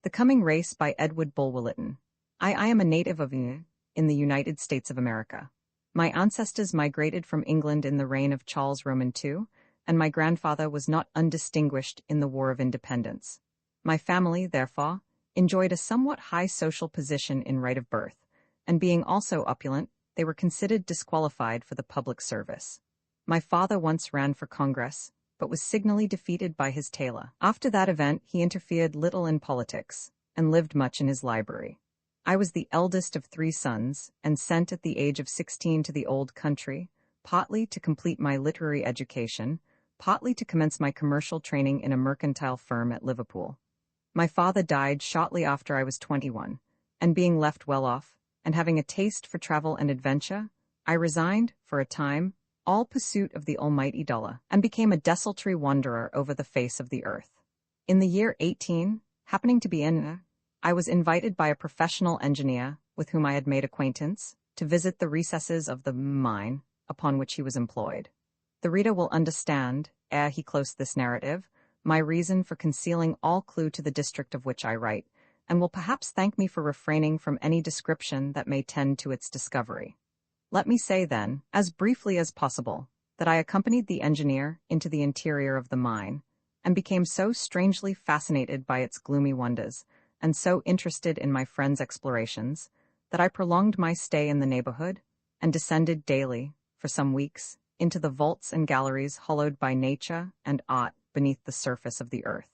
The Coming Race by Bulwer-Lytton. I am a native of in the United States of America. My ancestors migrated from England in the reign of Charles Roman II, and my grandfather was not undistinguished in the War of Independence. My family, therefore, enjoyed a somewhat high social position in right of birth, and being also opulent, they were considered disqualified for the public service. My father once ran for Congress, but was signally defeated by his tailor. After that event, he interfered little in politics, and lived much in his library. I was the eldest of 3 sons, and sent at the age of 16 to the old country, partly to complete my literary education, partly to commence my commercial training in a mercantile firm at Liverpool. My father died shortly after I was 21, and being left well off, and having a taste for travel and adventure, I resigned, for a time, all pursuit of the almighty dollar, and became a desultory wanderer over the face of the earth. In the year 18, happening to be in, I was invited by a professional engineer, with whom I had made acquaintance, to visit the recesses of the mine upon which he was employed. The reader will understand, ere he close this narrative, my reason for concealing all clue to the district of which I write, and will perhaps thank me for refraining from any description that may tend to its discovery. Let me say, then, as briefly as possible, that I accompanied the engineer into the interior of the mine, and became so strangely fascinated by its gloomy wonders, and so interested in my friend's explorations, that I prolonged my stay in the neighborhood, and descended daily, for some weeks, into the vaults and galleries hollowed by nature and art beneath the surface of the earth.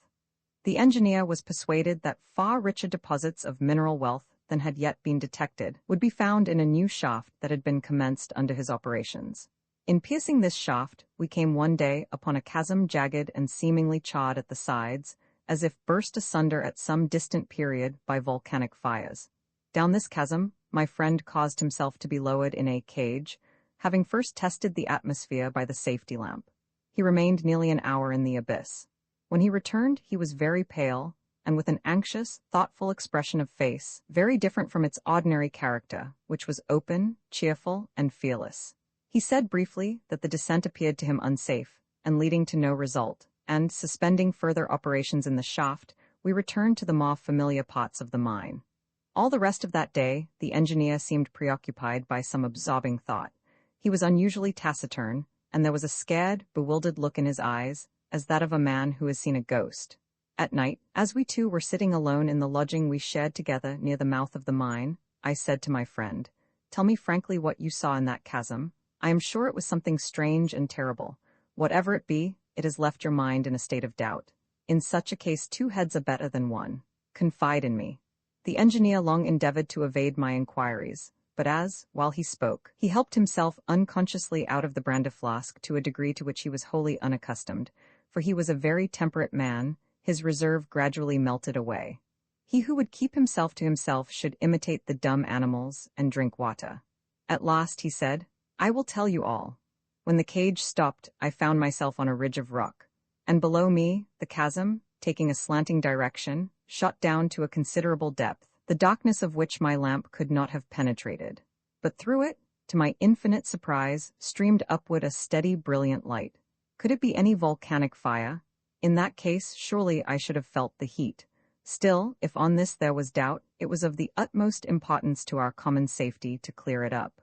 The engineer was persuaded that far richer deposits of mineral wealth than had yet been detected would be found in a new shaft that had been commenced under his operations. In piercing this shaft, we came one day upon a chasm jagged and seemingly charred at the sides, as if burst asunder at some distant period by volcanic fires. Down this chasm, my friend caused himself to be lowered in a cage, having first tested the atmosphere by the safety lamp. He remained nearly an hour in the abyss. When he returned, he was very pale, and with an anxious, thoughtful expression of face, very different from its ordinary character, which was open, cheerful, and fearless. He said briefly that the descent appeared to him unsafe, and leading to no result, and, suspending further operations in the shaft, we returned to the more familiar parts of the mine. All the rest of that day, the engineer seemed preoccupied by some absorbing thought. He was unusually taciturn, and there was a scared, bewildered look in his eyes, as that of a man who has seen a ghost. At night, as we two were sitting alone in the lodging we shared together near the mouth of the mine, I said to my friend, "Tell me frankly what you saw in that chasm. I am sure it was something strange and terrible. Whatever it be, it has left your mind in a state of doubt. In such a case 2 heads are better than 1. Confide in me." The engineer long endeavored to evade my inquiries, but as, while he spoke, he helped himself unconsciously out of the brandy flask to a degree to which he was wholly unaccustomed, for he was a very temperate man, his reserve gradually melted away. He who would keep himself to himself should imitate the dumb animals and drink water. At last he said, "I will tell you all. When the cage stopped, I found myself on a ridge of rock, and below me, the chasm, taking a slanting direction, shot down to a considerable depth, the darkness of which my lamp could not have penetrated. But through it, to my infinite surprise, streamed upward a steady, brilliant light. Could it be any volcanic fire? In that case, surely I should have felt the heat. Still, if on this there was doubt, it was of the utmost importance to our common safety to clear it up.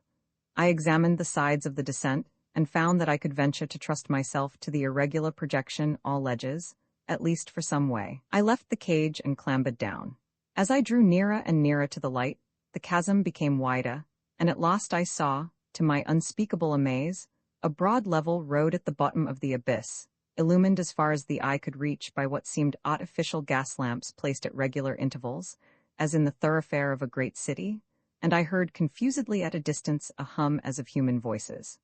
I examined the sides of the descent, and found that I could venture to trust myself to the irregular projection all ledges, at least for some way. I left the cage and clambered down. As I drew nearer and nearer to the light, the chasm became wider, and at last I saw, to my unspeakable amaze, a broad level road at the bottom of the abyss, illumined as far as the eye could reach by what seemed artificial gas lamps placed at regular intervals, as in the thoroughfare of a great city, and I heard confusedly at a distance a hum as of human voices.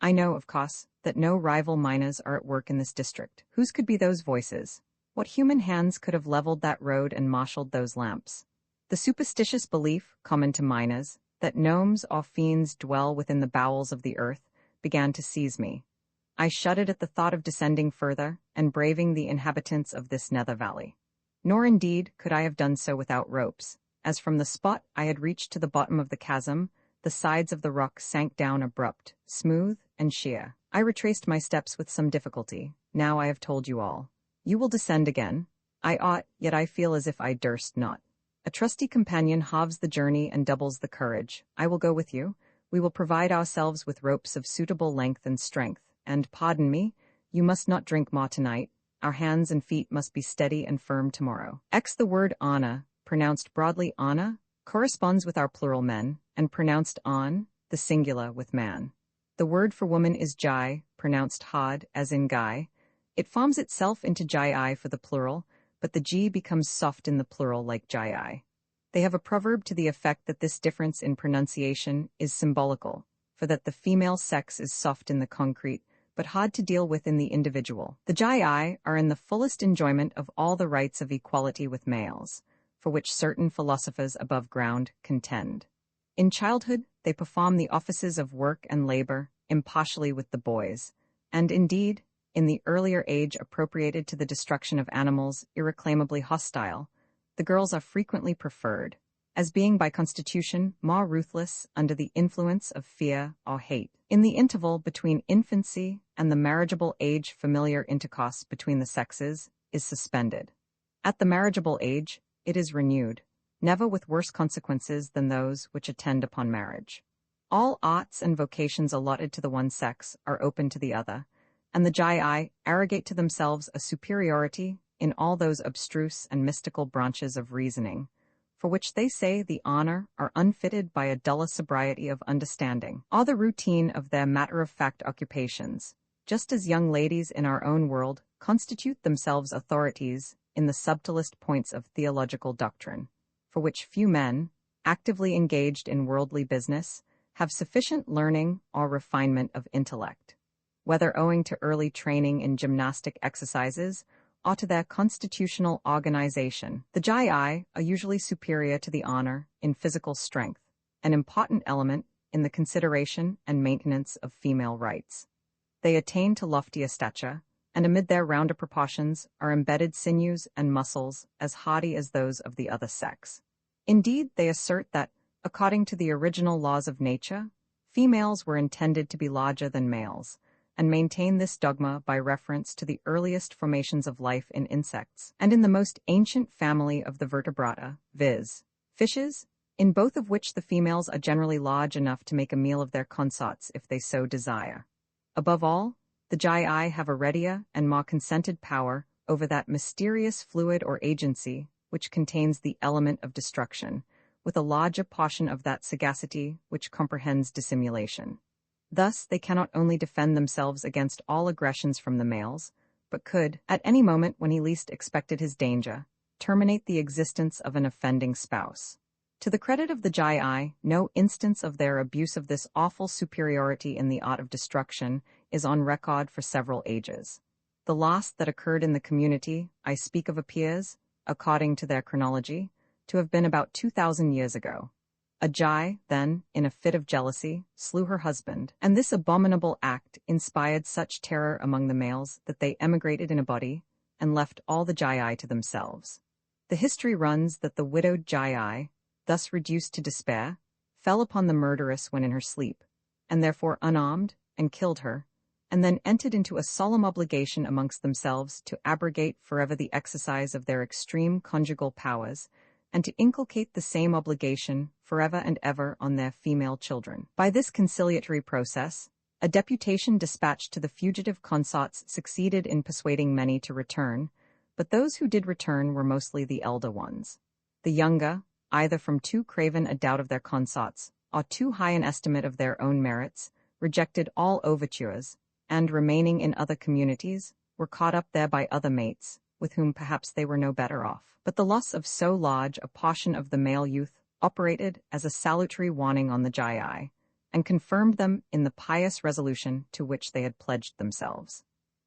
I know, of course, that no rival miners are at work in this district. Whose could be those voices? What human hands could have leveled that road and marshaled those lamps? The superstitious belief, common to miners, that gnomes or fiends dwell within the bowels of the earth, began to seize me. I shuddered at the thought of descending further and braving the inhabitants of this nether valley. Nor indeed could I have done so without ropes, as from the spot I had reached to the bottom of the chasm, the sides of the rock sank down abrupt, smooth, and sheer. I retraced my steps with some difficulty. Now I have told you all. You will descend again. I ought, yet I feel as if I durst not. A trusty companion halves the journey and doubles the courage. I will go with you. We will provide ourselves with ropes of suitable length and strength, and, pardon me, you must not drink more tonight. Our hands and feet must be steady and firm tomorrow. The word Anna, pronounced broadly Anna, corresponds with our plural men, and pronounced on, the singular, with man. The word for woman is Jai, pronounced Had, as in Guy. It forms itself into Jai for the plural, but the G becomes soft in the plural like Jai. They have a proverb to the effect that this difference in pronunciation is symbolical, for that the female sex is soft in the concrete, but hard to deal with in the individual. The Jai are in the fullest enjoyment of all the rights of equality with males, for which certain philosophers above ground contend. In childhood, they perform the offices of work and labor impartially with the boys, and indeed, in the earlier age appropriated to the destruction of animals irreclaimably hostile, the girls are frequently preferred, as being by constitution more ruthless under the influence of fear or hate. In the interval between infancy and the marriageable age, familiar intercourse between the sexes is suspended. At the marriageable age, it is renewed, never with worse consequences than those which attend upon marriage. All arts and vocations allotted to the one sex are open to the other, and the Jai arrogate to themselves a superiority in all those abstruse and mystical branches of reasoning, for which they say the honor are unfitted by a duller sobriety of understanding, or the routine of their matter-of-fact occupations, just as young ladies in our own world constitute themselves authorities in the subtlest points of theological doctrine, for which few men, actively engaged in worldly business, have sufficient learning or refinement of intellect, whether owing to early training in gymnastic exercises or to their constitutional organization. The Jai are usually superior to the honor in physical strength, an important element in the consideration and maintenance of female rights. They attain to loftier stature, and amid their rounder proportions are embedded sinews and muscles as hardy as those of the other sex. Indeed, they assert that, according to the original laws of nature, females were intended to be larger than males, and maintain this dogma by reference to the earliest formations of life in insects, and in the most ancient family of the vertebrata, viz., fishes, in both of which the females are generally large enough to make a meal of their consorts if they so desire. Above all, the Jai have a readier and more consented power over that mysterious fluid or agency which contains the element of destruction, with a larger portion of that sagacity which comprehends dissimulation. Thus, they cannot only defend themselves against all aggressions from the males, but could, at any moment when he least expected his danger, terminate the existence of an offending spouse. To the credit of the Jai, no instance of their abuse of this awful superiority in the art of destruction is on record for several ages. The loss that occurred in the community I speak of appears, according to their chronology, to have been about 2,000 years ago. A Jai, then, in a fit of jealousy, slew her husband, and this abominable act inspired such terror among the males that they emigrated in a body and left all the Jai to themselves. The history runs that the widowed Jai, thus reduced to despair, fell upon the murderess when in her sleep, and therefore unarmed, and killed her, and then entered into a solemn obligation amongst themselves to abrogate forever the exercise of their extreme conjugal powers, and to inculcate the same obligation forever and ever on their female children. By this conciliatory process, a deputation dispatched to the fugitive consorts succeeded in persuading many to return, but those who did return were mostly the elder ones. The younger, either from too craven a doubt of their consorts, or too high an estimate of their own merits, rejected all overtures, and, remaining in other communities, were caught up there by other mates, with whom perhaps they were no better off. But the loss of so large a portion of the male youth operated as a salutary warning on the Jai, and confirmed them in the pious resolution to which they had pledged themselves.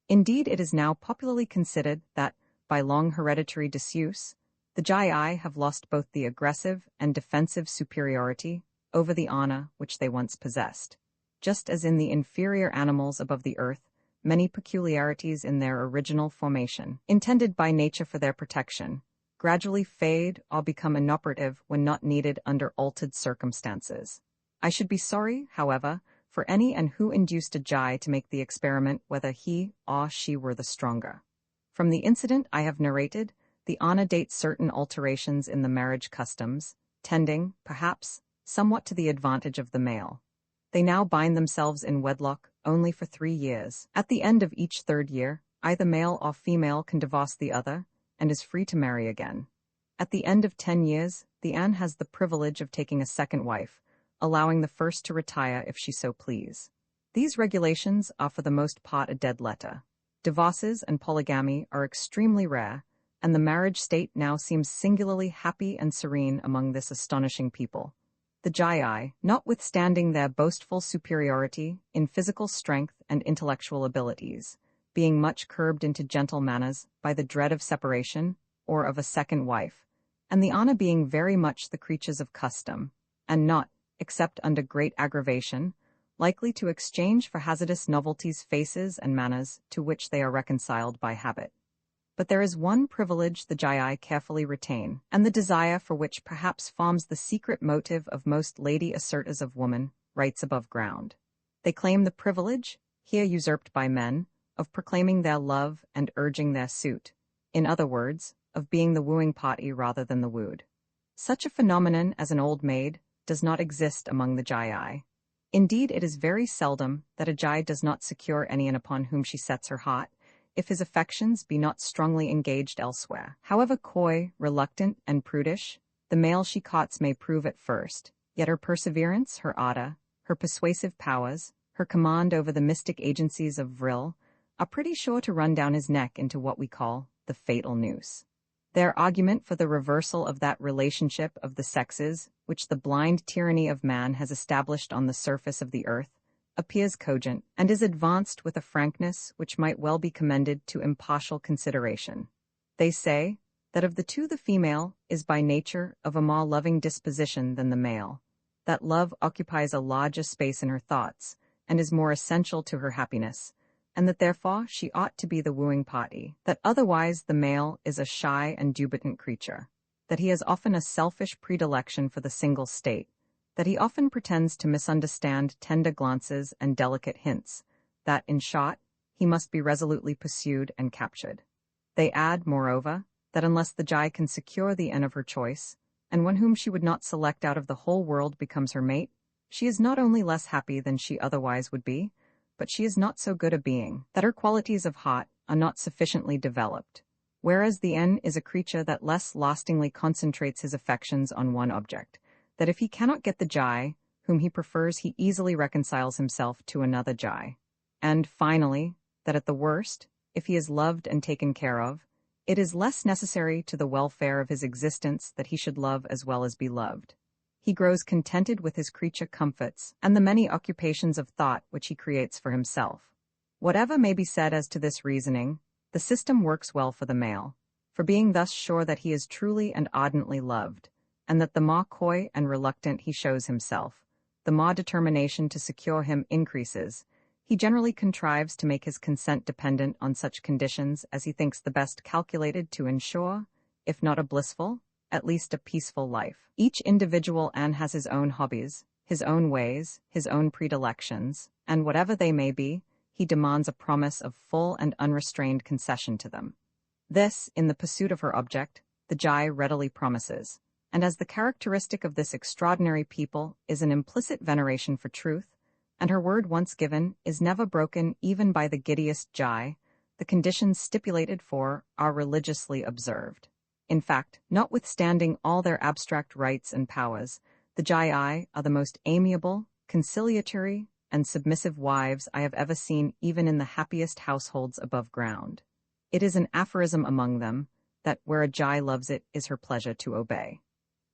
Indeed, it is now popularly considered that, by long hereditary disuse, the Jai have lost both the aggressive and defensive superiority over the honor which they once possessed, just as in the inferior animals above the earth, many peculiarities in their original formation, intended by nature for their protection, gradually fade or become inoperative when not needed under altered circumstances. I should be sorry, however, for any and who induced a Jai to make the experiment whether he or she were the stronger. From the incident I have narrated, the Ana dates certain alterations in the marriage customs, tending, perhaps, somewhat to the advantage of the male. They now bind themselves in wedlock only for 3 years. At the end of each third year, either male or female can divorce the other, and is free to marry again. At the end of 10 years, the An has the privilege of taking a second wife, allowing the first to retire if she so please. These regulations are for the most part a dead letter. Divorces and polygamy are extremely rare, and the marriage state now seems singularly happy and serene among this astonishing people. The Jai, notwithstanding their boastful superiority in physical strength and intellectual abilities, being much curbed into gentle manners by the dread of separation or of a second wife, and the Ana being very much the creatures of custom, and not, except under great aggravation, likely to exchange for hazardous novelties faces and manners to which they are reconciled by habit. But there is one privilege the Jai carefully retain, and the desire for which perhaps forms the secret motive of most lady asserters of woman, rights above ground. They claim the privilege, here usurped by men, of proclaiming their love and urging their suit, in other words, of being the wooing party rather than the wooed. Such a phenomenon as an old maid does not exist among the Jai. Indeed, it is very seldom that a Jai does not secure anyone upon whom she sets her heart, if his affections be not strongly engaged elsewhere. However coy, reluctant, and prudish, the male she courts may prove at first, yet her perseverance, her ardor, her persuasive powers, her command over the mystic agencies of vril, are pretty sure to run down his neck into what we call the fatal noose. Their argument for the reversal of that relationship of the sexes which the blind tyranny of man has established on the surface of the earth appears cogent, and is advanced with a frankness which might well be commended to impartial consideration. They say that of the two the female is by nature of a more loving disposition than the male, that love occupies a larger space in her thoughts, and is more essential to her happiness, and that therefore she ought to be the wooing party, that otherwise the male is a shy and dubitant creature, that he has often a selfish predilection for the single state, that he often pretends to misunderstand tender glances and delicate hints, that, in short, he must be resolutely pursued and captured. They add, moreover, that unless the Jai can secure the N of her choice, and one whom she would not select out of the whole world becomes her mate, she is not only less happy than she otherwise would be, but she is not so good a being, that her qualities of heart are not sufficiently developed, whereas the N is a creature that less lastingly concentrates his affections on one object, that if he cannot get the Jai whom he prefers, he easily reconciles himself to another Jai. And, finally, that at the worst, if he is loved and taken care of, it is less necessary to the welfare of his existence that he should love as well as be loved. He grows contented with his creature comforts and the many occupations of thought which he creates for himself. Whatever may be said as to this reasoning, the system works well for the male, for being thus sure that he is truly and ardently loved, and that the more coy and reluctant he shows himself, the more determination to secure him increases, he generally contrives to make his consent dependent on such conditions as he thinks the best calculated to ensure, if not a blissful, at least a peaceful life. Each individual has his own hobbies, his own ways, his own predilections, and whatever they may be, he demands a promise of full and unrestrained concession to them. This, in the pursuit of her object, the Jai readily promises, and as the characteristic of this extraordinary people is an implicit veneration for truth, and her word once given is never broken even by the giddiest Jai, the conditions stipulated for are religiously observed. In fact, notwithstanding all their abstract rights and powers, the Jai are the most amiable, conciliatory, and submissive wives I have ever seen even in the happiest households above ground. It is an aphorism among them, that where a Jai loves it is her pleasure to obey.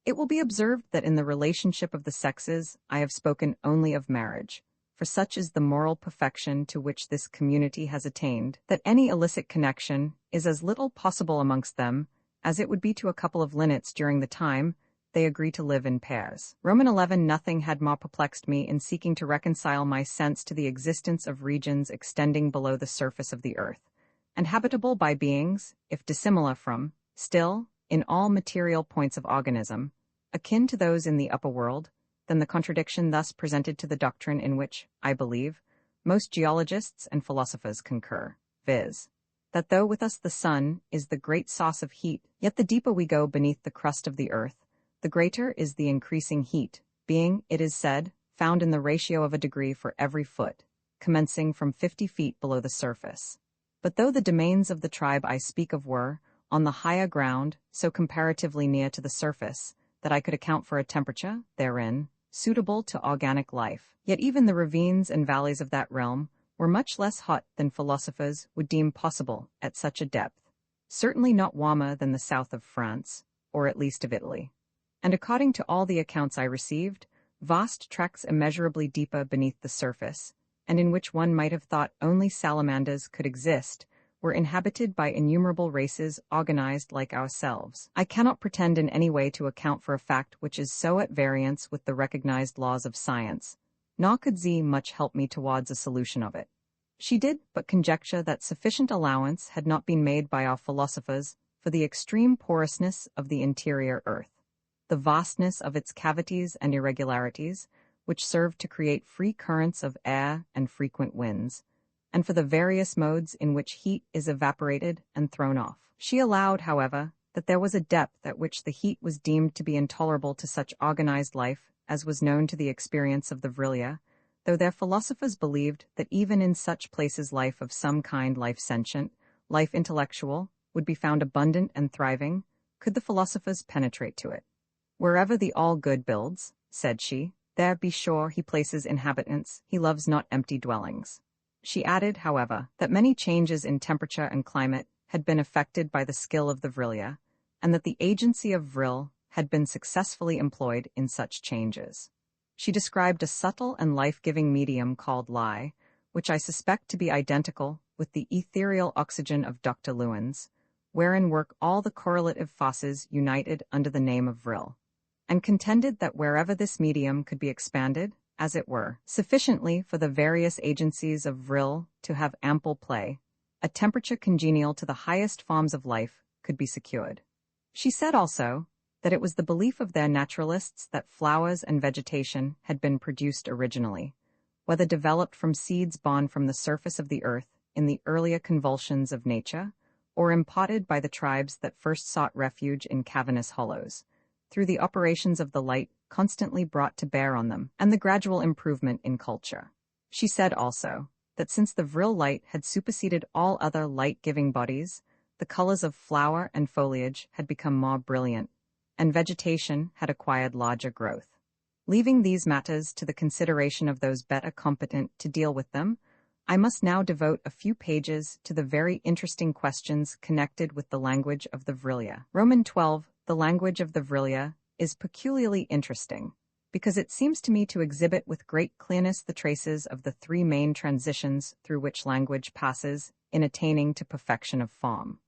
It will be observed that in the relationship of the sexes I have spoken only of marriage, for such is the moral perfection to which this community has attained, that any illicit connection is as little possible amongst them as it would be to a couple of linnets during the time they agree to live in pairs. Roman 11. Nothing had more perplexed me in seeking to reconcile my sense to the existence of regions extending below the surface of the earth, and habitable by beings, if dissimilar from, still, in all material points of organism, akin to those in the upper world, than the contradiction thus presented to the doctrine in which, I believe, most geologists and philosophers concur, viz., that though with us the sun is the great source of heat, yet the deeper we go beneath the crust of the earth, the greater is the increasing heat, being, it is said, found in the ratio of a degree for every foot, commencing from 50 feet below the surface. But though the domains of the tribe I speak of were, on the higher ground, so comparatively near to the surface, that I could account for a temperature, therein, suitable to organic life, yet even the ravines and valleys of that realm were much less hot than philosophers would deem possible at such a depth, certainly not warmer than the south of France, or at least of Italy. And according to all the accounts I received, vast tracts immeasurably deeper beneath the surface, and in which one might have thought only salamanders could exist, were inhabited by innumerable races organized like ourselves. I cannot pretend in any way to account for a fact which is so at variance with the recognized laws of science, nor could Z much help me towards a solution of it. She did but conjecture that sufficient allowance had not been made by our philosophers for the extreme porousness of the interior earth, the vastness of its cavities and irregularities, which served to create free currents of air and frequent winds, and for the various modes in which heat is evaporated and thrown off. She allowed, however, that there was a depth at which the heat was deemed to be intolerable to such organized life as was known to the experience of the Vrilya, though their philosophers believed that even in such places life of some kind, life sentient, life intellectual, would be found abundant and thriving, could the philosophers penetrate to it. Wherever the all-good builds, said she, there be sure he places inhabitants, he loves not empty dwellings. She added, however, that many changes in temperature and climate had been effected by the skill of the Vrilya, and that the agency of Vril had been successfully employed in such changes. She described a subtle and life-giving medium called lye, which I suspect to be identical with the ethereal oxygen of Dr. Lewin's, wherein work all the correlative forces united under the name of Vril, and contended that wherever this medium could be expanded, as it were, sufficiently for the various agencies of Vril to have ample play, a temperature congenial to the highest forms of life could be secured. She said also that it was the belief of their naturalists that flowers and vegetation had been produced originally, whether developed from seeds born from the surface of the earth in the earlier convulsions of nature, or imparted by the tribes that first sought refuge in cavernous hollows, through the operations of the light constantly brought to bear on them, and the gradual improvement in culture. She said also that since the Vril light had superseded all other light-giving bodies, the colors of flower and foliage had become more brilliant, and vegetation had acquired larger growth. Leaving these matters to the consideration of those better competent to deal with them, I must now devote a few pages to the very interesting questions connected with the language of the Vrilya. Roman 12, the language of the Vrilya, is peculiarly interesting, because it seems to me to exhibit with great clearness the traces of the three main transitions through which language passes in attaining to perfection of form.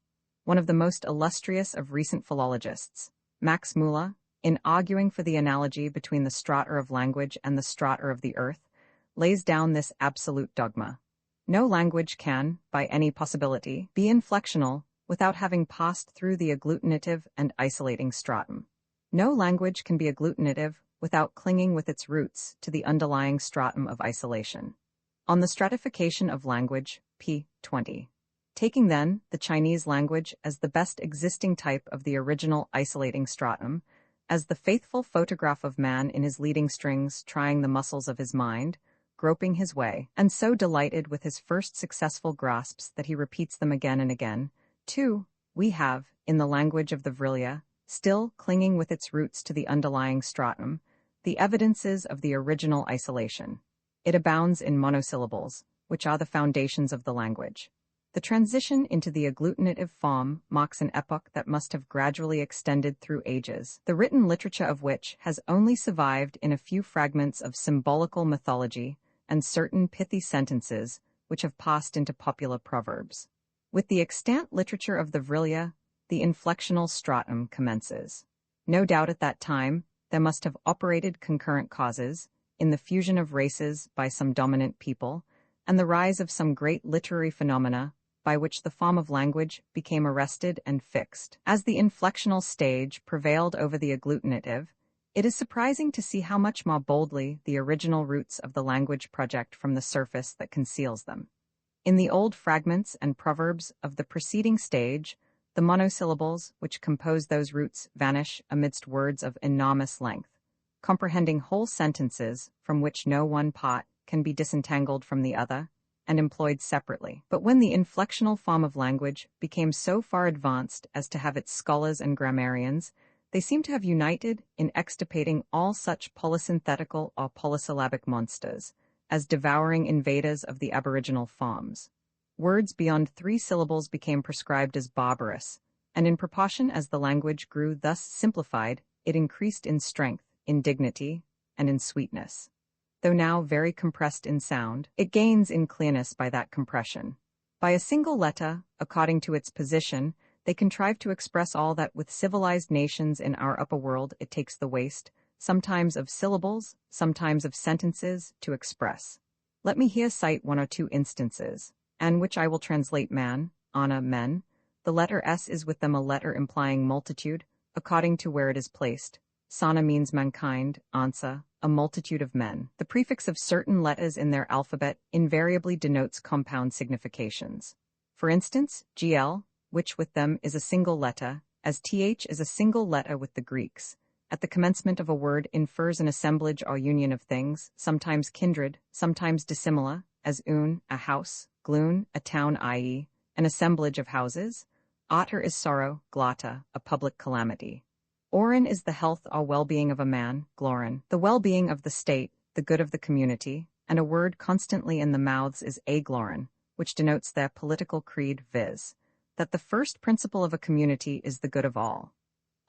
One of the most illustrious of recent philologists, Max Müller, in arguing for the analogy between the strata of language and the strata of the earth, lays down this absolute dogma. No language can, by any possibility, be inflectional without having passed through the agglutinative and isolating stratum. No language can be agglutinative without clinging with its roots to the underlying stratum of isolation. On the stratification of language, p. 20. Taking then the Chinese language as the best existing type of the original isolating stratum, as the faithful photograph of man in his leading strings trying the muscles of his mind, groping his way, and so delighted with his first successful grasps that he repeats them again and again, too, we have, in the language of the Vrilya, still clinging with its roots to the underlying stratum, the evidences of the original isolation. It abounds in monosyllables, which are the foundations of the language. The transition into the agglutinative form marks an epoch that must have gradually extended through ages, the written literature of which has only survived in a few fragments of symbolical mythology and certain pithy sentences which have passed into popular proverbs. With the extant literature of the Vrilya, the inflectional stratum commences. No doubt at that time, there must have operated concurrent causes, in the fusion of races by some dominant people, and the rise of some great literary phenomena by which the form of language became arrested and fixed. As the inflectional stage prevailed over the agglutinative, it is surprising to see how much more boldly the original roots of the language project from the surface that conceals them. In the old fragments and proverbs of the preceding stage, the monosyllables which compose those roots vanish amidst words of enormous length, comprehending whole sentences from which no one part can be disentangled from the other and employed separately. But when the inflectional form of language became so far advanced as to have its scholars and grammarians, they seem to have united in extirpating all such polysynthetical or polysyllabic monsters, as devouring invaders of the aboriginal forms. Words beyond 3 syllables became prescribed as barbarous, and in proportion as the language grew thus simplified, it increased in strength, in dignity, and in sweetness. Though now very compressed in sound, it gains in clearness by that compression. By a single letter, according to its position, they contrive to express all that with civilized nations in our upper world it takes the waste, sometimes of syllables, sometimes of sentences, to express. Let me here cite 1 or 2 instances, and which I will translate man, ana, men. The letter S is with them a letter implying multitude, according to where it is placed. Sana means mankind, ansa, a multitude of men. The prefix of certain letters in their alphabet invariably denotes compound significations. For instance, GL, which with them is a single letter, as TH is a single letter with the Greeks, at the commencement of a word infers an assemblage or union of things, sometimes kindred, sometimes dissimilar, as a house, gloon, a town, i.e., an assemblage of houses. Otter is sorrow, glotta, a public calamity. Orin is the health or well-being of a man, glorin, the well-being of the state, the good of the community, and a word constantly in the mouths is aglorin, which denotes their political creed, viz., that the first principle of a community is the good of all.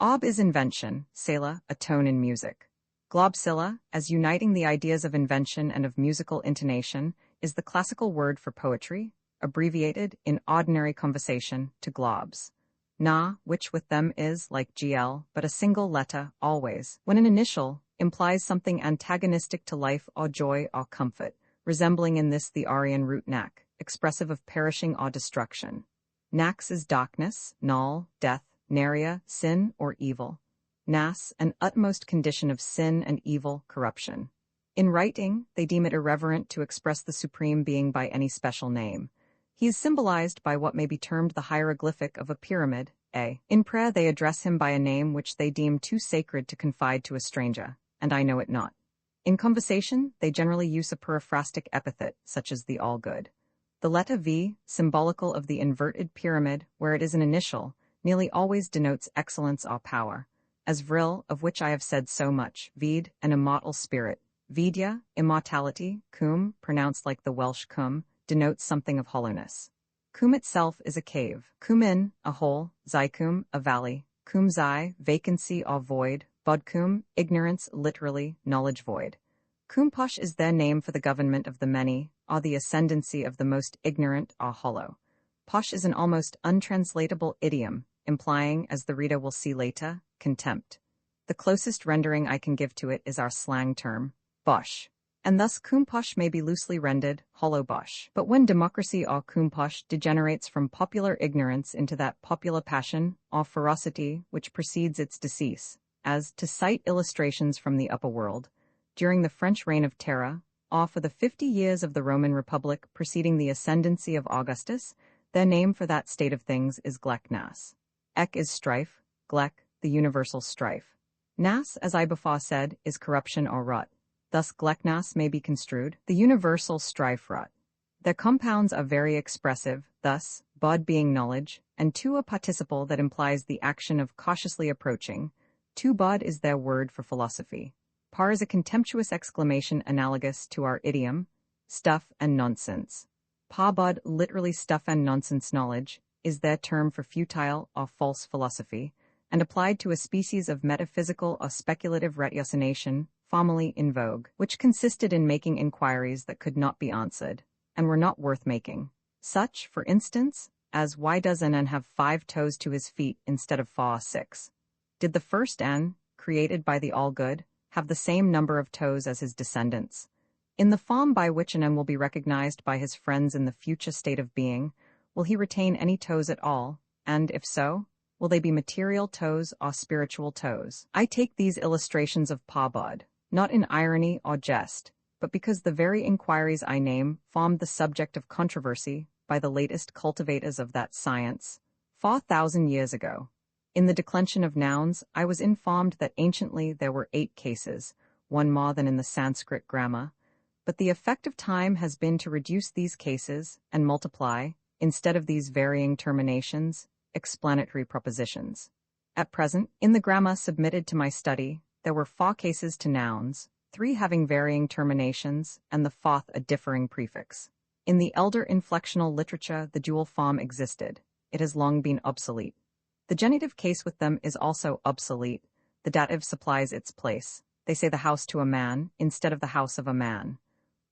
Ob is invention, sela, a tone in music. Globsilla, as uniting the ideas of invention and of musical intonation, is the classical word for poetry, abbreviated, in ordinary conversation, to globs. Na, which with them is, like GL, but a single letter, always, when an initial, implies something antagonistic to life or joy or comfort, resembling in this the Aryan root nak, expressive of perishing or destruction. Nax is darkness, null, death, naria, sin or evil. Nas, an utmost condition of sin and evil, corruption. In writing, they deem it irreverent to express the Supreme Being by any special name. He is symbolized by what may be termed the hieroglyphic of a pyramid, A. In prayer they address him by a name which they deem too sacred to confide to a stranger, and I know it not. In conversation, they generally use a periphrastic epithet, such as the all-good. The letter V, symbolical of the inverted pyramid, where it is an initial, nearly always denotes excellence or power, as vril, of which I have said so much, vid, an immortal spirit, vidya, immortality, cum, pronounced like the Welsh cum, denotes something of hollowness. Cum itself is a cave, cumin, a hole, zycum, a valley, cum zy, vacancy or void, bodcum, ignorance, literally, knowledge void. Kumposh is their name for the government of the many, or the ascendancy of the most ignorant or hollow. Posh is an almost untranslatable idiom, implying, as the reader will see later, contempt. The closest rendering I can give to it is our slang term, bosh, and thus kumposh may be loosely rendered hollow bosh. But when democracy or kumposh degenerates from popular ignorance into that popular passion or ferocity which precedes its decease, as, to cite illustrations from the upper world, during the French reign of terror, or for the 50 years of the Roman Republic preceding the ascendancy of Augustus, their name for that state of things is gleknas. Ek is strife, glek, the universal strife. Nas, as I before said, is corruption or rot. Thus gleknas may be construed, the universal strife rot. Their compounds are very expressive, thus, bod being knowledge, and tu a participle that implies the action of cautiously approaching. Tu bod is their word for philosophy. Par is a contemptuous exclamation analogous to our idiom, stuff and nonsense. Pa-bod, literally stuff and nonsense knowledge, is their term for futile or false philosophy, and applied to a species of metaphysical or speculative ratiocination formerly in vogue, which consisted in making inquiries that could not be answered, and were not worth making. Such, for instance, as why does an have 5 toes to his feet instead of 6? Did the first N, created by the all-good, have the same number of toes as his descendants? In the form by which an N will be recognized by his friends in the future state of being, will he retain any toes at all, and if so, will they be material toes or spiritual toes? I take these illustrations of pa-bod, not in irony or jest, but because the very inquiries I name formed the subject of controversy by the latest cultivators of that science 4,000 years ago. In the declension of nouns, I was informed that anciently there were 8 cases, one more than in the Sanskrit grammar, but the effect of time has been to reduce these cases and multiply, instead of these varying terminations, explanatory propositions. At present, in the grammar submitted to my study, there were 4 cases to nouns, 3 having varying terminations, and the 4th a differing prefix. In the elder inflectional literature, the dual form existed. It has long been obsolete. The genitive case with them is also obsolete. The dative supplies its place. They say the house to a man instead of the house of a man.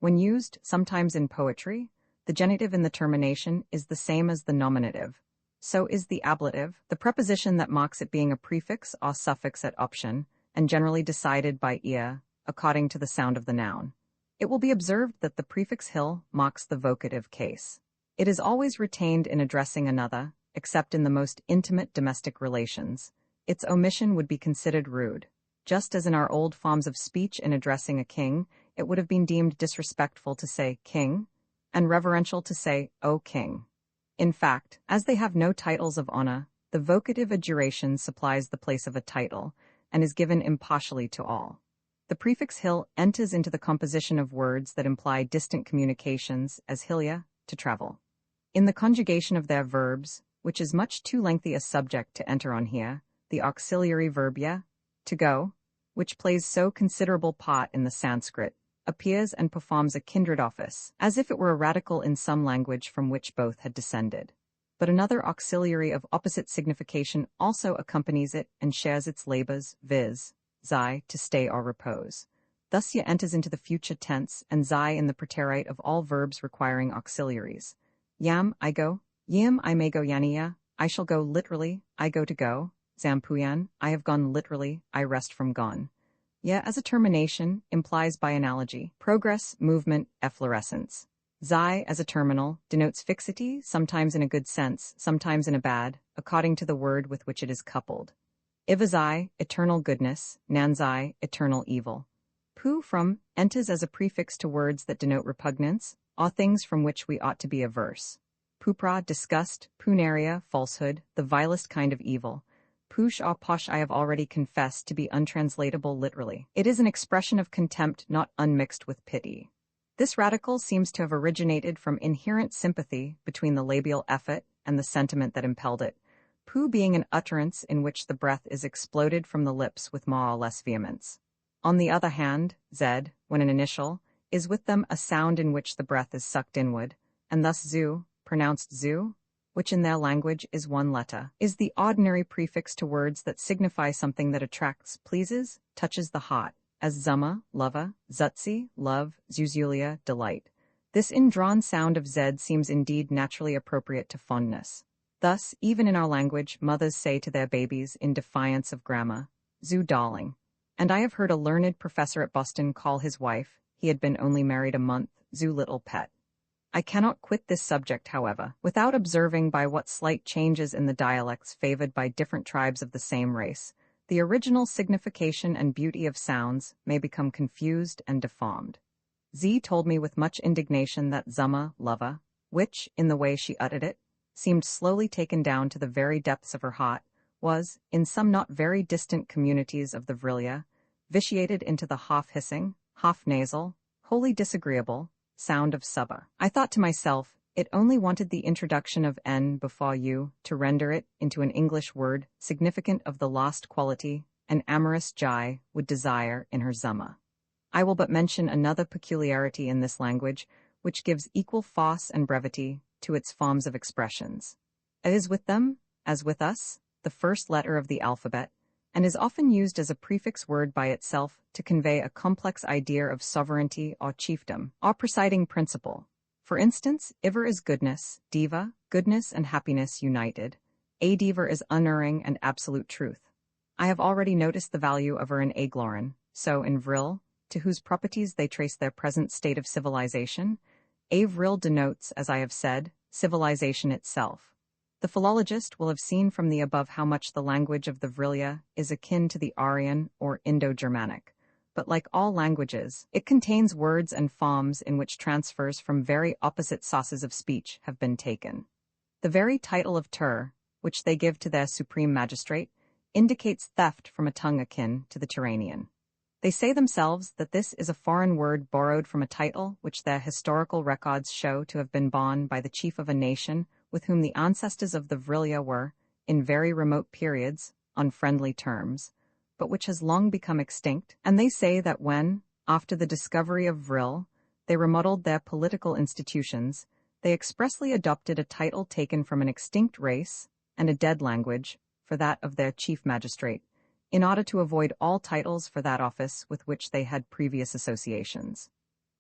When used, sometimes in poetry, the genitive in the termination is the same as the nominative. So is the ablative, the preposition that marks it being a prefix or suffix at option, and generally decided by ear, according to the sound of the noun. It will be observed that the prefix hill marks the vocative case. It is always retained in addressing another, except in the most intimate domestic relations. Its omission would be considered rude. Just as in our old forms of speech in addressing a king, it would have been deemed disrespectful to say king, and reverential to say, O king. In fact, as they have no titles of honor, the vocative adjuration supplies the place of a title, and is given impartially to all. The prefix hill enters into the composition of words that imply distant communications, as hilia, to travel. In the conjugation of their verbs, which is much too lengthy a subject to enter on here, the auxiliary verb ya, to go, which plays so considerable part in the Sanskrit, appears and performs a kindred office, as if it were a radical in some language from which both had descended. But another auxiliary of opposite signification also accompanies it and shares its labors, viz., zai, to stay or repose. Thus ya enters into the future tense, and zai in the preterite of all verbs requiring auxiliaries. Yam, I go. Yim, I may go. Yaniya, I shall go literally, I go to go. Zampuyan, I have gone literally, I rest from gone. Ya as a termination implies by analogy progress, movement, efflorescence. Zai as a terminal denotes fixity, sometimes in a good sense, sometimes in a bad, according to the word with which it is coupled. Ivazai, eternal goodness, nanzai, eternal evil. Pu from enters as a prefix to words that denote repugnance, or things from which we ought to be averse. Pupra, disgust, punaria, falsehood, the vilest kind of evil. Push or posh I have already confessed to be untranslatable literally. It is an expression of contempt not unmixed with pity. This radical seems to have originated from inherent sympathy between the labial effort and the sentiment that impelled it, pu being an utterance in which the breath is exploded from the lips with more or less vehemence. On the other hand, z, when an initial, is with them a sound in which the breath is sucked inward, and thus zu, pronounced zu, which in their language is one letter, is the ordinary prefix to words that signify something that attracts, pleases, touches the heart, as zuma, lova, zutzi, love, zuzulia, delight. This indrawn sound of z seems indeed naturally appropriate to fondness. Thus, even in our language, mothers say to their babies, in defiance of grammar, zu darling. And I have heard a learned professor at Boston call his wife, he had been only married a month, zu little pet. I cannot quit this subject, however, without observing by what slight changes in the dialects favored by different tribes of the same race, the original signification and beauty of sounds may become confused and deformed. Z told me with much indignation that zuma, lova, which, in the way she uttered it, seemed slowly taken down to the very depths of her heart, was, in some not very distant communities of the Vrilia, vitiated into the half-hissing, half-nasal, wholly disagreeable, sound of suba. I thought to myself, it only wanted the introduction of n before u to render it into an English word significant of the lost quality an amorous jai would desire in her zuma. I will but mention another peculiarity in this language, which gives equal force and brevity to its forms of expressions. It is with them, as with us, the first letter of the alphabet, and is often used as a prefix word by itself to convey a complex idea of sovereignty or chiefdom, or presiding principle. For instance, iver is goodness, diva, goodness and happiness united. Adiver is unerring and absolute truth. I have already noticed the value of in agloran, so in vril, to whose properties they trace their present state of civilization, avril denotes, as I have said, civilization itself. The philologist will have seen from the above how much the language of the Vrilia is akin to the Aryan or Indo-Germanic. but like all languages, it contains words and forms in which transfers from very opposite sources of speech have been taken. The very title of Tur, which they give to their supreme magistrate, indicates theft from a tongue akin to the Turanian. They say themselves that this is a foreign word borrowed from a title which their historical records show to have been borne by the chief of a nation with whom the ancestors of the Vrilya were, in very remote periods, on friendly terms, but which has long become extinct, and they say that when, after the discovery of Vril, they remodeled their political institutions, they expressly adopted a title taken from an extinct race and a dead language for that of their chief magistrate, in order to avoid all titles for that office with which they had previous associations.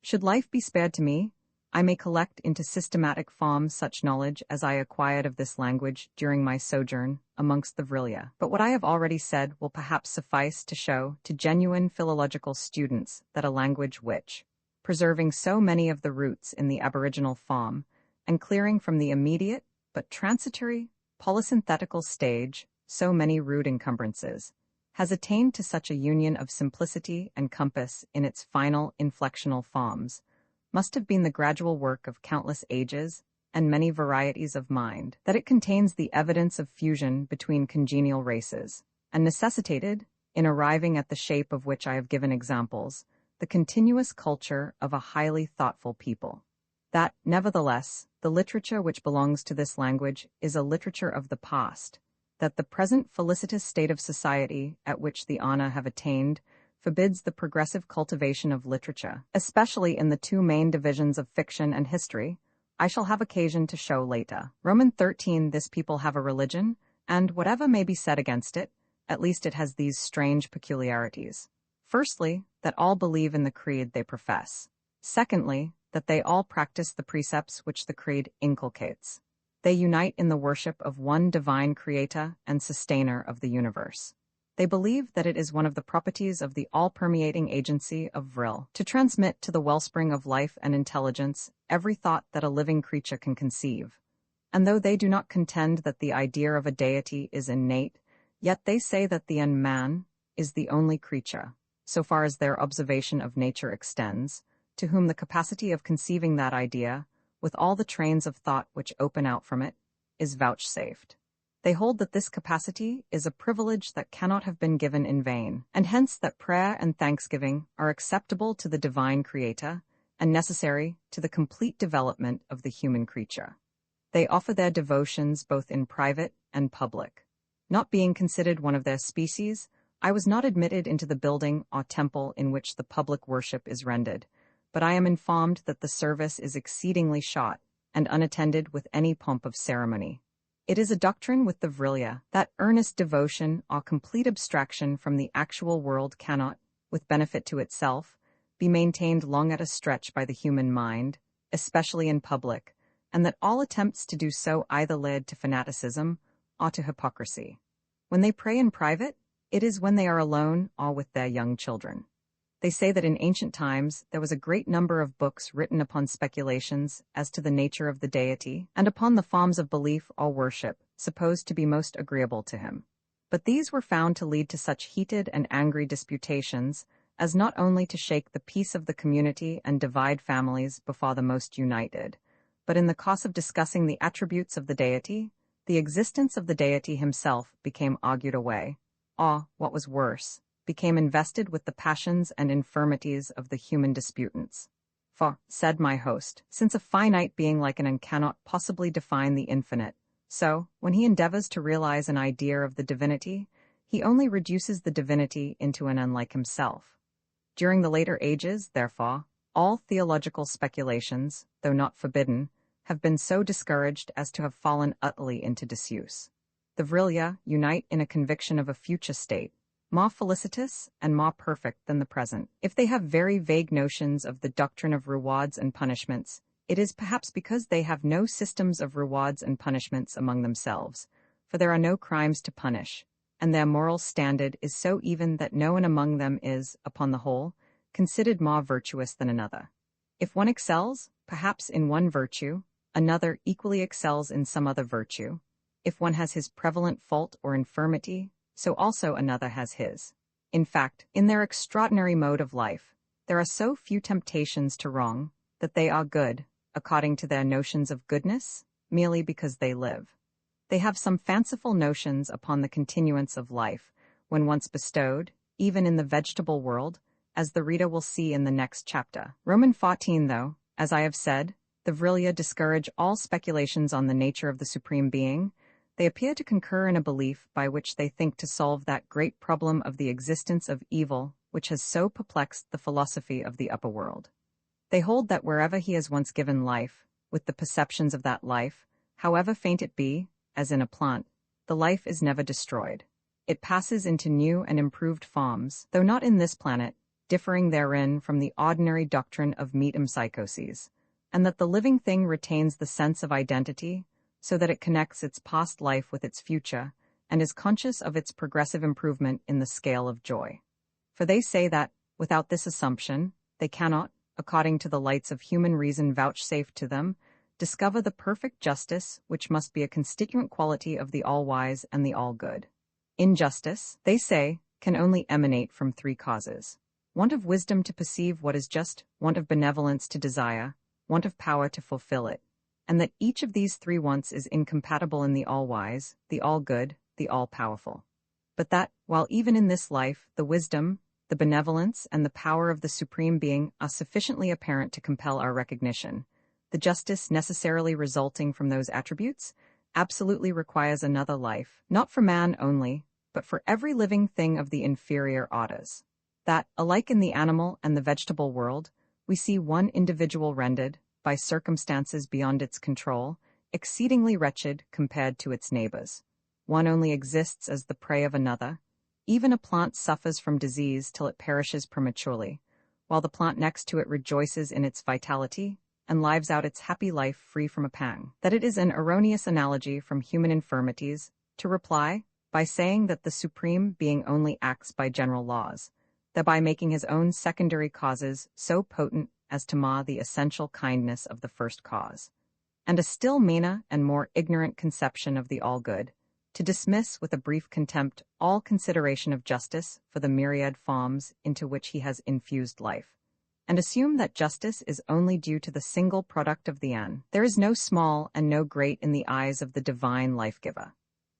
Should life be spared to me, I may collect into systematic forms such knowledge as I acquired of this language during my sojourn amongst the Vrilya. But what I have already said will perhaps suffice to show to genuine philological students that a language which, preserving so many of the roots in the aboriginal form, and clearing from the immediate but transitory polysynthetical stage so many rude encumbrances, has attained to such a union of simplicity and compass in its final inflectional forms, must have been the gradual work of countless ages and many varieties of mind, that it contains the evidence of fusion between congenial races, and necessitated, in arriving at the shape of which I have given examples, the continuous culture of a highly thoughtful people. That, nevertheless, the literature which belongs to this language is a literature of the past, that the present felicitous state of society at which the Ana have attained forbids the progressive cultivation of literature, especially in the two main divisions of fiction and history, I shall have occasion to show later. Roman 13. This people have a religion, and whatever may be said against it, at least it has these strange peculiarities. Firstly, that all believe in the creed they profess. Secondly, that they all practice the precepts which the creed inculcates. They unite in the worship of one divine creator and sustainer of the universe. They believe that it is one of the properties of the all-permeating agency of Vril to transmit to the wellspring of life and intelligence every thought that a living creature can conceive. And though they do not contend that the idea of a deity is innate, yet they say that the man is the only creature, so far as their observation of nature extends, to whom the capacity of conceiving that idea, with all the trains of thought which open out from it, is vouchsafed. They hold that this capacity is a privilege that cannot have been given in vain, and hence that prayer and thanksgiving are acceptable to the divine creator and necessary to the complete development of the human creature. They offer their devotions both in private and public. Not being considered one of their species, I was not admitted into the building or temple in which the public worship is rendered, but I am informed that the service is exceedingly short and unattended with any pomp of ceremony. It is a doctrine with the Vrilya that earnest devotion or complete abstraction from the actual world cannot, with benefit to itself, be maintained long at a stretch by the human mind, especially in public, and that all attempts to do so either lead to fanaticism or to hypocrisy. When they pray in private, it is when they are alone or with their young children. They say that in ancient times there was a great number of books written upon speculations as to the nature of the deity and upon the forms of belief or worship supposed to be most agreeable to him. But these were found to lead to such heated and angry disputations as not only to shake the peace of the community and divide families before the most united, but in the course of discussing the attributes of the deity, the existence of the deity himself became argued away, or, what was worse, became invested with the passions and infirmities of the human disputants. For, said my host, since a finite being like an cannot possibly define the infinite, so, when he endeavors to realize an idea of the divinity, he only reduces the divinity into an unlike himself. During the later ages, therefore, all theological speculations, though not forbidden, have been so discouraged as to have fallen utterly into disuse. The Vrilya unite in a conviction of a future state, more felicitous and more perfect than the present. If they have very vague notions of the doctrine of rewards and punishments, it is perhaps because they have no systems of rewards and punishments among themselves, for there are no crimes to punish, and their moral standard is so even that no one among them is, upon the whole, considered more virtuous than another. If one excels, perhaps in one virtue, another equally excels in some other virtue. If one has his prevalent fault or infirmity, so also another has his. In fact, in their extraordinary mode of life, there are so few temptations to wrong that they are good, according to their notions of goodness, merely because they live. They have some fanciful notions upon the continuance of life, when once bestowed, even in the vegetable world, as the reader will see in the next chapter. Roman 14, though, as I have said, the Vrilya discourage all speculations on the nature of the Supreme Being. They appear to concur in a belief by which they think to solve that great problem of the existence of evil which has so perplexed the philosophy of the upper world. They hold that wherever he has once given life, with the perceptions of that life, however faint it be, as in a plant, the life is never destroyed. It passes into new and improved forms, though not in this planet, differing therein from the ordinary doctrine of metempsychoses, and that the living thing retains the sense of identity, so that it connects its past life with its future, and is conscious of its progressive improvement in the scale of joy. For they say that, without this assumption, they cannot, according to the lights of human reason vouchsafed to them, discover the perfect justice which must be a constituent quality of the all-wise and the all-good. Injustice, they say, can only emanate from three causes: want of wisdom to perceive what is just, want of benevolence to desire, want of power to fulfill it, and that each of these three wants is incompatible in the all-wise, the all-good, the all-powerful. But that, while even in this life, the wisdom, the benevolence, and the power of the Supreme Being are sufficiently apparent to compel our recognition, the justice necessarily resulting from those attributes absolutely requires another life, not for man only, but for every living thing of the inferior orders. That, alike in the animal and the vegetable world, we see one individual rendered, by circumstances beyond its control, exceedingly wretched compared to its neighbors. One only exists as the prey of another. Even a plant suffers from disease till it perishes prematurely, while the plant next to it rejoices in its vitality and lives out its happy life free from a pang. That it is an erroneous analogy from human infirmities to reply by saying that the Supreme Being only acts by general laws, thereby making his own secondary causes so potent as to mar the essential kindness of the first cause, and a still meaner and more ignorant conception of the all-good, to dismiss with a brief contempt all consideration of justice for the myriad forms into which he has infused life, and assume that justice is only due to the single product of the end. There is no small and no great in the eyes of the divine life-giver.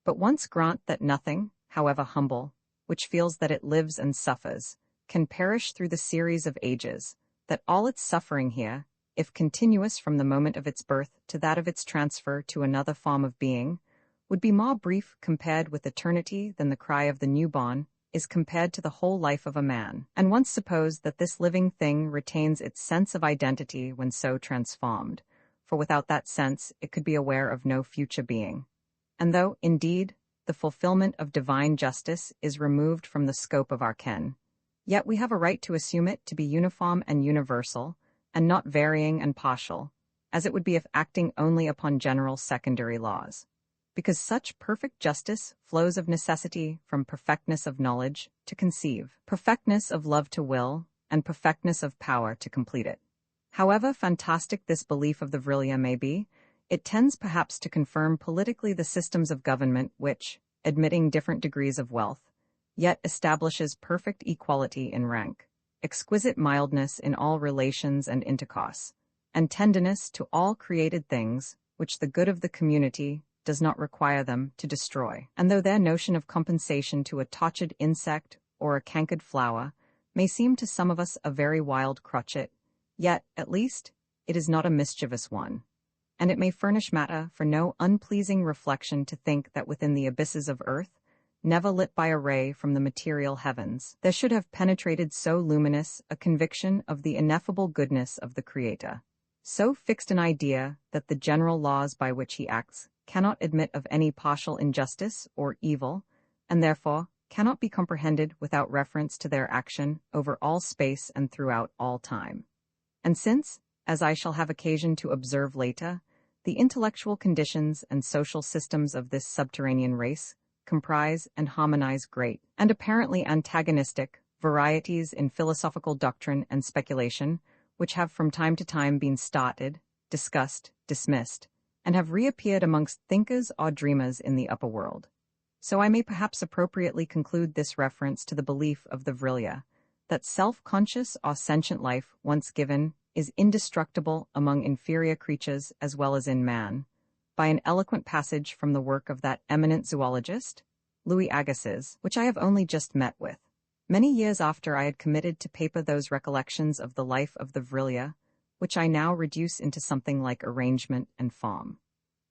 But once grant that nothing, however humble, which feels that it lives and suffers, can perish through the series of ages, that all its suffering here, if continuous from the moment of its birth to that of its transfer to another form of being, would be more brief compared with eternity than the cry of the newborn is compared to the whole life of a man. And once suppose that this living thing retains its sense of identity when so transformed, for without that sense it could be aware of no future being. And though, indeed, the fulfillment of divine justice is removed from the scope of our ken, yet we have a right to assume it to be uniform and universal, and not varying and partial, as it would be if acting only upon general secondary laws. Because such perfect justice flows of necessity from perfectness of knowledge to conceive, perfectness of love to will, and perfectness of power to complete it. However fantastic this belief of the Vrilya may be, it tends perhaps to confirm politically the systems of government which, admitting different degrees of wealth, yet establishes perfect equality in rank, exquisite mildness in all relations and intercourse, and tenderness to all created things, which the good of the community does not require them to destroy. And though their notion of compensation to a tortured insect or a cankered flower may seem to some of us a very wild crotchet, yet, at least, it is not a mischievous one, and it may furnish matter for no unpleasing reflection to think that within the abysses of earth, never lit by a ray from the material heavens, there should have penetrated so luminous a conviction of the ineffable goodness of the Creator, so fixed an idea that the general laws by which he acts cannot admit of any partial injustice or evil, and therefore cannot be comprehended without reference to their action over all space and throughout all time. And since, as I shall have occasion to observe later, the intellectual conditions and social systems of this subterranean race comprise and harmonize great, and apparently antagonistic, varieties in philosophical doctrine and speculation, which have from time to time been started, discussed, dismissed, and have reappeared amongst thinkers or dreamers in the upper world. So I may perhaps appropriately conclude this reference to the belief of the Vrilya, that self-conscious or sentient life, once given, is indestructible among inferior creatures as well as in man, by an eloquent passage from the work of that eminent zoologist, Louis Agassiz, which I have only just met with, many years after I had committed to paper those recollections of the life of the Vrilya, which I now reduce into something like arrangement and form.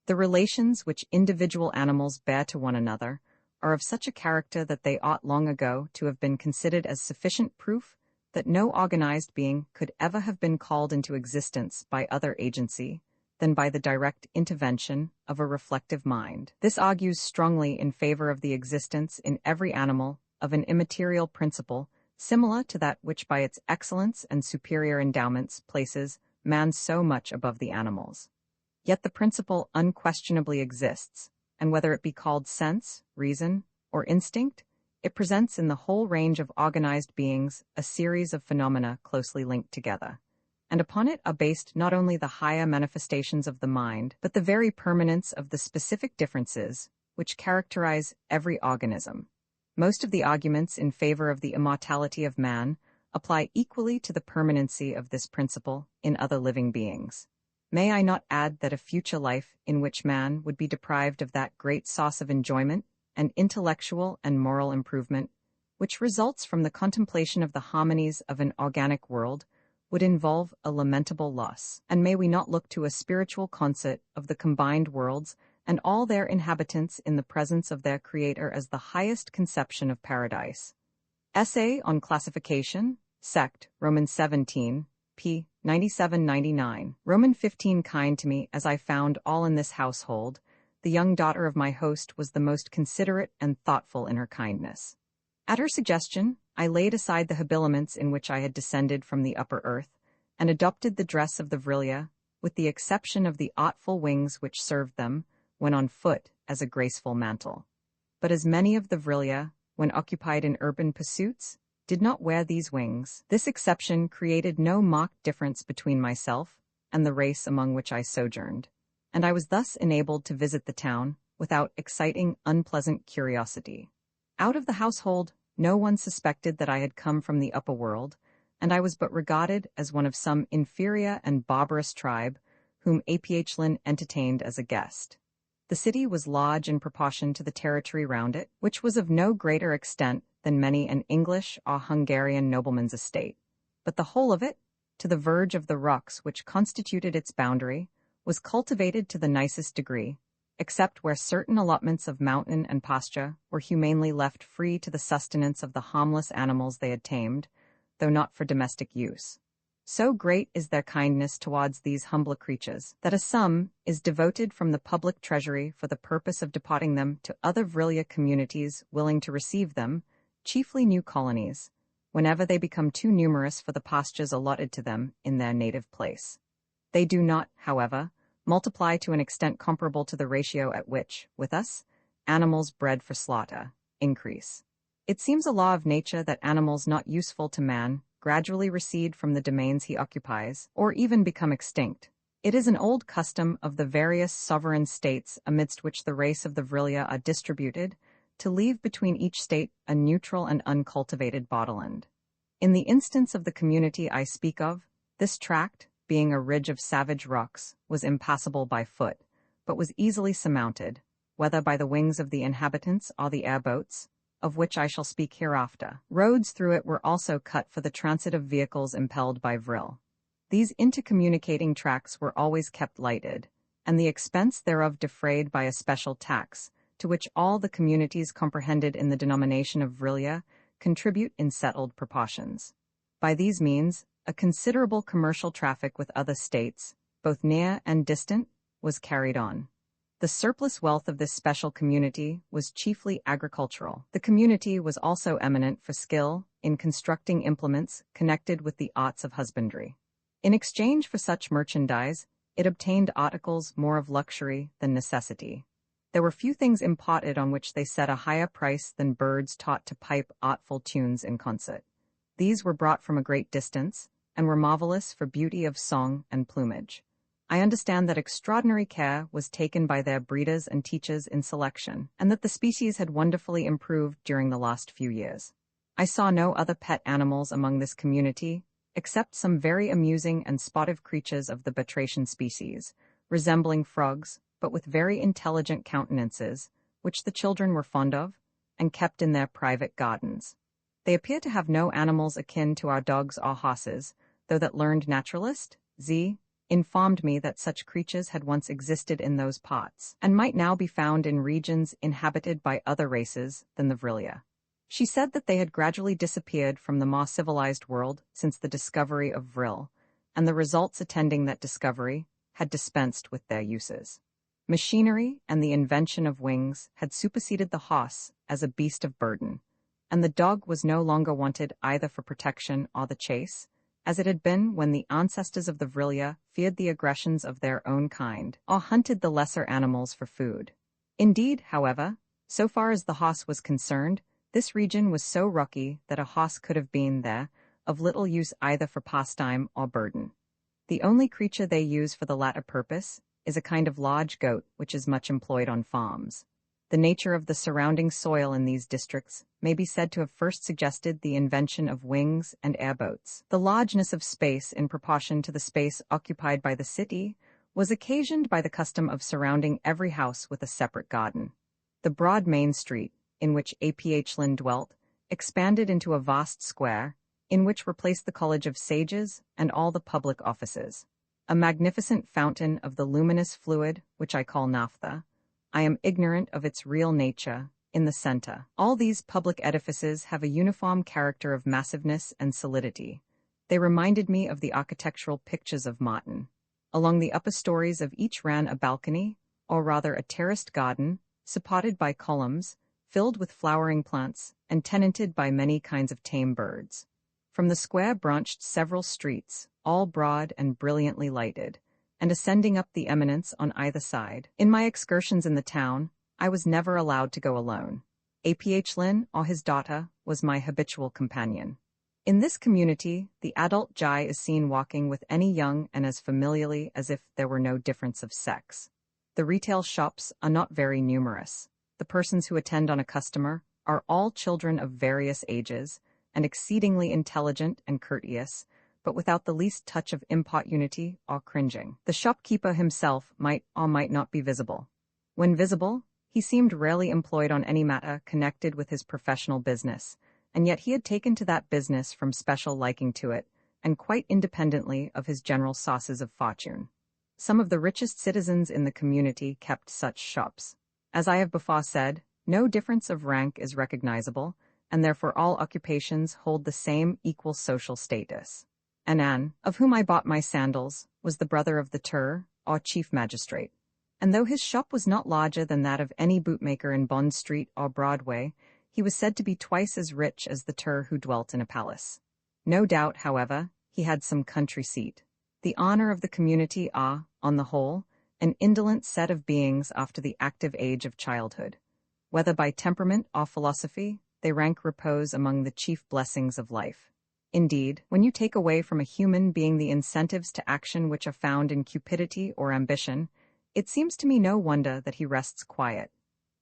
The relations which individual animals bear to one another are of such a character that they ought long ago to have been considered as sufficient proof that no organized being could ever have been called into existence by other agency than by the direct intervention of a reflective mind. This argues strongly in favor of the existence in every animal of an immaterial principle similar to that which by its excellence and superior endowments places man so much above the animals. Yet the principle unquestionably exists, and whether it be called sense, reason, or instinct, it presents in the whole range of organized beings a series of phenomena closely linked together, and upon it are based not only the higher manifestations of the mind, but the very permanence of the specific differences which characterize every organism. Most of the arguments in favor of the immortality of man apply equally to the permanency of this principle in other living beings. May I not add that a future life in which man would be deprived of that great source of enjoyment and intellectual and moral improvement, which results from the contemplation of the harmonies of an organic world, would involve a lamentable loss? And may we not look to a spiritual concert of the combined worlds and all their inhabitants in the presence of their Creator as the highest conception of paradise? Essay on Classification, Sect, Romans 17, p. 97-99. Roman 15. Kind to me as I found all in this household, the young daughter of my host was the most considerate and thoughtful in her kindness. At her suggestion, I laid aside the habiliments in which I had descended from the upper earth, and adopted the dress of the Vrilya, with the exception of the artful wings which served them, when on foot, as a graceful mantle. But as many of the Vrilya, when occupied in urban pursuits, did not wear these wings, this exception created no marked difference between myself and the race among which I sojourned, and I was thus enabled to visit the town without exciting unpleasant curiosity. Out of the household, no one suspected that I had come from the upper world, and I was but regarded as one of some inferior and barbarous tribe whom Bulwer-Lytton entertained as a guest. The city was large in proportion to the territory round it, which was of no greater extent than many an English or Hungarian nobleman's estate, but the whole of it, to the verge of the rocks which constituted its boundary, was cultivated to the nicest degree, except where certain allotments of mountain and pasture were humanely left free to the sustenance of the harmless animals they had tamed, though not for domestic use. So great is their kindness towards these humbler creatures, that a sum is devoted from the public treasury for the purpose of deporting them to other Vrilya communities willing to receive them, chiefly new colonies, whenever they become too numerous for the pastures allotted to them in their native place. They do not, however, multiply to an extent comparable to the ratio at which, with us, animals bred for slaughter increase. It seems a law of nature that animals not useful to man gradually recede from the domains he occupies, or even become extinct. It is an old custom of the various sovereign states amidst which the race of the Vrilya are distributed, to leave between each state a neutral and uncultivated borderland. In the instance of the community I speak of, this tract, being a ridge of savage rocks, was impassable by foot, but was easily surmounted, whether by the wings of the inhabitants or the airboats, of which I shall speak hereafter. Roads through it were also cut for the transit of vehicles impelled by vril. These intercommunicating tracks were always kept lighted, and the expense thereof defrayed by a special tax, to which all the communities comprehended in the denomination of Vrilya contribute in settled proportions. By these means, a considerable commercial traffic with other states, both near and distant, was carried on. The surplus wealth of this special community was chiefly agricultural. The community was also eminent for skill in constructing implements connected with the arts of husbandry. In exchange for such merchandise, it obtained articles more of luxury than necessity. There were few things imparted on which they set a higher price than birds taught to pipe artful tunes in concert. These were brought from a great distance, and were marvelous for beauty of song and plumage. I understand that extraordinary care was taken by their breeders and teachers in selection, and that the species had wonderfully improved during the last few years. I saw no other pet animals among this community, except some very amusing and sportive creatures of the batracian species, resembling frogs, but with very intelligent countenances, which the children were fond of, and kept in their private gardens. They appear to have no animals akin to our dogs or horses, though that learned naturalist, Z, informed me that such creatures had once existed in those parts, and might now be found in regions inhabited by other races than the Vrilia. She said that they had gradually disappeared from the more civilized world since the discovery of Vril, and the results attending that discovery had dispensed with their uses. Machinery and the invention of wings had superseded the horse as a beast of burden, and the dog was no longer wanted either for protection or the chase, as it had been when the ancestors of the Vrilia feared the aggressions of their own kind, or hunted the lesser animals for food. Indeed, however, so far as the horse was concerned, this region was so rocky that a horse could have been there, of little use either for pastime or burden. The only creature they use for the latter purpose is a kind of lodge goat which is much employed on farms. The nature of the surrounding soil in these districts may be said to have first suggested the invention of wings and airboats. The largeness of space in proportion to the space occupied by the city was occasioned by the custom of surrounding every house with a separate garden. The broad main street, in which Bulwer-Lytton dwelt, expanded into a vast square, in which were placed the College of Sages and all the public offices. A magnificent fountain of the luminous fluid, which I call naphtha, I am ignorant of its real nature, in the center. All these public edifices have a uniform character of massiveness and solidity. They reminded me of the architectural pictures of Martin. Along the upper stories of each ran a balcony, or rather a terraced garden, supported by columns, filled with flowering plants, and tenanted by many kinds of tame birds. From the square branched several streets, all broad and brilliantly lighted, and ascending up the eminence on either side. In my excursions in the town, I was never allowed to go alone. Bulwer-Lytton or his daughter was my habitual companion. In this community, the adult Jai is seen walking with any young and as familiarly as if there were no difference of sex. The retail shops are not very numerous. The persons who attend on a customer are all children of various ages, and exceedingly intelligent and courteous, but without the least touch of importunity or cringing. The shopkeeper himself might or might not be visible. When visible, he seemed rarely employed on any matter connected with his professional business, and yet he had taken to that business from special liking to it, and quite independently of his general sources of fortune. Some of the richest citizens in the community kept such shops. As I have before said, no difference of rank is recognizable, and therefore all occupations hold the same equal social status. Annan, of whom I bought my sandals, was the brother of the Tur, or chief magistrate, and though his shop was not larger than that of any bootmaker in Bond Street or Broadway, he was said to be twice as rich as the Tur who dwelt in a palace. No doubt, however, he had some country seat. The honor of the community are, on the whole, an indolent set of beings after the active age of childhood. Whether by temperament or philosophy, they rank repose among the chief blessings of life. Indeed, when you take away from a human being the incentives to action which are found in cupidity or ambition, it seems to me no wonder that he rests quiet.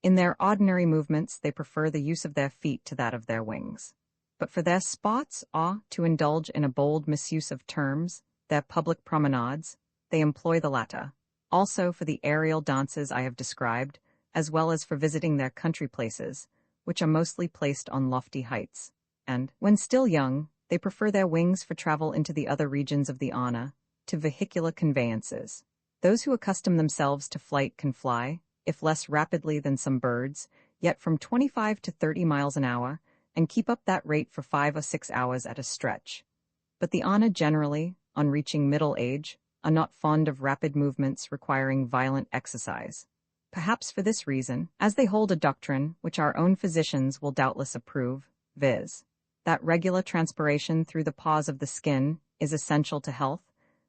In their ordinary movements they prefer the use of their feet to that of their wings. But for their sports, or, to indulge in a bold misuse of terms, their public promenades, they employ the latter. Also for the aerial dances I have described, as well as for visiting their country places, which are mostly placed on lofty heights. And, when still young, they prefer their wings for travel into the other regions of the Anna, to vehicular conveyances. Those who accustom themselves to flight can fly, if less rapidly than some birds, yet from 25 to 30 miles an hour, and keep up that rate for 5 or 6 hours at a stretch. But the Anna generally, on reaching middle age, are not fond of rapid movements requiring violent exercise. Perhaps for this reason, as they hold a doctrine which our own physicians will doubtless approve, viz., that regular transpiration through the pores of the skin is essential to health,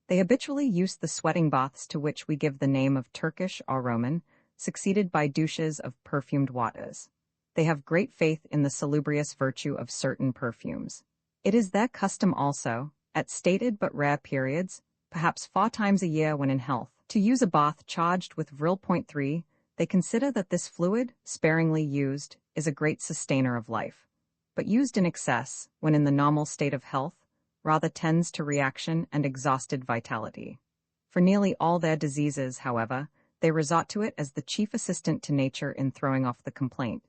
they habitually use the sweating baths to which we give the name of Turkish or Roman, succeeded by douches of perfumed waters. They have great faith in the salubrious virtue of certain perfumes. It is their custom also, at stated but rare periods, perhaps 4 times a year when in health. To use a bath charged with Vril.3, they consider that this fluid, sparingly used, is a great sustainer of life. But used in excess, when in the normal state of health, rather tends to reaction and exhausted vitality. For nearly all their diseases, however, they resort to it as the chief assistant to nature in throwing off the complaint.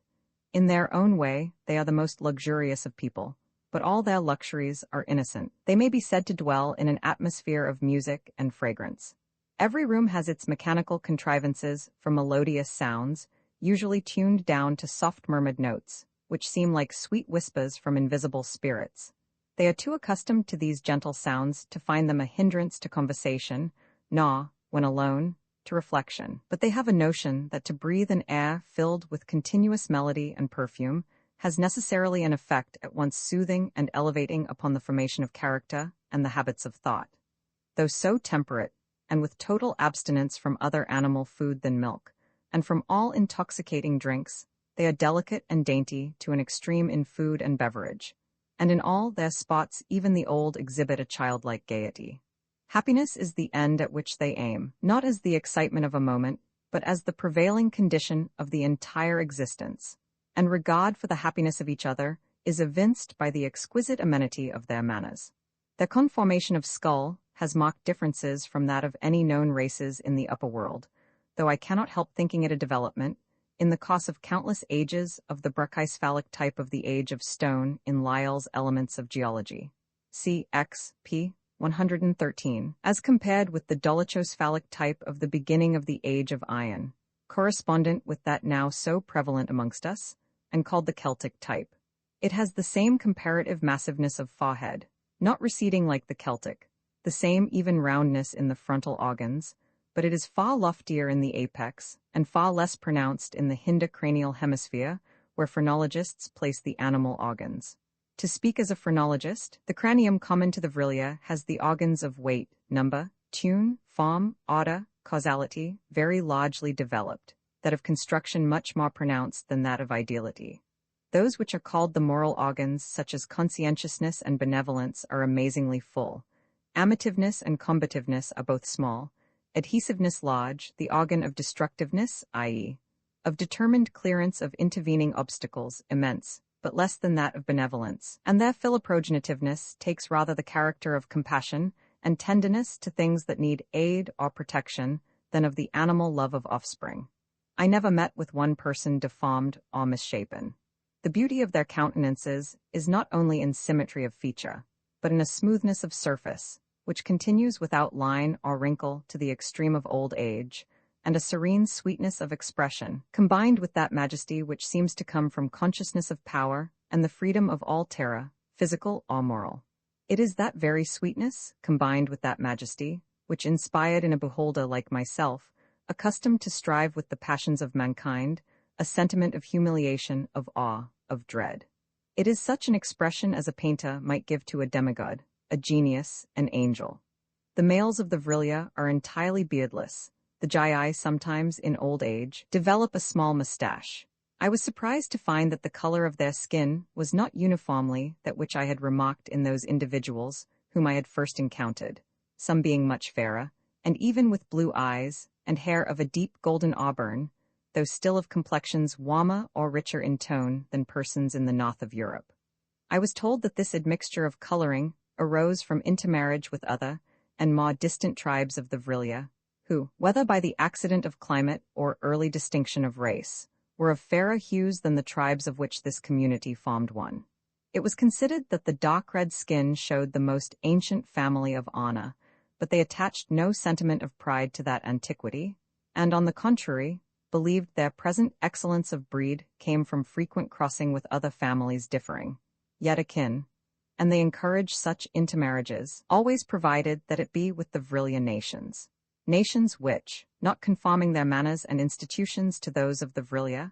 In their own way, they are the most luxurious of people, but all their luxuries are innocent. They may be said to dwell in an atmosphere of music and fragrance. Every room has its mechanical contrivances for melodious sounds, usually tuned down to soft murmured notes, which seem like sweet whispers from invisible spirits. They are too accustomed to these gentle sounds to find them a hindrance to conversation, nor, when alone, to reflection. But they have a notion that to breathe an air filled with continuous melody and perfume has necessarily an effect at once soothing and elevating upon the formation of character and the habits of thought. Though so temperate, and with total abstinence from other animal food than milk, and from all intoxicating drinks, they are delicate and dainty to an extreme in food and beverage, and in all their spots even the old exhibit a childlike gaiety. Happiness is the end at which they aim, not as the excitement of a moment, but as the prevailing condition of the entire existence, and regard for the happiness of each other is evinced by the exquisite amenity of their manners. Their conformation of skull has marked differences from that of any known races in the upper world, though I cannot help thinking it a development, in the course of countless ages, of the brachycephalic type of the age of stone in Lyell's Elements of Geology. C. X. P. 113, as compared with the dolichocephalic type of the beginning of the age of iron, correspondent with that now so prevalent amongst us, and called the Celtic type. It has the same comparative massiveness of forehead, not receding like the Celtic, the same even roundness in the frontal organs, but it is far loftier in the apex, and far less pronounced in the hinder cranial hemisphere, where phrenologists place the animal organs. To speak as a phrenologist, the cranium common to the Vrillia has the organs of weight, number, tune, form, order, causality, very largely developed, that of construction much more pronounced than that of ideality. Those which are called the moral organs, such as conscientiousness and benevolence, are amazingly full. Amativeness and combativeness are both small, adhesiveness large, the organ of destructiveness, i.e., of determined clearance of intervening obstacles, immense, but less than that of benevolence, and their philoprogenitiveness takes rather the character of compassion and tenderness to things that need aid or protection than of the animal love of offspring. I never met with one person deformed or misshapen. The beauty of their countenances is not only in symmetry of feature, but in a smoothness of surface, which continues without line or wrinkle to the extreme of old age, and a serene sweetness of expression, combined with that majesty which seems to come from consciousness of power and the freedom of all terror, physical or moral. It is that very sweetness, combined with that majesty, which inspired in a beholder like myself, accustomed to strive with the passions of mankind, a sentiment of humiliation, of awe, of dread. It is such an expression as a painter might give to a demigod, a genius, an angel. The males of the Vrillia are entirely beardless. The Jai sometimes, in old age, develop a small mustache. I was surprised to find that the color of their skin was not uniformly that which I had remarked in those individuals whom I had first encountered, some being much fairer, and even with blue eyes, and hair of a deep golden auburn, though still of complexions warmer or richer in tone than persons in the north of Europe. I was told that this admixture of coloring arose from intermarriage with other and more distant tribes of the Vrillia, who, whether by the accident of climate or early distinction of race, were of fairer hues than the tribes of which this community formed one. It was considered that the dark red skin showed the most ancient family of honor, but they attached no sentiment of pride to that antiquity, and, on the contrary, believed their present excellence of breed came from frequent crossing with other families differing, yet akin, and they encouraged such intermarriages, always provided that it be with the Vrillia nations. Nations which, not conforming their manners and institutions to those of the Vrillia,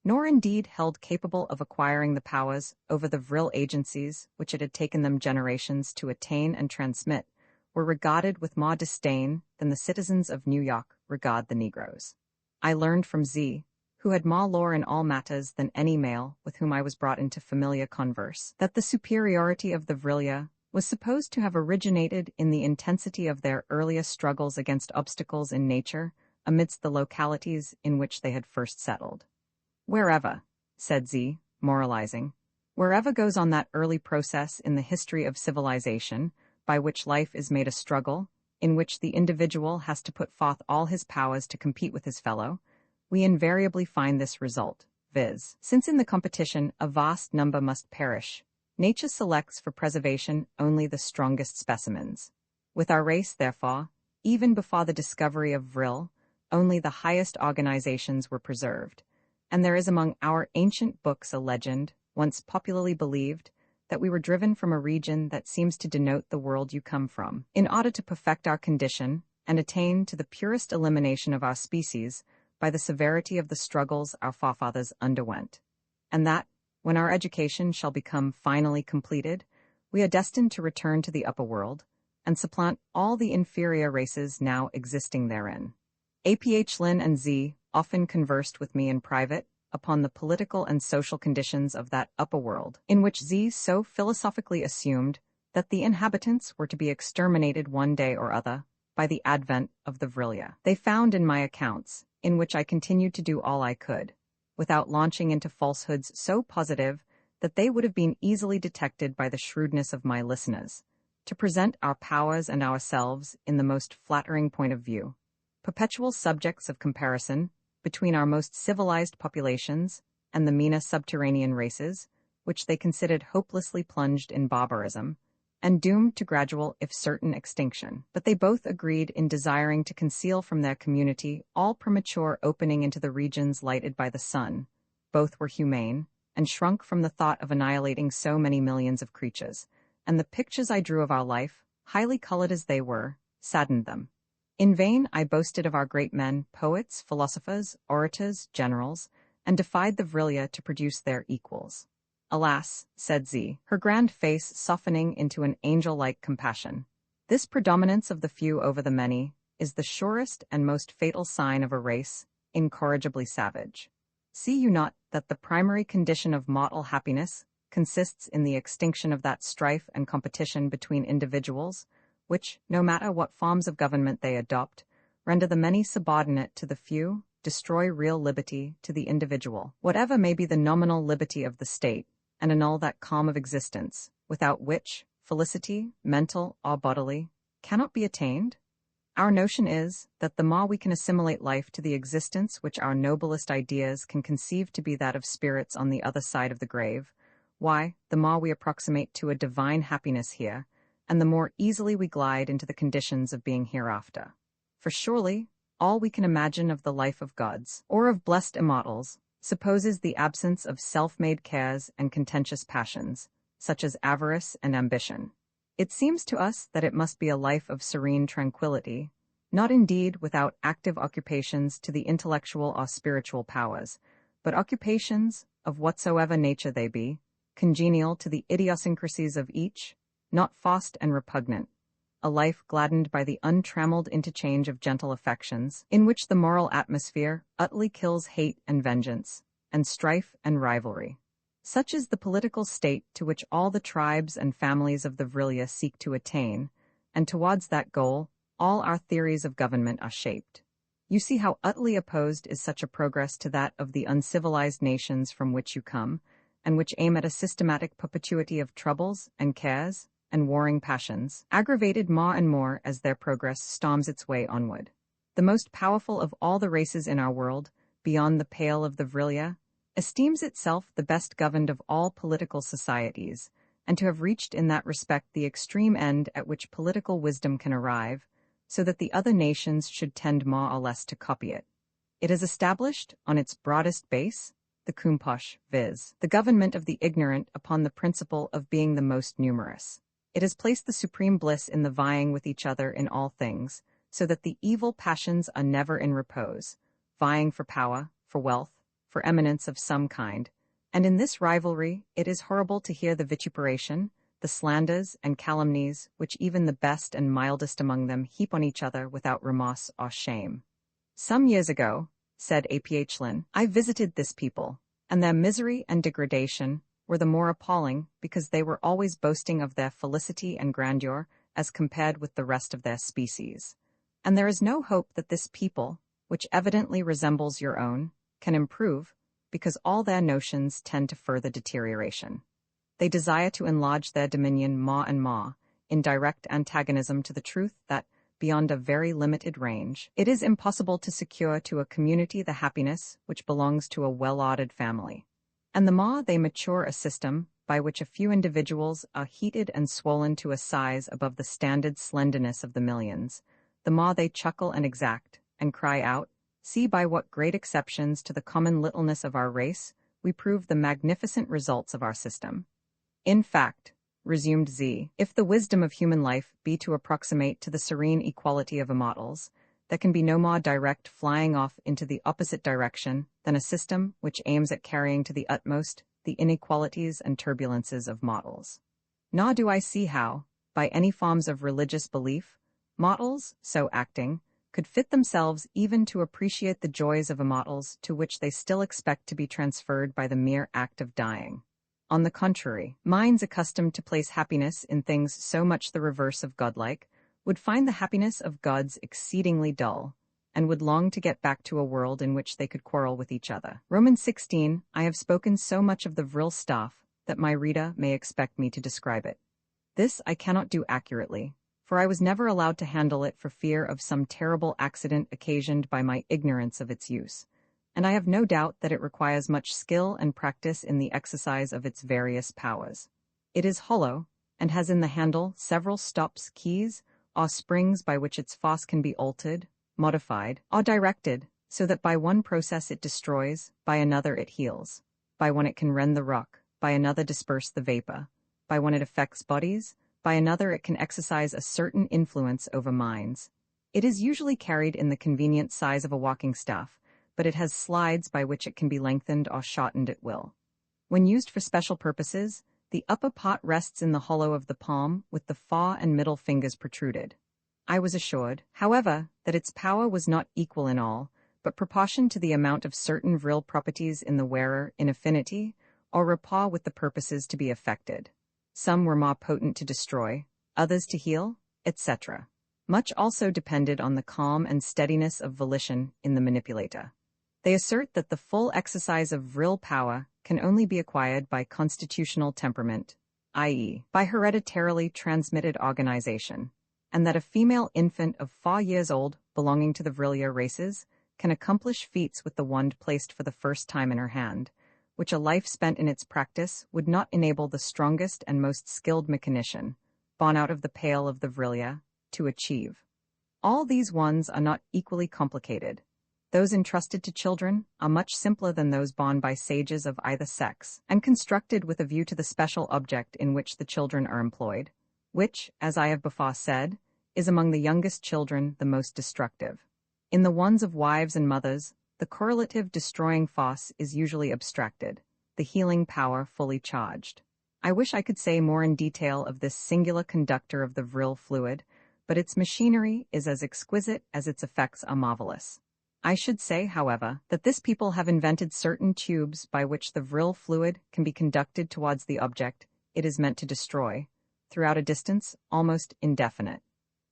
nor indeed held capable of acquiring the powers over the Vril agencies which it had taken them generations to attain and transmit, were regarded with more disdain than the citizens of New York regard the Negroes. I learned from Z, who had more lore in all matters than any male with whom I was brought into familiar converse, that the superiority of the Vrillia was supposed to have originated in the intensity of their earliest struggles against obstacles in nature amidst the localities in which they had first settled. Wherever, said Z, moralizing, wherever goes on that early process in the history of civilization, by which life is made a struggle, in which the individual has to put forth all his powers to compete with his fellow, we invariably find this result, viz. Since in the competition a vast number must perish, nature selects for preservation only the strongest specimens. With our race, therefore, even before the discovery of vril, only the highest organizations were preserved, and there is among our ancient books a legend, once popularly believed, that we were driven from a region that seems to denote the world you come from, in order to perfect our condition and attain to the purest elimination of our species by the severity of the struggles our forefathers underwent, and that, when our education shall become finally completed, we are destined to return to the upper world and supplant all the inferior races now existing therein. Bulwer-Lytton and Z often conversed with me in private upon the political and social conditions of that upper world, in which Z so philosophically assumed that the inhabitants were to be exterminated one day or other by the advent of the Vrilya. They found in my accounts, in which I continued to do all I could, without launching into falsehoods so positive that they would have been easily detected by the shrewdness of my listeners, to present our powers and ourselves in the most flattering point of view, perpetual subjects of comparison between our most civilized populations and the meaner subterranean races, which they considered hopelessly plunged in barbarism, and doomed to gradual if certain extinction. But they both agreed in desiring to conceal from their community all premature opening into the regions lighted by the sun. Both were humane, and shrunk from the thought of annihilating so many millions of creatures, and the pictures I drew of our life, highly colored as they were, saddened them. In vain I boasted of our great men, poets, philosophers, orators, generals, and defied the Vrilya to produce their equals. Alas, said Z, her grand face softening into an angel-like compassion, this predominance of the few over the many is the surest and most fatal sign of a race incorrigibly savage. See you not that the primary condition of mortal happiness consists in the extinction of that strife and competition between individuals, which, no matter what forms of government they adopt, render the many subordinate to the few, destroy real liberty to the individual, whatever may be the nominal liberty of the state, and annul that calm of existence, without which felicity, mental or bodily, cannot be attained? Our notion is that the more we can assimilate life to the existence which our noblest ideas can conceive to be that of spirits on the other side of the grave, why, the more we approximate to a divine happiness here, and the more easily we glide into the conditions of being hereafter. For surely, all we can imagine of the life of gods, or of blessed immortals, supposes the absence of self-made cares and contentious passions, such as avarice and ambition. It seems to us that it must be a life of serene tranquility, not indeed without active occupations to the intellectual or spiritual powers, but occupations, of whatsoever nature they be, congenial to the idiosyncrasies of each, not forced and repugnant, a life gladdened by the untrammeled interchange of gentle affections, in which the moral atmosphere utterly kills hate and vengeance, and strife and rivalry. Such is the political state to which all the tribes and families of the Vrilya seek to attain, and towards that goal, all our theories of government are shaped. You see how utterly opposed is such a progress to that of the uncivilized nations from which you come, and which aim at a systematic perpetuity of troubles and cares and warring passions, aggravated more and more as their progress storms its way onward. The most powerful of all the races in our world, beyond the pale of the Vrilya, esteems itself the best governed of all political societies, and to have reached in that respect the extreme end at which political wisdom can arrive, so that the other nations should tend more or less to copy it. It has established, on its broadest base, the Kumposh, viz., the government of the ignorant upon the principle of being the most numerous. It has placed the supreme bliss in the vying with each other in all things, so that the evil passions are never in repose, vying for power, for wealth, for eminence of some kind, and in this rivalry it is horrible to hear the vituperation, the slanders and calumnies which even the best and mildest among them heap on each other without remorse or shame. Some years ago, said Bulwer-Lytton, I visited this people, and their misery and degradation were the more appalling because they were always boasting of their felicity and grandeur as compared with the rest of their species. And there is no hope that this people, which evidently resembles your own, can improve, because all their notions tend to further deterioration. They desire to enlarge their dominion more and more, in direct antagonism to the truth that, beyond a very limited range, it is impossible to secure to a community the happiness which belongs to a well-ordered family. And the more they mature a system by which a few individuals are heated and swollen to a size above the standard slenderness of the millions, the more they chuckle and exact, and cry out, "See by what great exceptions to the common littleness of our race we prove the magnificent results of our system." In fact, resumed Z, if the wisdom of human life be to approximate to the serene equality of immortals, there can be no more direct flying off into the opposite direction than a system which aims at carrying to the utmost the inequalities and turbulences of mortals. Nor do I see how, by any forms of religious belief, mortals, so acting, could fit themselves even to appreciate the joys of immortals to which they still expect to be transferred by the mere act of dying. On the contrary, minds accustomed to place happiness in things so much the reverse of godlike would find the happiness of gods exceedingly dull, and would long to get back to a world in which they could quarrel with each other. Romans 16, I have spoken so much of the vril stuff that my reader may expect me to describe it. This I cannot do accurately, for I was never allowed to handle it for fear of some terrible accident occasioned by my ignorance of its use, and I have no doubt that it requires much skill and practice in the exercise of its various powers. It is hollow, and has in the handle several stops, keys, or springs by which its force can be altered, modified, or directed, so that by one process it destroys, by another it heals, by one it can rend the rock, by another disperse the vapor, by one it affects bodies, by another it can exercise a certain influence over minds. It is usually carried in the convenient size of a walking staff, but it has slides by which it can be lengthened or shortened at will. When used for special purposes, the upper part rests in the hollow of the palm with the fore and middle fingers protruded. I was assured, however, that its power was not equal in all, but proportioned to the amount of certain vril properties in the wearer in affinity or rapport with the purposes to be effected. Some were more potent to destroy, others to heal, etc. Much also depended on the calm and steadiness of volition in the manipulator. They assert that the full exercise of vril power can only be acquired by constitutional temperament, i.e., by hereditarily transmitted organization, and that a female infant of 4 years old belonging to the vrillier races can accomplish feats with the wand placed for the first time in her hand, which a life spent in its practice would not enable the strongest and most skilled mechanician, born out of the pale of the vrillia, to achieve. All these wands are not equally complicated. Those entrusted to children are much simpler than those borne by sages of either sex, and constructed with a view to the special object in which the children are employed, which, as I have before said, is among the youngest children the most destructive. In the ones of wives and mothers, the correlative destroying force is usually abstracted, the healing power fully charged. I wish I could say more in detail of this singular conductor of the vril fluid, but its machinery is as exquisite as its effects are marvelous. I should say, however, that this people have invented certain tubes by which the vril fluid can be conducted towards the object it is meant to destroy, throughout a distance almost indefinite.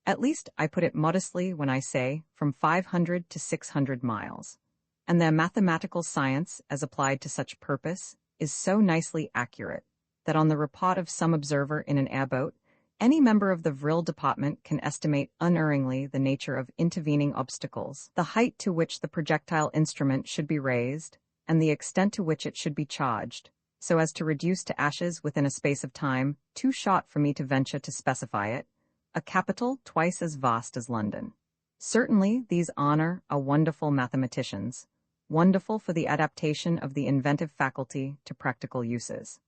At least I put it modestly when I say from 500 to 600 miles. And their mathematical science, as applied to such purpose, is so nicely accurate that on the report of some observer in an airboat, any member of the vril department can estimate unerringly the nature of intervening obstacles, the height to which the projectile instrument should be raised, and the extent to which it should be charged, so as to reduce to ashes within a space of time too short for me to venture to specify it, a capital twice as vast as London. Certainly these honor are wonderful mathematicians, wonderful for the adaptation of the inventive faculty to practical uses.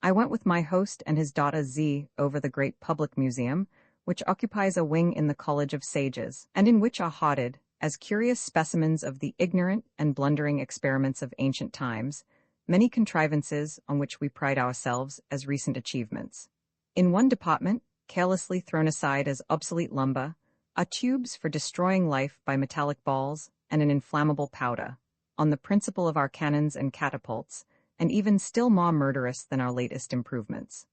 I went with my host and his daughter Z over the great public museum, which occupies a wing in the College of Sages, and in which are hoarded, as curious specimens of the ignorant and blundering experiments of ancient times, many contrivances on which we pride ourselves as recent achievements. In one department, carelessly thrown aside as obsolete lumber, are tubes for destroying life by metallic balls and an inflammable powder, on the principle of our cannons and catapults, and even still more murderous than our latest improvements.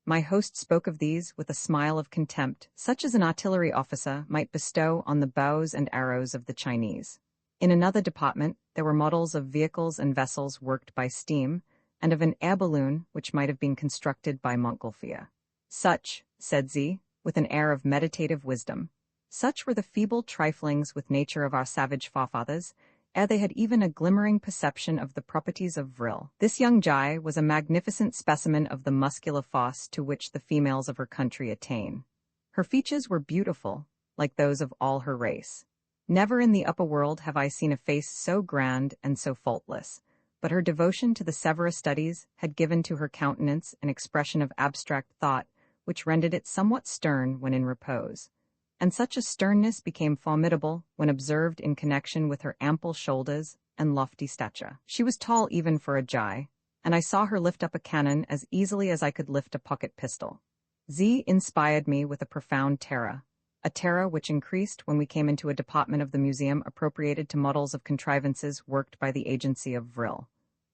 My host spoke of these with a smile of contempt, such as an artillery officer might bestow on the bows and arrows of the Chinese. In another department, there were models of vehicles and vessels worked by steam, and of an air balloon which might have been constructed by Montgolfier. Such, said Z, with an air of meditative wisdom, such were the feeble triflings with nature of our savage forefathers, ere they had even a glimmering perception of the properties of vril. This young Jai was a magnificent specimen of the muscular force to which the females of her country attain. Her features were beautiful, like those of all her race. Never in the upper world have I seen a face so grand and so faultless, but her devotion to the severer studies had given to her countenance an expression of abstract thought which rendered it somewhat stern when in repose. And such a sternness became formidable when observed in connection with her ample shoulders and lofty stature. She was tall even for a Jai, and I saw her lift up a cannon as easily as I could lift a pocket pistol. Z inspired me with a profound terror, a terror which increased when we came into a department of the museum appropriated to models of contrivances worked by the agency of vril.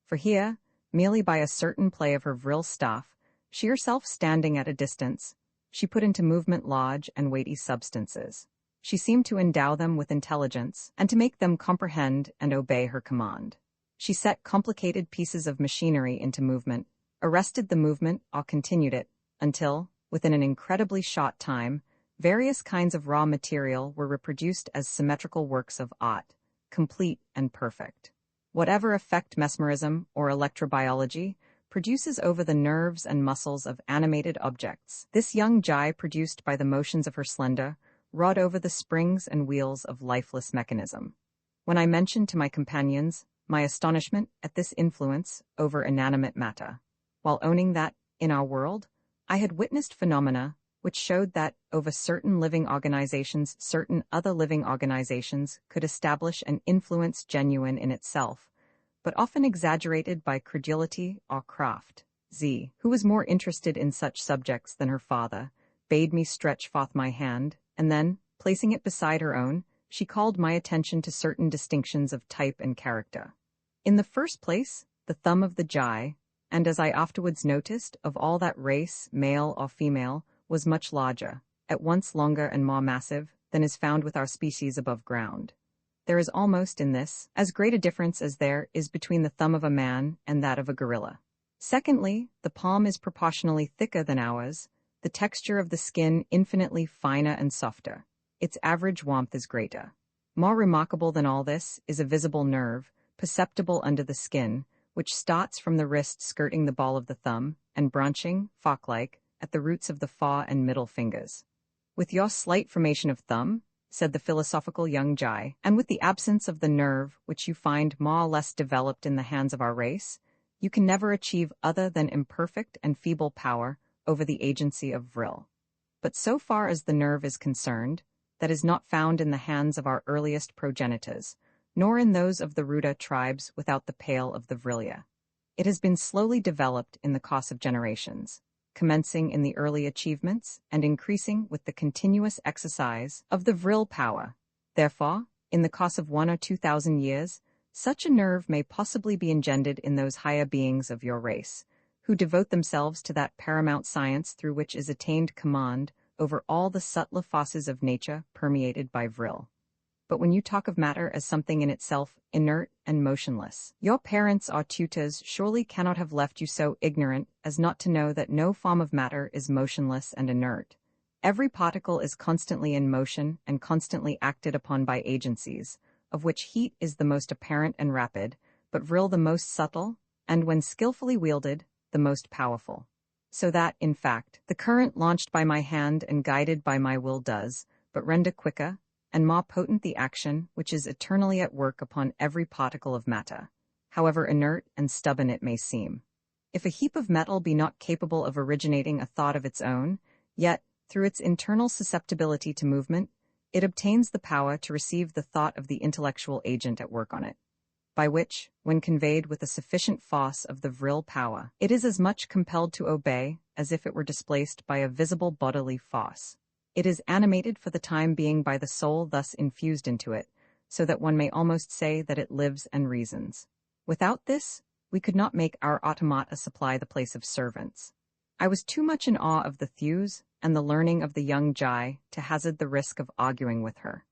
For here, merely by a certain play of her vril staff, she herself standing at a distance, she put into movement large and weighty substances. She seemed to endow them with intelligence, and to make them comprehend and obey her command. She set complicated pieces of machinery into movement, arrested the movement or continued it, until, within an incredibly short time, various kinds of raw material were reproduced as symmetrical works of art, complete and perfect. Whatever effect mesmerism or electrobiology produces over the nerves and muscles of animated objects, this young Jai produced by the motions of her slender, wrought over the springs and wheels of lifeless mechanism. When I mentioned to my companions my astonishment at this influence over inanimate matter, while owning that, in our world, I had witnessed phenomena which showed that, over certain living organizations, certain other living organizations could establish an influence genuine in itself, but often exaggerated by credulity or craft. Z, who was more interested in such subjects than her father, bade me stretch forth my hand, and then, placing it beside her own, she called my attention to certain distinctions of type and character. In the first place, the thumb of the Jai, and as I afterwards noticed, of all that race, male or female, was much larger, at once longer and more massive, than is found with our species above ground. There is almost in this as great a difference as there is between the thumb of a man and that of a gorilla. Secondly, the palm is proportionally thicker than ours, the texture of the skin infinitely finer and softer. Its average warmth is greater. More remarkable than all this is a visible nerve, perceptible under the skin, which starts from the wrist skirting the ball of the thumb, and branching, fork-like, at the roots of the fore and middle fingers. With your slight formation of thumb, said the philosophical young Jai, and with the absence of the nerve which you find more or less developed in the hands of our race, you can never achieve other than imperfect and feeble power over the agency of vril. But so far as the nerve is concerned, that is not found in the hands of our earliest progenitors, nor in those of the ruder tribes without the pale of the vrillia. It has been slowly developed in the course of generations, commencing in the early achievements and increasing with the continuous exercise of the vril power. Therefore, in the course of 1,000 or 2,000 years, such a nerve may possibly be engendered in those higher beings of your race, who devote themselves to that paramount science through which is attained command over all the subtler forces of nature permeated by vril. But when you talk of matter as something in itself inert and motionless, your parents or tutors surely cannot have left you so ignorant as not to know that no form of matter is motionless and inert. Every particle is constantly in motion and constantly acted upon by agencies, of which heat is the most apparent and rapid, but vril the most subtle, and when skillfully wielded, the most powerful. So that, in fact, the current launched by my hand and guided by my will does but render quicker and more potent the action which is eternally at work upon every particle of matter, however inert and stubborn it may seem. If a heap of metal be not capable of originating a thought of its own, yet, through its internal susceptibility to movement, it obtains the power to receive the thought of the intellectual agent at work on it, by which, when conveyed with a sufficient force of the vril power, it is as much compelled to obey as if it were displaced by a visible bodily force. It is animated for the time being by the soul thus infused into it, so that one may almost say that it lives and reasons. Without this, we could not make our automata supply the place of servants. I was too much in awe of the thews and the learning of the young Jai to hazard the risk of arguing with her.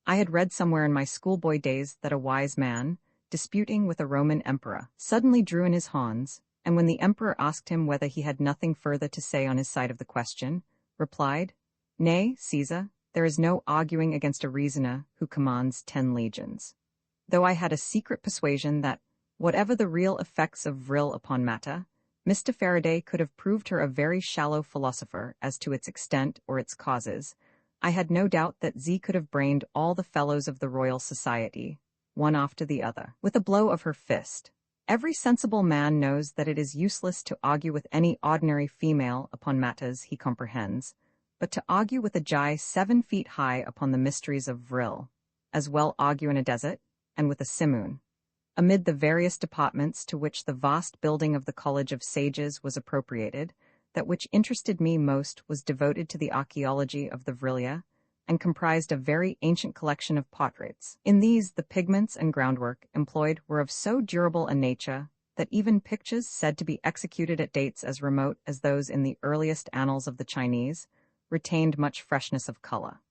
I had read somewhere in my schoolboy days that a wise man, disputing with a Roman emperor, suddenly drew in his horns, and when the emperor asked him whether he had nothing further to say on his side of the question, replied, "Nay, Caesar, there is no arguing against a reasoner who commands 10 legions." Though I had a secret persuasion that, whatever the real effects of vril upon matter, Mr. Faraday could have proved her a very shallow philosopher as to its extent or its causes, I had no doubt that Z could have brained all the fellows of the Royal Society, one after the other, with a blow of her fist. Every sensible man knows that it is useless to argue with any ordinary female upon matters he comprehends, but to argue with a Jai 7 feet high upon the mysteries of vril, as well argue in a desert, and with a simoon. Amid the various departments to which the vast building of the College of Sages was appropriated, that which interested me most was devoted to the archaeology of the Vrilia, and comprised a very ancient collection of portraits. In these, the pigments and groundwork employed were of so durable a nature that even pictures said to be executed at dates as remote as those in the earliest annals of the Chinese retained much freshness of color.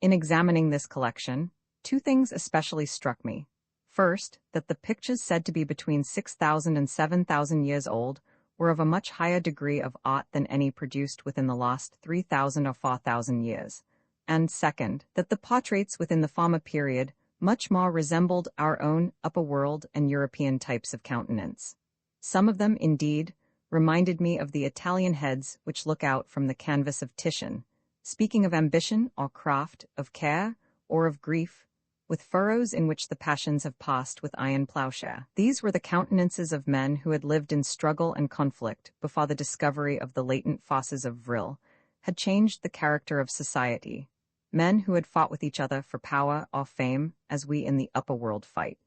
In examining this collection, 2 things especially struck me. First, that the pictures said to be between 6,000 and 7,000 years old were of a much higher degree of art than any produced within the last 3,000 or 4,000 years. And second, that the portraits within the former period much more resembled our own upper world and European types of countenance. Some of them, indeed, reminded me of the Italian heads which look out from the canvas of Titian, speaking of ambition or craft, of care or of grief, with furrows in which the passions have passed with iron plowshare. These were the countenances of men who had lived in struggle and conflict before the discovery of the latent forces of vril had changed the character of society, men who had fought with each other for power or fame as we in the upper world fight.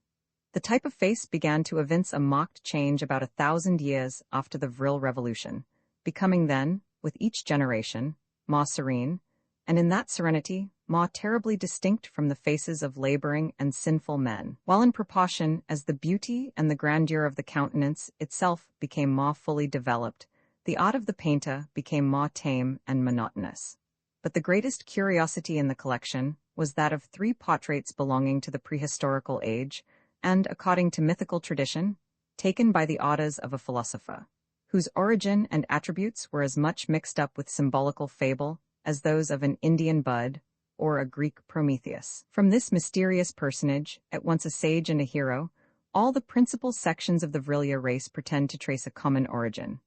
The type of face began to evince a marked change about 1,000 years after the vril revolution, becoming then, with each generation, more serene, and in that serenity, more terribly distinct from the faces of laboring and sinful men, while in proportion as the beauty and the grandeur of the countenance itself became more fully developed, the art of the painter became more tame and monotonous. But the greatest curiosity in the collection was that of 3 portraits belonging to the prehistorical age, and, according to mythical tradition, taken by the orders of a philosopher, whose origin and attributes were as much mixed up with symbolical fable as those of an Indian bud or a Greek Prometheus. From this mysterious personage, at once a sage and a hero, all the principal sections of the Vrilia race pretend to trace a common origin.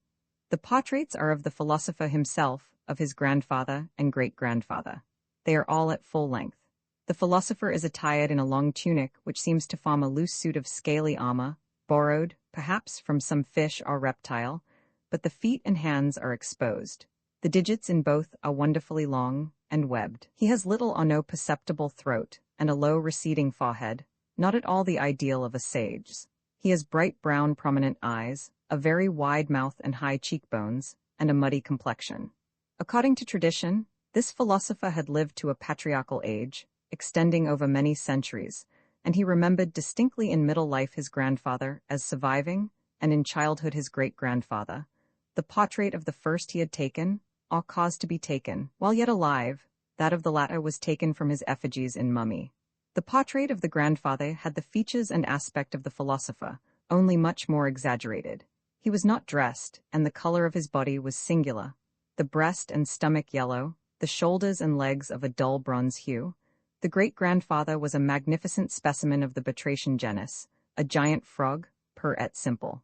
The portraits are of the philosopher himself, of his grandfather and great-grandfather. They are all at full length. The philosopher is attired in a long tunic which seems to form a loose suit of scaly armor, borrowed, perhaps, from some fish or reptile, but the feet and hands are exposed. The digits in both are wonderfully long and webbed. He has little or no perceptible throat and a low receding forehead, not at all the ideal of a sage's. He has bright brown prominent eyes, a very wide mouth and high cheekbones, and a muddy complexion. According to tradition, this philosopher had lived to a patriarchal age, extending over many centuries, and he remembered distinctly in middle life his grandfather as surviving, and in childhood his great-grandfather. The portrait of the first he had taken, or caused to be taken, while yet alive, that of the latter was taken from his effigies in mummy. The portrait of the grandfather had the features and aspect of the philosopher, only much more exaggerated. He was not dressed, and the color of his body was singular, the breast and stomach yellow, the shoulders and legs of a dull bronze hue. The great-grandfather was a magnificent specimen of the batracian genus, a giant frog, pur et simple.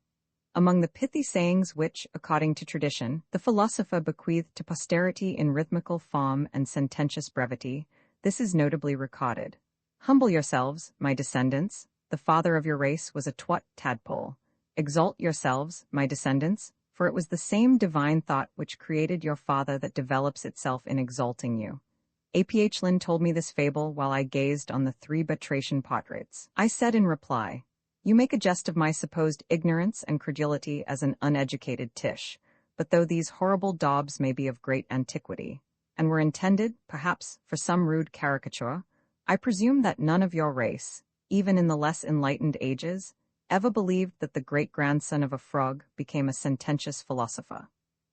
Among the pithy sayings which, according to tradition, the philosopher bequeathed to posterity in rhythmical form and sententious brevity, this is notably recorded. "Humble yourselves, my descendants, the father of your race was a twat tadpole. Exalt yourselves, my descendants, for it was the same divine thought which created your father that develops itself in exalting you." A.P.H. Lynn told me this fable while I gazed on the 3 batracian portraits. I said in reply, "You make a jest of my supposed ignorance and credulity as an uneducated Tish, but though these horrible daubs may be of great antiquity, and were intended, perhaps, for some rude caricature, I presume that none of your race, even in the less enlightened ages, ever believed that the great-grandson of a frog became a sententious philosopher.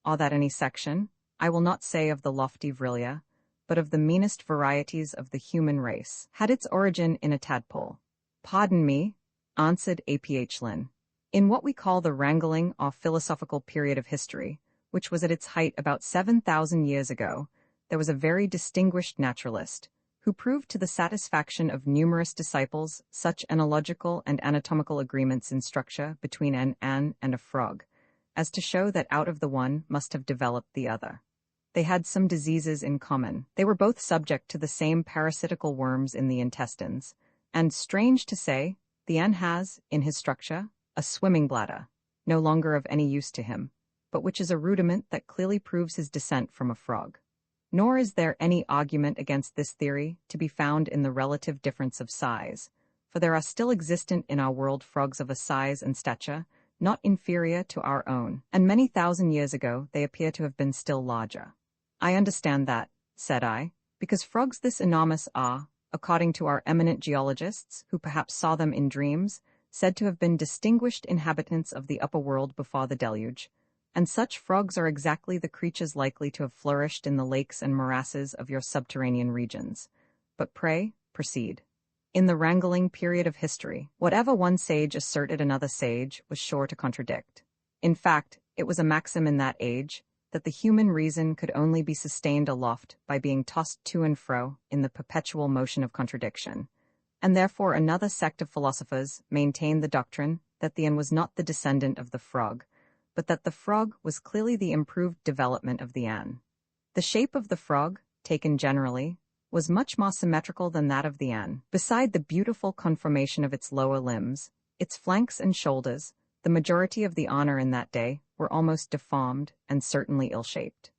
Or that any section, I will not say of the lofty Vrillia, but of the meanest varieties of the human race, had its origin in a tadpole. Pardon me, answered Bulwer-Lytton. In what we call the wrangling or philosophical period of history, which was at its height about 7,000 years ago, there was a very distinguished naturalist, who proved to the satisfaction of numerous disciples such analogical and anatomical agreements in structure between an ant and a frog, as to show that out of the one must have developed the other. They had some diseases in common. They were both subject to the same parasitical worms in the intestines, and, strange to say, the ant has, in his structure, a swimming bladder, no longer of any use to him, but which is a rudiment that clearly proves his descent from a frog. Nor is there any argument against this theory to be found in the relative difference of size, for there are still existent in our world frogs of a size and stature not inferior to our own, and many thousand years ago they appear to have been still larger. I understand that, said I, because frogs this enormous are, according to our eminent geologists, who perhaps saw them in dreams, said to have been distinguished inhabitants of the upper world before the deluge, and such frogs are exactly the creatures likely to have flourished in the lakes and morasses of your subterranean regions. But pray, proceed. In the wrangling period of history, whatever one sage asserted another sage was sure to contradict. In fact, it was a maxim in that age that the human reason could only be sustained aloft by being tossed to and fro in the perpetual motion of contradiction, and therefore another sect of philosophers maintained the doctrine that the ant was not the descendant of the frog, but that the frog was clearly the improved development of the ant. The shape of the frog, taken generally, was much more symmetrical than that of the ant. Beside the beautiful conformation of its lower limbs, its flanks and shoulders, the majority of the honor in that day were almost deformed and certainly ill-shaped.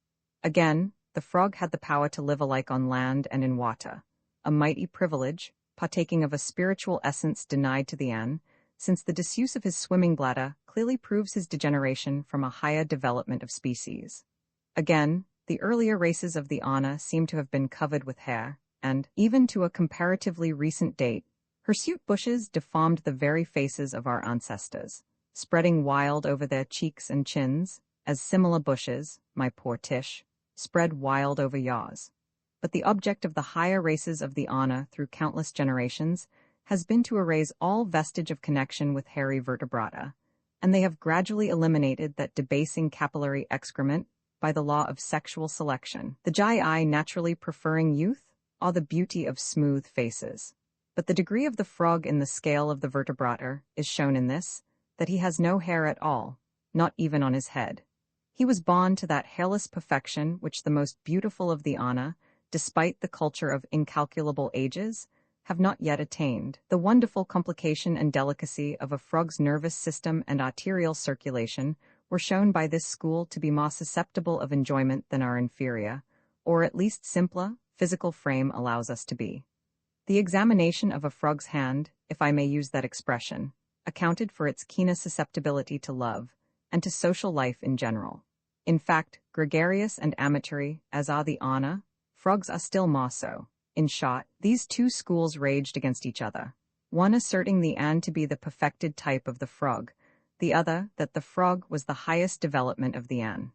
Again, the frog had the power to live alike on land and in water, a mighty privilege, partaking of a spiritual essence denied to the ant, since the disuse of his swimming bladder clearly proves his degeneration from a higher development of species. Again, the earlier races of the Ana seem to have been covered with hair, and, even to a comparatively recent date, hirsute bushes deformed the very faces of our ancestors, spreading wild over their cheeks and chins, as similar bushes, my poor Tish, spread wild over yours. But the object of the higher races of the Ana through countless generations has been to erase all vestige of connection with hairy vertebrata, and they have gradually eliminated that debasing capillary excrement by the law of sexual selection, the eye naturally preferring youth or the beauty of smooth faces. But the degree of the frog in the scale of the vertebrator is shown in this, that he has no hair at all, not even on his head. He was born to that hairless perfection which the most beautiful of the Ana, despite the culture of incalculable ages, have not yet attained. The wonderful complication and delicacy of a frog's nervous system and arterial circulation were shown by this school to be more susceptible of enjoyment than our inferior, or at least simpler, physical frame allows us to be. The examination of a frog's hand, if I may use that expression, accounted for its keener susceptibility to love, and to social life in general. In fact, gregarious and amatory, as are the Ana, frogs are still more so. In short, these two schools raged against each other, one asserting the ant to be the perfected type of the frog, the other that the frog was the highest development of the ant.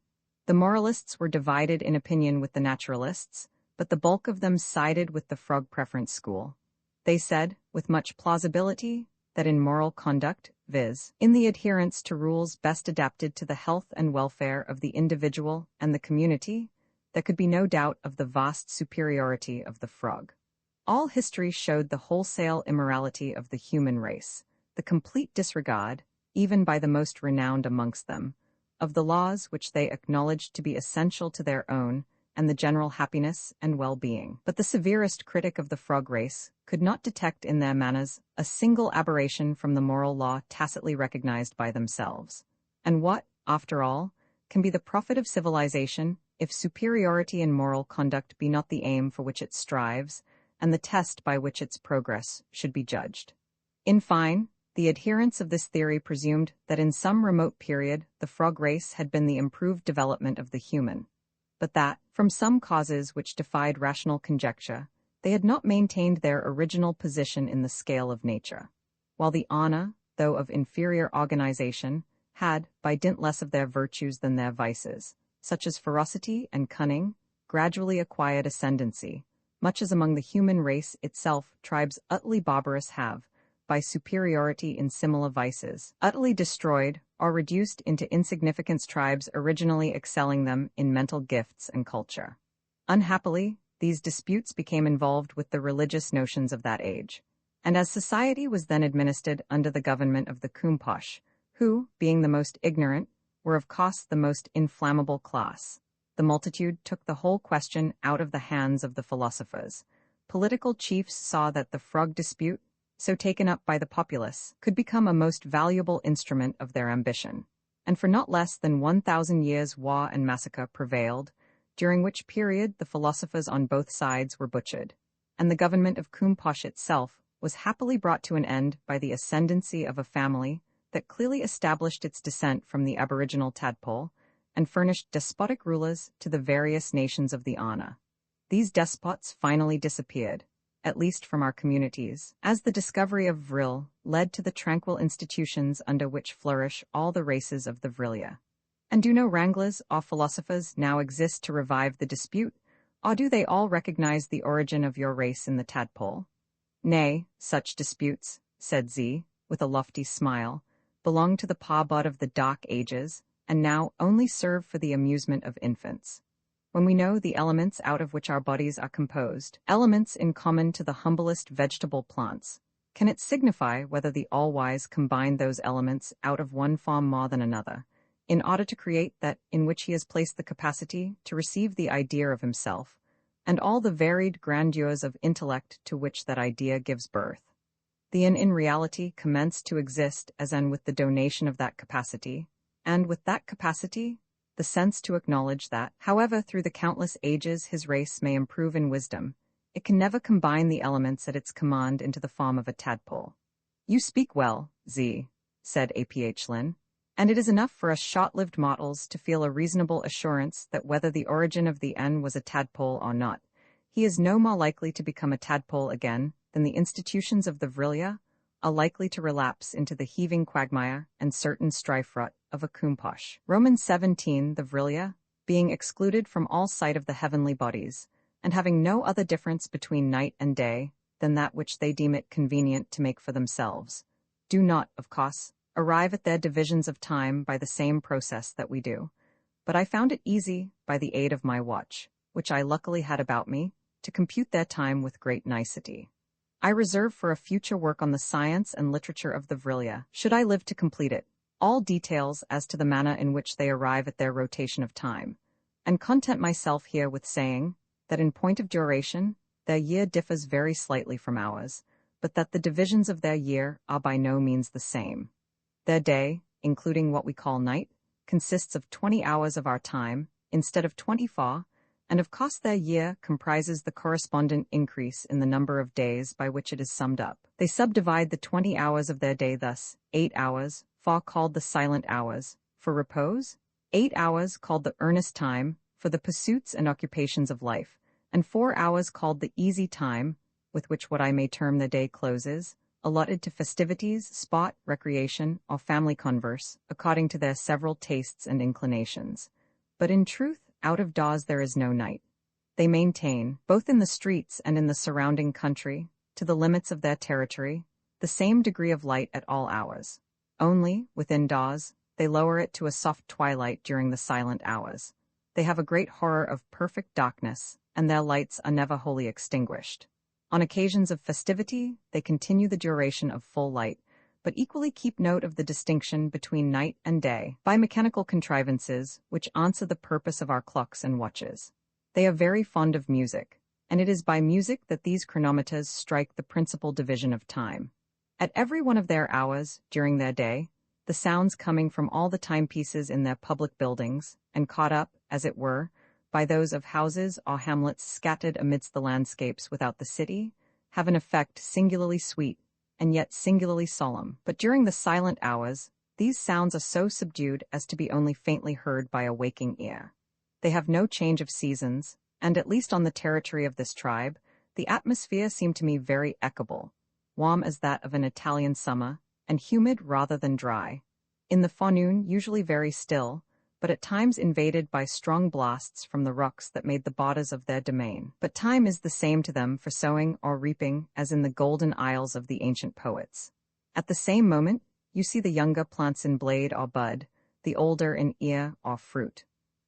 The moralists were divided in opinion with the naturalists, but the bulk of them sided with the frog preference school. They said, with much plausibility, that in moral conduct, viz., in the adherence to rules best adapted to the health and welfare of the individual and the community, there could be no doubt of the vast superiority of the frog. All history showed the wholesale immorality of the human race, the complete disregard, even by the most renowned amongst them, of the laws which they acknowledged to be essential to their own and the general happiness and well-being. But the severest critic of the frog race could not detect in their manners a single aberration from the moral law tacitly recognized by themselves. And what, after all, can be the profit of civilization if superiority in moral conduct be not the aim for which it strives, and the test by which its progress should be judged? In fine, the adherents of this theory presumed that in some remote period the frog race had been the improved development of the human, but that, from some causes which defied rational conjecture, they had not maintained their original position in the scale of nature. While the Ana, though of inferior organization, had, by dint less of their virtues than their vices, such as ferocity and cunning, gradually acquired ascendancy, much as among the human race itself tribes utterly barbarous have, by superiority in similar vices, utterly destroyed or reduced into insignificance tribes originally excelling them in mental gifts and culture. Unhappily, these disputes became involved with the religious notions of that age, and as society was then administered under the government of the Kumposh, who, being the most ignorant, were of course the most inflammable class, the multitude took the whole question out of the hands of the philosophers. Political chiefs saw that the frog dispute, so taken up by the populace, could become a most valuable instrument of their ambition, and for not less than 1,000 years war and massacre prevailed, during which period the philosophers on both sides were butchered, and the government of Kumposh itself was happily brought to an end by the ascendancy of a family that clearly established its descent from the aboriginal tadpole and furnished despotic rulers to the various nations of the Ana. These despots finally disappeared, at least from our communities, as the discovery of vril led to the tranquil institutions under which flourish all the races of the Vrilya. And do no wranglers or philosophers now exist to revive the dispute, or do they all recognize the origin of your race in the tadpole? Nay, such disputes, said Z, with a lofty smile, belong to the parbod of the dark ages, and now only serve for the amusement of infants. When we know the elements out of which our bodies are composed, elements in common to the humblest vegetable plants, can it signify whether the All-Wise combined those elements out of one form more than another, in order to create that in which he has placed the capacity to receive the idea of himself, and all the varied grandeurs of intellect to which that idea gives birth? The in reality commenced to exist as an with the donation of that capacity, and with that capacity, the sense to acknowledge that, however through the countless ages his race may improve in wisdom, it can never combine the elements at its command into the form of a tadpole. You speak well, Z, said Aph-Lin, and it is enough for us short-lived mortals to feel a reasonable assurance that whether the origin of the N was a tadpole or not, he is no more likely to become a tadpole again than the institutions of the Vrilya are likely to relapse into the heaving quagmire and certain strife-rut of a Kumposh. Romans 17, the Vrilya, being excluded from all sight of the heavenly bodies, and having no other difference between night and day than that which they deem it convenient to make for themselves, do not, of course, arrive at their divisions of time by the same process that we do, but I found it easy, by the aid of my watch, which I luckily had about me, to compute their time with great nicety. I reserve for a future work on the science and literature of the Vrilya, should I live to complete it, all details as to the manner in which they arrive at their rotation of time, and content myself here with saying that in point of duration, their year differs very slightly from ours, but that the divisions of their year are by no means the same. Their day, including what we call night, consists of 20 hours of our time, instead of 24, and of course their year comprises the correspondent increase in the number of days by which it is summed up. They subdivide the 20 hours of their day thus: 8 hours, called the silent hours, for repose, 8 hours called the earnest time, for the pursuits and occupations of life, and 4 hours called the easy time, with which what I may term the day closes, allotted to festivities, sport, recreation, or family converse, according to their several tastes and inclinations. But in truth, out of doors there is no night. They maintain, both in the streets and in the surrounding country, to the limits of their territory, the same degree of light at all hours. Only, within doors, they lower it to a soft twilight during the silent hours. They have a great horror of perfect darkness, and their lights are never wholly extinguished. On occasions of festivity, they continue the duration of full light, but equally keep note of the distinction between night and day by mechanical contrivances which answer the purpose of our clocks and watches. They are very fond of music, and it is by music that these chronometers strike the principal division of time. At every one of their hours, during their day, the sounds coming from all the timepieces in their public buildings, and caught up, as it were, by those of houses or hamlets scattered amidst the landscapes without the city, have an effect singularly sweet, and yet singularly solemn. But during the silent hours, these sounds are so subdued as to be only faintly heard by a waking ear. They have no change of seasons, and at least on the territory of this tribe, the atmosphere seemed to me very equable, warm as that of an Italian summer, and humid rather than dry. In the forenoon, usually very still, but at times invaded by strong blasts from the rocks that made the borders of their domain. But time is the same to them for sowing or reaping as in the golden isles of the ancient poets. At the same moment, you see the younger plants in blade or bud, the older in ear or fruit.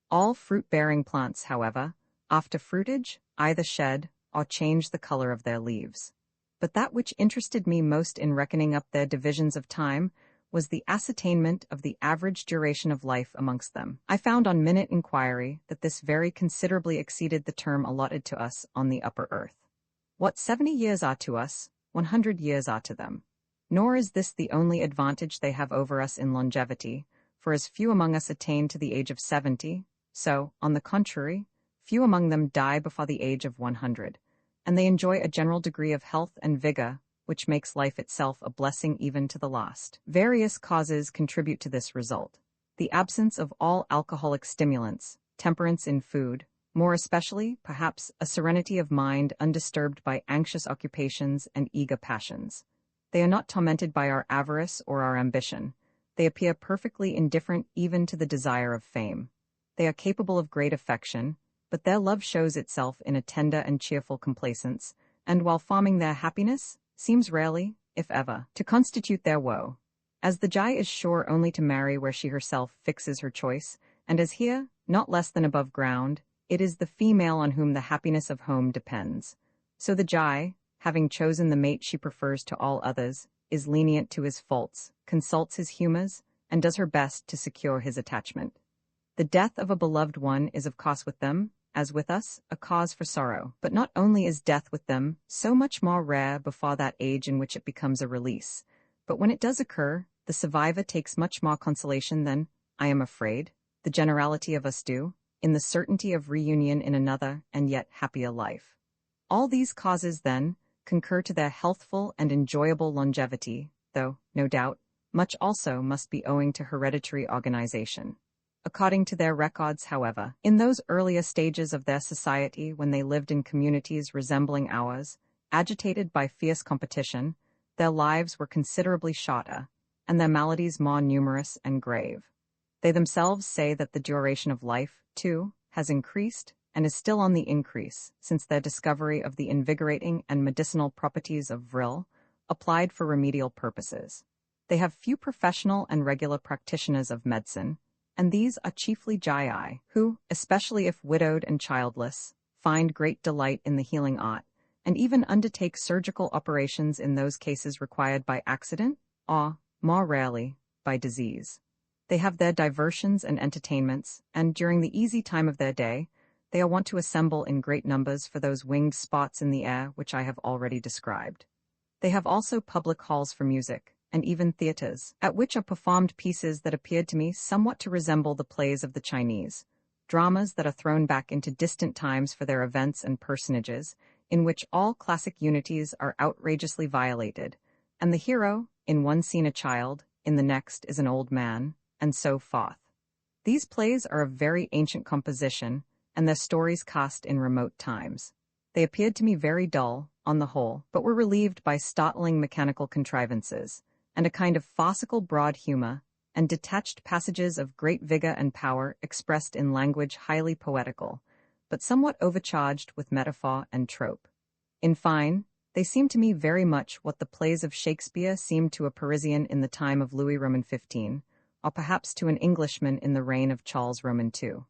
All fruit-bearing plants, however, after fruitage, either shed or change the color of their leaves. But that which interested me most in reckoning up their divisions of time was the ascertainment of the average duration of life amongst them. I found on minute inquiry that this very considerably exceeded the term allotted to us on the upper earth. What 70 years are to us, 100 years are to them. Nor is this the only advantage they have over us in longevity, for as few among us attain to the age of 70, so, on the contrary, few among them die before the age of 100, and they enjoy a general degree of health and vigor, which makes life itself a blessing even to the last. Various causes contribute to this result. The absence of all alcoholic stimulants, temperance in food, more especially, perhaps, a serenity of mind undisturbed by anxious occupations and eager passions. They are not tormented by our avarice or our ambition. They appear perfectly indifferent even to the desire of fame. They are capable of great affection, but their love shows itself in a tender and cheerful complacence, and while forming their happiness, seems rarely, if ever, to constitute their woe. As the Jai is sure only to marry where she herself fixes her choice, and as here, not less than above ground, it is the female on whom the happiness of home depends. So the Jai, having chosen the mate she prefers to all others, is lenient to his faults, consults his humors, and does her best to secure his attachment. The death of a beloved one is of course with them, as with us, a cause for sorrow. But not only is death with them so much more rare before that age in which it becomes a release, but when it does occur, the survivor takes much more consolation than, I am afraid, the generality of us do, in the certainty of reunion in another and yet happier life. All these causes, then, concur to their healthful and enjoyable longevity, though, no doubt, much also must be owing to hereditary organization. According to their records, however, in those earlier stages of their society when they lived in communities resembling ours, agitated by fierce competition, their lives were considerably shorter, and their maladies more numerous and grave. They themselves say that the duration of life, too, has increased, and is still on the increase, since their discovery of the invigorating and medicinal properties of vril, applied for remedial purposes. They have few professional and regular practitioners of medicine, and these are chiefly Jai, who, especially if widowed and childless, find great delight in the healing art, and even undertake surgical operations in those cases required by accident, or, more rarely, by disease. They have their diversions and entertainments, and during the easy time of their day, they are wont to assemble in great numbers for those winged spots in the air which I have already described. They have also public halls for music, and even theaters, at which are performed pieces that appeared to me somewhat to resemble the plays of the Chinese, dramas that are thrown back into distant times for their events and personages, in which all classic unities are outrageously violated, and the hero, in one scene a child, in the next is an old man, and so forth. These plays are of very ancient composition, and their stories cast in remote times. They appeared to me very dull, on the whole, but were relieved by startling mechanical contrivances, and a kind of farcical broad humor, and detached passages of great vigor and power expressed in language highly poetical, but somewhat overcharged with metaphor and trope. In fine, they seem to me very much what the plays of Shakespeare seemed to a Parisian in the time of Louis Roman XV, or perhaps to an Englishman in the reign of Charles Roman II.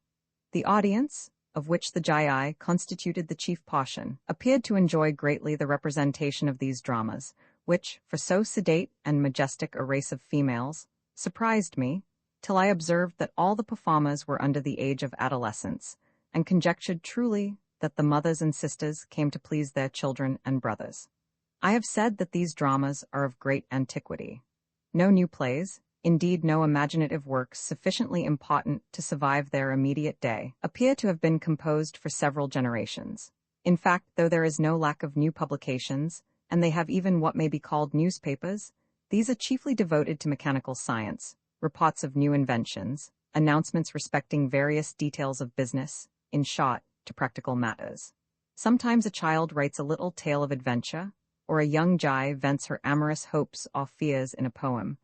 The audience, of which the Jai constituted the chief portion, appeared to enjoy greatly the representation of these dramas, which, for so sedate and majestic a race of females, surprised me, till I observed that all the performers were under the age of adolescence, and conjectured truly that the mothers and sisters came to please their children and brothers. I have said that these dramas are of great antiquity. No new plays, indeed no imaginative works sufficiently important to survive their immediate day, appear to have been composed for several generations. In fact, though there is no lack of new publications, and they have even what may be called newspapers, these are chiefly devoted to mechanical science, reports of new inventions, announcements respecting various details of business, in short, to practical matters. Sometimes a child writes a little tale of adventure, or a young Jai vents her amorous hopes or fears in a poem.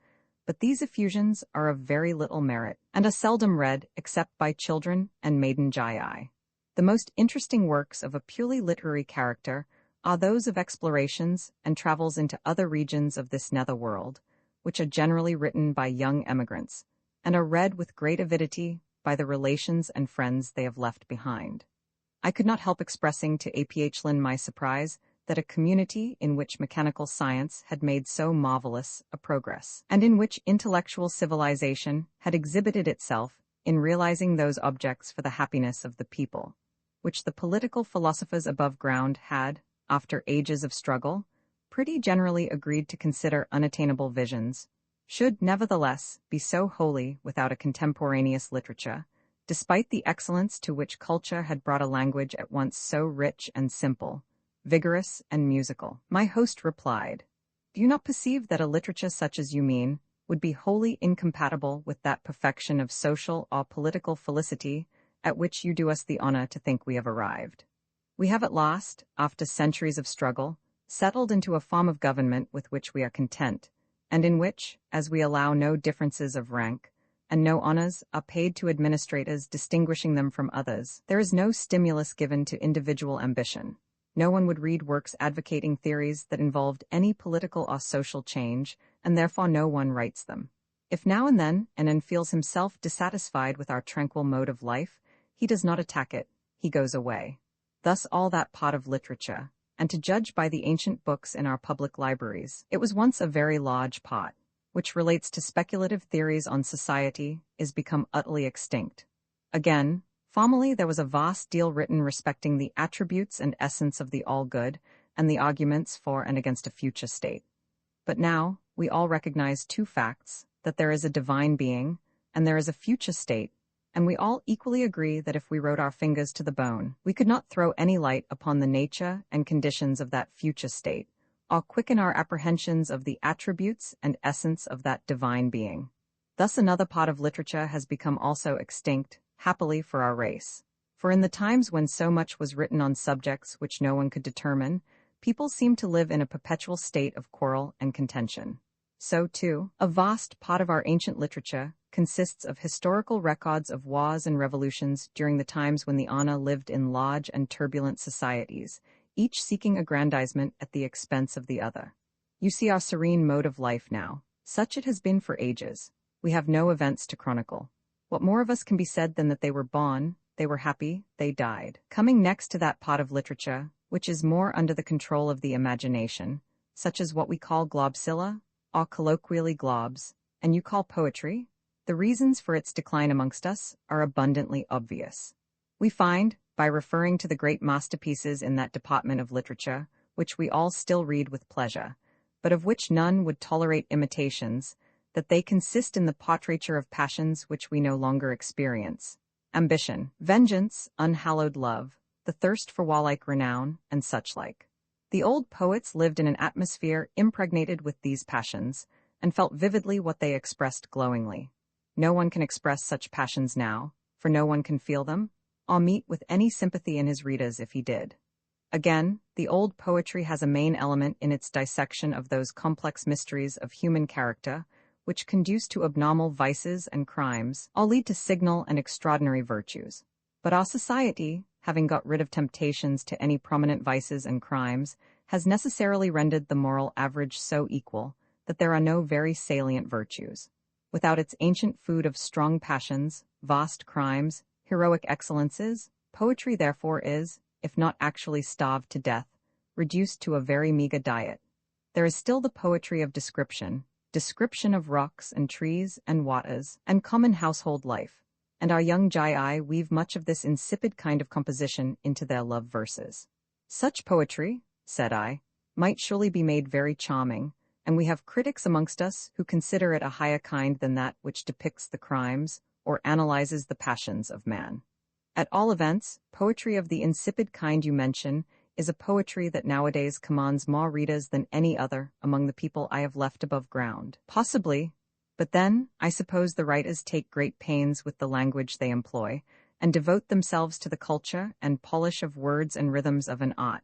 But these effusions are of very little merit, and are seldom read except by children and maiden Jai. The most interesting works of a purely literary character are those of explorations and travels into other regions of this nether world, which are generally written by young emigrants, and are read with great avidity by the relations and friends they have left behind. I could not help expressing to Aph. my surprise that a community in which mechanical science had made so marvelous a progress, and in which intellectual civilization had exhibited itself in realizing those objects for the happiness of the people, which the political philosophers above ground had, after ages of struggle, pretty generally agreed to consider unattainable visions, should nevertheless be so wholly without a contemporaneous literature, despite the excellence to which culture had brought a language at once so rich and simple, vigorous and musical. My host replied, "Do you not perceive that a literature such as you mean would be wholly incompatible with that perfection of social or political felicity at which you do us the honor to think we have arrived? We have at last, after centuries of struggle, settled into a form of government with which we are content, and in which, as we allow no differences of rank, and no honors are paid to administrators distinguishing them from others, there is no stimulus given to individual ambition. No one would read works advocating theories that involved any political or social change, and therefore no one writes them. If now and then an feels himself dissatisfied with our tranquil mode of life, he does not attack it, he goes away. Thus all that pot of literature, and to judge by the ancient books in our public libraries, it was once a very large pot, which relates to speculative theories on society, is become utterly extinct. Again, formerly there was a vast deal written respecting the attributes and essence of the all-good, and the arguments for and against a future state. But now, we all recognize two facts, that there is a divine being, and there is a future state, and we all equally agree that if we wrote our fingers to the bone, we could not throw any light upon the nature and conditions of that future state, or quicken our apprehensions of the attributes and essence of that divine being. Thus another part of literature has become also extinct, happily for our race. For in the times when so much was written on subjects which no one could determine, people seemed to live in a perpetual state of quarrel and contention. So, too, a vast part of our ancient literature consists of historical records of wars and revolutions during the times when the Ana lived in large and turbulent societies, each seeking aggrandizement at the expense of the other. You see our serene mode of life now. Such it has been for ages. We have no events to chronicle. What more of us can be said than that they were born, they were happy, they died? Coming next to that pot of literature, which is more under the control of the imagination, such as what we call globsilla, or colloquially globs, and you call poetry, the reasons for its decline amongst us are abundantly obvious. We find, by referring to the great masterpieces in that department of literature, which we all still read with pleasure, but of which none would tolerate imitations, that they consist in the portraiture of passions which we no longer experience: ambition, vengeance, unhallowed love, the thirst for warlike renown, and such like. The old poets lived in an atmosphere impregnated with these passions, and felt vividly what they expressed glowingly. No one can express such passions now, for no one can feel them, or meet with any sympathy in his readers if he did. Again, the old poetry has a main element in its dissection of those complex mysteries of human character, which conduce to abnormal vices and crimes, all lead to signal and extraordinary virtues. But our society, having got rid of temptations to any prominent vices and crimes, has necessarily rendered the moral average so equal that there are no very salient virtues. Without its ancient food of strong passions, vast crimes, heroic excellences, poetry therefore is, if not actually starved to death, reduced to a very meager diet. There is still the poetry of description of rocks and trees and waters, and common household life, and our young Jai weave much of this insipid kind of composition into their love verses. Such poetry, said I, might surely be made very charming, and we have critics amongst us who consider it a higher kind than that which depicts the crimes or analyzes the passions of man. At all events, poetry of the insipid kind you mention is a poetry that nowadays commands more readers than any other among the people I have left above ground. Possibly, but then I suppose the writers take great pains with the language they employ, and devote themselves to the culture and polish of words and rhythms of an art.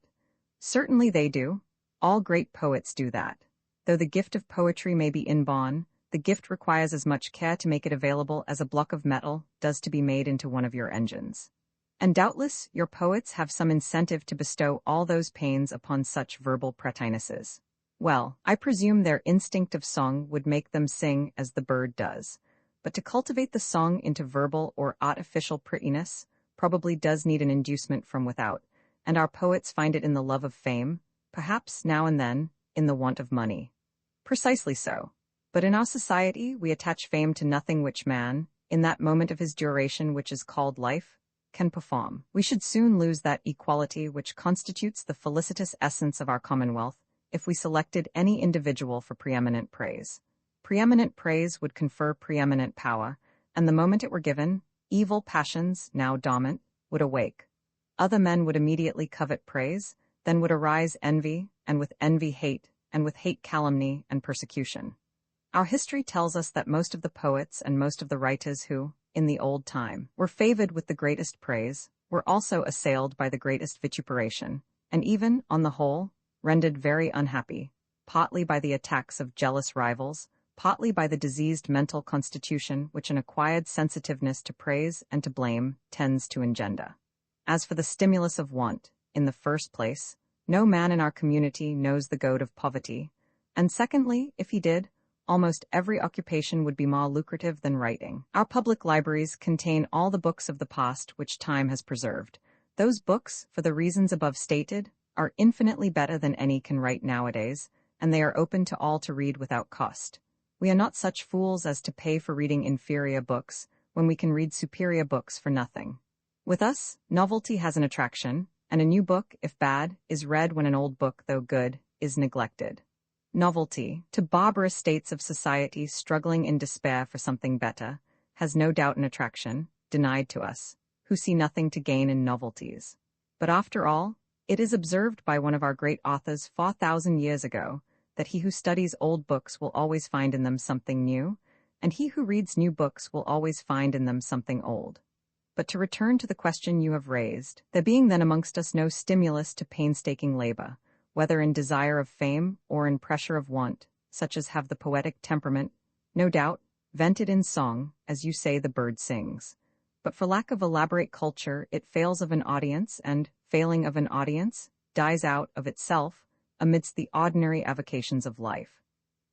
Certainly they do. All great poets do that. Though the gift of poetry may be inborn, the gift requires as much care to make it available as a block of metal does to be made into one of your engines. And doubtless, your poets have some incentive to bestow all those pains upon such verbal prettinesses. Well, I presume their instinct of song would make them sing as the bird does. But to cultivate the song into verbal or artificial prettiness probably does need an inducement from without, and our poets find it in the love of fame, perhaps now and then, in the want of money. Precisely so. But in our society, we attach fame to nothing which man, in that moment of his duration which is called life, can perform. We should soon lose that equality which constitutes the felicitous essence of our commonwealth if we selected any individual for preeminent praise. Preeminent praise would confer preeminent power, and the moment it were given, evil passions, now dormant, would awake. Other men would immediately covet praise, then would arise envy, and with envy hate, and with hate calumny and persecution. Our history tells us that most of the poets and most of the writers who, in the old time, were favored with the greatest praise, were also assailed by the greatest vituperation, and even, on the whole, rendered very unhappy, partly by the attacks of jealous rivals, partly by the diseased mental constitution which an acquired sensitiveness to praise and to blame tends to engender. As for the stimulus of want, in the first place, no man in our community knows the goad of poverty, and secondly, if he did, almost every occupation would be more lucrative than writing. Our public libraries contain all the books of the past which time has preserved. Those books, for the reasons above stated, are infinitely better than any can write nowadays, and they are open to all to read without cost. We are not such fools as to pay for reading inferior books when we can read superior books for nothing. With us, novelty has an attraction, and a new book, if bad, is read when an old book, though good, is neglected. Novelty, to barbarous states of society struggling in despair for something better, has no doubt an attraction, denied to us, who see nothing to gain in novelties. But after all, it is observed by one of our great authors 4,000 years ago, that he who studies old books will always find in them something new, and he who reads new books will always find in them something old. But to return to the question you have raised, there being then amongst us no stimulus to painstaking labor, whether in desire of fame or in pressure of want, such as have the poetic temperament, no doubt, vented in song, as you say the bird sings. But for lack of elaborate culture it fails of an audience and, failing of an audience, dies out of itself amidst the ordinary avocations of life.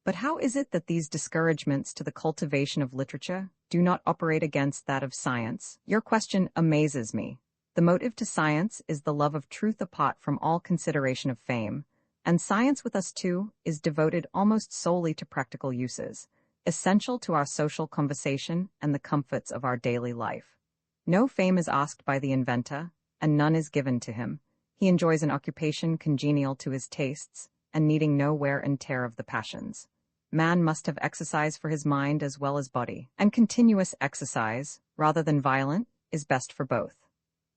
But how is it that these discouragements to the cultivation of literature do not operate against that of science? Your question amazes me. The motive to science is the love of truth apart from all consideration of fame, and science with us too is devoted almost solely to practical uses, essential to our social conversation and the comforts of our daily life. No fame is asked by the inventor, and none is given to him. He enjoys an occupation congenial to his tastes, and needing no wear and tear of the passions. Man must have exercise for his mind as well as body, and continuous exercise, rather than violent, is best for both.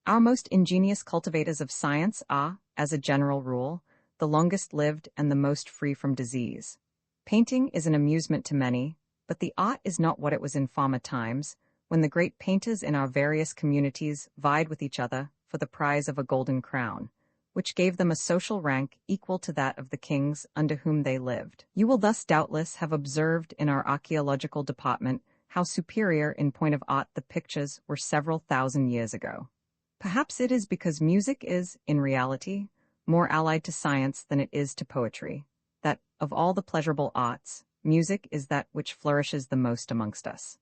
Our most ingenious cultivators of science are, as a general rule, the longest lived and the most free from disease. Painting is an amusement to many, but the art is not what it was in former times, when the great painters in our various communities vied with each other for the prize of a golden crown, which gave them a social rank equal to that of the kings under whom they lived. You will thus doubtless have observed in our archaeological department how superior in point of art the pictures were several thousand years ago. Perhaps it is because music is, in reality, more allied to science than it is to poetry, that, of all the pleasurable arts, music is that which flourishes the most amongst us.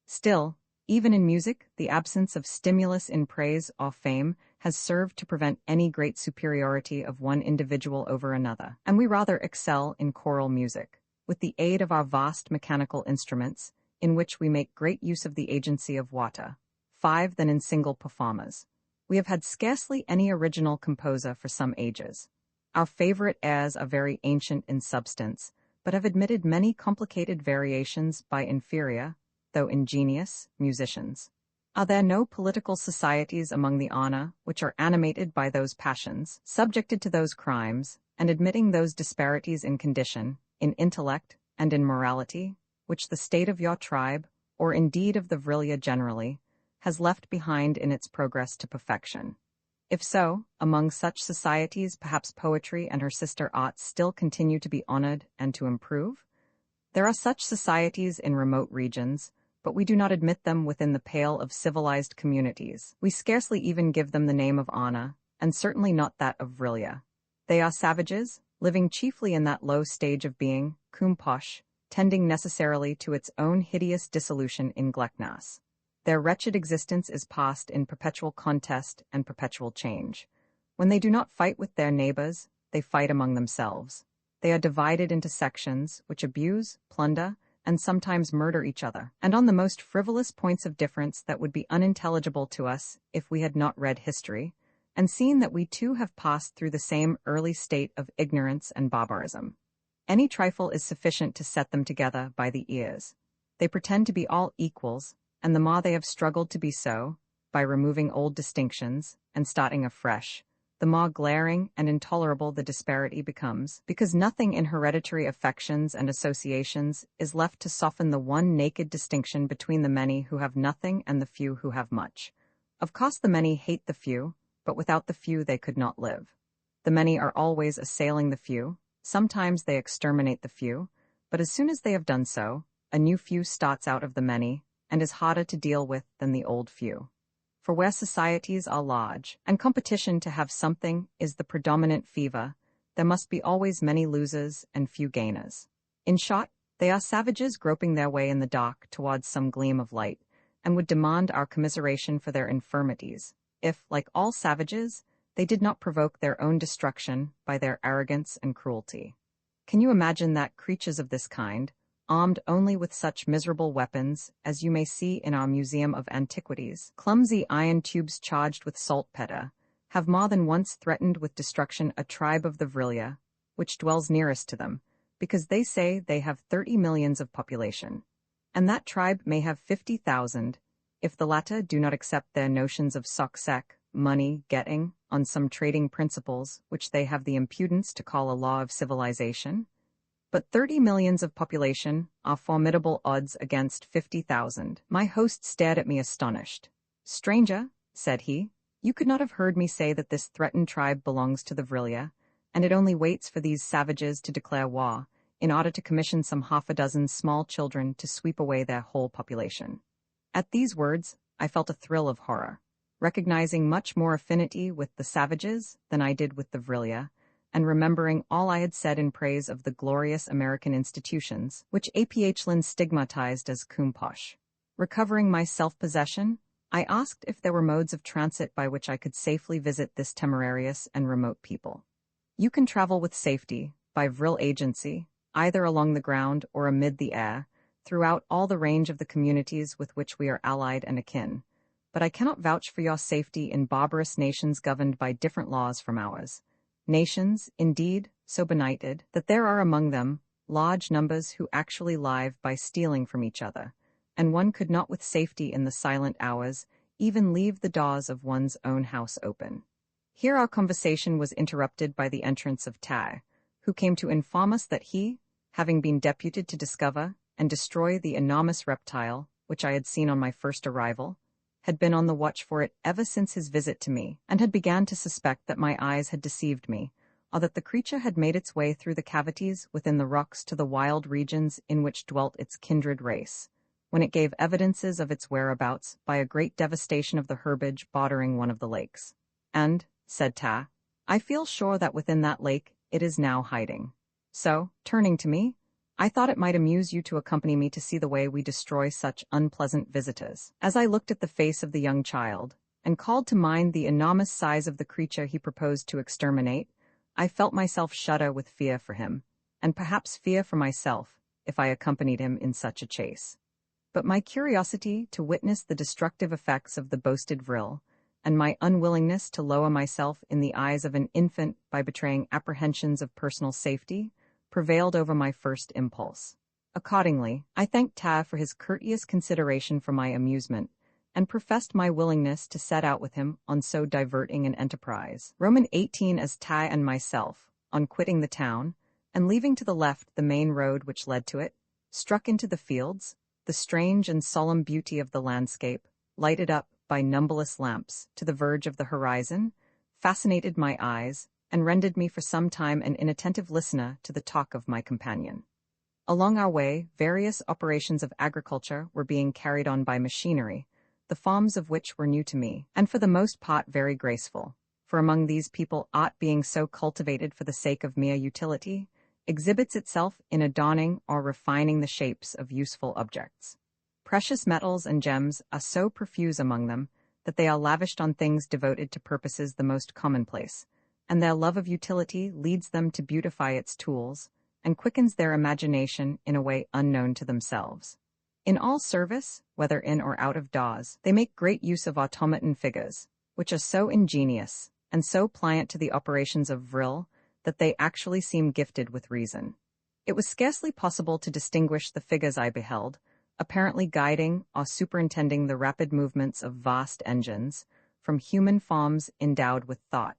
Still, even in music, the absence of stimulus in praise or fame has served to prevent any great superiority of one individual over another, and we rather excel in choral music, with the aid of our vast mechanical instruments, in which we make great use of the agency of water, 5 than in single performers. We have had scarcely any original composer for some ages. Our favorite airs are very ancient in substance, but have admitted many complicated variations by inferior, though ingenious, musicians. Are there no political societies among the honor which are animated by those passions, subjected to those crimes, and admitting those disparities in condition, in intellect, and in morality, which the state of your tribe, or indeed of the Vrilia generally, has left behind in its progress to perfection? If so, among such societies, perhaps poetry and her sister arts still continue to be honored and to improve? There are such societies in remote regions, but we do not admit them within the pale of civilized communities. We scarcely even give them the name of Anna, and certainly not that of Vrilya. They are savages, living chiefly in that low stage of being, kumposh, tending necessarily to its own hideous dissolution in Gleknas. Their wretched existence is passed in perpetual contest and perpetual change. When they do not fight with their neighbors, they fight among themselves. They are divided into sections, which abuse, plunder, and sometimes murder each other, and on the most frivolous points of difference that would be unintelligible to us if we had not read history, and seen that we too have passed through the same early state of ignorance and barbarism. Any trifle is sufficient to set them together by the ears. They pretend to be all equals, and the more they have struggled to be so, by removing old distinctions and starting afresh, the more glaring and intolerable the disparity becomes, because nothing in hereditary affections and associations is left to soften the one naked distinction between the many who have nothing and the few who have much. Of course the many hate the few, but without the few they could not live. The many are always assailing the few, sometimes they exterminate the few, but as soon as they have done so, a new few starts out of the many, and is harder to deal with than the old few. For where societies are large, and competition to have something is the predominant fever, there must be always many losers and few gainers. In short, they are savages groping their way in the dark towards some gleam of light, and would demand our commiseration for their infirmities, if, like all savages, they did not provoke their own destruction by their arrogance and cruelty. Can you imagine that creatures of this kind, armed only with such miserable weapons as you may see in our Museum of Antiquities, clumsy iron tubes charged with saltpeter, have more than once threatened with destruction a tribe of the Vrilya, which dwells nearest to them, because they say they have 30 millions of population, and that tribe may have 50,000, if the latter do not accept their notions of soksek, money getting, on some trading principles which they have the impudence to call a law of civilization. But 30 millions of population are formidable odds against 50,000. My host stared at me astonished. "Stranger," said he, "you could not have heard me say that this threatened tribe belongs to the Vrilya, and it only waits for these savages to declare war, in order to commission some half a dozen small children to sweep away their whole population." At these words, I felt a thrill of horror, recognizing much more affinity with the savages than I did with the Vrilya, and remembering all I had said in praise of the glorious American institutions, which Aphlin stigmatized as kumposh. Recovering my self-possession, I asked if there were modes of transit by which I could safely visit this temerarious and remote people. "You can travel with safety, by Vril agency, either along the ground or amid the air, throughout all the range of the communities with which we are allied and akin. But I cannot vouch for your safety in barbarous nations governed by different laws from ours. Nations, indeed, so benighted that there are among them large numbers who actually live by stealing from each other, and one could not with safety in the silent hours even leave the doors of one's own house open." Here our conversation was interrupted by the entrance of Tai, who came to inform us that he, having been deputed to discover and destroy the enormous reptile which I had seen on my first arrival, had been on the watch for it ever since his visit to me, and had begun to suspect that my eyes had deceived me, or that the creature had made its way through the cavities within the rocks to the wild regions in which dwelt its kindred race, when it gave evidences of its whereabouts by a great devastation of the herbage bordering one of the lakes. "And," said Ta, "I feel sure that within that lake it is now hiding. So, turning to me, I thought it might amuse you to accompany me to see the way we destroy such unpleasant visitors." As I looked at the face of the young child, and called to mind the enormous size of the creature he proposed to exterminate, I felt myself shudder with fear for him, and perhaps fear for myself, if I accompanied him in such a chase. But my curiosity to witness the destructive effects of the boasted vril, and my unwillingness to lower myself in the eyes of an infant by betraying apprehensions of personal safety, prevailed over my first impulse. Accordingly, I thanked Ta for his courteous consideration for my amusement, and professed my willingness to set out with him on so diverting an enterprise. Roman 18 as Ta and myself, on quitting the town, and leaving to the left the main road which led to it, struck into the fields, the strange and solemn beauty of the landscape, lighted up by numberless lamps, to the verge of the horizon, fascinated my eyes, and rendered me for some time an inattentive listener to the talk of my companion. Along our way, various operations of agriculture were being carried on by machinery, the forms of which were new to me, and for the most part very graceful, for among these people art being so cultivated for the sake of mere utility, exhibits itself in adorning or refining the shapes of useful objects. Precious metals and gems are so profuse among them that they are lavished on things devoted to purposes the most commonplace, and their love of utility leads them to beautify its tools, and quickens their imagination in a way unknown to themselves. In all service, whether in or out of doors, they make great use of automaton figures, which are so ingenious, and so pliant to the operations of vril, that they actually seem gifted with reason. It was scarcely possible to distinguish the figures I beheld, apparently guiding or superintending the rapid movements of vast engines, from human forms endowed with thought.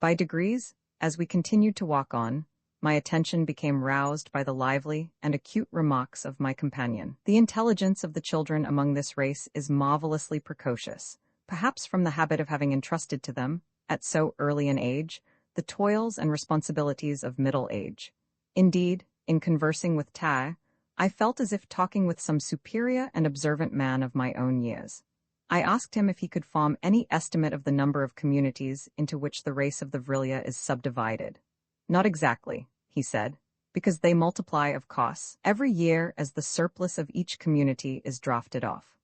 By degrees, as we continued to walk on, my attention became roused by the lively and acute remarks of my companion. The intelligence of the children among this race is marvelously precocious, perhaps from the habit of having entrusted to them, at so early an age, the toils and responsibilities of middle age. Indeed, in conversing with Tai, I felt as if talking with some superior and observant man of my own years. I asked him if he could form any estimate of the number of communities into which the race of the Vrilia is subdivided. Not exactly, he said, because they multiply, of course, every year as the surplus of each community is drafted off.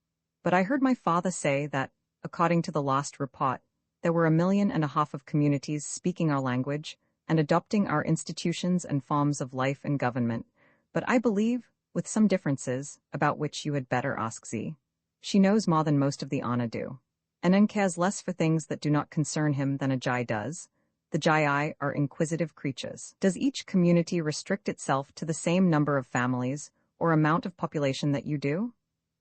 But I heard my father say that, according to the last report, there were 1.5 million of communities speaking our language and adopting our institutions and forms of life and government, but I believe, with some differences, about which you had better ask Z. She knows more than most of the Ana do. And cares less for things that do not concern him than a Jai does. The Jai are inquisitive creatures. Does each community restrict itself to the same number of families or amount of population that you do?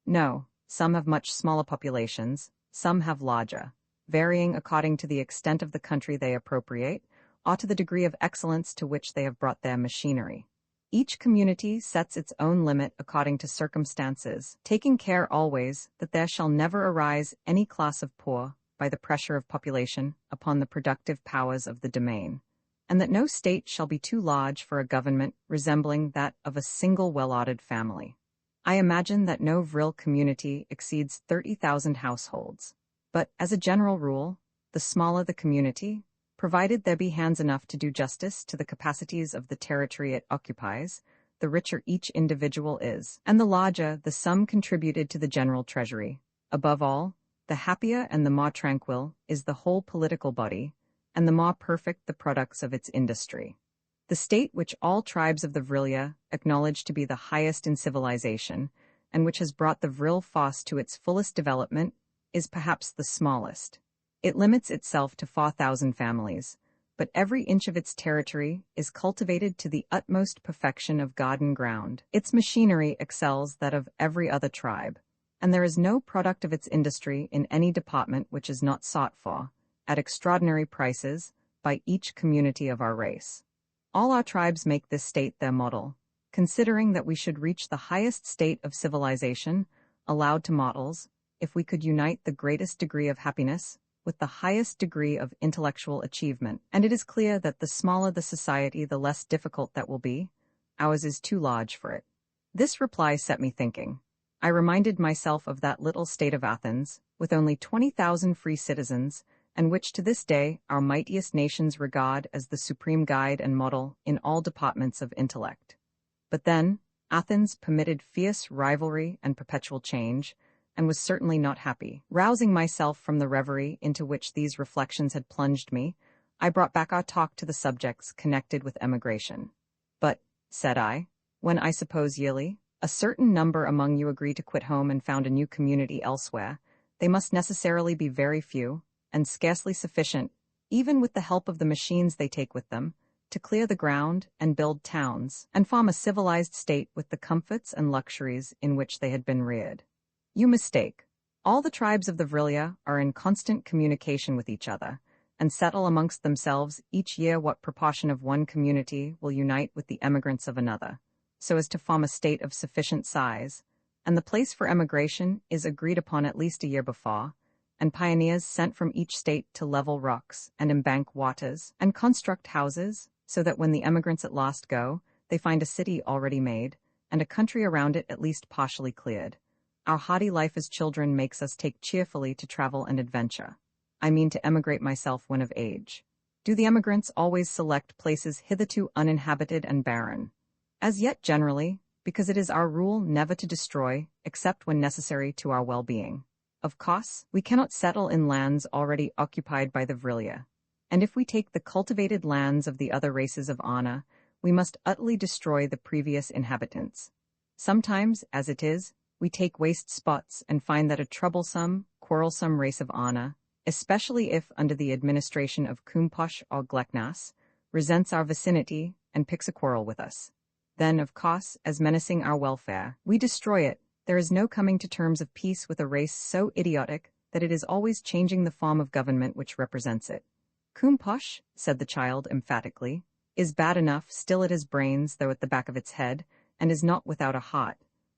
No, some have much smaller populations, some have larger, varying according to the extent of the country they appropriate, or to the degree of excellence to which they have brought their machinery. Each community sets its own limit according to circumstances, taking care always that there shall never arise any class of poor, by the pressure of population, upon the productive powers of the domain, and that no state shall be too large for a government resembling that of a single well-ordered family. I imagine that no vril community exceeds 30,000 households, but, as a general rule, the smaller the community, provided there be hands enough to do justice to the capacities of the territory it occupies, the richer each individual is, and the larger the sum contributed to the general treasury. Above all, the happier and the more tranquil is the whole political body, and the more perfect the products of its industry. The state which all tribes of the Vrilia acknowledge to be the highest in civilization, and which has brought the vril force to its fullest development, is perhaps the smallest. It limits itself to 4,000 families, but every inch of its territory is cultivated to the utmost perfection of garden ground. Its machinery excels that of every other tribe, and there is no product of its industry in any department which is not sought for, at extraordinary prices, by each community of our race. All our tribes make this state their model, considering that we should reach the highest state of civilization, allowed to mortals, if we could unite the greatest degree of happiness with the highest degree of intellectual achievement, and it is clear that the smaller the society, the less difficult that will be. Ours is too large for it. This reply set me thinking. I reminded myself of that little state of Athens, with only 20,000 free citizens, and which to this day our mightiest nations regard as the supreme guide and model in all departments of intellect. But then, Athens permitted fierce rivalry and perpetual change, and was certainly not happy. Rousing myself from the reverie into which these reflections had plunged me, I brought back our talk to the subjects connected with emigration. But, said I, when I suppose yearly, a certain number among you agree to quit home and found a new community elsewhere, they must necessarily be very few, and scarcely sufficient, even with the help of the machines they take with them, to clear the ground and build towns, and form a civilized state with the comforts and luxuries in which they had been reared. You mistake. All the tribes of the Vrilia are in constant communication with each other, and settle amongst themselves each year what proportion of one community will unite with the emigrants of another, so as to form a state of sufficient size, and the place for emigration is agreed upon at least a year before, and pioneers sent from each state to level rocks and embank waters and construct houses, so that when the emigrants at last go, they find a city already made, and a country around it at least partially cleared. Our hardy life as children makes us take cheerfully to travel and adventure. I mean to emigrate myself when of age. Do the emigrants always select places hitherto uninhabited and barren? As yet generally, because it is our rule never to destroy, except when necessary to our well-being. Of course, we cannot settle in lands already occupied by the Vrilia. And if we take the cultivated lands of the other races of Anna, we must utterly destroy the previous inhabitants. Sometimes, as it is, we take waste spots and find that a troublesome, quarrelsome race of Anna, especially if under the administration of Kumposh or Gleknas, resents our vicinity and picks a quarrel with us. Then, of course, as menacing our welfare, we destroy it. There is no coming to terms of peace with a race so idiotic that it is always changing the form of government which represents it. Kumposh, said the child emphatically, is bad enough, still it has brains, though at the back of its head, and is not without a heart.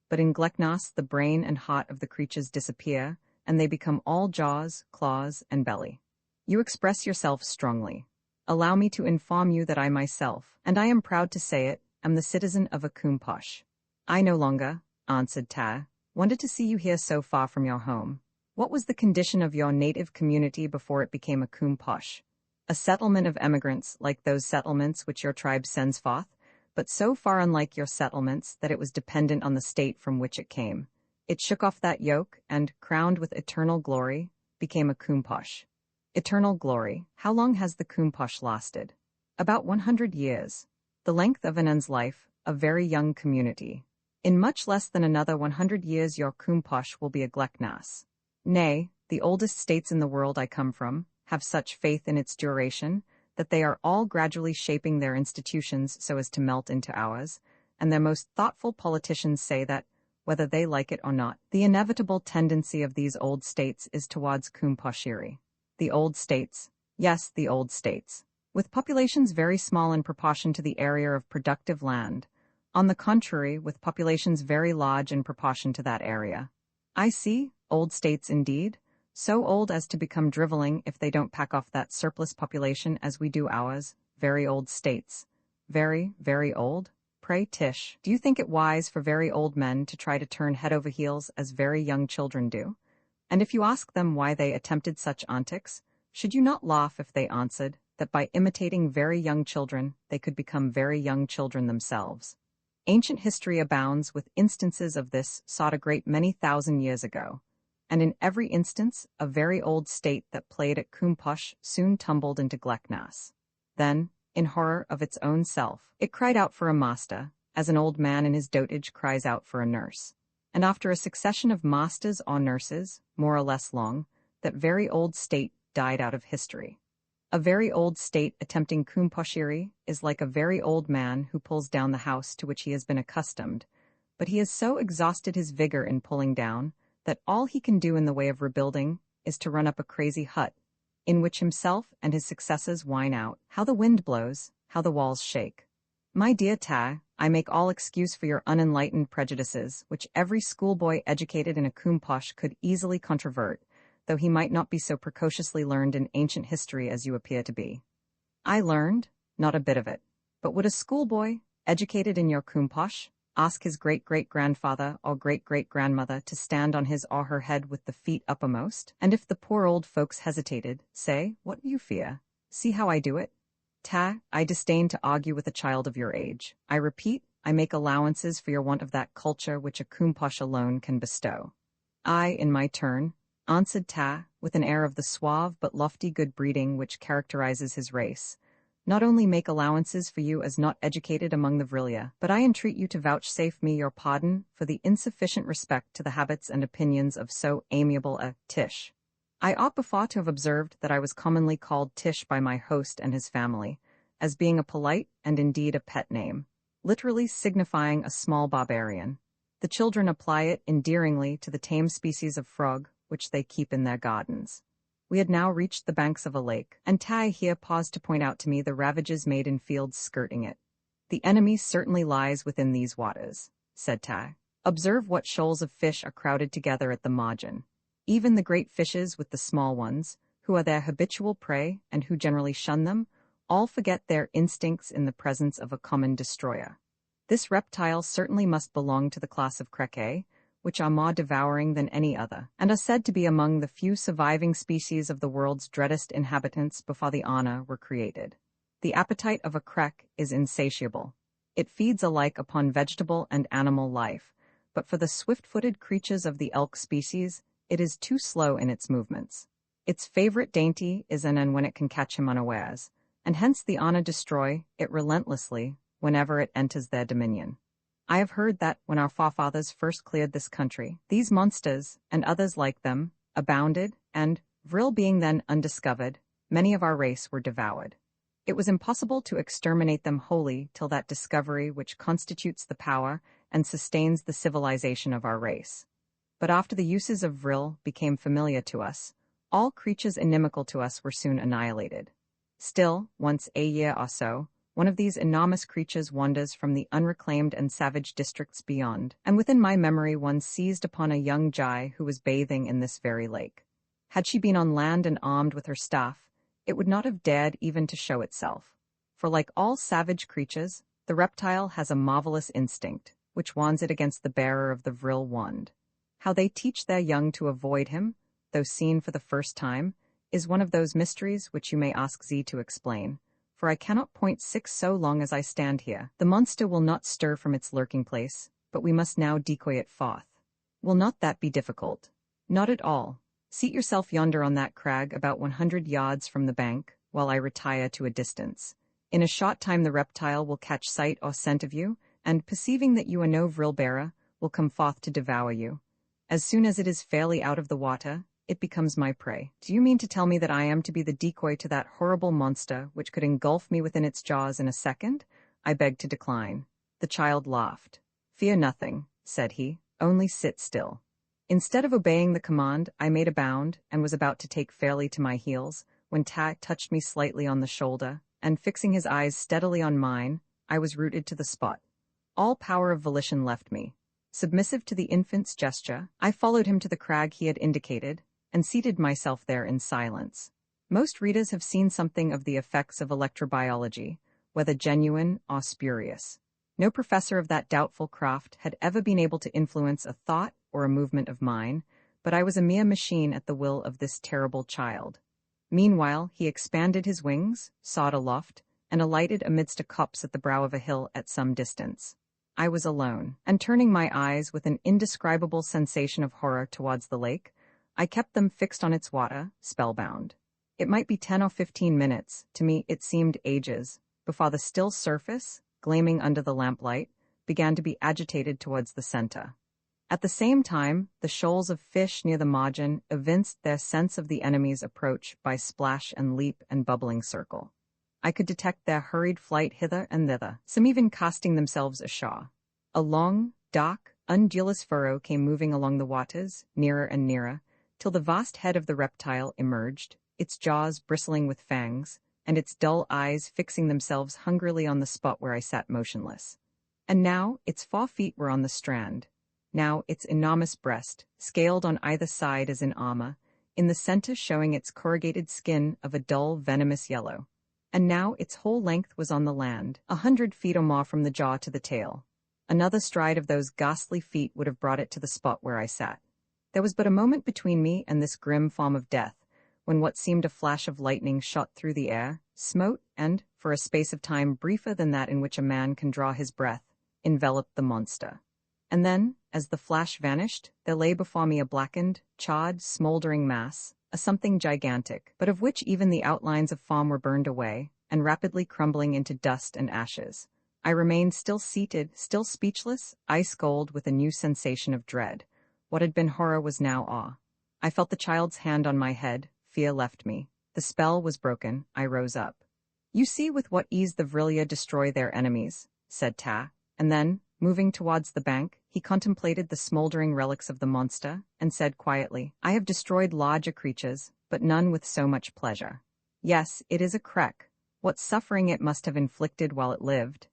But in Gleknas the brain and heart of the creatures disappear, and they become all jaws, claws, and belly. You express yourself strongly. Allow me to inform you that I myself, and I am proud to say it, am the citizen of a Kumposh. I no longer, answered Ta, wanted to see you here so far from your home. What was the condition of your native community before it became a Kumposh? A settlement of emigrants like those settlements which your tribe sends forth, but so far unlike your settlements that it was dependent on the state from which it came. It shook off that yoke and, crowned with eternal glory, became a Kumposh. Eternal glory. How long has the Kumposh lasted? About 100 years. The length of Anand's life, a very young community. In much less than another 100 years your Kumposh will be a Gleknas. Nay, the oldest states in the world I come from have such faith in its duration that they are all gradually shaping their institutions so as to melt into ours, and their most thoughtful politicians say that, whether they like it or not, the inevitable tendency of these old states is towards Kumposhiri. The old states. Yes, the old states. With populations very small in proportion to the area of productive land. On the contrary, with populations very large in proportion to that area. I see, old states indeed, so old as to become driveling if they don't pack off that surplus population as we do ours, very old states. Very, very old? Pray, Tish, do you think it wise for very old men to try to turn head over heels as very young children do? And if you ask them why they attempted such antics, should you not laugh if they answered that by imitating very young children they could become very young children themselves? Ancient history abounds with instances of this sought a great many thousand years ago, and in every instance a very old state that played at Kumposh soon tumbled into Gleknas. Then, in horror of its own self, it cried out for a master, as an old man in his dotage cries out for a nurse. And after a succession of masters or nurses, more or less long, that very old state died out of history. A very old state attempting Kumposhiri is like a very old man who pulls down the house to which he has been accustomed, but he has so exhausted his vigor in pulling down that all he can do in the way of rebuilding is to run up a crazy hut, in which himself and his successors whine out, how the wind blows, how the walls shake. My dear Ta, I make all excuse for your unenlightened prejudices, which every schoolboy educated in a Kumposh could easily controvert, though he might not be so precociously learned in ancient history as you appear to be. I learned? Not a bit of it. But would a schoolboy, educated in your Kumposh, ask his great-great-grandfather or great-great-grandmother to stand on his or her head with the feet uppermost? And if the poor old folks hesitated, say, what do you fear? See how I do it? Ta, I disdain to argue with a child of your age. I repeat, I make allowances for your want of that culture which a Kumposh alone can bestow. I, in my turn, answered Ta, with an air of the suave but lofty good breeding which characterizes his race, not only make allowances for you as not educated among the Vrilia, but I entreat you to vouchsafe me your pardon for the insufficient respect to the habits and opinions of so amiable a Tish. I ought before to have observed that I was commonly called Tish by my host and his family, as being a polite and indeed a pet name, literally signifying a small barbarian. The children apply it endearingly to the tame species of frog which they keep in their gardens. We had now reached the banks of a lake, and Tai here paused to point out to me the ravages made in fields skirting it. The enemy certainly lies within these waters, said Tai. Observe what shoals of fish are crowded together at the margin. Even the great fishes with the small ones, who are their habitual prey and who generally shun them, all forget their instincts in the presence of a common destroyer. This reptile certainly must belong to the class of Crecae, which are more devouring than any other, and are said to be among the few surviving species of the world's dreadest inhabitants before the Ana were created. The appetite of a crec is insatiable. It feeds alike upon vegetable and animal life, but for the swift-footed creatures of the elk species, it is too slow in its movements. Its favorite dainty is an when it can catch him unawares, and hence the Ana destroy it relentlessly whenever it enters their dominion. I have heard that, when our forefathers first cleared this country, these monsters, and others like them, abounded, and, vril being then undiscovered, many of our race were devoured. It was impossible to exterminate them wholly till that discovery which constitutes the power and sustains the civilization of our race. But after the uses of vril became familiar to us, all creatures inimical to us were soon annihilated. Still, once a year or so, one of these enormous creatures wanders from the unreclaimed and savage districts beyond, and within my memory one seized upon a young Jai who was bathing in this very lake. Had she been on land and armed with her staff, it would not have dared even to show itself. For like all savage creatures, the reptile has a marvelous instinct, which warns it against the bearer of the vril wand. How they teach their young to avoid him, though seen for the first time, is one of those mysteries which you may ask Z to explain, for I cannot point 6 so long as I stand here. The monster will not stir from its lurking place, but we must now decoy it forth. Will not that be difficult? Not at all. Seat yourself yonder on that crag about 100 yards from the bank, while I retire to a distance. In a short time the reptile will catch sight or scent of you, and, perceiving that you are no vril bearer, will come forth to devour you. As soon as it is fairly out of the water, it becomes my prey. Do you mean to tell me that I am to be the decoy to that horrible monster which could engulf me within its jaws in a second? I begged to decline. The child laughed. Fear nothing, said he, only sit still. Instead of obeying the command, I made a bound and was about to take fairly to my heels, when Ta touched me slightly on the shoulder, and fixing his eyes steadily on mine, I was rooted to the spot. All power of volition left me. Submissive to the infant's gesture, I followed him to the crag he had indicated, and seated myself there in silence. Most readers have seen something of the effects of electrobiology, whether genuine or spurious. No professor of that doubtful craft had ever been able to influence a thought or a movement of mine, but I was a mere machine at the will of this terrible child. Meanwhile, he expanded his wings, soared aloft, and alighted amidst a copse at the brow of a hill at some distance. I was alone, and turning my eyes with an indescribable sensation of horror towards the lake, I kept them fixed on its water, spellbound. It might be 10 or 15 minutes, to me it seemed ages, before the still surface, gleaming under the lamplight, began to be agitated towards the center. At the same time, the shoals of fish near the margin evinced their sense of the enemy's approach by splash and leap and bubbling circle. I could detect their hurried flight hither and thither, some even casting themselves ashore. A long, dark, undulous furrow came moving along the waters, nearer and nearer, till the vast head of the reptile emerged, its jaws bristling with fangs, and its dull eyes fixing themselves hungrily on the spot where I sat motionless. And now its 4 feet were on the strand, now its enormous breast, scaled on either side as in armor, in the center showing its corrugated skin of a dull venomous yellow. And now its whole length was on the land, 100 feet or more from the jaw to the tail. Another stride of those ghastly feet would have brought it to the spot where I sat. There was but a moment between me and this grim form of death, when what seemed a flash of lightning shot through the air, smote, and, for a space of time briefer than that in which a man can draw his breath, enveloped the monster. And then, as the flash vanished, there lay before me a blackened, charred, smoldering mass, a something gigantic, but of which even the outlines of form were burned away, and rapidly crumbling into dust and ashes. I remained still seated, still speechless, ice-cold with a new sensation of dread. What had been horror was now awe. I felt the child's hand on my head, fear left me. The spell was broken, I rose up. You see with what ease the Vrilia destroy their enemies, said Ta, and then, moving towards the bank, he contemplated the smoldering relics of the monster, and said quietly, I have destroyed larger creatures, but none with so much pleasure. Yes, it is a crec. What suffering it must have inflicted while it lived.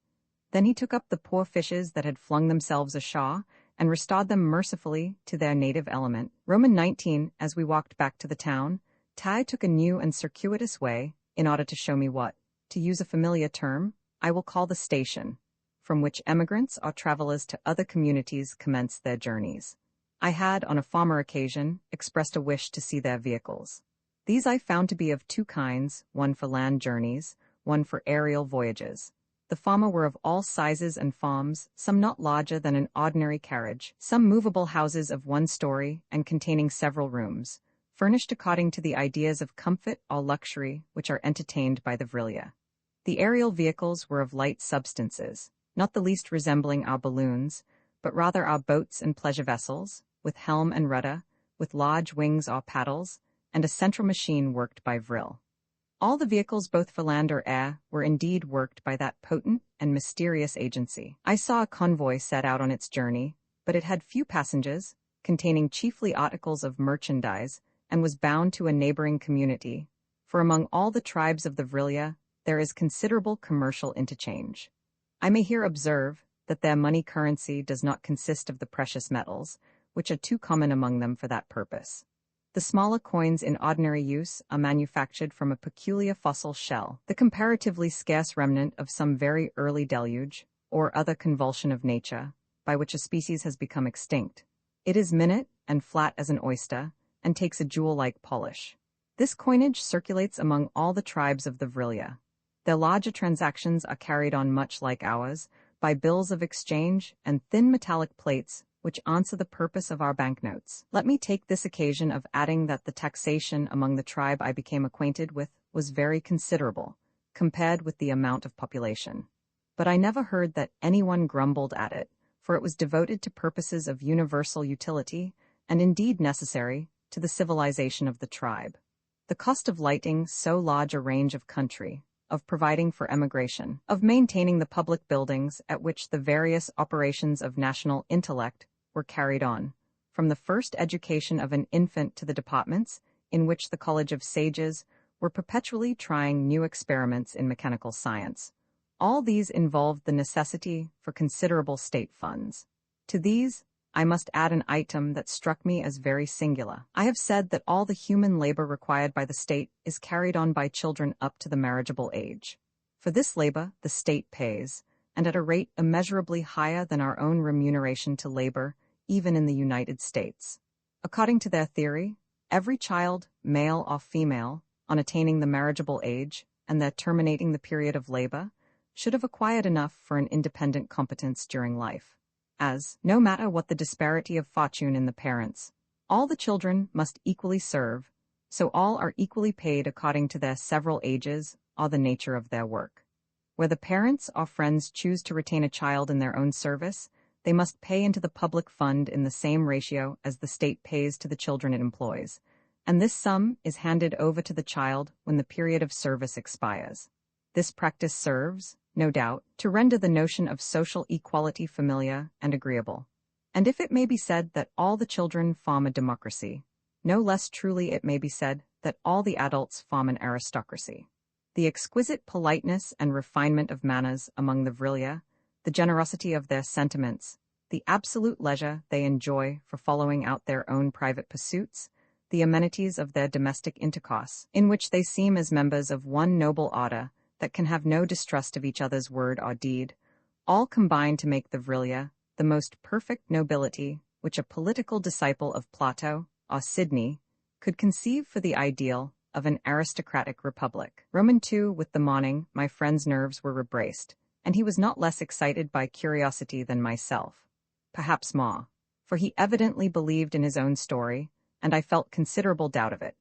Then he took up the poor fishes that had flung themselves ashore, and restored them mercifully to their native element. Roman 19, as we walked back to the town, Tai took a new and circuitous way in order to show me what, to use a familiar term, I will call the station, from which emigrants or travelers to other communities commence their journeys. I had, on a former occasion, expressed a wish to see their vehicles. These I found to be of two kinds, one for land journeys, one for aerial voyages. The former were of all sizes and forms, some not larger than an ordinary carriage, some movable houses of one story and containing several rooms, furnished according to the ideas of comfort or luxury which are entertained by the Vrilia. The aerial vehicles were of light substances, not the least resembling our balloons, but rather our boats and pleasure vessels, with helm and rudder, with large wings or paddles, and a central machine worked by vril. All the vehicles, both for land or air, were indeed worked by that potent and mysterious agency. I saw a convoy set out on its journey, but it had few passengers, containing chiefly articles of merchandise, and was bound to a neighboring community, for among all the tribes of the Vrilia, there is considerable commercial interchange. I may here observe that their money currency does not consist of the precious metals, which are too common among them for that purpose. The smaller coins in ordinary use are manufactured from a peculiar fossil shell, the comparatively scarce remnant of some very early deluge, or other convulsion of nature, by which a species has become extinct. It is minute and flat as an oyster, and takes a jewel-like polish. This coinage circulates among all the tribes of the Vrilia. Their larger transactions are carried on much like ours, by bills of exchange and thin metallic plates, which answer the purpose of our banknotes. Let me take this occasion of adding that the taxation among the tribe I became acquainted with was very considerable, compared with the amount of population. But I never heard that anyone grumbled at it, for it was devoted to purposes of universal utility, and indeed necessary, to the civilization of the tribe. The cost of lighting so large a range of country, of providing for emigration, of maintaining the public buildings at which the various operations of national intellect were carried on, from the first education of an infant to the departments in which the College of Sages were perpetually trying new experiments in mechanical science. All these involved the necessity for considerable state funds. To these, I must add an item that struck me as very singular. I have said that all the human labor required by the state is carried on by children up to the marriageable age. For this labor, the state pays, and at a rate immeasurably higher than our own remuneration to labor, even in the United States. According to their theory, every child, male or female, on attaining the marriageable age, and their terminating the period of labor, should have acquired enough for an independent competence during life. As, no matter what the disparity of fortune in the parents, all the children must equally serve, so all are equally paid according to their several ages or the nature of their work. Where the parents or friends choose to retain a child in their own service, they must pay into the public fund in the same ratio as the state pays to the children it employs, and this sum is handed over to the child when the period of service expires. This practice serves, no doubt, to render the notion of social equality familiar and agreeable. And if it may be said that all the children form a democracy, no less truly it may be said that all the adults form an aristocracy. The exquisite politeness and refinement of manners among the Vrilia, the generosity of their sentiments, the absolute leisure they enjoy for following out their own private pursuits, the amenities of their domestic intercourse, in which they seem as members of one noble order that can have no distrust of each other's word or deed, all combine to make the Vrilia the most perfect nobility which a political disciple of Plato or Sidney could conceive for the ideal of an aristocratic republic. Roman II, with the morning, my friend's nerves were rebraced, and he was not less excited by curiosity than myself, perhaps more, for he evidently believed in his own story, and I felt considerable doubt of it.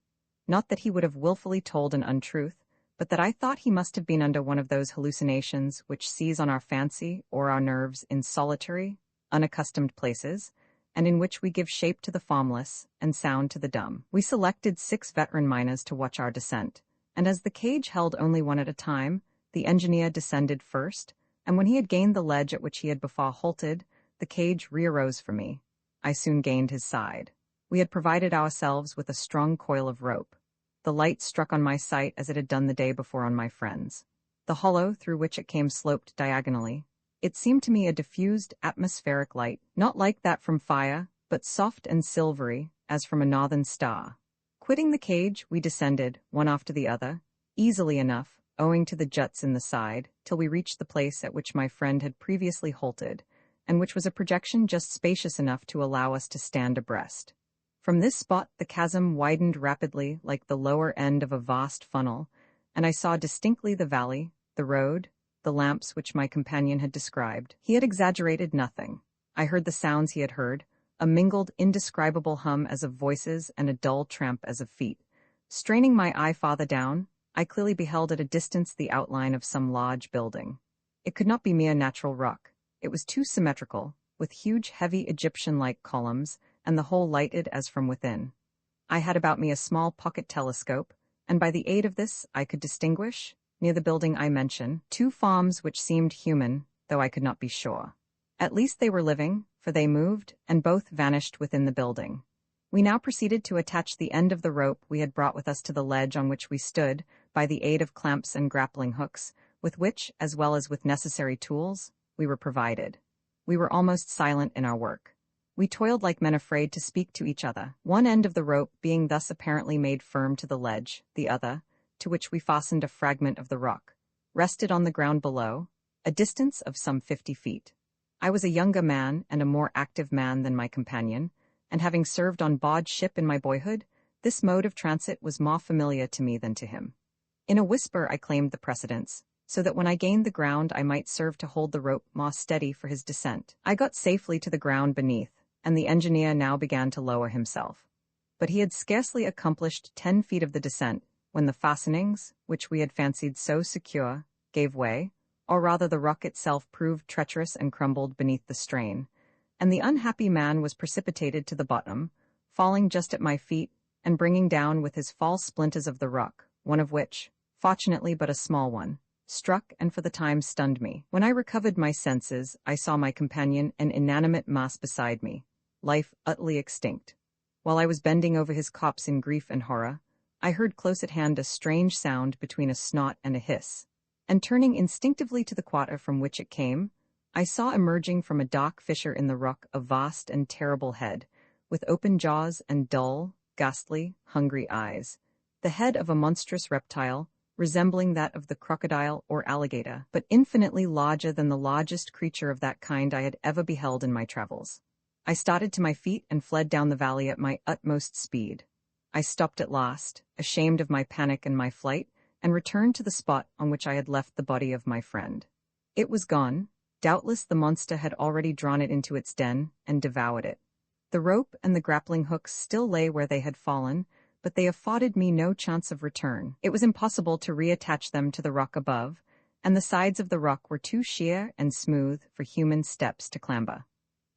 Not that he would have willfully told an untruth, but that I thought he must have been under one of those hallucinations which seize on our fancy or our nerves in solitary, unaccustomed places, and in which we give shape to the formless and sound to the dumb. We selected 6 veteran miners to watch our descent, and as the cage held only one at a time, the engineer descended first, and when he had gained the ledge at which he had before halted, the cage rearose for me. I soon gained his side. We had provided ourselves with a strong coil of rope. The light struck on my sight as it had done the day before on my friend's. The hollow through which it came sloped diagonally, It seemed to me a diffused atmospheric light, not like that from fire, but soft and silvery, as from a northern star. Quitting the cage, we descended, one after the other, easily enough, owing to the juts in the side, till we reached the place at which my friend had previously halted, and which was a projection just spacious enough to allow us to stand abreast. From this spot the chasm widened rapidly like the lower end of a vast funnel, and I saw distinctly the valley, the road, the lamps which my companion had described. He had exaggerated nothing. I heard the sounds he had heard, a mingled, indescribable hum as of voices and a dull tramp as of feet. Straining my eye farther down, I clearly beheld at a distance the outline of some large building. It could not be mere natural rock. It was too symmetrical, with huge, heavy Egyptian-like columns, and the whole lighted as from within. I had about me a small pocket telescope, and by the aid of this I could distinguish, near the building I mention, two forms which seemed human, though I could not be sure. At least they were living, for they moved, and both vanished within the building. We now proceeded to attach the end of the rope we had brought with us to the ledge on which we stood, by the aid of clamps and grappling hooks, with which, as well as with necessary tools, we were provided. We were almost silent in our work. We toiled like men afraid to speak to each other, one end of the rope being thus apparently made firm to the ledge, the other, to which we fastened a fragment of the rock, rested on the ground below, a distance of some 50 feet. I was a younger man and a more active man than my companion, and having served on board ship in my boyhood, this mode of transit was more familiar to me than to him. In a whisper I claimed the precedence, so that when I gained the ground I might serve to hold the rope more steady for his descent. I got safely to the ground beneath, and the engineer now began to lower himself. But he had scarcely accomplished 10 feet of the descent, when the fastenings, which we had fancied so secure, gave way, or rather the rock itself proved treacherous and crumbled beneath the strain, and the unhappy man was precipitated to the bottom, falling just at my feet, and bringing down with his fall splinters of the rock, one of which, fortunately but a small one, struck and for the time stunned me. When I recovered my senses, I saw my companion an inanimate mass beside me, life utterly extinct. While I was bending over his corpse in grief and horror, I heard close at hand a strange sound between a snort and a hiss, and turning instinctively to the quarter from which it came, I saw emerging from a dark fissure in the rock a vast and terrible head, with open jaws and dull, ghastly, hungry eyes, the head of a monstrous reptile, resembling that of the crocodile or alligator, but infinitely larger than the largest creature of that kind I had ever beheld in my travels. I started to my feet and fled down the valley at my utmost speed. I stopped at last, ashamed of my panic and my flight, and returned to the spot on which I had left the body of my friend. It was gone. Doubtless the monster had already drawn it into its den and devoured it. The rope and the grappling hooks still lay where they had fallen, but they afforded me no chance of return. It was impossible to reattach them to the rock above, and the sides of the rock were too sheer and smooth for human steps to clamber.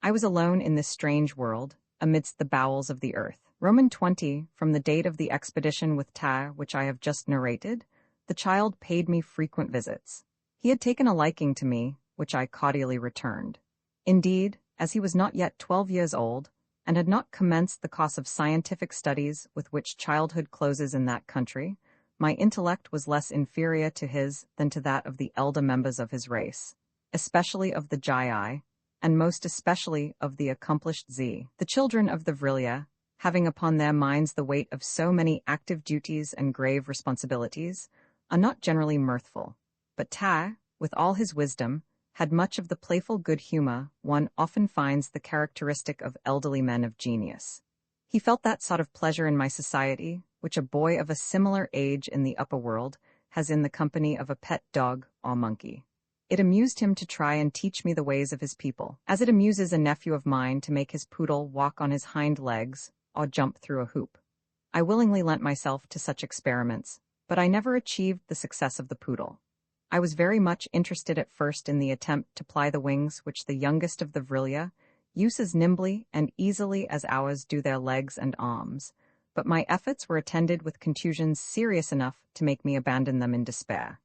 I was alone in this strange world, amidst the bowels of the earth. Roman 20, from the date of the expedition with Tar, which I have just narrated, the child paid me frequent visits. He had taken a liking to me, which I cordially returned. Indeed, as he was not yet 12 years old, and had not commenced the course of scientific studies with which childhood closes in that country, my intellect was less inferior to his than to that of the elder members of his race, especially of the Jii, and most especially of the accomplished Z. The children of the Vrilia, having upon their minds the weight of so many active duties and grave responsibilities, are not generally mirthful, but Ta, with all his wisdom, had much of the playful good humor one often finds the characteristic of elderly men of genius. He felt that sort of pleasure in my society, which a boy of a similar age in the upper world has in the company of a pet dog or monkey. It amused him to try and teach me the ways of his people, as it amuses a nephew of mine to make his poodle walk on his hind legs or jump through a hoop. I willingly lent myself to such experiments, but I never achieved the success of the poodle. I was very much interested at first in the attempt to ply the wings which the youngest of the Vrilia use as nimbly and easily as ours do their legs and arms, but my efforts were attended with contusions serious enough to make me abandon them in despair.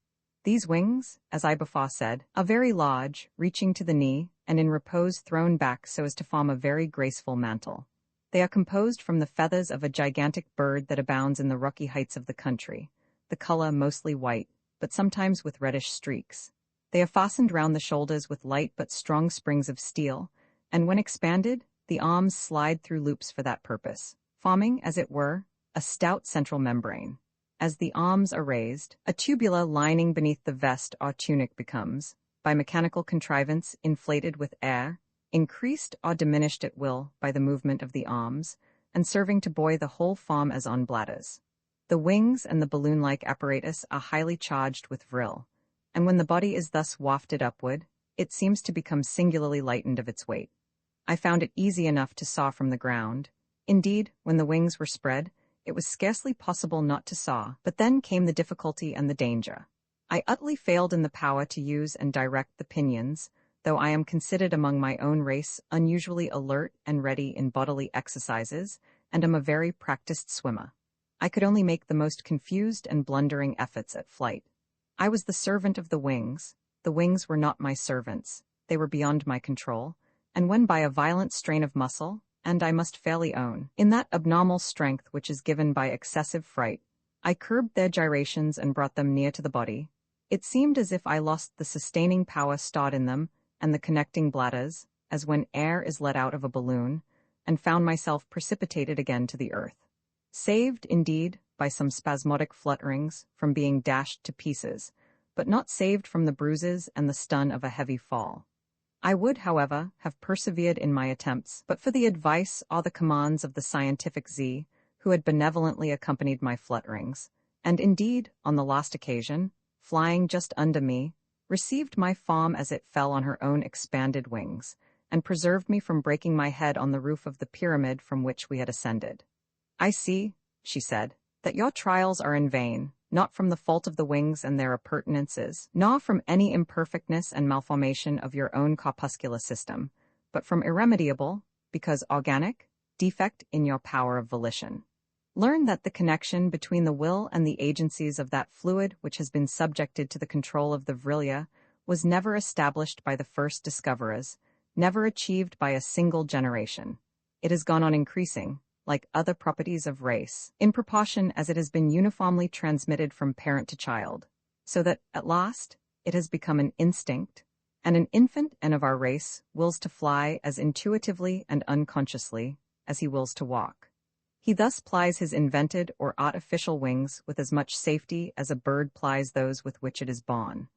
These wings, as I before said, are very large, reaching to the knee, and in repose thrown back so as to form a very graceful mantle. They are composed from the feathers of a gigantic bird that abounds in the rocky heights of the country, the color mostly white, but sometimes with reddish streaks. They are fastened round the shoulders with light but strong springs of steel, and when expanded, the arms slide through loops for that purpose, forming, as it were, a stout central membrane. As the arms are raised, a tubular lining beneath the vest or tunic becomes, by mechanical contrivance inflated with air, increased or diminished at will by the movement of the arms, and serving to buoy the whole form as on bladders. The wings and the balloon-like apparatus are highly charged with vril, and when the body is thus wafted upward, it seems to become singularly lightened of its weight. I found it easy enough to saw from the ground. Indeed, when the wings were spread, it was scarcely possible not to saw, but then came the difficulty and the danger. I utterly failed in the power to use and direct the pinions, though I am considered among my own race unusually alert and ready in bodily exercises, and am a very practiced swimmer. I could only make the most confused and blundering efforts at flight. I was the servant of the wings. The wings were not my servants. They were beyond my control, and when by a violent strain of muscle, and I must fairly own, in that abnormal strength which is given by excessive fright, I curbed their gyrations and brought them near to the body, it seemed as if I lost the sustaining power stored in them and the connecting bladders, as when air is let out of a balloon, and found myself precipitated again to the earth. Saved, indeed, by some spasmodic flutterings from being dashed to pieces, but not saved from the bruises and the stun of a heavy fall. I would, however, have persevered in my attempts, but for the advice or the commands of the scientific Z, who had benevolently accompanied my flutterings, and indeed, on the last occasion, flying just under me, received my form as it fell on her own expanded wings, and preserved me from breaking my head on the roof of the pyramid from which we had ascended. "I see," she said, "that your trials are in vain, not from the fault of the wings and their appurtenances, nor from any imperfectness and malformation of your own corpuscular system, but from irremediable, because organic, defect in your power of volition. Learn that the connection between the will and the agencies of that fluid which has been subjected to the control of the vrillia was never established by the first discoverers, never achieved by a single generation. It has gone on increasing, like other properties of race, in proportion as it has been uniformly transmitted from parent to child, so that, at last, it has become an instinct, and an infant and of our race wills to fly as intuitively and unconsciously as he wills to walk. He thus plies his invented or artificial wings with as much safety as a bird plies those with which it is born.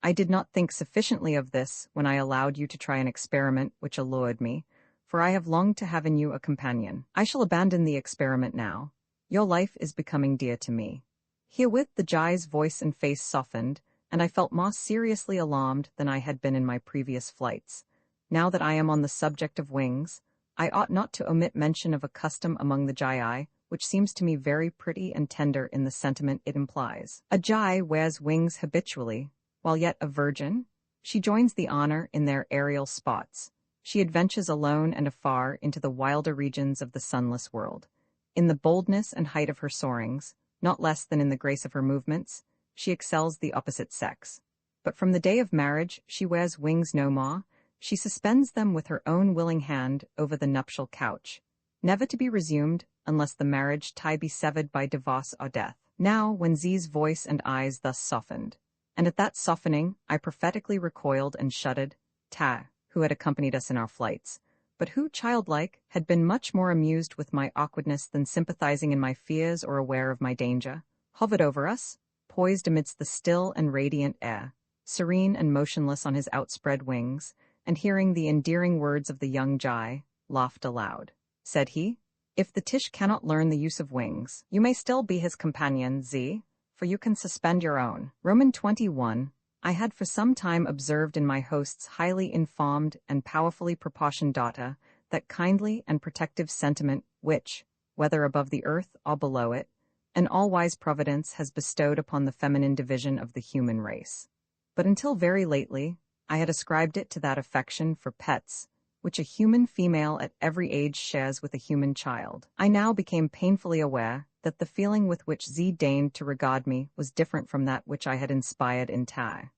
I did not think sufficiently of this when I allowed you to try an experiment which allured me, for I have longed to have in you a companion. I shall abandon the experiment now. Your life is becoming dear to me." Herewith the Jai's voice and face softened, and I felt more seriously alarmed than I had been in my previous flights. Now that I am on the subject of wings, I ought not to omit mention of a custom among the Jai, which seems to me very pretty and tender in the sentiment it implies. A Jai wears wings habitually, while yet a virgin. She joins the honor in their aerial spots. She adventures alone and afar into the wilder regions of the sunless world. In the boldness and height of her soarings, not less than in the grace of her movements, she excels the opposite sex. But from the day of marriage she wears wings no more. She suspends them with her own willing hand over the nuptial couch, never to be resumed unless the marriage tie be severed by divorce or death. Now, when Z's voice and eyes thus softened, and at that softening I prophetically recoiled and shuddered, Ta, who had accompanied us in our flights, but who, childlike, had been much more amused with my awkwardness than sympathizing in my fears or aware of my danger, hovered over us, poised amidst the still and radiant air, serene and motionless on his outspread wings, and hearing the endearing words of the young Jai, laughed aloud. Said he, "If the Tish cannot learn the use of wings, you may still be his companion, Z, for you can suspend your own." Roman 21. I had for some time observed in my host's highly informed and powerfully proportioned daughter that kindly and protective sentiment which, whether above the earth or below it, an all-wise Providence has bestowed upon the feminine division of the human race. But until very lately, I had ascribed it to that affection for pets, which a human female at every age shares with a human child. I now became painfully aware that the feeling with which Z deigned to regard me was different from that which I had inspired in Tai.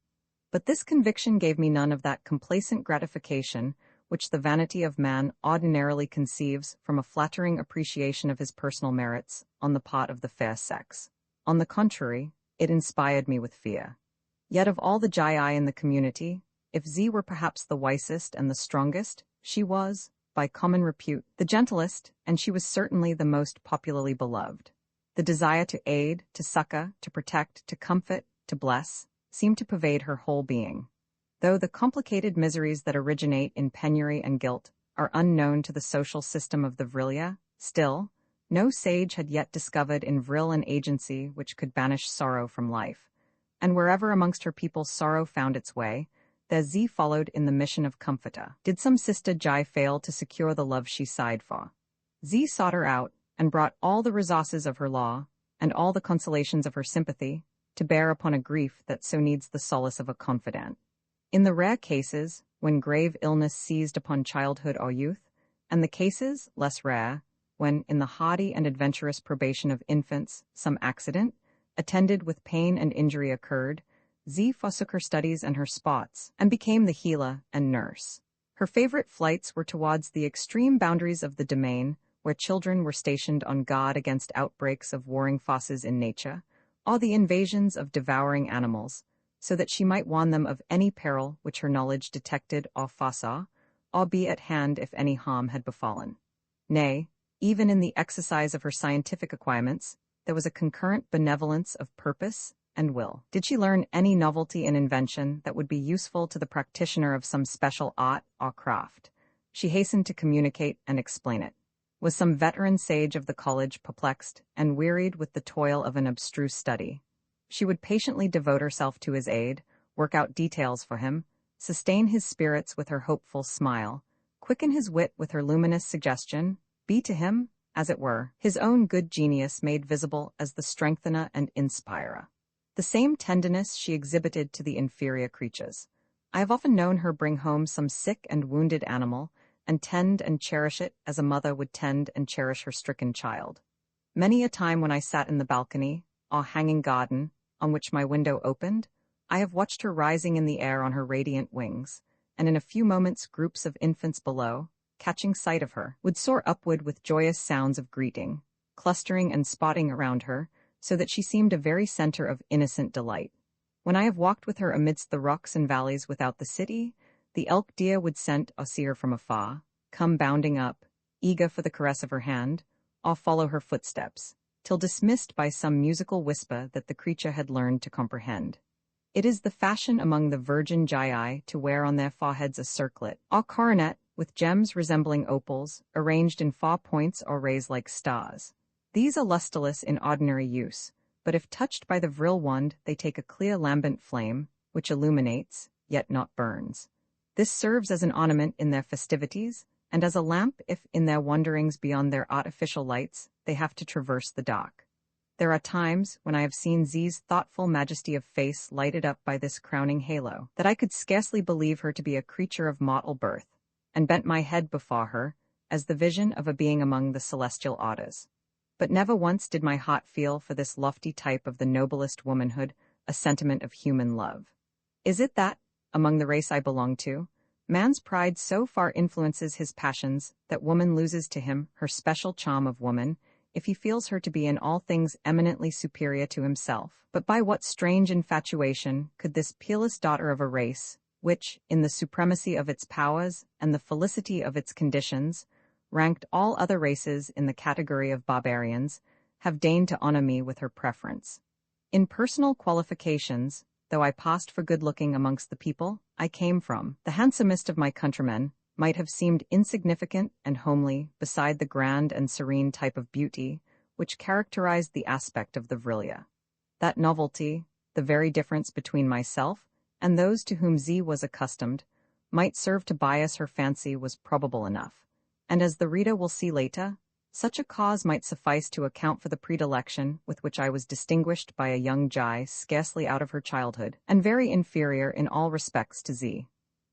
But this conviction gave me none of that complacent gratification which the vanity of man ordinarily conceives from a flattering appreciation of his personal merits on the part of the fair sex. On the contrary, it inspired me with fear. Yet of all the Jai in the community, if Z were perhaps the wisest and the strongest, she was, by common repute, the gentlest, and she was certainly the most popularly beloved. The desire to aid, to succor, to protect, to comfort, to bless, seemed to pervade her whole being. Though the complicated miseries that originate in penury and guilt are unknown to the social system of the Vrilya, still, no sage had yet discovered in Vril an agency which could banish sorrow from life. And wherever amongst her people sorrow found its way, there Z followed in the mission of comforter. Did some sister Jai fail to secure the love she sighed for, Z sought her out and brought all the resources of her law and all the consolations of her sympathy to bear upon a grief that so needs the solace of a confidant. In the rare cases when grave illness seized upon childhood or youth, and the cases, less rare, when, in the hardy and adventurous probation of infants, some accident, attended with pain and injury occurred, Z forsook her studies and her sports, and became the healer and nurse. Her favorite flights were towards the extreme boundaries of the domain, where children were stationed on guard against outbreaks of warring forces in nature, or the invasions of devouring animals, so that she might warn them of any peril which her knowledge detected or foresaw, or be at hand if any harm had befallen. Nay, even in the exercise of her scientific acquirements, there was a concurrent benevolence of purpose and will. Did she learn any novelty in invention that would be useful to the practitioner of some special art or craft, she hastened to communicate and explain it. Was some veteran sage of the college perplexed and wearied with the toil of an abstruse study, she would patiently devote herself to his aid, work out details for him, sustain his spirits with her hopeful smile, quicken his wit with her luminous suggestion, be to him, as it were, his own good genius made visible as the strengthener and inspirer. The same tenderness she exhibited to the inferior creatures. I have often known her bring home some sick and wounded animal, and tend and cherish it as a mother would tend and cherish her stricken child. Many a time when I sat in the balcony, or hanging garden, on which my window opened, I have watched her rising in the air on her radiant wings, and in a few moments groups of infants below, catching sight of her, would soar upward with joyous sounds of greeting, clustering and spotting around her, so that she seemed a very center of innocent delight. When I have walked with her amidst the rocks and valleys without the city, the elk deer would scent or see her from afar, come bounding up, eager for the caress of her hand, or follow her footsteps, till dismissed by some musical whisper that the creature had learned to comprehend. It is the fashion among the virgin Jai to wear on their foreheads a circlet, or coronet, with gems resembling opals, arranged in 4 points or raised like stars. These are lustreless in ordinary use, but if touched by the vril wand, they take a clear lambent flame, which illuminates, yet not burns. This serves as an ornament in their festivities, and as a lamp if, in their wanderings beyond their artificial lights, they have to traverse the dark. There are times when I have seen Z's thoughtful majesty of face lighted up by this crowning halo, that I could scarcely believe her to be a creature of mortal birth, and bent my head before her, as the vision of a being among the celestial orders. But never once did my heart feel for this lofty type of the noblest womanhood a sentiment of human love. Is it that, among the race I belong to, man's pride so far influences his passions that woman loses to him her special charm of woman, if he feels her to be in all things eminently superior to himself? But by what strange infatuation could this peerless daughter of a race, which, in the supremacy of its powers and the felicity of its conditions, ranked all other races in the category of barbarians, have deigned to honor me with her preference? In personal qualifications, though I passed for good-looking amongst the people I came from, the handsomest of my countrymen might have seemed insignificant and homely beside the grand and serene type of beauty which characterized the aspect of the Vrilya. That novelty, the very difference between myself and those to whom Z was accustomed, might serve to bias her fancy was probable enough, and as the reader will see later, such a cause might suffice to account for the predilection with which I was distinguished by a young Jai scarcely out of her childhood, and very inferior in all respects to Z.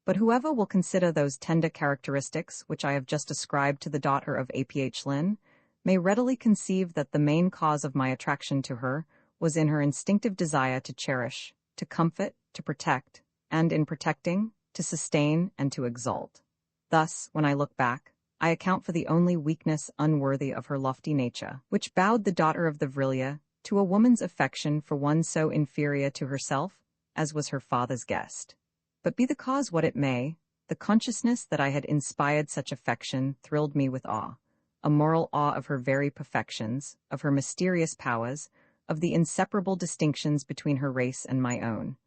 But whoever will consider those tender characteristics which I have just ascribed to the daughter of A.P.H. Lynn, may readily conceive that the main cause of my attraction to her was in her instinctive desire to cherish, to comfort, to protect, and in protecting, to sustain and to exalt. Thus, when I look back, I account for the only weakness unworthy of her lofty nature, which bowed the daughter of the Vrilya to a woman's affection for one so inferior to herself, as was her father's guest. But be the cause what it may, the consciousness that I had inspired such affection thrilled me with awe, a moral awe of her very perfections, of her mysterious powers, of the inseparable distinctions between her race and my own.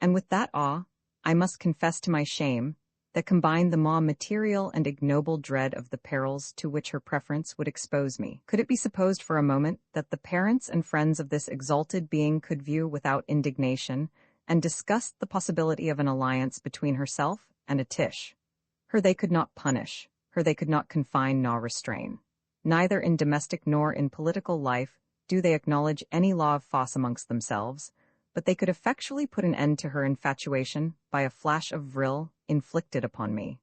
And with that awe, I must confess to my shame, that combined the more material and ignoble dread of the perils to which her preference would expose me. Could it be supposed for a moment that the parents and friends of this exalted being could view without indignation and discuss the possibility of an alliance between herself and a Tish? Her they could not punish, her they could not confine nor restrain. Neither in domestic nor in political life do they acknowledge any law of force amongst themselves, but they could effectually put an end to her infatuation by a flash of vril inflicted upon me.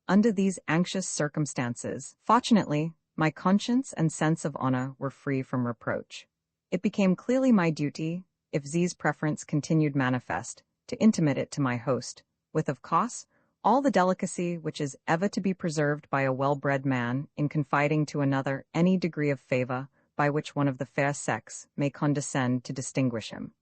Under these anxious circumstances, fortunately, my conscience and sense of honor were free from reproach. It became clearly my duty, if Z's preference continued manifest, to intimate it to my host, with, of course, all the delicacy which is ever to be preserved by a well-bred man in confiding to another any degree of favor by which one of the fair sex may condescend to distinguish him.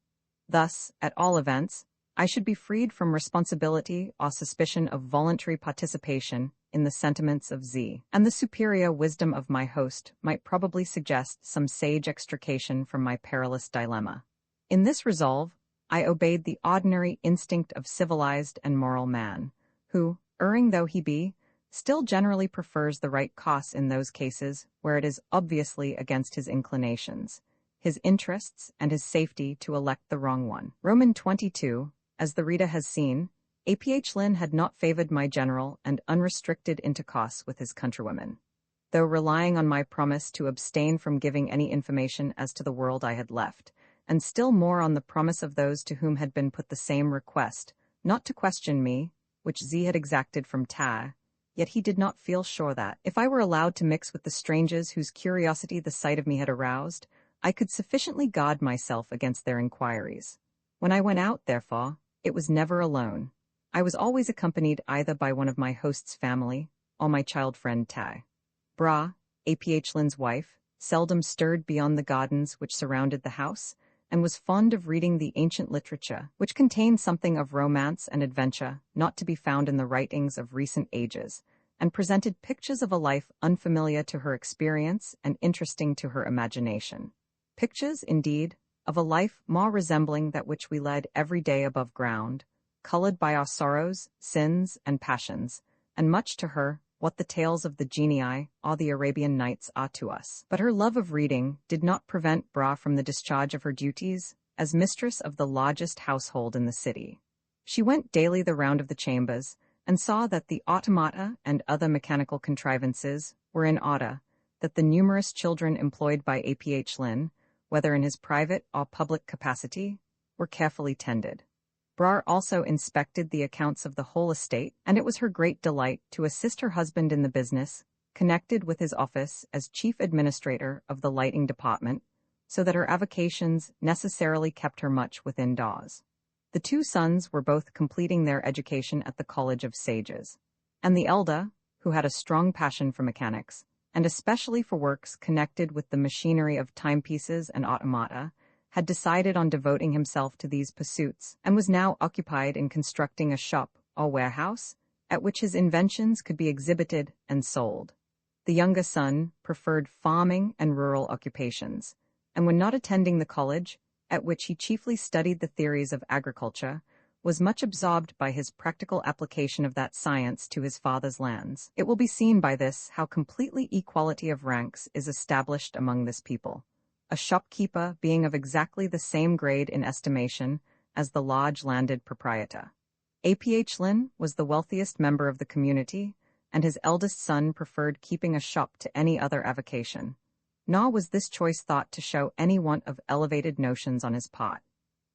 Thus, at all events, I should be freed from responsibility or suspicion of voluntary participation in the sentiments of Z, and the superior wisdom of my host might probably suggest some sage extrication from my perilous dilemma. In this resolve, I obeyed the ordinary instinct of civilized and moral man, who, erring though he be, still generally prefers the right course in those cases where it is obviously against his inclinations, his interests, and his safety to elect the wrong one. Roman 22, as the reader has seen, Bulwer-Lytton had not favored my general and unrestricted intercourse with his countrywomen. Though relying on my promise to abstain from giving any information as to the world I had left, and still more on the promise of those to whom had been put the same request, not to question me, which Z had exacted from Ta, yet he did not feel sure that, if I were allowed to mix with the strangers whose curiosity the sight of me had aroused, I could sufficiently guard myself against their inquiries. When I went out, therefore, it was never alone. I was always accompanied either by one of my host's family or my child friend Ta. Bra, Bulwer-Lytton's wife, seldom stirred beyond the gardens which surrounded the house, and was fond of reading the ancient literature, which contained something of romance and adventure not to be found in the writings of recent ages, and presented pictures of a life unfamiliar to her experience and interesting to her imagination. Pictures, indeed, of a life more resembling that which we led every day above ground, colored by our sorrows, sins, and passions, and much to her what the tales of the genii or the Arabian Nights are to us. But her love of reading did not prevent Bra from the discharge of her duties as mistress of the largest household in the city. She went daily the round of the chambers, and saw that the automata and other mechanical contrivances were in order, that the numerous children employed by Bulwer-Lytton, whether in his private or public capacity, were carefully tended. Bra also inspected the accounts of the whole estate, and it was her great delight to assist her husband in the business, connected with his office as chief administrator of the lighting department, so that her avocations necessarily kept her much within doors. The two sons were both completing their education at the College of Sages, and the elder, who had a strong passion for mechanics, and especially for works connected with the machinery of timepieces and automata, had decided on devoting himself to these pursuits, and was now occupied in constructing a shop or warehouse at which his inventions could be exhibited and sold. The younger son preferred farming and rural occupations, and when not attending the college, at which he chiefly studied the theories of agriculture, was much absorbed by his practical application of that science to his father's lands. It will be seen by this how completely equality of ranks is established among this people, a shopkeeper being of exactly the same grade in estimation as the large landed proprietor. Bulwer-Lytton was the wealthiest member of the community, and his eldest son preferred keeping a shop to any other avocation. Nor was this choice thought to show any want of elevated notions on his part.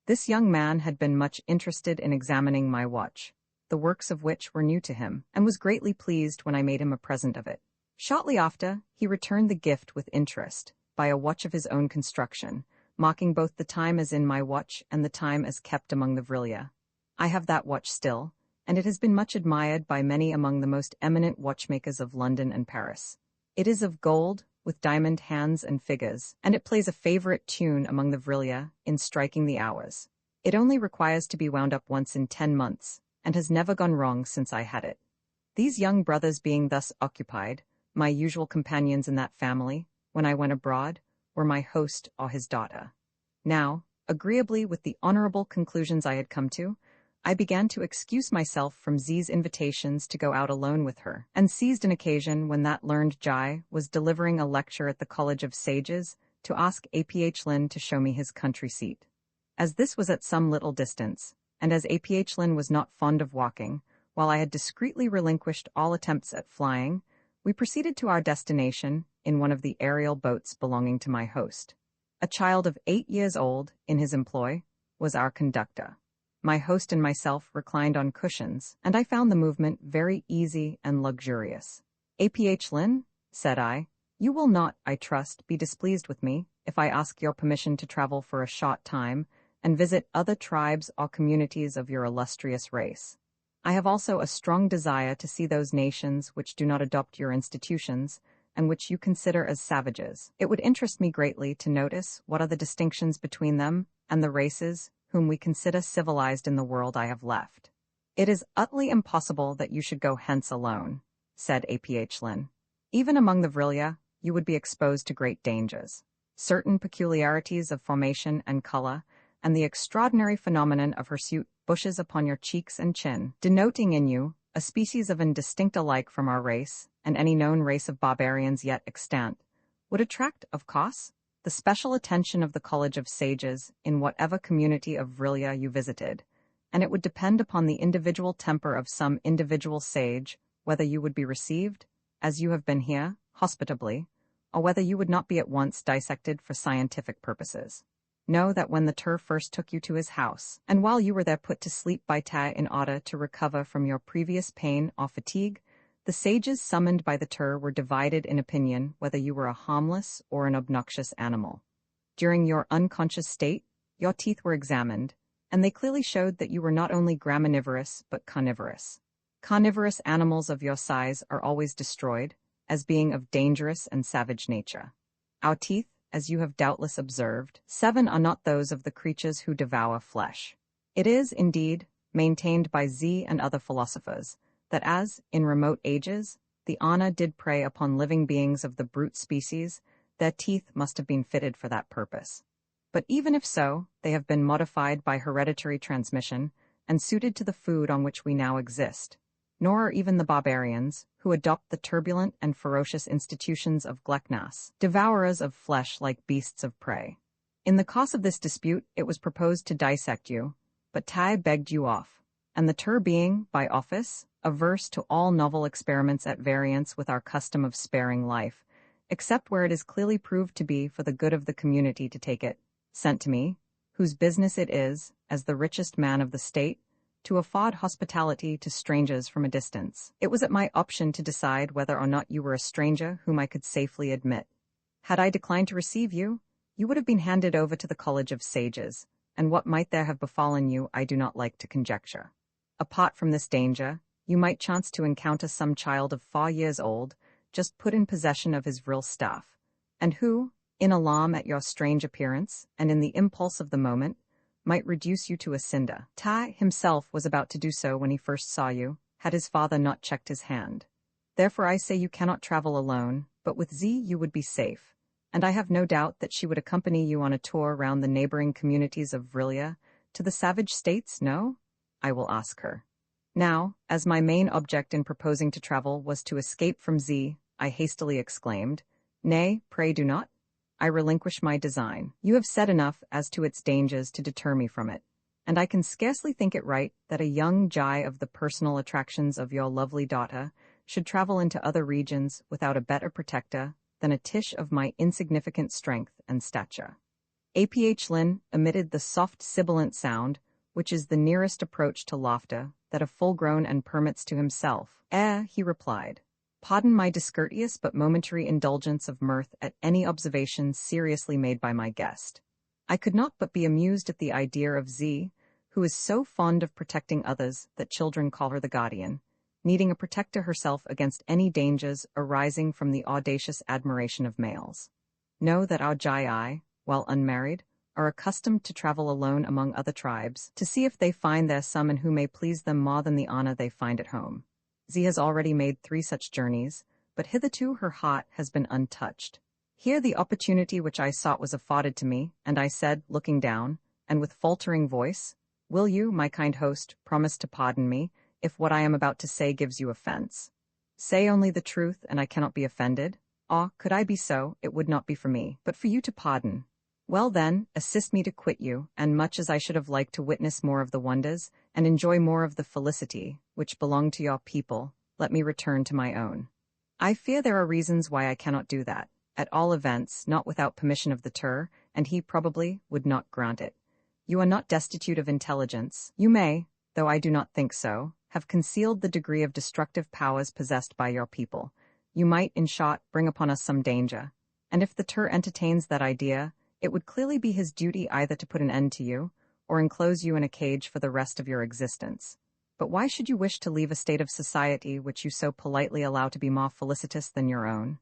This young man had been much interested in examining my watch, the works of which were new to him, and was greatly pleased when I made him a present of it. Shortly after, he returned the gift with interest, by a watch of his own construction, marking both the time as in my watch and the time as kept among the Vrilia. I have that watch still, and it has been much admired by many among the most eminent watchmakers of London and Paris. It is of gold, with diamond hands and figures, and it plays a favorite tune among the Vrilia in striking the hours. It only requires to be wound up once in 10 months, and has never gone wrong since I had it. These young brothers being thus occupied, my usual companions in that family, when I went abroad, were my host or his daughter. Now, agreeably with the honorable conclusions I had come to, I began to excuse myself from Z's invitations to go out alone with her, and seized an occasion when that learned Jai was delivering a lecture at the College of Sages to ask Bulwer-Lytton to show me his country seat. As this was at some little distance, and as Bulwer-Lytton was not fond of walking, while I had discreetly relinquished all attempts at flying, we proceeded to our destination in one of the aerial boats belonging to my host. A child of 8 years old, in his employ, was our conductor. My host and myself reclined on cushions, and I found the movement very easy and luxurious. Bulwer-Lytton, said I, you will not, I trust, be displeased with me if I ask your permission to travel for a short time and visit other tribes or communities of your illustrious race. I have also a strong desire to see those nations which do not adopt your institutions, and which you consider as savages. It would interest me greatly to notice what are the distinctions between them and the races whom we consider civilized in the world I have left. It is utterly impossible that you should go hence alone, said Bulwer-Lytton. Even among the Vrilia, you would be exposed to great dangers. Certain peculiarities of formation and color, and the extraordinary phenomenon of hirsute bushes upon your cheeks and chin, denoting in you a species of indistinct alike from our race, and any known race of barbarians yet extant, would attract, of course, the special attention of the College of Sages in whatever community of Vrilia you visited, and it would depend upon the individual temper of some individual sage whether you would be received, as you have been here, hospitably, or whether you would not be at once dissected for scientific purposes. Know that when the Tur first took you to his house, and while you were there put to sleep by Tai in order to recover from your previous pain or fatigue, the sages summoned by the Tur were divided in opinion whether you were a harmless or an obnoxious animal. During your unconscious state, your teeth were examined, and they clearly showed that you were not only graminivorous but carnivorous. Carnivorous animals of your size are always destroyed, as being of dangerous and savage nature. Our teeth, as you have doubtless observed, 7 are not those of the creatures who devour flesh. It is, indeed, maintained by Z and other philosophers, that as, in remote ages, the Ana did prey upon living beings of the brute species, their teeth must have been fitted for that purpose. But even if so, they have been modified by hereditary transmission and suited to the food on which we now exist. Nor are even the barbarians, who adopt the turbulent and ferocious institutions of Gleknas, devourers of flesh like beasts of prey. In the cause of this dispute, it was proposed to dissect you, but Tai begged you off, and the Tur being, by office, averse to all novel experiments at variance with our custom of sparing life, except where it is clearly proved to be for the good of the community to take it, sent to me, whose business it is, as the richest man of the state, to afford hospitality to strangers from a distance. It was at my option to decide whether or not you were a stranger whom I could safely admit. Had I declined to receive you, you would have been handed over to the College of Sages, and what might there have befallen you I do not like to conjecture. Apart from this danger, you might chance to encounter some child of 4 years old, just put in possession of his vril staff, and who, in alarm at your strange appearance, and in the impulse of the moment, might reduce you to a cinder. Tai himself was about to do so when he first saw you, had his father not checked his hand. Therefore I say you cannot travel alone, but with Z you would be safe, and I have no doubt that she would accompany you on a tour round the neighboring communities of Vrilia, to the savage states, no? I will ask her. Now, as my main object in proposing to travel was to escape from Z, I hastily exclaimed, Nay, pray do not. I relinquish my design. You have said enough as to its dangers to deter me from it, and I can scarcely think it right that a young Jai of the personal attractions of your lovely daughter should travel into other regions without a better protector than a Tish of my insignificant strength and stature. Bulwer-Lytton emitted the soft sibilant sound, which is the nearest approach to laughter that a full-grown and permits to himself. He replied. Pardon my discourteous but momentary indulgence of mirth at any observation seriously made by my guest. I could not but be amused at the idea of Z, who is so fond of protecting others that children call her the guardian, needing a protector herself against any dangers arising from the audacious admiration of males. Know that our Jai, while unmarried, are accustomed to travel alone among other tribes, to see if they find there someone who may please them more than the honor they find at home. Z has already made 3 such journeys, but hitherto her heart has been untouched. Here the opportunity which I sought was afforded to me, and I said, looking down, and with faltering voice, "Will you, my kind host, promise to pardon me, if what I am about to say gives you offense? Say only the truth, and I cannot be offended. Ah, could I be so, it would not be for me, but for you to pardon. Well then, assist me to quit you, and much as I should have liked to witness more of the wonders, and enjoy more of the felicity, which belong to your people, let me return to my own. I fear there are reasons why I cannot do that, at all events not without permission of the Tur, and he probably would not grant it. You are not destitute of intelligence. You may, though I do not think so, have concealed the degree of destructive powers possessed by your people. You might, in short, bring upon us some danger, and if the Tur entertains that idea, it would clearly be his duty either to put an end to you, or enclose you in a cage for the rest of your existence. But why should you wish to leave a state of society which you so politely allow to be more felicitous than your own?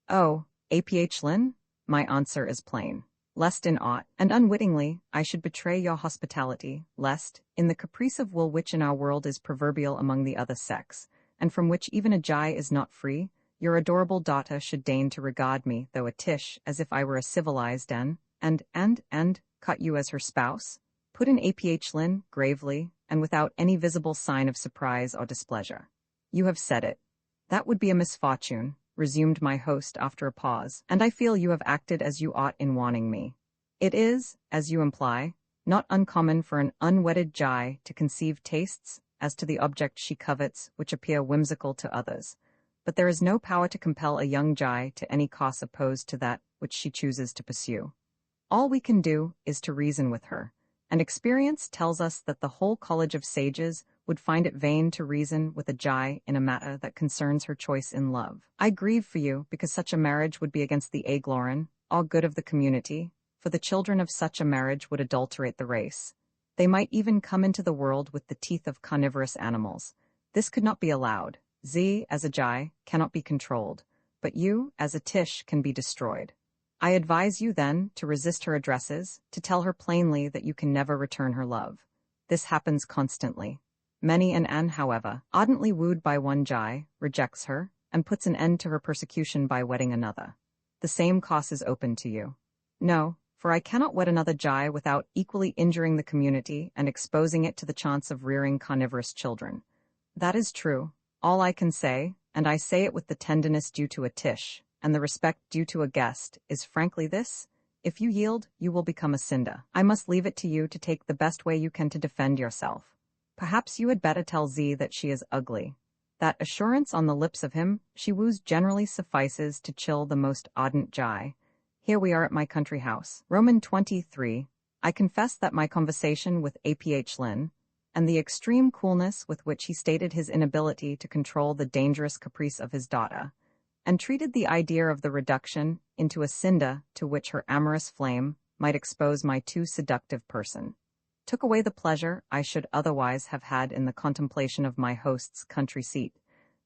Oh, Bulwer-Lytton? My answer is plain. Lest in aught, and unwittingly, I should betray your hospitality, lest, in the caprice of will which in our world is proverbial among the other sex, and from which even a Jai is not free, your adorable daughter should deign to regard me, though a Tish, as if I were a civilized and cut you as her spouse? Put in Bulwer-Lytton, gravely, and without any visible sign of surprise or displeasure. You have said it. That would be a misfortune, resumed my host after a pause, and I feel you have acted as you ought in warning me. It is, as you imply, not uncommon for an unwedded Jai to conceive tastes, as to the object she covets, which appear whimsical to others. But there is no power to compel a young Jai to any cause opposed to that which she chooses to pursue. All we can do is to reason with her, and experience tells us that the whole college of sages would find it vain to reason with a Jai in a matter that concerns her choice in love. I grieve for you, because such a marriage would be against the glory, all good of the community, for the children of such a marriage would adulterate the race. They might even come into the world with the teeth of carnivorous animals. This could not be allowed. Z, as a Jai, cannot be controlled, but you, as a Tish, can be destroyed. I advise you, then, to resist her addresses, to tell her plainly that you can never return her love. This happens constantly. Many an An, however, ardently wooed by one Jai, rejects her, and puts an end to her persecution by wedding another. The same cause is open to you. No, for I cannot wed another Jai without equally injuring the community and exposing it to the chance of rearing carnivorous children. That is true. All I can say, and I say it with the tenderness due to a Tish, and the respect due to a guest, is frankly this: if you yield, you will become a Cinda. I must leave it to you to take the best way you can to defend yourself. Perhaps you had better tell Z that she is ugly. That assurance on the lips of him she woos generally suffices to chill the most ardent Jai. Here we are at my country house. Roman 23. I confess that my conversation with Bulwer-Lytton, and the extreme coolness with which he stated his inability to control the dangerous caprice of his daughter, and treated the idea of the reduction into a Cinda to which her amorous flame might expose my too seductive person, took away the pleasure I should otherwise have had in the contemplation of my host's country seat,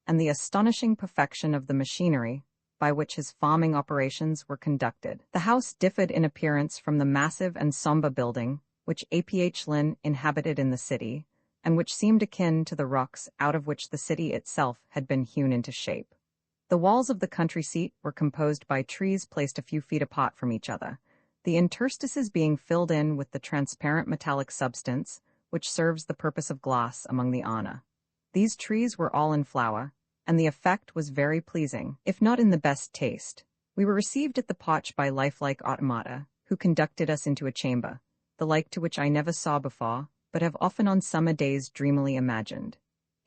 and the astonishing perfection of the machinery by which his farming operations were conducted. The house differed in appearance from the massive and sombre building which Bulwer-Lytton inhabited in the city, and which seemed akin to the rocks out of which the city itself had been hewn into shape. The walls of the country seat were composed by trees placed a few feet apart from each other, the interstices being filled in with the transparent metallic substance which serves the purpose of glass among the Ana. These trees were all in flower, and the effect was very pleasing, if not in the best taste. We were received at the potch by lifelike automata, who conducted us into a chamber, the like to which I never saw before, but have often on summer days dreamily imagined.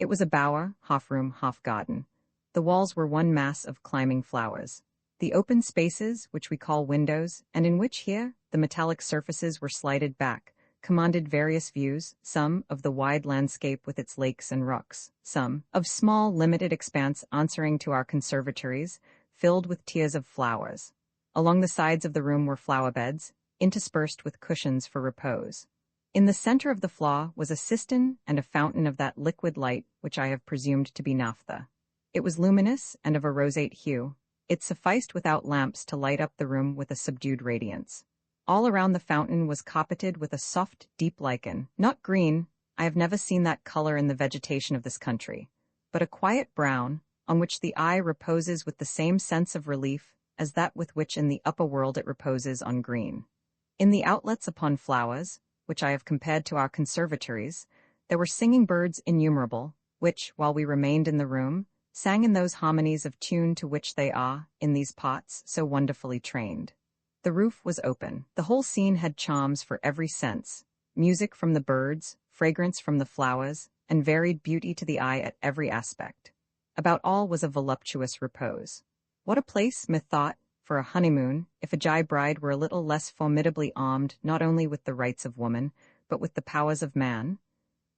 It was a bower, half room, half garden. The walls were one mass of climbing flowers. The open spaces, which we call windows, and in which here the metallic surfaces were slided back, commanded various views, some of the wide landscape with its lakes and rocks, some of small limited expanse answering to our conservatories, filled with tiers of flowers. Along the sides of the room were flower beds, interspersed with cushions for repose. In the center of the floor was a cistern and a fountain of that liquid light which I have presumed to be naphtha. It was luminous and of a roseate hue. It sufficed without lamps to light up the room with a subdued radiance. All around the fountain was carpeted with a soft, deep lichen, not green, I have never seen that color in the vegetation of this country, but a quiet brown, on which the eye reposes with the same sense of relief as that with which in the upper world it reposes on green. In the outlets upon flowers, which I have compared to our conservatories, there were singing birds innumerable, which, while we remained in the room, sang in those harmonies of tune to which they are, in these pots, so wonderfully trained. The roof was open. The whole scene had charms for every sense, music from the birds, fragrance from the flowers, and varied beauty to the eye at every aspect. About all was a voluptuous repose. What a place, methought, for a honeymoon, if a Jai bride were a little less formidably armed not only with the rights of woman, but with the powers of man.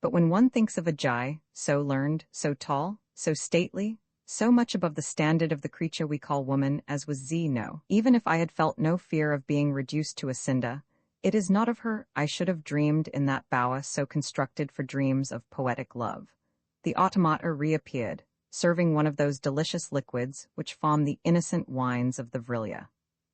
But when one thinks of a Jai, so learned, so tall, so stately, so much above the standard of the creature we call woman as was no, even if I had felt no fear of being reduced to a cinder, it is not of her I should have dreamed in that bower so constructed for dreams of poetic love. The automata reappeared, serving one of those delicious liquids which form the innocent wines of the Vrilia.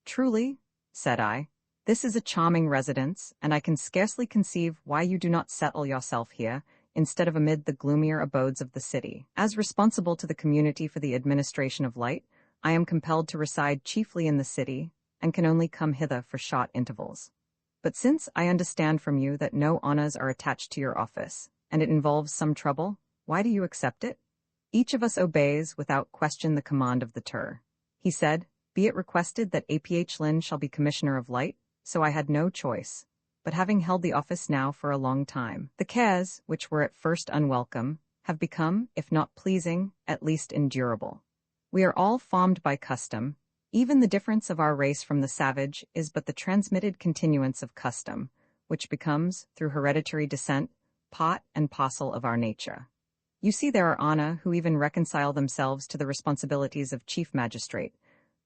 Truly, said I, this is a charming residence, and I can scarcely conceive why you do not settle yourself here, instead of amid the gloomier abodes of the city. As responsible to the community for the administration of light, I am compelled to reside chiefly in the city, and can only come hither for short intervals. But since I understand from you that no honors are attached to your office, and it involves some trouble, why do you accept it? Each of us obeys without question the command of the Tur. He said, be it requested that A.P.H. Lynn shall be Commissioner of Light, so I had no choice. But having held the office now for a long time, the cares, which were at first unwelcome, have become, if not pleasing, at least endurable. We are all formed by custom. Even the difference of our race from the savage is but the transmitted continuance of custom, which becomes, through hereditary descent, part and parcel of our nature. You see there are Anna who even reconcile themselves to the responsibilities of chief magistrate,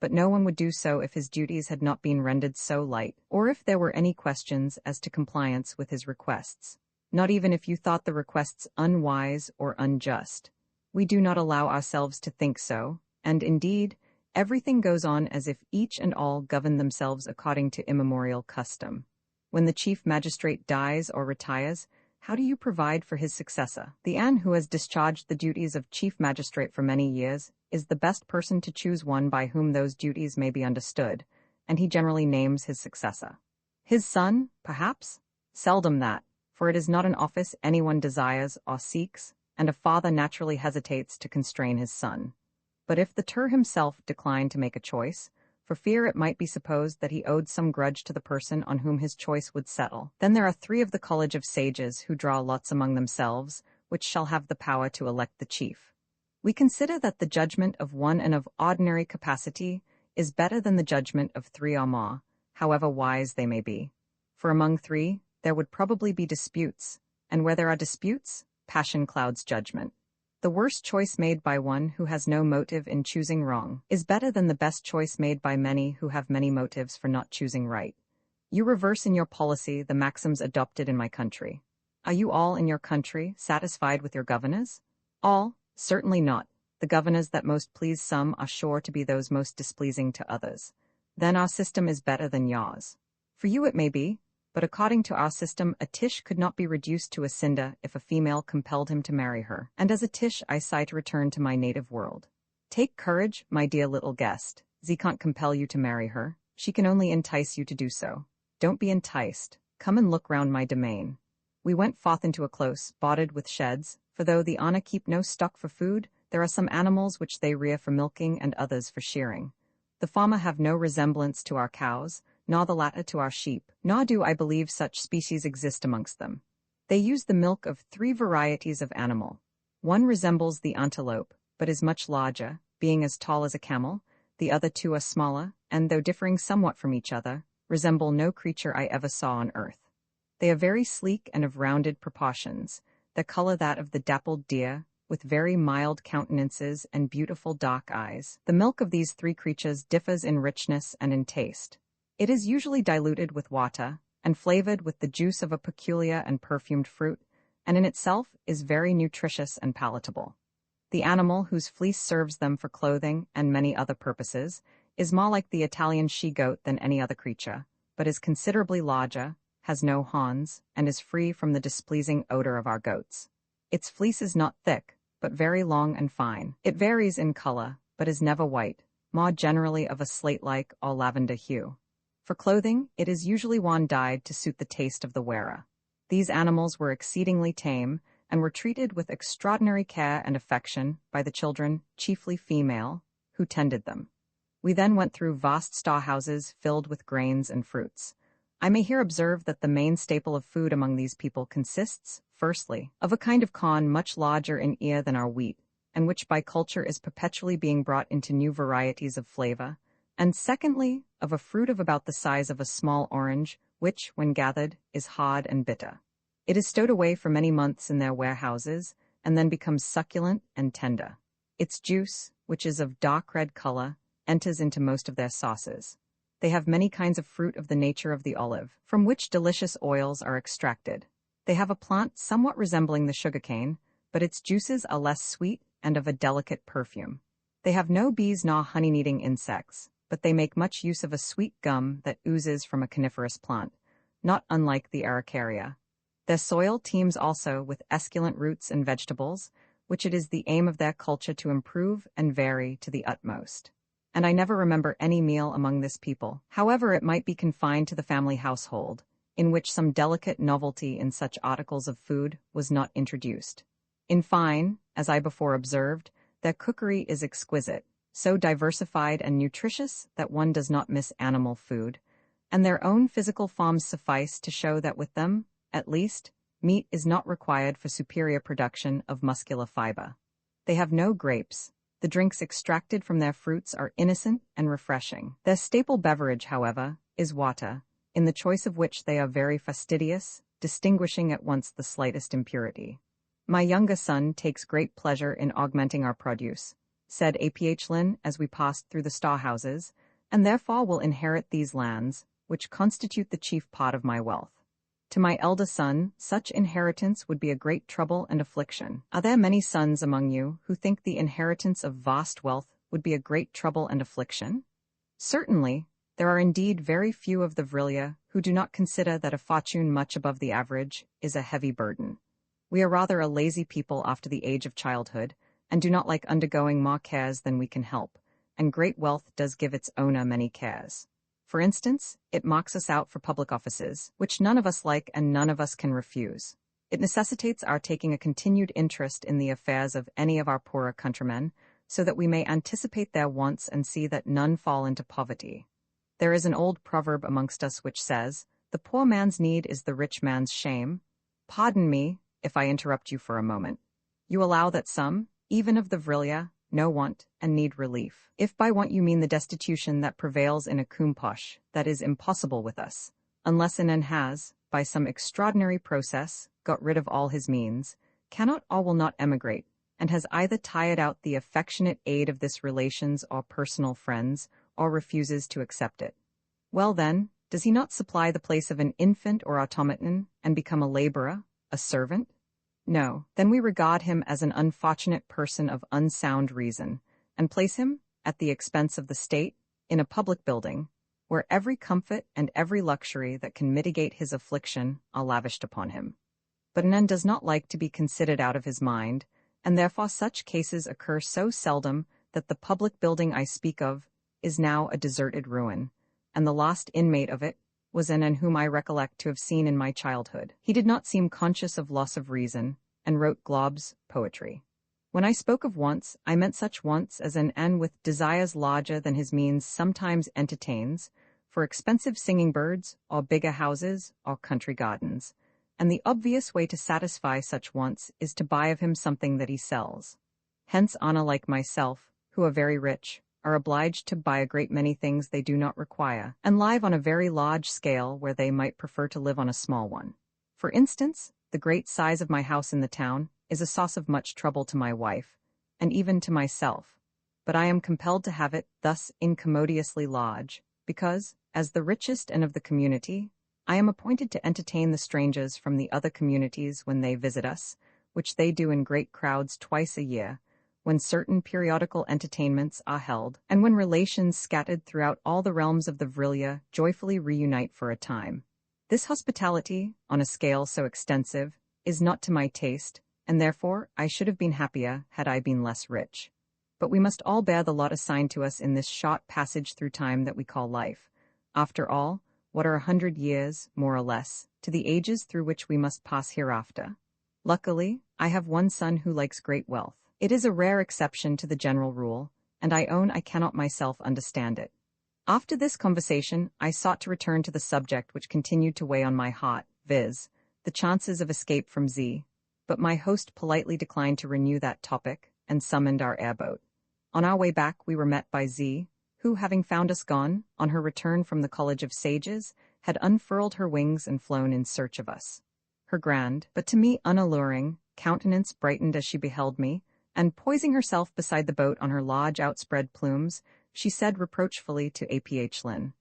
but no one would do so if his duties had not been rendered so light, or if there were any questions as to compliance with his requests. Not even if you thought the requests unwise or unjust. We do not allow ourselves to think so, and indeed, everything goes on as if each and all govern themselves according to immemorial custom. When the chief magistrate dies or retires, how do you provide for his successor? The Anne who has discharged the duties of chief magistrate for many years is the best person to choose one by whom those duties may be understood, and he generally names his successor. His son, perhaps? Seldom that, for it is not an office anyone desires or seeks, and a father naturally hesitates to constrain his son. But if the Tur himself declined to make a choice, for fear it might be supposed that he owed some grudge to the person on whom his choice would settle, then there are 3 of the College of Sages who draw lots among themselves, which shall have the power to elect the chief. We consider that the judgment of one and of ordinary capacity is better than the judgment of 3 or more, however wise they may be. For among 3, there would probably be disputes, and where there are disputes, passion clouds judgment. The worst choice made by one who has no motive in choosing wrong is better than the best choice made by many who have many motives for not choosing right. You reverse in your policy the maxims adopted in my country. Are you all in your country satisfied with your governors? All? Certainly not. The governors that most please some are sure to be those most displeasing to others. Then our system is better than yours. For you it may be, but according to our system a Tish could not be reduced to a cinder if a female compelled him to marry her, and as a Tish I sigh to return to my native world. Take courage, my dear little guest. She can't compel you to marry her. She can only entice you to do so. Don't be enticed. Come and look round my domain. We went forth into a close, bodded with sheds, for though the Anna keep no stock for food, there are some animals which they rear for milking and others for shearing. The former have no resemblance to our cows, nor the latter to our sheep, nor do I believe such species exist amongst them. They use the milk of 3 varieties of animal. One resembles the antelope, but is much larger, being as tall as a camel. The other 2 are smaller, and though differing somewhat from each other, resemble no creature I ever saw on earth. They are very sleek and of rounded proportions, the color that of the dappled deer, with very mild countenances and beautiful dark eyes. The milk of these 3 creatures differs in richness and in taste. It is usually diluted with water, and flavored with the juice of a peculiar and perfumed fruit, and in itself is very nutritious and palatable. The animal, whose fleece serves them for clothing and many other purposes, is more like the Italian she-goat than any other creature, but is considerably larger, has no horns, and is free from the displeasing odor of our goats. Its fleece is not thick, but very long and fine. It varies in color, but is never white, more generally of a slate-like or lavender hue. For clothing, it is usually worn dyed to suit the taste of the wearer. These animals were exceedingly tame, and were treated with extraordinary care and affection by the children, chiefly female, who tended them. We then went through vast storehouses filled with grains and fruits. I may here observe that the main staple of food among these people consists, firstly, of a kind of corn much larger in ear than our wheat, and which by culture is perpetually being brought into new varieties of flavor, and secondly, of a fruit of about the size of a small orange, which, when gathered, is hard and bitter. It is stowed away for many months in their warehouses, and then becomes succulent and tender. Its juice, which is of dark red color, enters into most of their sauces. They have many kinds of fruit of the nature of the olive, from which delicious oils are extracted. They have a plant somewhat resembling the sugarcane, but its juices are less sweet and of a delicate perfume. They have no bees nor honey-eating insects, but they make much use of a sweet gum that oozes from a coniferous plant, not unlike the araucaria. Their soil teems also with esculent roots and vegetables, which it is the aim of their culture to improve and vary to the utmost. And I never remember any meal among this people, however it might be confined to the family household, in which some delicate novelty in such articles of food was not introduced. In fine, as I before observed, their cookery is exquisite, so diversified and nutritious that one does not miss animal food, and their own physical forms suffice to show that with them, at least, meat is not required for superior production of muscular fiber. They have no grapes. The drinks extracted from their fruits are innocent and refreshing. Their staple beverage, however, is water, in the choice of which they are very fastidious, distinguishing at once the slightest impurity. My younger son takes great pleasure in augmenting our produce, said Bulwer-Lytton as we passed through the storehouses, and therefore will inherit these lands, which constitute the chief part of my wealth. To my elder son, such inheritance would be a great trouble and affliction. Are there many sons among you who think the inheritance of vast wealth would be a great trouble and affliction? Certainly, there are indeed very few of the Vrilya who do not consider that a fortune much above the average is a heavy burden. We are rather a lazy people after the age of childhood, and do not like undergoing more cares than we can help, and great wealth does give its owner many cares. For instance, it marks us out for public offices, which none of us like and none of us can refuse. It necessitates our taking a continued interest in the affairs of any of our poorer countrymen, so that we may anticipate their wants and see that none fall into poverty. There is an old proverb amongst us which says, "The poor man's need is the rich man's shame." Pardon me, if I interrupt you for a moment. You allow that some, even of the Vrilya, know want and need relief. If by want you mean the destitution that prevails in a Kumposh, that is impossible with us, unless an has, by some extraordinary process, got rid of all his means, cannot or will not emigrate, and has either tired out the affectionate aid of this relations or personal friends, or refuses to accept it. Well then, does he not supply the place of an infant or automaton, and become a laborer, a servant? No, then we regard him as an unfortunate person of unsound reason, and place him, at the expense of the state, in a public building, where every comfort and every luxury that can mitigate his affliction are lavished upon him. But an does not like to be considered out of his mind, and therefore such cases occur so seldom that the public building I speak of is now a deserted ruin, and the last inmate of it was an whom I recollect to have seen in my childhood. He did not seem conscious of loss of reason, and wrote globs poetry. When I spoke of wants, I meant such wants as an with desires larger than his means sometimes entertains, for expensive singing birds, or bigger houses, or country gardens, and the obvious way to satisfy such wants is to buy of him something that he sells. Hence Anna, like myself, who are very rich, are obliged to buy a great many things they do not require, and live on a very large scale where they might prefer to live on a small one. For instance, the great size of my house in the town is a source of much trouble to my wife, and even to myself, but I am compelled to have it thus incommodiously large, because, as the richest and of the community, I am appointed to entertain the strangers from the other communities when they visit us, which they do in great crowds twice a year, when certain periodical entertainments are held, and when relations scattered throughout all the realms of the Vrilya joyfully reunite for a time. This hospitality, on a scale so extensive, is not to my taste, and therefore I should have been happier had I been less rich. But we must all bear the lot assigned to us in this short passage through time that we call life. After all, what are 100 years, more or less, to the ages through which we must pass hereafter? Luckily, I have one son who likes great wealth. It is a rare exception to the general rule, and I own I cannot myself understand it. After this conversation, I sought to return to the subject which continued to weigh on my heart, viz., the chances of escape from Z, but my host politely declined to renew that topic, and summoned our airboat. On our way back we were met by Z, who, having found us gone, on her return from the College of Sages, had unfurled her wings and flown in search of us. Her grand, but to me unalluring, countenance brightened as she beheld me, and poising herself beside the boat on her large outspread plumes, she said reproachfully to Bulwer-Lytton,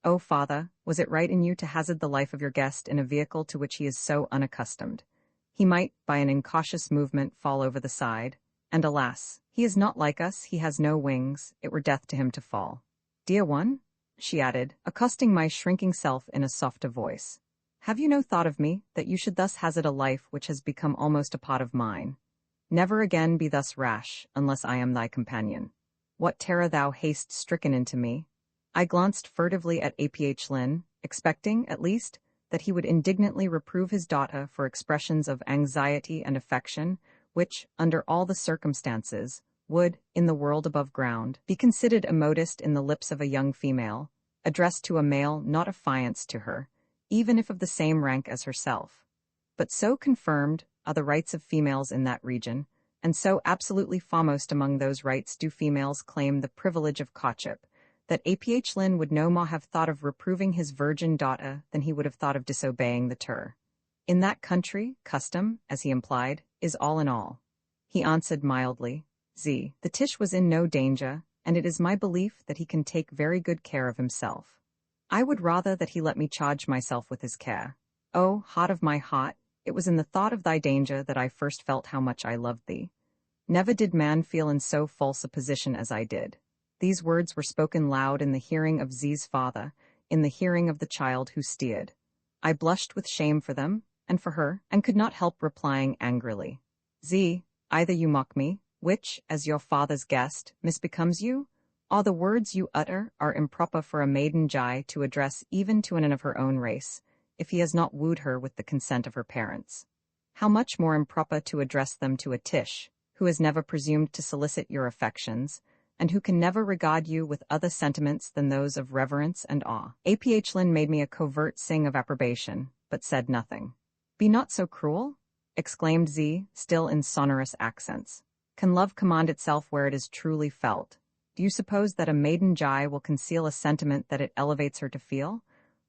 "Oh, father, was it right in you to hazard the life of your guest in a vehicle to which he is so unaccustomed? He might, by an incautious movement, fall over the side, and alas, he is not like us, he has no wings, it were death to him to fall. Dear one," she added, accosting my shrinking self in a softer voice, "have you no thought of me, that you should thus hazard a life which has become almost a part of mine? Never again be thus rash, unless I am thy companion. What terror thou hast stricken into me!" I glanced furtively at Bulwer-Lytton, expecting, at least, that he would indignantly reprove his daughter for expressions of anxiety and affection, which, under all the circumstances, would, in the world above ground, be considered immodest in the lips of a young female, addressed to a male not affianced to her, even if of the same rank as herself. But so confirmed are the rights of females in that region, and so absolutely foremost among those rights do females claim the privilege of courtship, that Bulwer-Lytton would no more have thought of reproving his virgin daughter than he would have thought of disobeying the Tur. In that country, custom, as he implied, is all in all. He answered mildly, "Z, the Tish was in no danger, and it is my belief that he can take very good care of himself. I would rather that he let me charge myself with his care. Oh, heart of my heart, it was in the thought of thy danger that I first felt how much I loved thee. Never did man feel in so false a position as I did." These words were spoken loud in the hearing of Z's father, in the hearing of the child who steered. I blushed with shame for them, and for her, and could not help replying angrily, "Z, either you mock me, which, as your father's guest, misbecomes you, or the words you utter are improper for a maiden Jai to address even to an of her own race, if he has not wooed her with the consent of her parents. How much more improper to address them to a Tish, who has never presumed to solicit your affections, and who can never regard you with other sentiments than those of reverence and awe." Bulwer-Lytton made me a covert sing of approbation, but said nothing. "Be not so cruel," exclaimed Z, still in sonorous accents. "Can love command itself where it is truly felt? Do you suppose that a maiden Jai will conceal a sentiment that it elevates her to feel?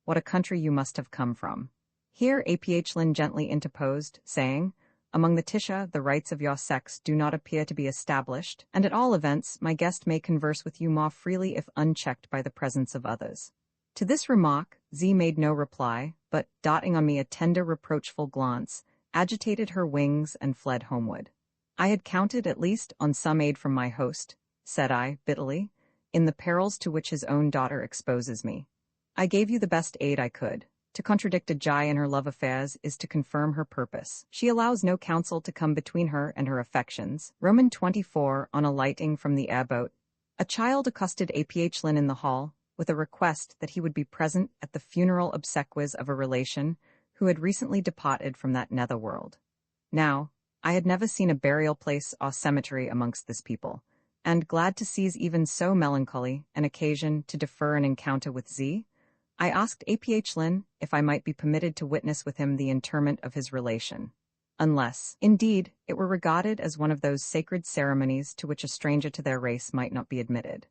What a country you must have come from." Here Bulwer-Lytton gently interposed, saying, "Among the Tisha, the rights of your sex do not appear to be established, and at all events, my guest may converse with you more freely if unchecked by the presence of others." To this remark, Z made no reply, but, darting on me a tender, reproachful glance, agitated her wings and fled homeward. "I had counted, at least, on some aid from my host," said I, bitterly, "in the perils to which his own daughter exposes me. I gave you the best aid I could. To contradict a Jai in her love affairs is to confirm her purpose. She allows no counsel to come between her and her affections." Roman 24. On alighting from the airboat, a child accosted Bulwer-Lytton in the hall, with a request that he would be present at the funeral obsequies of a relation who had recently departed from that netherworld. Now, I had never seen a burial place or cemetery amongst this people, and glad to seize even so melancholy an occasion to defer an encounter with Z, I asked Bulwer-Lytton if I might be permitted to witness with him the interment of his relation, unless, indeed, it were regarded as one of those sacred ceremonies to which a stranger to their race might not be admitted.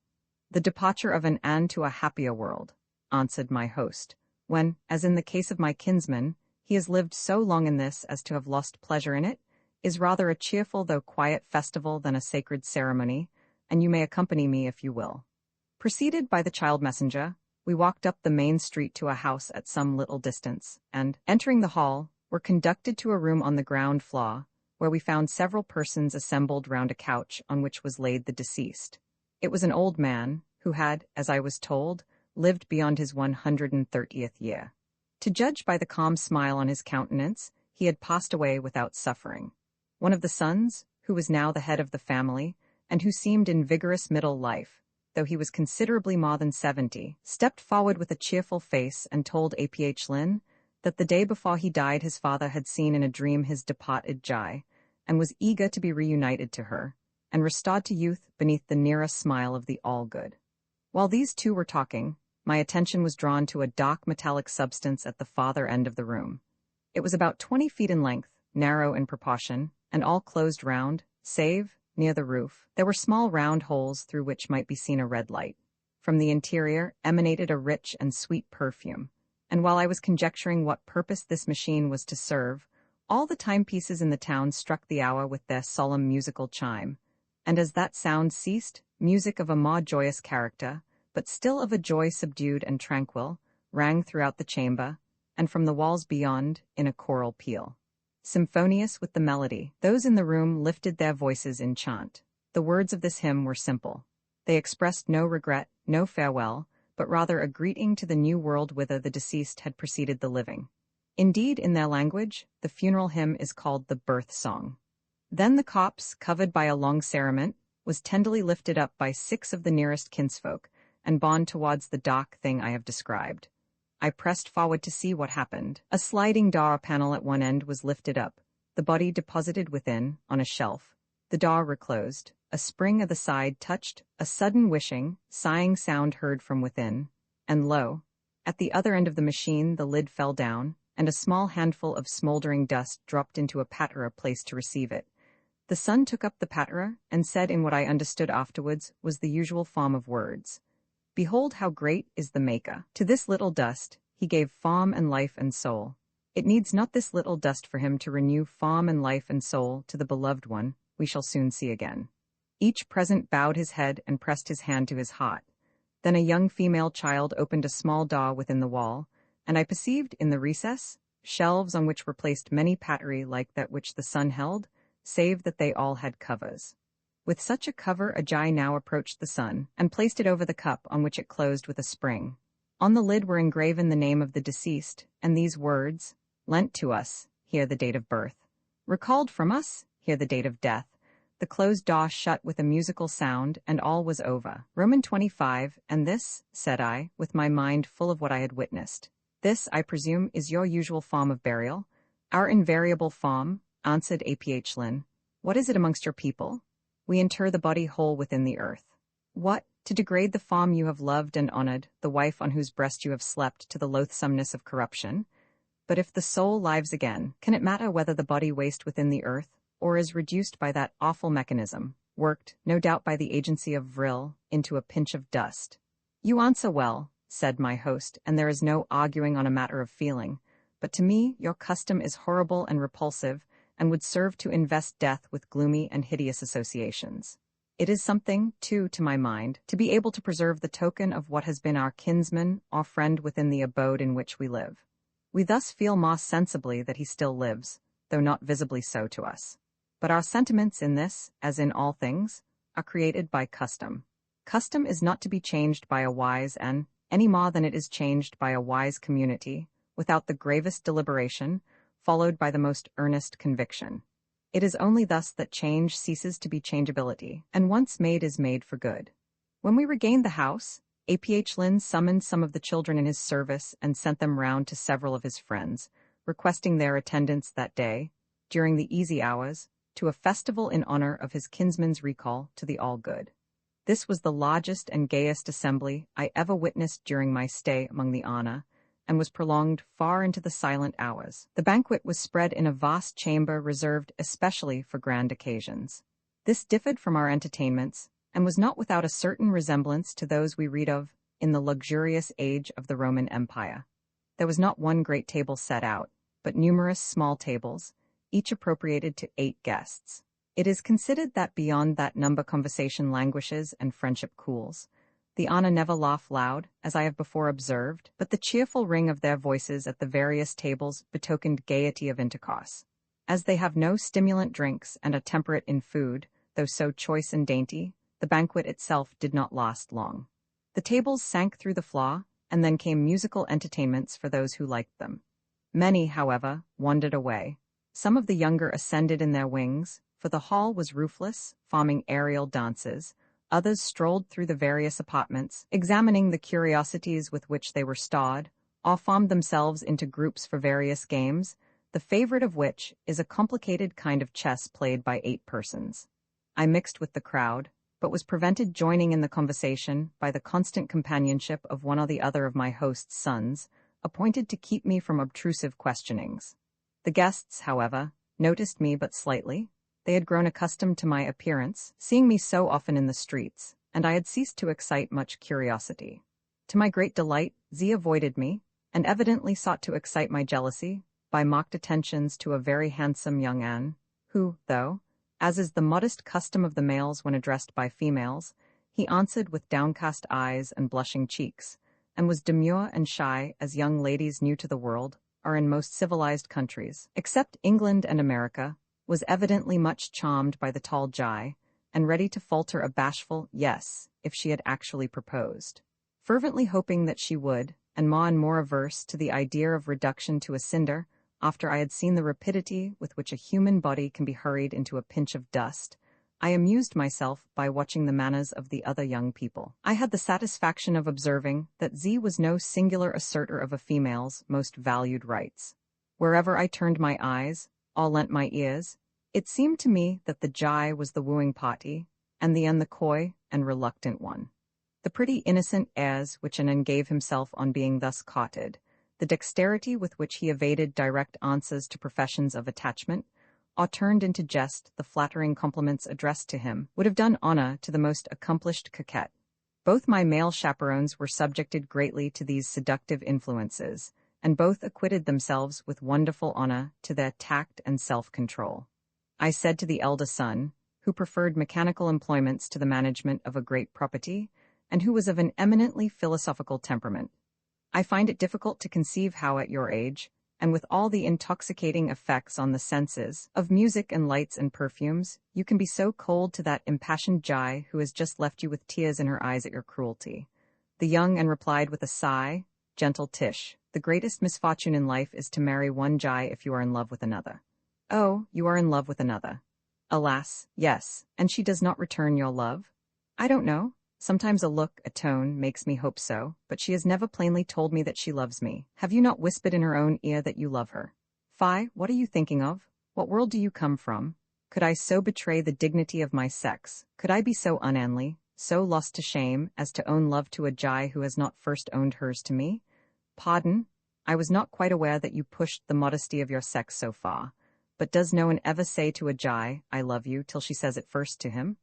"The departure of an An to a happier world," answered my host, "when, as in the case of my kinsman, he has lived so long in this as to have lost pleasure in it, is rather a cheerful though quiet festival than a sacred ceremony, and you may accompany me if you will." Preceded by the child messenger, we walked up the main street to a house at some little distance, and, entering the hall, were conducted to a room on the ground floor, where we found several persons assembled round a couch on which was laid the deceased. It was an old man, who had, as I was told, lived beyond his 130th year. To judge by the calm smile on his countenance, he had passed away without suffering. One of the sons, who was now the head of the family, and who seemed in vigorous middle life, though he was considerably more than 70, stepped forward with a cheerful face and told Bulwer-Lytton that the day before he died his father had seen in a dream his departed Jai, and was eager to be reunited to her, and restored to youth beneath the nearer smile of the all-good. While these two were talking, my attention was drawn to a dark metallic substance at the farther end of the room. It was about 20 feet in length, narrow in proportion, and all closed round, save, near the roof, there were small round holes through which might be seen a red light. From the interior emanated a rich and sweet perfume, and while I was conjecturing what purpose this machine was to serve, all the timepieces in the town struck the hour with their solemn musical chime, and as that sound ceased, music of a more joyous character, but still of a joy subdued and tranquil, rang throughout the chamber, and from the walls beyond, in a choral peal. Symphonious with the melody, those in the room lifted their voices in chant. The words of this hymn were simple. They expressed no regret, no farewell, but rather a greeting to the new world whither the deceased had preceded the living. Indeed, in their language, the funeral hymn is called the birth song. Then the corpse, covered by a long cerement, was tenderly lifted up by 6 of the nearest kinsfolk, and borne towards the dark thing I have described. I pressed forward to see what happened. A sliding door panel at one end was lifted up, the body deposited within, on a shelf, the door reclosed, a spring at the side touched, a sudden wishing, sighing sound heard from within, and lo, at the other end of the machine the lid fell down, and a small handful of smoldering dust dropped into a patera placed to receive it. The son took up the patera, and said in what I understood afterwards was the usual form of words, "Behold how great is the Maker. To this little dust he gave form and life and soul. It needs not this little dust for him to renew form and life and soul to the beloved one we shall soon see again." Each present bowed his head and pressed his hand to his heart. Then a young female child opened a small door within the wall, and I perceived in the recess shelves on which were placed many paterae like that which the son held, save that they all had covers. With such a cover a Jai now approached the son, and placed it over the cup on which it closed with a spring. On the lid were engraven the name of the deceased, and these words, "Lent to us, here the date of birth. Recalled from us, here the date of death." The closed door shut with a musical sound, and all was over. Roman 25, and this, said I, with my mind full of what I had witnessed. This, I presume, is your usual form of burial? Our invariable form, answered Bulwer-Lytton. What is it amongst your people? We inter the body whole within the earth. What, to degrade the form you have loved and honored, the wife on whose breast you have slept, to the loathsomeness of corruption? But if the soul lives again, can it matter whether the body waste within the earth, or is reduced by that awful mechanism, worked, no doubt by the agency of vril, into a pinch of dust? You answer well, said my host, and there is no arguing on a matter of feeling, but to me your custom is horrible and repulsive, and would serve to invest death with gloomy and hideous associations. It is something, too, to my mind, to be able to preserve the token of what has been our kinsman or friend within the abode in which we live. We thus feel more sensibly that he still lives, though not visibly so to us. But our sentiments in this, as in all things, are created by custom. Custom is not to be changed by a wise and, any more than it is changed by a wise community, without the gravest deliberation, followed by the most earnest conviction. It is only thus that change ceases to be changeability, and once made is made for good. When we regained the house, Bulwer-Lytton summoned some of the children in his service and sent them round to several of his friends, requesting their attendance that day, during the easy hours, to a festival in honor of his kinsman's recall to the all-good. This was the largest and gayest assembly I ever witnessed during my stay among the Ana, and was prolonged far into the silent hours. The banquet was spread in a vast chamber reserved especially for grand occasions. This differed from our entertainments, and was not without a certain resemblance to those we read of in the luxurious age of the Roman Empire. There was not one great table set out, but numerous small tables, each appropriated to 8 guests. It is considered that beyond that number conversation languishes and friendship cools. The Ana never laugh loud, as I have before observed, but the cheerful ring of their voices at the various tables betokened gaiety of intercourse. As they have no stimulant drinks and are temperate in food, though so choice and dainty, the banquet itself did not last long. The tables sank through the floor, and then came musical entertainments for those who liked them. Many, however, wandered away. Some of the younger ascended in their wings, for the hall was roofless, forming aerial dances. Others strolled through the various apartments, examining the curiosities with which they were stored, or formed themselves into groups for various games, the favorite of which is a complicated kind of chess played by 8 persons. I mixed with the crowd, but was prevented joining in the conversation by the constant companionship of one or the other of my host's sons, appointed to keep me from obtrusive questionings. The guests, however, noticed me but slightly. They had grown accustomed to my appearance, seeing me so often in the streets, and I had ceased to excite much curiosity. To my great delight, Z avoided me, and evidently sought to excite my jealousy by mocked attentions to a very handsome young Anne, who, though, as is the modest custom of the males when addressed by females, he answered with downcast eyes and blushing cheeks, and was demure and shy as young ladies new to the world are in most civilized countries, except England and America, was evidently much charmed by the tall Jai, and ready to falter a bashful yes if she had actually proposed. Fervently hoping that she would, and more averse to the idea of reduction to a cinder, after I had seen the rapidity with which a human body can be hurried into a pinch of dust, I amused myself by watching the manners of the other young people. I had the satisfaction of observing that Z was no singular asserter of a female's most valued rights. Wherever I turned my eyes, or lent my ears, it seemed to me that the Jai was the wooing party, and the N the coy and reluctant one. The pretty innocent airs which an N gave himself on being thus courted, the dexterity with which he evaded direct answers to professions of attachment, or turned into jest the flattering compliments addressed to him, would have done honor to the most accomplished coquette. Both my male chaperons were subjected greatly to these seductive influences, and both acquitted themselves with wonderful honor to their tact and self-control. I said to the elder son, who preferred mechanical employments to the management of a great property, and who was of an eminently philosophical temperament, I find it difficult to conceive how at your age, and with all the intoxicating effects on the senses of music and lights and perfumes, you can be so cold to that impassioned Jai who has just left you with tears in her eyes at your cruelty. The young N replied with a sigh, "Gentle Tish, the greatest misfortune in life is to marry one Jai if you are in love with another." "Oh, you are in love with another." "Alas, yes, and she does not return your love?" "I don't know. Sometimes a look, a tone, makes me hope so, but she has never plainly told me that she loves me. Have you not whispered in her own ear that you love her?" "Fie, what are you thinking of? What world do you come from? Could I so betray the dignity of my sex? Could I be so unmanly, so lost to shame, as to own love to a Jai who has not first owned hers to me? Pardon, I was not quite aware that you pushed the modesty of your sex so far. But does no one ever say to a Jai, 'I love you,' till she says it first to him?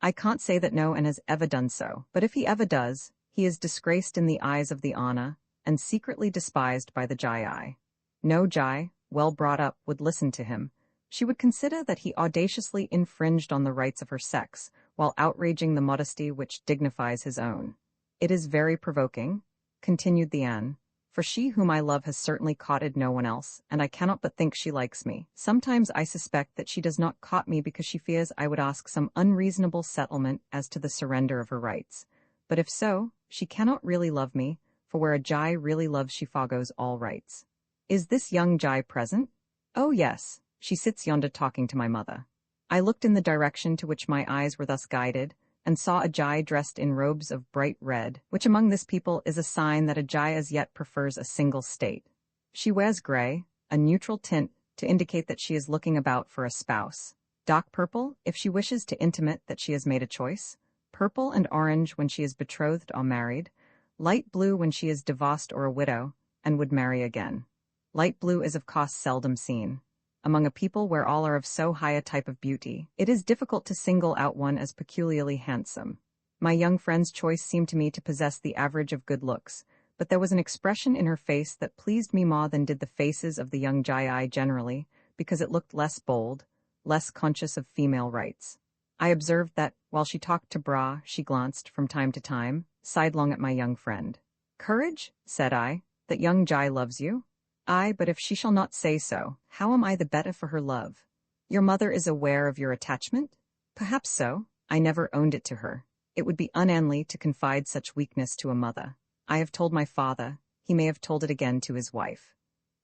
I can't say that no one has ever done so, but if he ever does, he is disgraced in the eyes of the Ana, and secretly despised by the Jai. No Jai, well brought up, would listen to him. She would consider that he audaciously infringed on the rights of her sex, while outraging the modesty which dignifies his own. It is very provoking," continued the An, "for she whom I love has certainly courted no one else, and I cannot but think she likes me. Sometimes I suspect that she does not court me because she fears I would ask some unreasonable settlement as to the surrender of her rights. But if so, she cannot really love me, for where a Jai really loves she forgoes all rights. Is this young Jai present?" "Oh yes, she sits yonder talking to my mother." I looked in the direction to which my eyes were thus guided, and saw a Jai dressed in robes of bright red, which among this people is a sign that a Jai as yet prefers a single state. She wears gray, a neutral tint to indicate that she is looking about for a spouse. Dark purple, if she wishes to intimate that she has made a choice. Purple and orange when she is betrothed or married. Light blue when she is divorced or a widow, and would marry again. Light blue is of course seldom seen. Among a people where all are of so high a type of beauty, it is difficult to single out one as peculiarly handsome. My young friend's choice seemed to me to possess the average of good looks, but there was an expression in her face that pleased me more than did the faces of the young Jai generally, because it looked less bold, less conscious of female rights. I observed that, while she talked to Bra, she glanced, from time to time, sidelong at my young friend. "Courage?" said I. "That young Jai loves you?" Ay, but if she shall not say so, how am I the better for her love? Your mother is aware of your attachment? Perhaps so. I never owned it to her. It would be unmanly to confide such weakness to a mother. I have told my father. He may have told it again to his wife.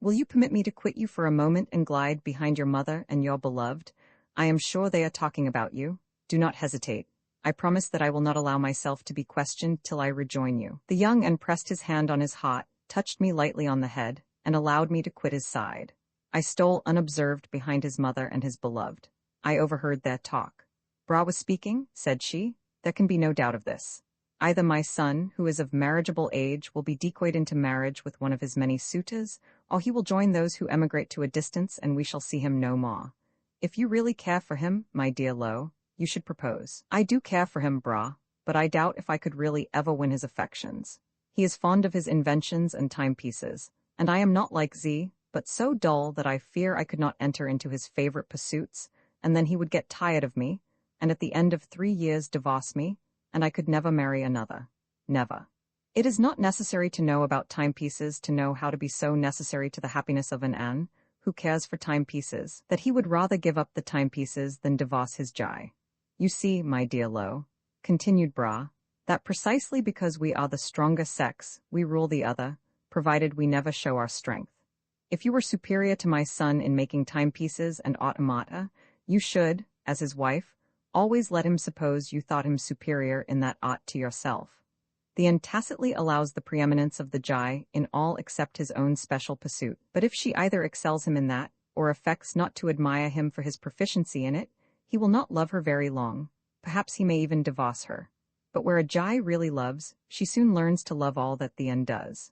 Will you permit me to quit you for a moment and glide behind your mother and your beloved? I am sure they are talking about you. Do not hesitate. I promise that I will not allow myself to be questioned till I rejoin you. The young man pressed his hand on his heart, touched me lightly on the head, and allowed me to quit his side. I stole unobserved behind his mother and his beloved. I overheard their talk. Bra was speaking, said she. There can be no doubt of this. Either my son, who is of marriageable age, will be decoyed into marriage with one of his many suitors, or he will join those who emigrate to a distance and we shall see him no more. If you really care for him, my dear Lo, you should propose. I do care for him, Bra, but I doubt if I could really ever win his affections. He is fond of his inventions and timepieces, and I am not like Z, but so dull that I fear I could not enter into his favorite pursuits, and then he would get tired of me, and at the end of 3 years divorce me, and I could never marry another. Never. It is not necessary to know about timepieces to know how to be so necessary to the happiness of an An, who cares for timepieces, that he would rather give up the timepieces than divorce his Jai. You see, my dear Lo, continued Bra, that precisely because we are the stronger sex, we rule the other, provided we never show our strength. If you were superior to my son in making timepieces and automata, you should, as his wife, always let him suppose you thought him superior in that art to yourself. The An tacitly allows the preeminence of the Jai in all except his own special pursuit, but if she either excels him in that, or affects not to admire him for his proficiency in it, he will not love her very long. Perhaps he may even divorce her. But where a Jai really loves, she soon learns to love all that the An does.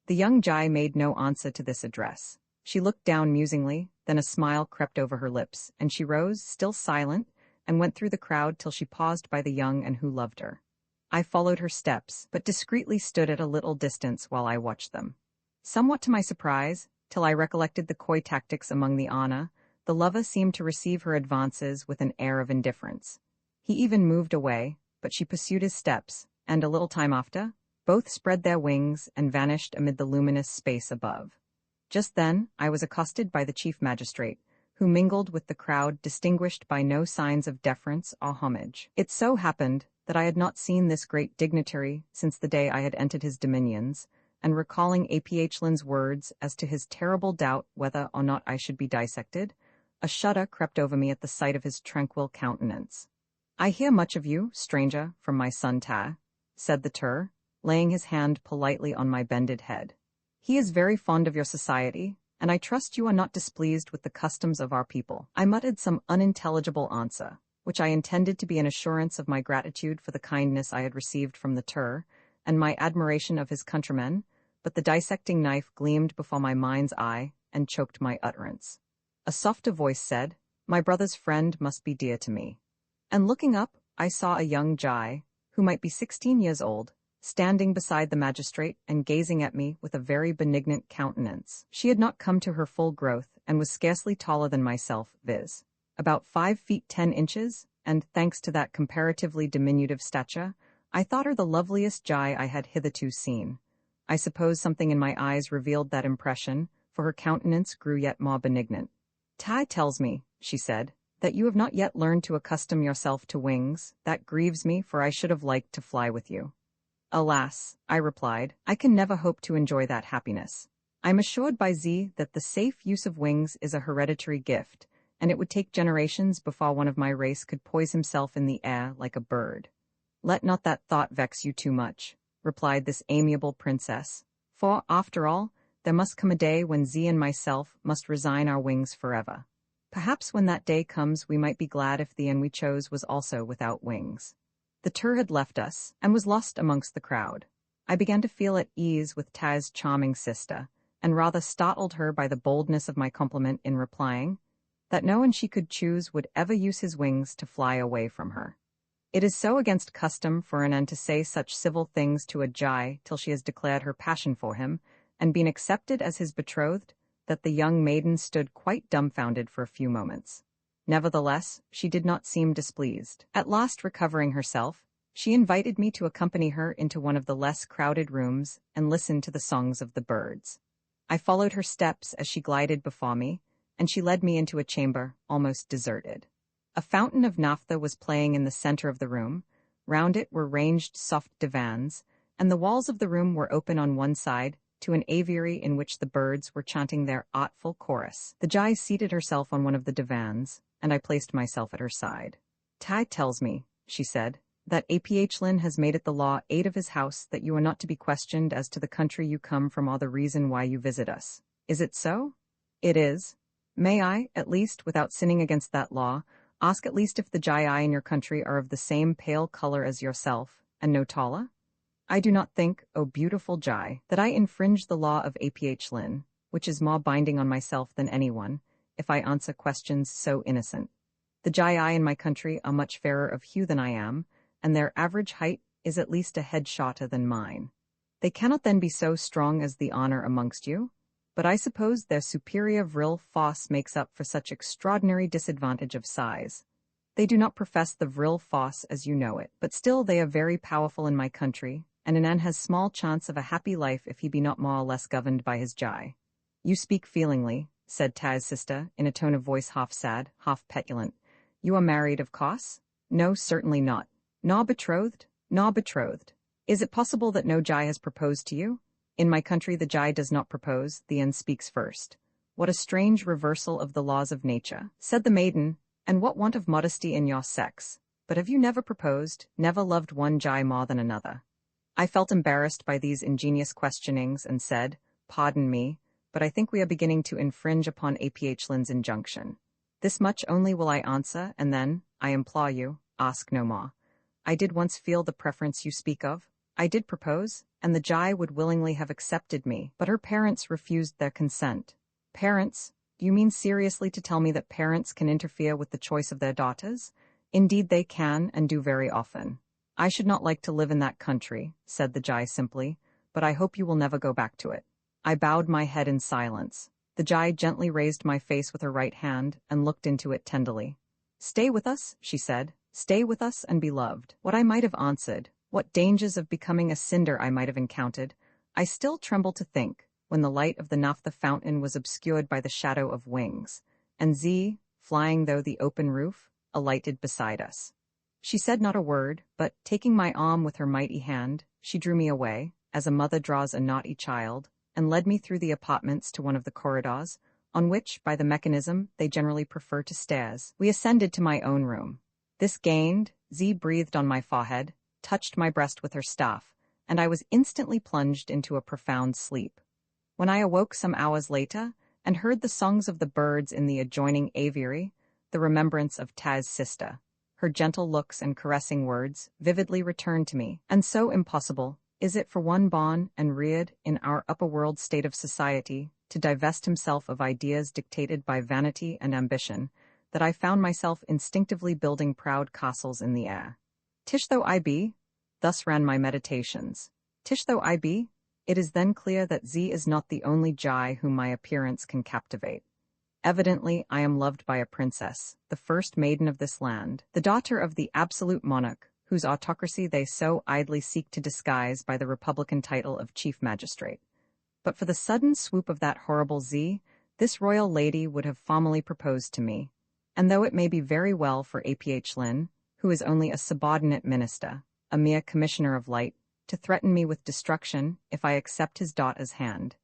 The young Jai made no answer to this address. She looked down musingly, then a smile crept over her lips, and she rose, still silent, and went through the crowd till she paused by the young and who loved her. I followed her steps, but discreetly stood at a little distance while I watched them. Somewhat to my surprise, till I recollected the coy tactics among the Ana, the lover seemed to receive her advances with an air of indifference. He even moved away, but she pursued his steps, and a little time after, both spread their wings and vanished amid the luminous space above. Just then, I was accosted by the chief magistrate, who mingled with the crowd distinguished by no signs of deference or homage. It so happened that I had not seen this great dignitary since the day I had entered his dominions, and recalling Aphlyn's words as to his terrible doubt whether or not I should be dissected, a shudder crept over me at the sight of his tranquil countenance. I hear much of you, stranger, from my son Ta, said the Tur, laying his hand politely on my bended head. He is very fond of your society, and I trust you are not displeased with the customs of our people. I muttered some unintelligible answer, which I intended to be an assurance of my gratitude for the kindness I had received from the Tur, and my admiration of his countrymen, but the dissecting knife gleamed before my mind's eye and choked my utterance. A softer voice said, "My brother's friend must be dear to me." And looking up, I saw a young Jai, who might be 16 years old, standing beside the magistrate and gazing at me with a very benignant countenance. She had not come to her full growth and was scarcely taller than myself, viz. About 5 feet 10 inches, and, thanks to that comparatively diminutive stature, I thought her the loveliest Jai I had hitherto seen. I suppose something in my eyes revealed that impression, for her countenance grew yet more benignant. "Tai tells me," she said, "that you have not yet learned to accustom yourself to wings. That grieves me, for I should have liked to fly with you." "Alas," I replied, "I can never hope to enjoy that happiness. I am assured by Z that the safe use of wings is a hereditary gift, and it would take generations before one of my race could poise himself in the air like a bird." "Let not that thought vex you too much," replied this amiable princess, "for, after all, there must come a day when Z and myself must resign our wings forever. Perhaps when that day comes we might be glad if the N we chose was also without wings." The Tur had left us, and was lost amongst the crowd. I began to feel at ease with Ta's charming sister, and rather startled her by the boldness of my compliment in replying, that no one she could choose would ever use his wings to fly away from her. It is so against custom for an N to say such civil things to a Jai till she has declared her passion for him, and been accepted as his betrothed, that the young maiden stood quite dumbfounded for a few moments. Nevertheless, she did not seem displeased. At last recovering herself, she invited me to accompany her into one of the less crowded rooms and listen to the songs of the birds. I followed her steps as she glided before me, and she led me into a chamber almost deserted. A fountain of naphtha was playing in the center of the room. Round it were ranged soft divans, and the walls of the room were open on one side to an aviary in which the birds were chanting their artful chorus. The Jai seated herself on one of the divans, and I placed myself at her side. "Tai tells me," she said, "that Aph-Lin has made it the law aid of his house that you are not to be questioned as to the country you come from or the reason why you visit us. Is it so?" "It is." "May I, at least, without sinning against that law, ask at least if the Jai in your country are of the same pale color as yourself, and no taller?" "I do not think, O beautiful Jai, that I infringe the law of Aph-Lin, which is more binding on myself than anyone, if I answer questions so innocent. The Jai in my country are much fairer of hue than I am, and their average height is at least a head shorter than mine. They cannot then be so strong as the honor amongst you, but I suppose their superior vril force makes up for such extraordinary disadvantage of size. They do not profess the vril force as you know it, but still they are very powerful in my country, and an has small chance of a happy life if he be not more or less governed by his Jai." "You speak feelingly," said Taz's sister, in a tone of voice half sad, half petulant. "You are married, of course?" "No, certainly not." "Nor betrothed?" "Nor betrothed." "Is it possible that no Jai has proposed to you?" "In my country the Jai does not propose, the N speaks first." "What a strange reversal of the laws of nature," said the maiden, "and what want of modesty in your sex. But have you never proposed, never loved one Jai more than another?" I felt embarrassed by these ingenious questionings and said, "Pardon me, but I think we are beginning to infringe upon Aph-Lin's injunction. This much only will I answer, and then, I implore you, ask no more. I did once feel the preference you speak of. I did propose, and the Jai would willingly have accepted me, but her parents refused their consent." "Parents? Do you mean seriously to tell me that parents can interfere with the choice of their daughters?" "Indeed they can, and do very often." "I should not like to live in that country," said the Jai simply, "but I hope you will never go back to it." I bowed my head in silence. The Jai gently raised my face with her right hand and looked into it tenderly. "Stay with us," she said. "Stay with us and be loved." What I might have answered, what dangers of becoming a cinder I might have encountered, I still tremble to think, when the light of the naphtha fountain was obscured by the shadow of wings, and Z, flying through the open roof, alighted beside us. She said not a word, but, taking my arm with her mighty hand, she drew me away, as a mother draws a naughty child, and led me through the apartments to one of the corridors, on which, by the mechanism, they generally prefer to stairs. We ascended to my own room. This gained, Z breathed on my forehead, touched my breast with her staff, and I was instantly plunged into a profound sleep. When I awoke some hours later, and heard the songs of the birds in the adjoining aviary, the remembrance of Taz's sister, her gentle looks and caressing words, vividly returned to me, and so impossible is it for one born and reared in our upper-world state of society to divest himself of ideas dictated by vanity and ambition, that I found myself instinctively building proud castles in the air. "Tish though I be," thus ran my meditations, "Tish though I be, it is then clear that Z is not the only Jai whom my appearance can captivate. Evidently I am loved by a princess, the first maiden of this land, the daughter of the absolute monarch, whose autocracy they so idly seek to disguise by the republican title of chief magistrate. But for the sudden swoop of that horrible Z, this royal lady would have formally proposed to me, and though it may be very well for Aph-Lin, who is only a subordinate minister, a mere commissioner of light, to threaten me with destruction if I accept his daughter's hand,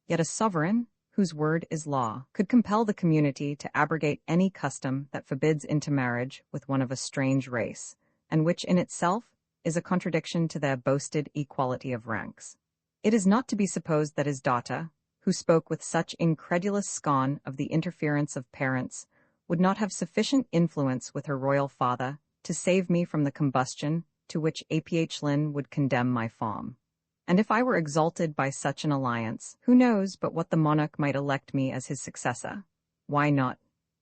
yet a sovereign, whose word is law, could compel the community to abrogate any custom that forbids intermarriage with one of a strange race, and which in itself is a contradiction to their boasted equality of ranks. It is not to be supposed that his daughter, who spoke with such incredulous scorn of the interference of parents, would not have sufficient influence with her royal father to save me from the combustion to which Aph-Lin would condemn my form. And if I were exalted by such an alliance, who knows but what the monarch might elect me as his successor? Why not?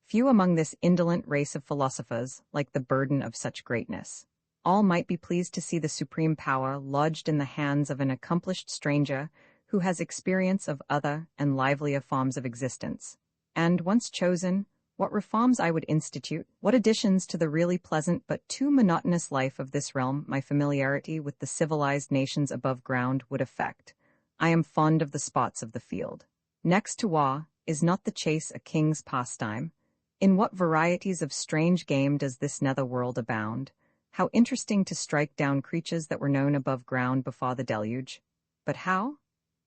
Few among this indolent race of philosophers like the burden of such greatness. All might be pleased to see the supreme power lodged in the hands of an accomplished stranger who has experience of other and livelier forms of existence. And, once chosen, what reforms I would institute, what additions to the really pleasant but too monotonous life of this realm my familiarity with the civilized nations above ground would effect. I am fond of the spots of the field. Next to wa, is not the chase a king's pastime? In what varieties of strange game does this nether world abound? How interesting to strike down creatures that were known above ground before the deluge. But how?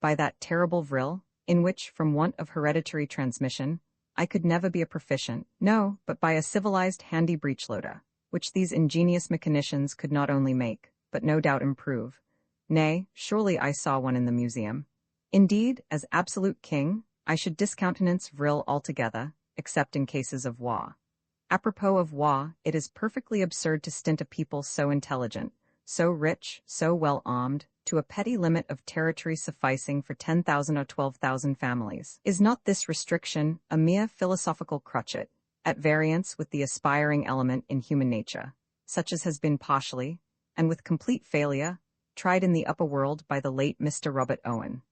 By that terrible vril, in which, from want of hereditary transmission, I could never be a proficient, no, but by a civilized handy breechloader, which these ingenious mechanicians could not only make, but no doubt improve. Nay, surely I saw one in the museum. Indeed, as absolute king, I should discountenance vril altogether, except in cases of wa. Apropos of wa, it is perfectly absurd to stint a people so intelligent, so rich, so well armed, to a petty limit of territory sufficing for 10,000 or 12,000 families. Is not this restriction a mere philosophical crotchet, at variance with the aspiring element in human nature, such as has been partially, and with complete failure, tried in the upper world by the late Mr. Robert Owen?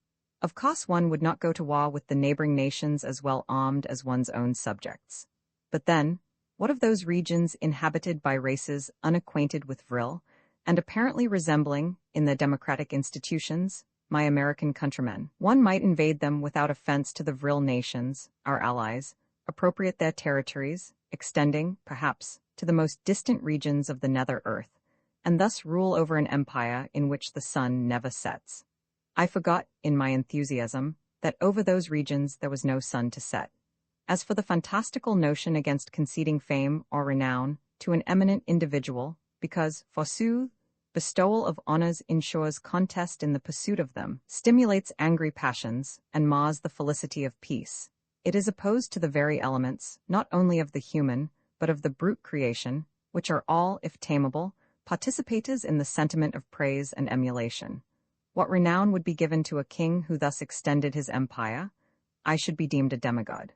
Of course one would not go to war with the neighboring nations as well armed as one's own subjects. But then, what of those regions inhabited by races unacquainted with vril, and apparently resembling, in their democratic institutions, my American countrymen? One might invade them without offense to the vril nations, our allies, appropriate their territories, extending, perhaps, to the most distant regions of the nether earth, and thus rule over an empire in which the sun never sets. I forgot, in my enthusiasm, that over those regions there was no sun to set. As for the fantastical notion against conceding fame or renown to an eminent individual, because, forsooth, bestowal of honors ensures contest in the pursuit of them, stimulates angry passions, and mars the felicity of peace, it is opposed to the very elements, not only of the human, but of the brute creation, which are all, if tameable, participators in the sentiment of praise and emulation. What renown would be given to a king who thus extended his empire? I should be deemed a demigod.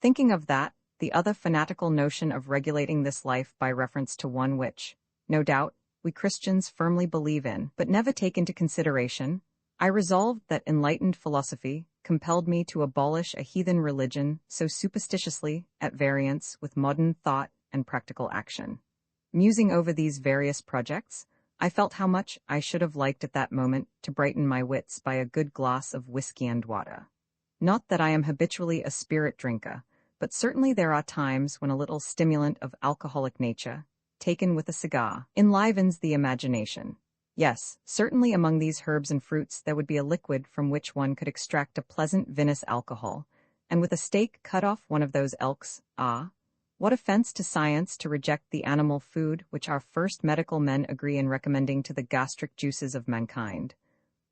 Thinking of that, the other fanatical notion of regulating this life by reference to one which, no doubt, we Christians firmly believe in, but never take into consideration, I resolved that enlightened philosophy compelled me to abolish a heathen religion so superstitiously at variance with modern thought and practical action. Musing over these various projects, I felt how much I should have liked at that moment to brighten my wits by a good glass of whiskey and water. Not that I am habitually a spirit drinker, but certainly there are times when a little stimulant of alcoholic nature, taken with a cigar, enlivens the imagination. Yes, certainly among these herbs and fruits there would be a liquid from which one could extract a pleasant vinous alcohol, and with a stake cut off one of those elks. Ah, what offense to science to reject the animal food which our first medical men agree in recommending to the gastric juices of mankind.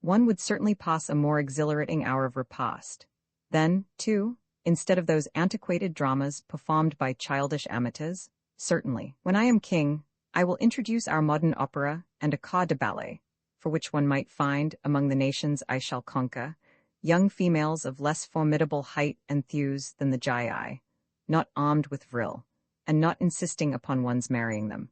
One would certainly pass a more exhilarating hour of repast. Then, too, instead of those antiquated dramas performed by childish amateurs, certainly, when I am king, I will introduce our modern opera and a corps de ballet, for which one might find, among the nations I shall conquer, young females of less formidable height and thews than the Jai, not armed with vril, and not insisting upon one's marrying them.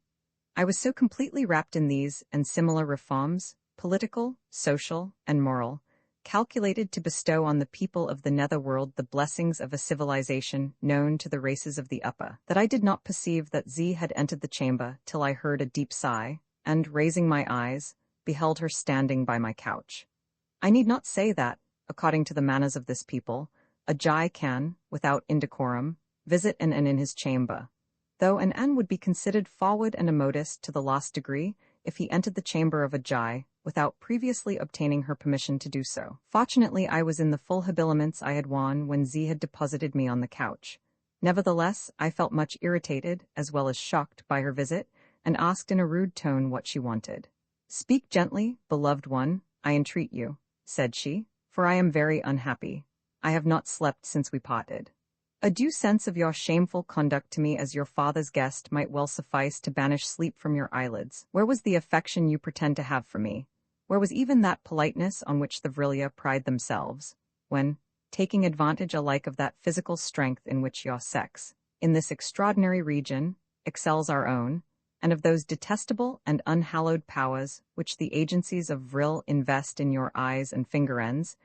I was so completely wrapped in these and similar reforms, political, social, and moral, calculated to bestow on the people of the nether world the blessings of a civilization known to the races of the upper, that I did not perceive that Z had entered the chamber till I heard a deep sigh, and, raising my eyes, beheld her standing by my couch. I need not say that, according to the manners of this people, a Jai can, without indecorum, visit an in his chamber, though an N would be considered forward and immodest to the last degree if he entered the chamber of a Jai without previously obtaining her permission to do so. Fortunately, I was in the full habiliments I had worn when Z had deposited me on the couch. Nevertheless, I felt much irritated, as well as shocked, by her visit, and asked in a rude tone what she wanted. "Speak gently, beloved one, I entreat you," said she, "for I am very unhappy. I have not slept since we parted. A due sense of your shameful conduct to me as your father's guest might well suffice to banish sleep from your eyelids. Where was the affection you pretend to have for me? Where was even that politeness on which the Vrilia pride themselves, when, taking advantage alike of that physical strength in which your sex, in this extraordinary region, excels our own, and of those detestable and unhallowed powers which the agencies of Vril invest in your eyes and finger ends,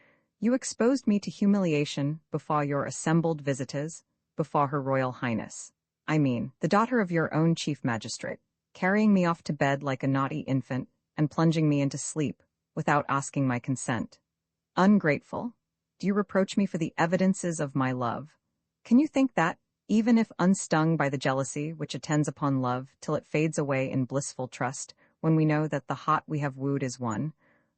you exposed me to humiliation before your assembled visitors, before Her Royal Highness, I mean, the daughter of your own chief magistrate, carrying me off to bed like a naughty infant, and plunging me into sleep, without asking my consent. Ungrateful? Do you reproach me for the evidences of my love? Can you think that, even if unstung by the jealousy which attends upon love till it fades away in blissful trust, when we know that the heart we have wooed is won,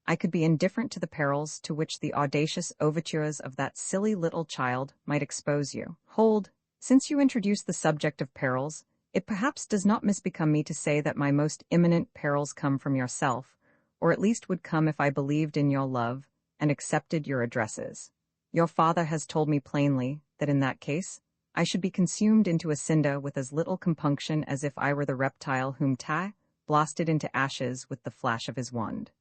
I could be indifferent to the perils to which the audacious overtures of that silly little child might expose you? Hold, since you introduce the subject of perils, it perhaps does not misbecome me to say that my most imminent perils come from yourself, or at least would come if I believed in your love and accepted your addresses. Your father has told me plainly that in that case, I should be consumed into a cinder with as little compunction as if I were the reptile whom Ta blasted into ashes with the flash of his wand.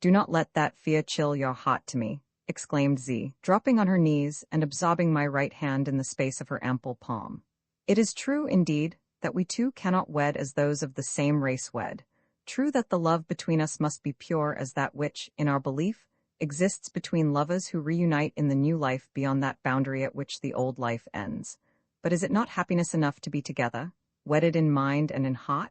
Do not let that fear chill your heart to me, exclaimed Z, dropping on her knees and absorbing my right hand in the space of her ample palm. It is true, indeed, that we two cannot wed as those of the same race wed. True that the love between us must be pure as that which, in our belief, exists between lovers who reunite in the new life beyond that boundary at which the old life ends. But is it not happiness enough to be together, wedded in mind and in heart?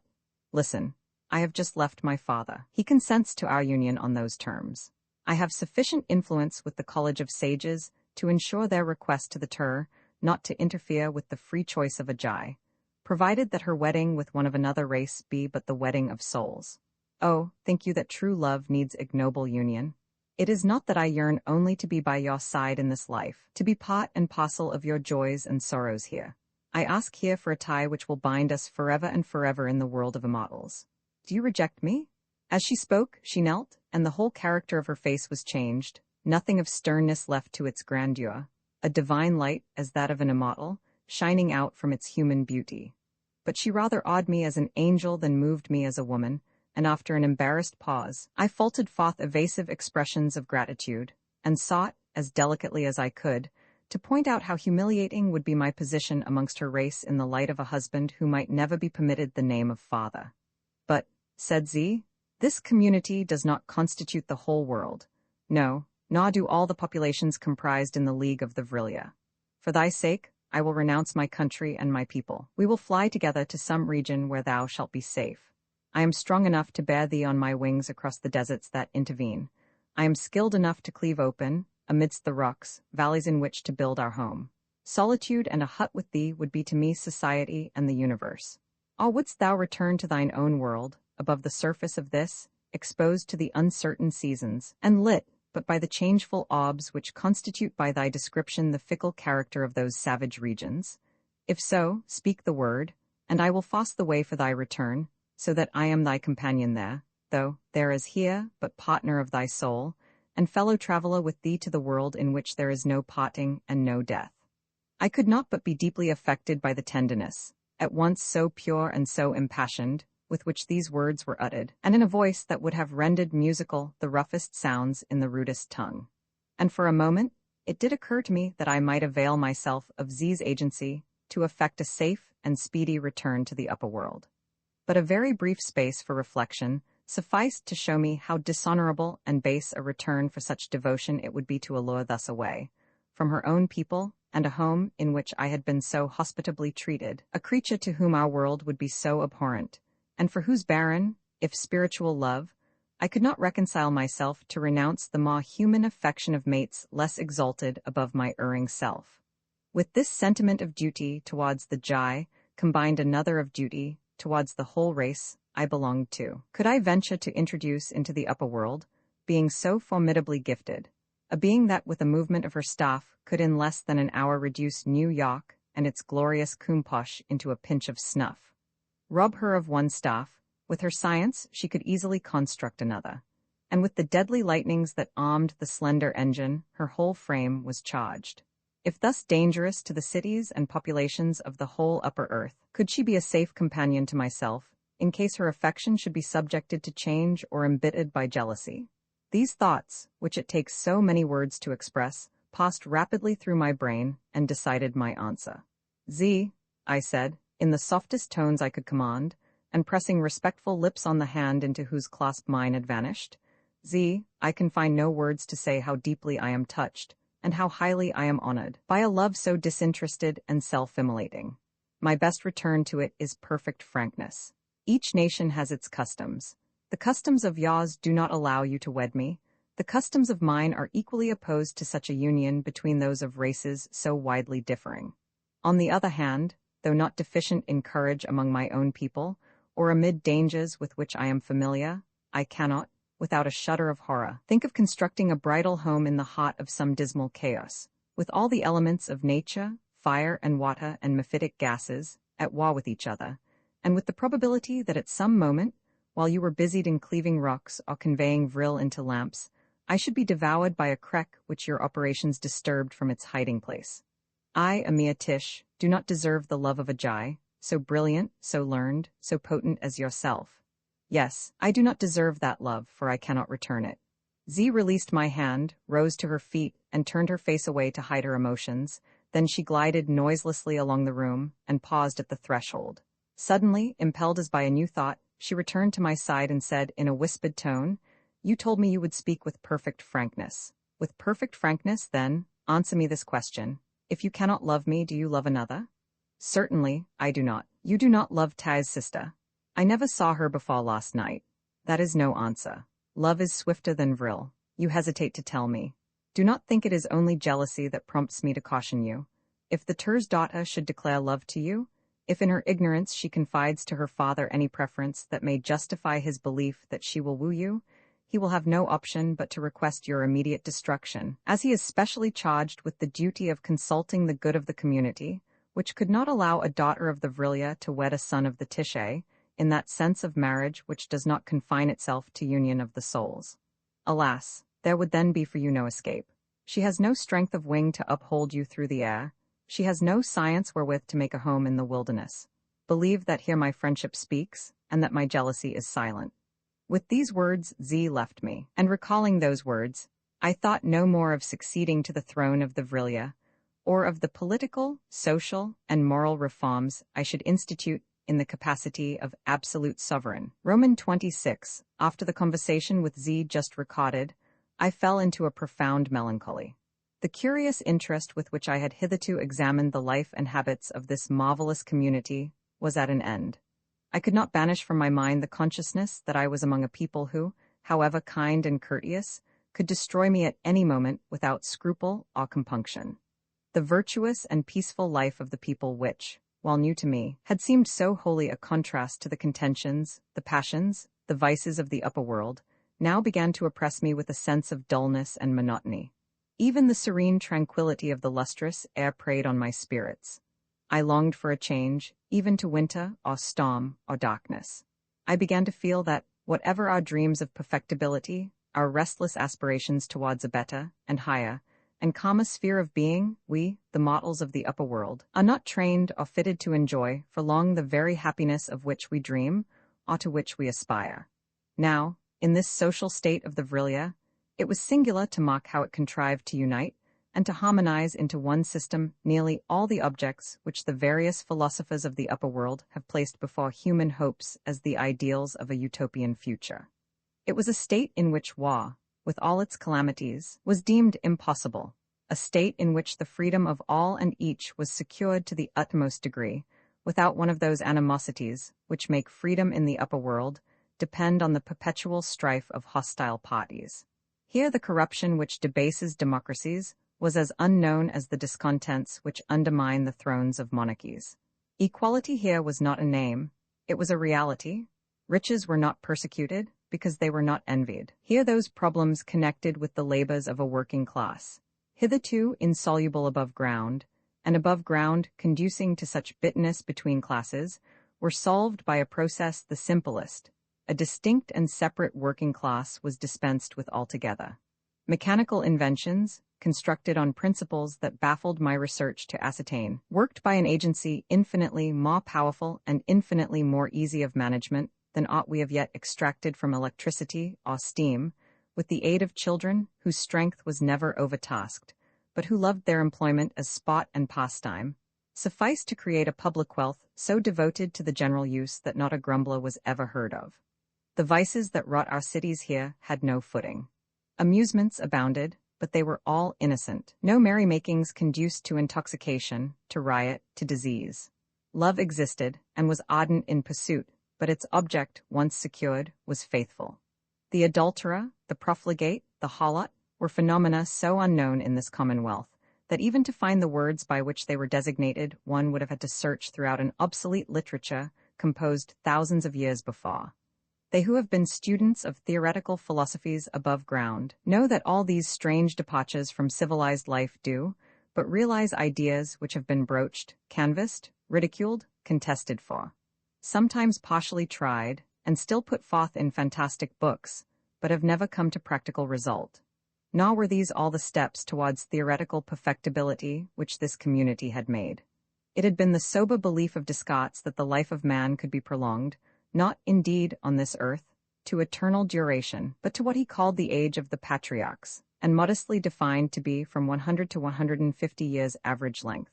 Listen, I have just left my father. He consents to our union on those terms. I have sufficient influence with the College of Sages to ensure their request to the Tur not to interfere with the free choice of a Jai, provided that her wedding with one of another race be but the wedding of souls. Oh, think you that true love needs ignoble union? It is not that I yearn only to be by your side in this life, to be part and parcel of your joys and sorrows here. I ask here for a tie which will bind us forever and forever in the world of immortals. Do you reject me? As she spoke, she knelt, and the whole character of her face was changed, nothing of sternness left to its grandeur, a divine light as that of an immortal, shining out from its human beauty. But she rather awed me as an angel than moved me as a woman, and after an embarrassed pause, I faltered forth evasive expressions of gratitude, and sought, as delicately as I could, to point out how humiliating would be my position amongst her race in the light of a husband who might never be permitted the name of father. But, said Z, this community does not constitute the whole world. No, nor do all the populations comprised in the League of the Vrilia. For thy sake, I will renounce my country and my people. We will fly together to some region where thou shalt be safe. I am strong enough to bear thee on my wings across the deserts that intervene. I am skilled enough to cleave open, amidst the rocks, valleys in which to build our home. Solitude and a hut with thee would be to me society and the universe. Or wouldst thou return to thine own world, above the surface of this, exposed to the uncertain seasons, and lit but by the changeful orbs which constitute by thy description the fickle character of those savage regions? If so, speak the word, and I will force the way for thy return, so that I am thy companion there, though there is here but partner of thy soul, and fellow traveller with thee to the world in which there is no parting and no death. I could not but be deeply affected by the tenderness, at once so pure and so impassioned, with which these words were uttered, and in a voice that would have rendered musical the roughest sounds in the rudest tongue. And for a moment, it did occur to me that I might avail myself of Z's agency to effect a safe and speedy return to the upper world. But a very brief space for reflection sufficed to show me how dishonorable and base a return for such devotion it would be to allure thus away, from her own people and a home in which I had been so hospitably treated, a creature to whom our world would be so abhorrent, and for whose barren, if spiritual love, I could not reconcile myself to renounce the more human affection of mates less exalted above my erring self. With this sentiment of duty towards the Jai combined another of duty towards the whole race I belonged to. Could I venture to introduce into the upper world, being so formidably gifted, a being that with a movement of her staff could in less than an hour reduce New York and its glorious Kumposh into a pinch of snuff? Rob her of one staff, with her science she could easily construct another, and with the deadly lightnings that armed the slender engine, her whole frame was charged. If thus dangerous to the cities and populations of the whole upper earth, could she be a safe companion to myself, in case her affection should be subjected to change or embittered by jealousy? These thoughts, which it takes so many words to express, passed rapidly through my brain and decided my answer. Z, I said, in the softest tones I could command, and pressing respectful lips on the hand into whose clasp mine had vanished. Z, I can find no words to say how deeply I am touched, and how highly I am honored, by a love so disinterested and self-immolating. My best return to it is perfect frankness. Each nation has its customs. The customs of yours do not allow you to wed me, The customs of mine are equally opposed to such a union between those of races so widely differing. On the other hand, though not deficient in courage among my own people, or amid dangers with which I am familiar, I cannot, without a shudder of horror, think of constructing a bridal home in the heart of some dismal chaos, with all the elements of nature, fire and water and mephitic gases, at war with each other, and with the probability that at some moment, while you were busied in cleaving rocks or conveying vril into lamps, I should be devoured by a creek which your operations disturbed from its hiding place. I, a mere Tish, do not deserve the love of a Jai, so brilliant, so learned, so potent as yourself. Yes, I do not deserve that love, for I cannot return it. Z released my hand, rose to her feet, and turned her face away to hide her emotions. Then she glided noiselessly along the room and paused at the threshold. Suddenly, impelled as by a new thought, she returned to my side and said in a whispered tone, "You told me you would speak with perfect frankness. With perfect frankness, then, answer me this question. If you cannot love me, do you love another?" "Certainly, I do not." "You do not love Tai's sister?" "I never saw her before last night." "That is no answer. Love is swifter than vril. You hesitate to tell me. Do not think it is only jealousy that prompts me to caution you. If the Tur's daughter should declare love to you, if in her ignorance she confides to her father any preference that may justify his belief that she will woo you, he will have no option but to request your immediate destruction, as he is specially charged with the duty of consulting the good of the community, which could not allow a daughter of the Vrilya to wed a son of the Tishe, in that sense of marriage which does not confine itself to union of the souls. Alas, there would then be for you no escape. She has no strength of wing to uphold you through the air. She has no science wherewith to make a home in the wilderness. Believe that here my friendship speaks, and that my jealousy is silent." With these words Z left me, and recalling those words, I thought no more of succeeding to the throne of the Vrilya, or of the political, social, and moral reforms I should institute in the capacity of absolute sovereign. Roman 26. After the conversation with Z just recorded, I fell into a profound melancholy. The curious interest with which I had hitherto examined the life and habits of this marvelous community was at an end. I could not banish from my mind the consciousness that I was among a people who, however kind and courteous, could destroy me at any moment without scruple or compunction. The virtuous and peaceful life of the people which, while new to me, had seemed so wholly a contrast to the contentions, the passions, the vices of the upper world, now began to oppress me with a sense of dullness and monotony. Even the serene tranquillity of the lustrous air preyed on my spirits. I longed for a change, even to winter, or storm, or darkness. I began to feel that, whatever our dreams of perfectibility, our restless aspirations towards a better, and higher, and calmer sphere of being, we, the mortals of the upper world, are not trained or fitted to enjoy for long the very happiness of which we dream, or to which we aspire. Now, in this social state of the Vrilya, it was singular to mark how it contrived to unite, and to harmonize into one system nearly all the objects which the various philosophers of the upper world have placed before human hopes as the ideals of a utopian future. It was a state in which war, with all its calamities, was deemed impossible, a state in which the freedom of all and each was secured to the utmost degree, without one of those animosities which make freedom in the upper world depend on the perpetual strife of hostile parties. Here the corruption which debases democracies was as unknown as the discontents which undermine the thrones of monarchies. Equality here was not a name, it was a reality. Riches were not persecuted because they were not envied. Here those problems connected with the labors of a working class, hitherto insoluble above ground, and above ground conducing to such bitterness between classes, were solved by a process the simplest. A distinct and separate working class was dispensed with altogether. Mechanical inventions, constructed on principles that baffled my research to ascertain, worked by an agency infinitely more powerful and infinitely more easy of management than aught we have yet extracted from electricity or steam, with the aid of children whose strength was never overtasked, but who loved their employment as sport and pastime, sufficed to create a public wealth so devoted to the general use that not a grumbler was ever heard of. The vices that wrought our cities here had no footing. Amusements abounded, but they were all innocent. No merrymakings conduced to intoxication, to riot, to disease. Love existed, and was ardent in pursuit, but its object, once secured, was faithful. The adulterer, the profligate, the halot, were phenomena so unknown in this commonwealth that even to find the words by which they were designated, one would have had to search throughout an obsolete literature composed thousands of years before. They who have been students of theoretical philosophies above ground know that all these strange departures from civilized life do but realize ideas which have been broached, canvassed, ridiculed, contested for, sometimes partially tried, and still put forth in fantastic books, but have never come to practical result. Nor were these all the steps towards theoretical perfectibility which this community had made. It had been the sober belief of Descartes that the life of man could be prolonged, not indeed on this earth, to eternal duration, but to what he called the age of the patriarchs, and modestly defined to be from 100 to 150 years average length.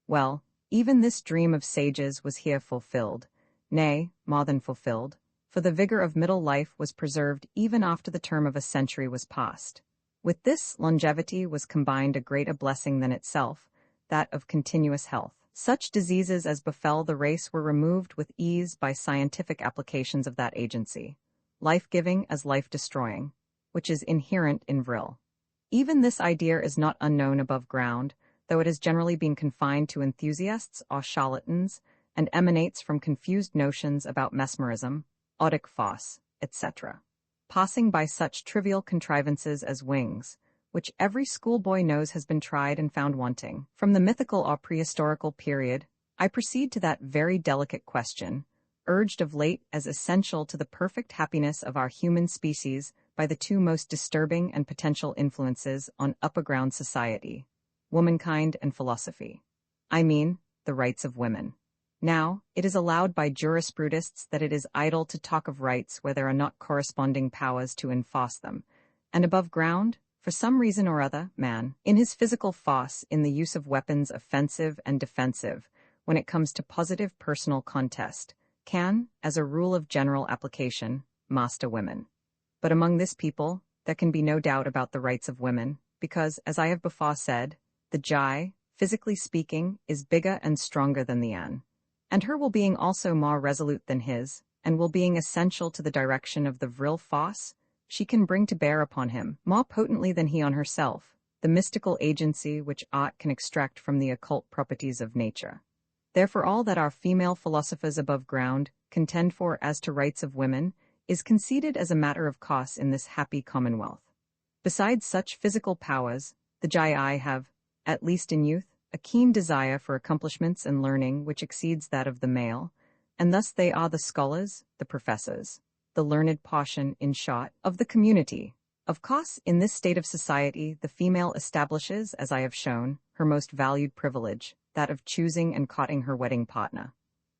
Well, even this dream of sages was here fulfilled, nay, more than fulfilled, for the vigor of middle life was preserved even after the term of a century was past. With this longevity was combined a greater blessing than itself, that of continuous health. Such diseases as befell the race were removed with ease by scientific applications of that agency, life-giving as life-destroying, which is inherent in vril. Even this idea is not unknown above ground, though it has generally been confined to enthusiasts or charlatans, and emanates from confused notions about mesmerism, otic phos, etc. Passing by such trivial contrivances as wings, which every schoolboy knows has been tried and found wanting. From the mythical or prehistorical period, I proceed to that very delicate question, urged of late as essential to the perfect happiness of our human species by the two most disturbing and potential influences on upper-ground society, womankind and philosophy. I mean, the rights of women. Now, it is allowed by jurisprudists that it is idle to talk of rights where there are not corresponding powers to enforce them, and above ground, for some reason or other, man, in his physical force in the use of weapons offensive and defensive, when it comes to positive personal contest, can, as a rule of general application, master women. But among this people, there can be no doubt about the rights of women, because, as I have before said, the Jai, physically speaking, is bigger and stronger than the An, and her will being also more resolute than his, and will being essential to the direction of the vril force, she can bring to bear upon him, more potently than he on herself, the mystical agency which art can extract from the occult properties of nature. Therefore all that our female philosophers above ground contend for as to rights of women is conceded as a matter of course in this happy commonwealth. Besides such physical powers, the Jai have, at least in youth, a keen desire for accomplishments and learning which exceeds that of the male, and thus they are the scholars, the professors, the learned portion, in short, of the community. Of course, in this state of society, the female establishes, as I have shown, her most valued privilege, that of choosing and courting her wedding partner.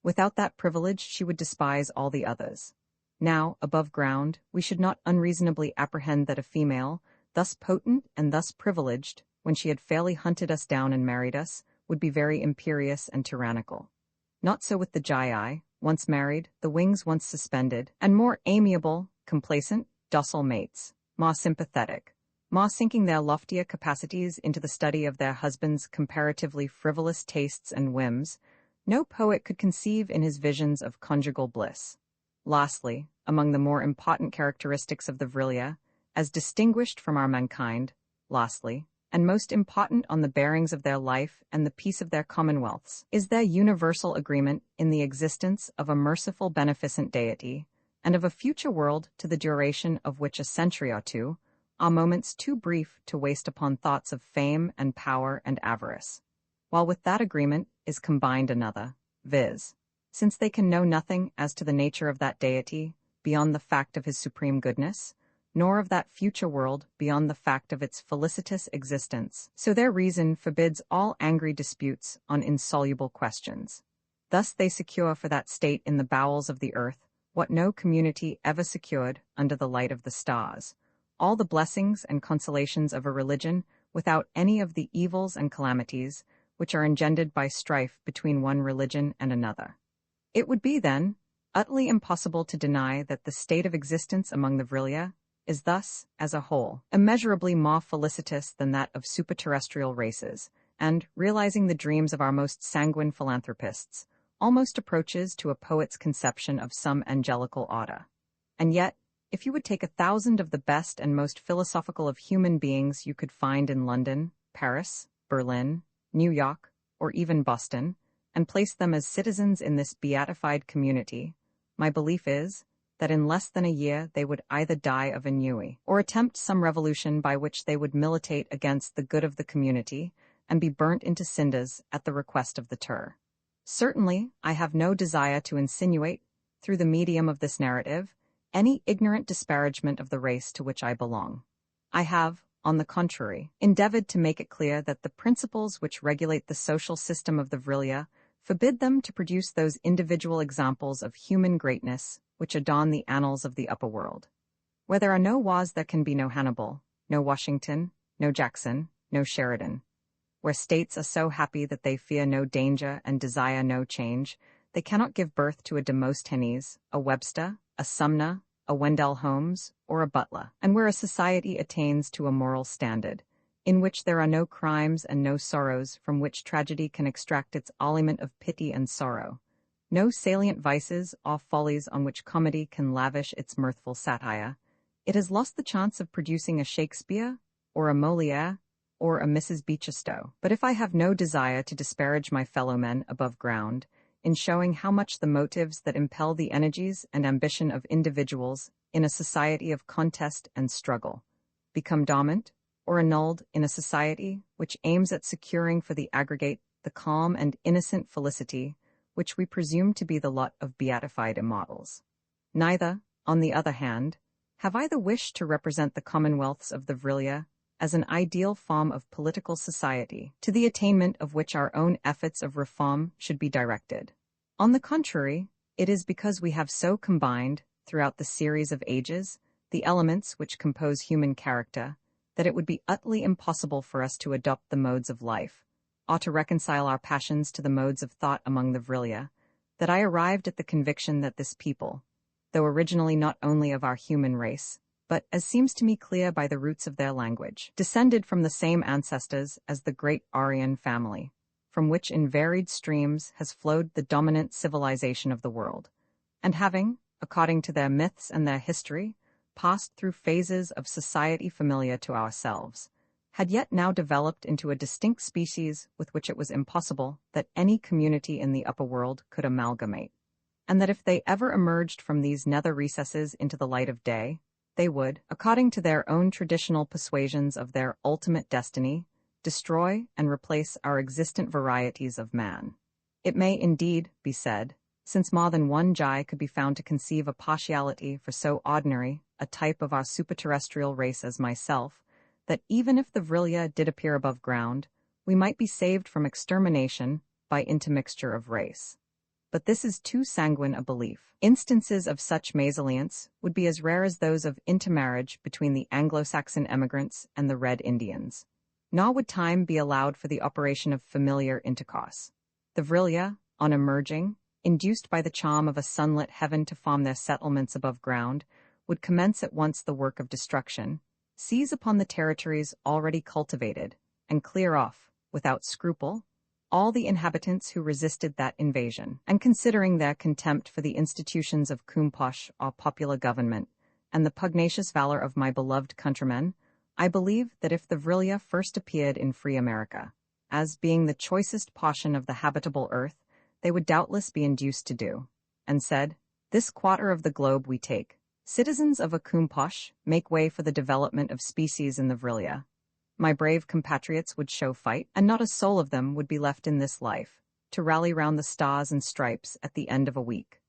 Without that privilege, she would despise all the others. Now, above ground, we should not unreasonably apprehend that a female, thus potent and thus privileged, when she had fairly hunted us down and married us, would be very imperious and tyrannical. Not so with the Jai, once married, the wings once suspended, and more amiable, complacent, docile mates, more sympathetic, more sinking their loftier capacities into the study of their husbands' comparatively frivolous tastes and whims, no poet could conceive in his visions of conjugal bliss. Lastly, among the more important characteristics of the Vrilya, as distinguished from our mankind, lastly, and most important on the bearings of their life and the peace of their commonwealths, is their universal agreement in the existence of a merciful beneficent deity, and of a future world to the duration of which a century or two are moments too brief to waste upon thoughts of fame and power and avarice. While with that agreement is combined another, viz., since they can know nothing as to the nature of that deity beyond the fact of his supreme goodness, nor of that future world beyond the fact of its felicitous existence, so their reason forbids all angry disputes on insoluble questions. Thus they secure for that state in the bowels of the earth what no community ever secured under the light of the stars, all the blessings and consolations of a religion without any of the evils and calamities which are engendered by strife between one religion and another. It would be, then, utterly impossible to deny that the state of existence among the Vrilya is thus, as a whole, immeasurably more felicitous than that of superterrestrial races, and, realizing the dreams of our most sanguine philanthropists, almost approaches to a poet's conception of some angelical order. And yet, If you would take 1,000 of the best and most philosophical of human beings you could find in London, Paris, Berlin, New York, or even Boston, and place them as citizens in this beatified community, my belief is that in less than a year they would either die of ennui or attempt some revolution by which they would militate against the good of the community and be burnt into cinders at the request of the Tur. Certainly, I have no desire to insinuate, through the medium of this narrative, any ignorant disparagement of the race to which I belong. I have, on the contrary, endeavored to make it clear that the principles which regulate the social system of the Vrilya forbid them to produce those individual examples of human greatness which adorn the annals of the upper world. Where there are no Wa's there can be no Hannibal, no Washington, no Jackson, no Sheridan. Where states are so happy that they fear no danger and desire no change, they cannot give birth to a Demosthenes, a Webster, a Sumner, a Wendell Holmes, or a Butler. And where a society attains to a moral standard, in which there are no crimes and no sorrows from which tragedy can extract its aliment of pity and sorrow, no salient vices or follies on which comedy can lavish its mirthful satire, it has lost the chance of producing a Shakespeare, or a Molière, or a Mrs. Beecherstowe. But if I have no desire to disparage my fellow-men above ground, in showing how much the motives that impel the energies and ambition of individuals in a society of contest and struggle become dormant or annulled in a society which aims at securing for the aggregate the calm and innocent felicity which we presume to be the lot of beatified immortals. Neither, on the other hand, have I the wish to represent the commonwealths of the Vrilya as an ideal form of political society, to the attainment of which our own efforts of reform should be directed. On the contrary, it is because we have so combined, throughout the series of ages, the elements which compose human character, that it would be utterly impossible for us to adopt the modes of life, or to reconcile our passions to the modes of thought among the Vrilya, that I arrived at the conviction that this people, though originally not only of our human race, but, as seems to me clear by the roots of their language, descended from the same ancestors as the great Aryan family, from which in varied streams has flowed the dominant civilization of the world, and having, according to their myths and their history, passed through phases of society familiar to ourselves, had yet now developed into a distinct species with which it was impossible that any community in the upper world could amalgamate, and that if they ever emerged from these nether recesses into the light of day, they would, according to their own traditional persuasions of their ultimate destiny, destroy and replace our existent varieties of man. It may indeed be said, since more than one Jai could be found to conceive a partiality for so ordinary a type of our superterrestrial race as myself, that even if the Vrilya did appear above ground, we might be saved from extermination by intermixture of race. But this is too sanguine a belief. Instances of such mésalliance would be as rare as those of intermarriage between the Anglo-Saxon emigrants and the Red Indians. Nor would time be allowed for the operation of familiar intercourse. The Vrilya, on emerging, induced by the charm of a sunlit heaven to form their settlements above ground, would commence at once the work of destruction, seize upon the territories already cultivated, and clear off, without scruple, all the inhabitants who resisted that invasion. And considering their contempt for the institutions of Kumposh or popular government, and the pugnacious valor of my beloved countrymen, I believe that if the Vrilya first appeared in free America, as being the choicest portion of the habitable earth, they would doubtless be induced to do, and said, "This quarter of the globe we take. Citizens of a Kumposh, make way for the development of species in the Vrilya. My brave compatriots would show fight, and not a soul of them would be left in this life, to rally round the stars and stripes at the end of a week."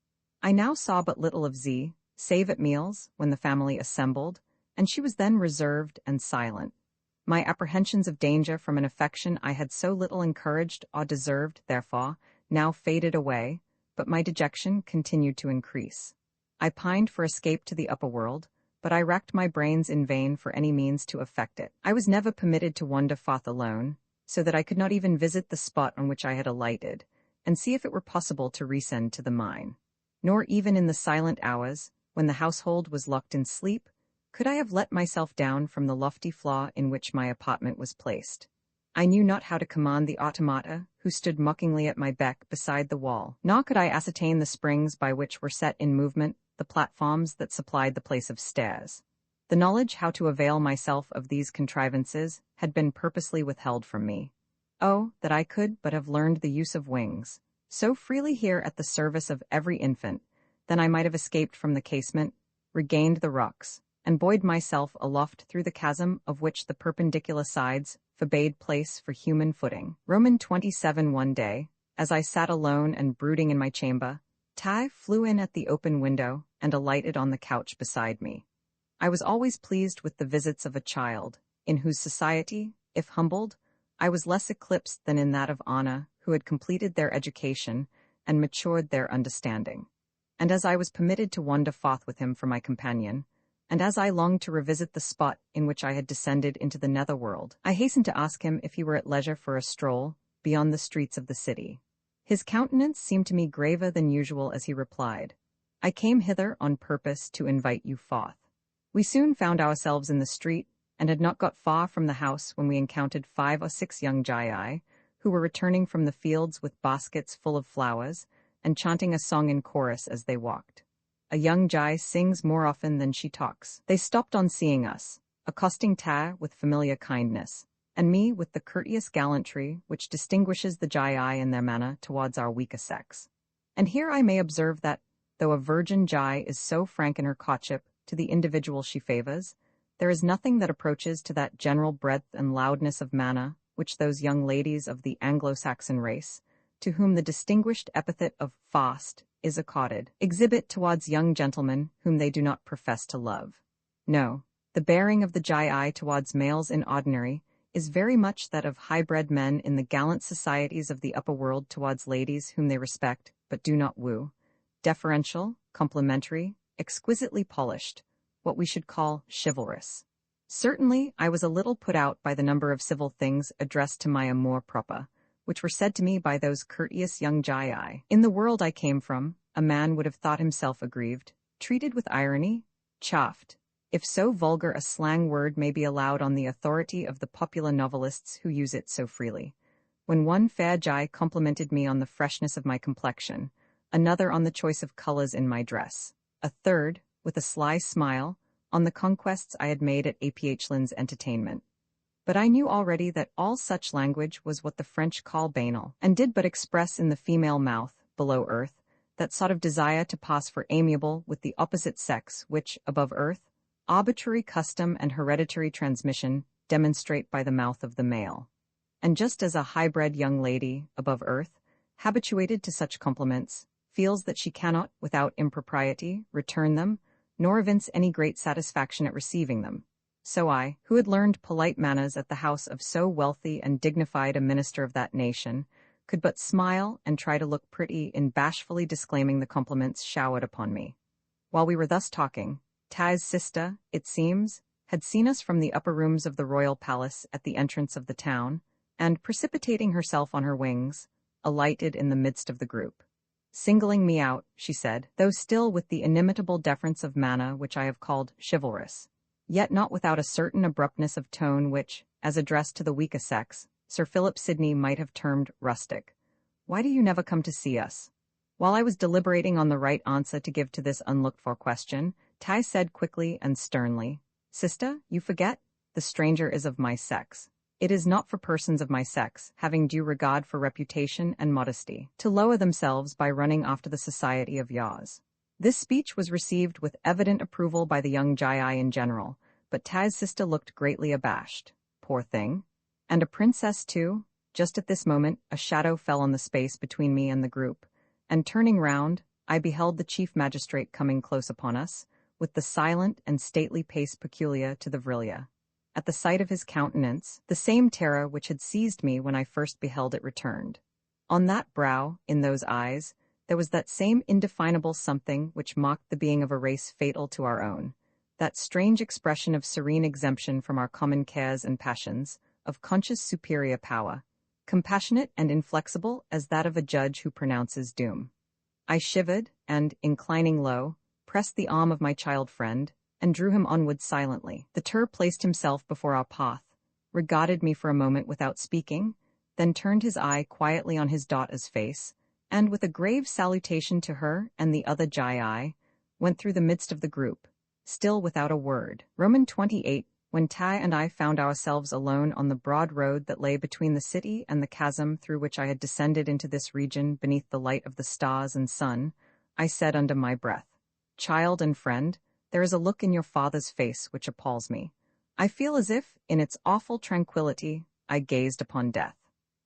I now saw but little of Z, save at meals, when the family assembled, and she was then reserved and silent. My apprehensions of danger from an affection I had so little encouraged or deserved, therefore, now faded away, but my dejection continued to increase. I pined for escape to the upper world, but I racked my brains in vain for any means to effect it. I was never permitted to wander forth alone, so that I could not even visit the spot on which I had alighted, and see if it were possible to rescend to the mine. Nor even in the silent hours, when the household was locked in sleep, could I have let myself down from the lofty floor in which my apartment was placed. I knew not how to command the automata, who stood mockingly at my beck beside the wall, nor could I ascertain the springs by which were set in movement the platforms that supplied the place of stairs. The knowledge how to avail myself of these contrivances had been purposely withheld from me. Oh, that I could but have learned the use of wings, so freely here at the service of every infant, then I might have escaped from the casement, regained the rocks, and buoyed myself aloft through the chasm of which the perpendicular sides forbade place for human footing. Roman 27. One day, as I sat alone and brooding in my chamber, Tai flew in at the open window and alighted on the couch beside me. I was always pleased with the visits of a child, in whose society, if humbled, I was less eclipsed than in that of Anna, who had completed their education and matured their understanding. And as I was permitted to wander forth with him for my companion, and as I longed to revisit the spot in which I had descended into the netherworld, I hastened to ask him if he were at leisure for a stroll beyond the streets of the city. His countenance seemed to me graver than usual as he replied, "I came hither on purpose to invite you forth." We soon found ourselves in the street, and had not got far from the house when we encountered 5 or 6 young Jai, who were returning from the fields with baskets full of flowers, and chanting a song in chorus as they walked. A young Jai sings more often than she talks. They stopped on seeing us, accosting Ta with familiar kindness, and me with the courteous gallantry which distinguishes the Jai in their manner towards our weaker sex. And here I may observe that, though a virgin Jai is so frank in her courtship to the individual she favors, there is nothing that approaches to that general breadth and loudness of manner which those young ladies of the Anglo-Saxon race, to whom the distinguished epithet of fast is accorded, exhibit towards young gentlemen whom they do not profess to love. No, the bearing of the Jai towards males in ordinary is very much that of high-bred men in the gallant societies of the upper world towards ladies whom they respect but do not woo, deferential, complimentary, exquisitely polished, what we should call chivalrous. Certainly, I was a little put out by the number of civil things addressed to my amour propre, which were said to me by those courteous young Jai. In the world I came from, a man would have thought himself aggrieved, treated with irony, chaffed, if so vulgar a slang word may be allowed on the authority of the popular novelists who use it so freely, when one fair Jai complimented me on the freshness of my complexion, another on the choice of colors in my dress, a third, with a sly smile, on the conquests I had made at Aph.'s entertainment. But I knew already that all such language was what the French call banal, and did but express in the female mouth, below earth, that sort of desire to pass for amiable with the opposite sex which, above earth, arbitrary custom and hereditary transmission demonstrate by the mouth of the male. And just as a high-bred young lady, above earth, habituated to such compliments, feels that she cannot, without impropriety, return them, nor evince any great satisfaction at receiving them, so I, who had learned polite manners at the house of so wealthy and dignified a minister of that nation, could but smile and try to look pretty in bashfully disclaiming the compliments showered upon me. While we were thus talking, Ta's sister, it seems, had seen us from the upper rooms of the royal palace at the entrance of the town, and, precipitating herself on her wings, alighted in the midst of the group. Singling me out, she said, though still with the inimitable deference of manner which I have called chivalrous, yet not without a certain abruptness of tone which, as addressed to the weaker sex, Sir Philip Sidney might have termed rustic. "Why do you never come to see us?" While I was deliberating on the right answer to give to this unlooked-for question, Tai said quickly and sternly, "Sister, you forget, the stranger is of my sex. It is not for persons of my sex, having due regard for reputation and modesty, to lower themselves by running after the society of yours." This speech was received with evident approval by the young Jai in general, but Tai's sister looked greatly abashed. Poor thing. And a princess too? Just at this moment, a shadow fell on the space between me and the group, and turning round, I beheld the chief magistrate coming close upon us, with the silent and stately pace peculiar to the Vrilya. At the sight of his countenance, the same terror which had seized me when I first beheld it returned. On that brow, in those eyes, there was that same indefinable something which mocked the being of a race fatal to our own, that strange expression of serene exemption from our common cares and passions, of conscious superior power, compassionate and inflexible as that of a judge who pronounces doom. I shivered, and, inclining low, pressed the arm of my child friend, and drew him onward silently. The Tur placed himself before our path, regarded me for a moment without speaking, then turned his eye quietly on his daughter's face, and with a grave salutation to her and the other Jai, went through the midst of the group, still without a word. Roman 28. When Tai and I found ourselves alone on the broad road that lay between the city and the chasm through which I had descended into this region beneath the light of the stars and sun, I said under my breath, "Child and friend, there is a look in your father's face which appalls me. I feel as if, in its awful tranquility, I gazed upon death."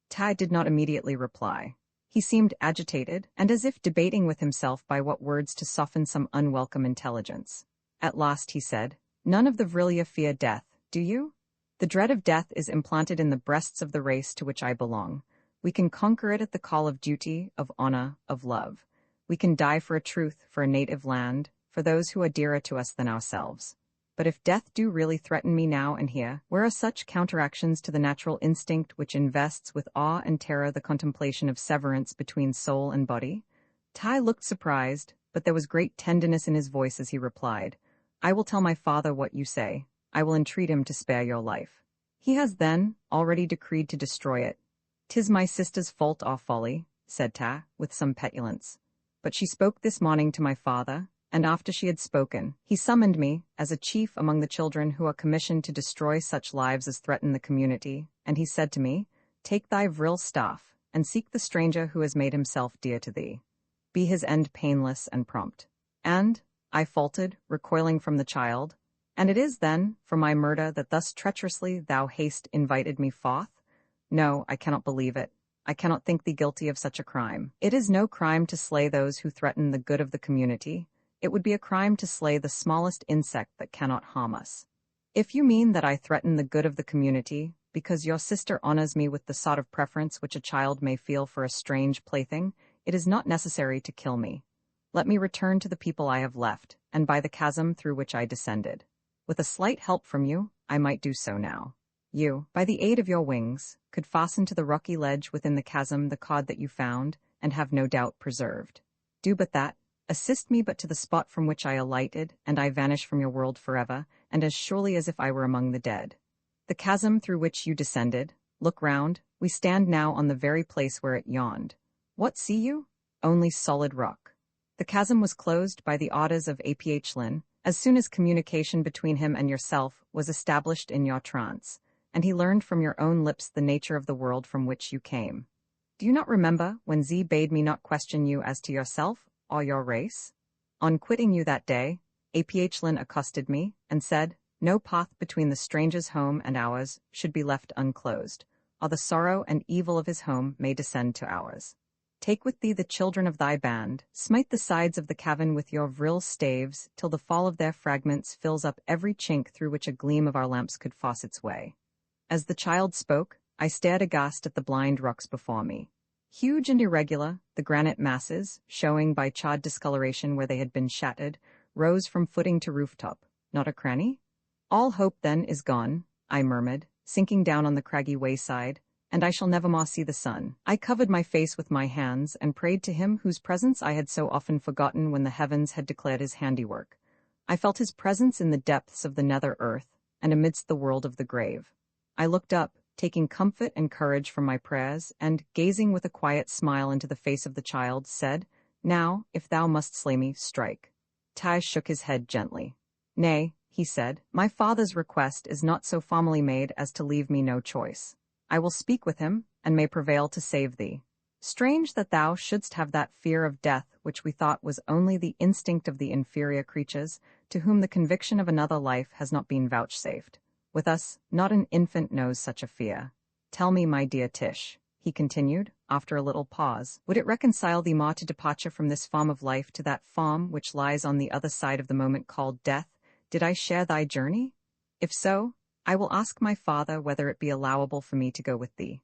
Tai did not immediately reply. He seemed agitated, and as if debating with himself by what words to soften some unwelcome intelligence. At last he said, "None of the Vrilia fear death, do you? The dread of death is implanted in the breasts of the race to which I belong. We can conquer it at the call of duty, of honor, of love. We can die for a truth, for a native land, for those who are dearer to us than ourselves. But if death do really threaten me now and here, where are such counteractions to the natural instinct which invests with awe and terror the contemplation of severance between soul and body?" Tai looked surprised, but there was great tenderness in his voice as he replied, "I will tell my father what you say. I will entreat him to spare your life. He has then already decreed to destroy it." "'Tis my sister's fault or folly," said Ta, with some petulance. "But she spoke this morning to my father, and after she had spoken, he summoned me, as a chief among the children who are commissioned to destroy such lives as threaten the community, and he said to me, 'Take thy vril staff, and seek the stranger who has made himself dear to thee. Be his end painless and prompt.' And I faltered, recoiling from the child. "And it is, then, for my murder that thus treacherously thou hast invited me forth? No, I cannot believe it. I cannot think thee guilty of such a crime. It is no crime to slay those who threaten the good of the community. It would be a crime to slay the smallest insect that cannot harm us. If you mean that I threaten the good of the community, because your sister honors me with the sort of preference which a child may feel for a strange plaything, it is not necessary to kill me. Let me return to the people I have left, and by the chasm through which I descended. With a slight help from you, I might do so now. You, by the aid of your wings, could fasten to the rocky ledge within the chasm the cord that you found, and have no doubt preserved. Do but that. Assist me but to the spot from which I alighted, and I vanish from your world forever, and as surely as if I were among the dead. The chasm through which you descended, look round, we stand now on the very place where it yawned. What see you? Only solid rock. The chasm was closed by the orders of Bulwer-Lytton, as soon as communication between him and yourself was established in your trance, and he learned from your own lips the nature of the world from which you came. Do you not remember when Z bade me not question you as to yourself or your race? On quitting you that day, Bulwer-Lytton accosted me and said, "No path between the stranger's home and ours should be left unclosed, or the sorrow and evil of his home may descend to ours. Take with thee the children of thy band, smite the sides of the cavern with your vril staves, till the fall of their fragments fills up every chink through which a gleam of our lamps could force its way." As the child spoke, I stared aghast at the blind rocks before me. Huge and irregular, the granite masses, showing by charred discoloration where they had been shattered, rose from footing to rooftop. Not a cranny? "All hope, then, is gone," I murmured, sinking down on the craggy wayside, "and I shall never more see the sun." I covered my face with my hands and prayed to him whose presence I had so often forgotten when the heavens had declared his handiwork. I felt his presence in the depths of the nether earth, and amidst the world of the grave. I looked up, taking comfort and courage from my prayers, and, gazing with a quiet smile into the face of the child, said, "Now, if thou must slay me, strike." Tai shook his head gently. "Nay," he said, "my father's request is not so formally made as to leave me no choice. I will speak with him, and may prevail to save thee. Strange that thou shouldst have that fear of death which we thought was only the instinct of the inferior creatures, to whom the conviction of another life has not been vouchsafed. With us, not an infant knows such a fear. Tell me, my dear Tish," he continued, after a little pause, "would it reconcile thee more to departure from this form of life to that form which lies on the other side of the moment called death, did I share thy journey? If so, I will ask my father whether it be allowable for me to go with thee.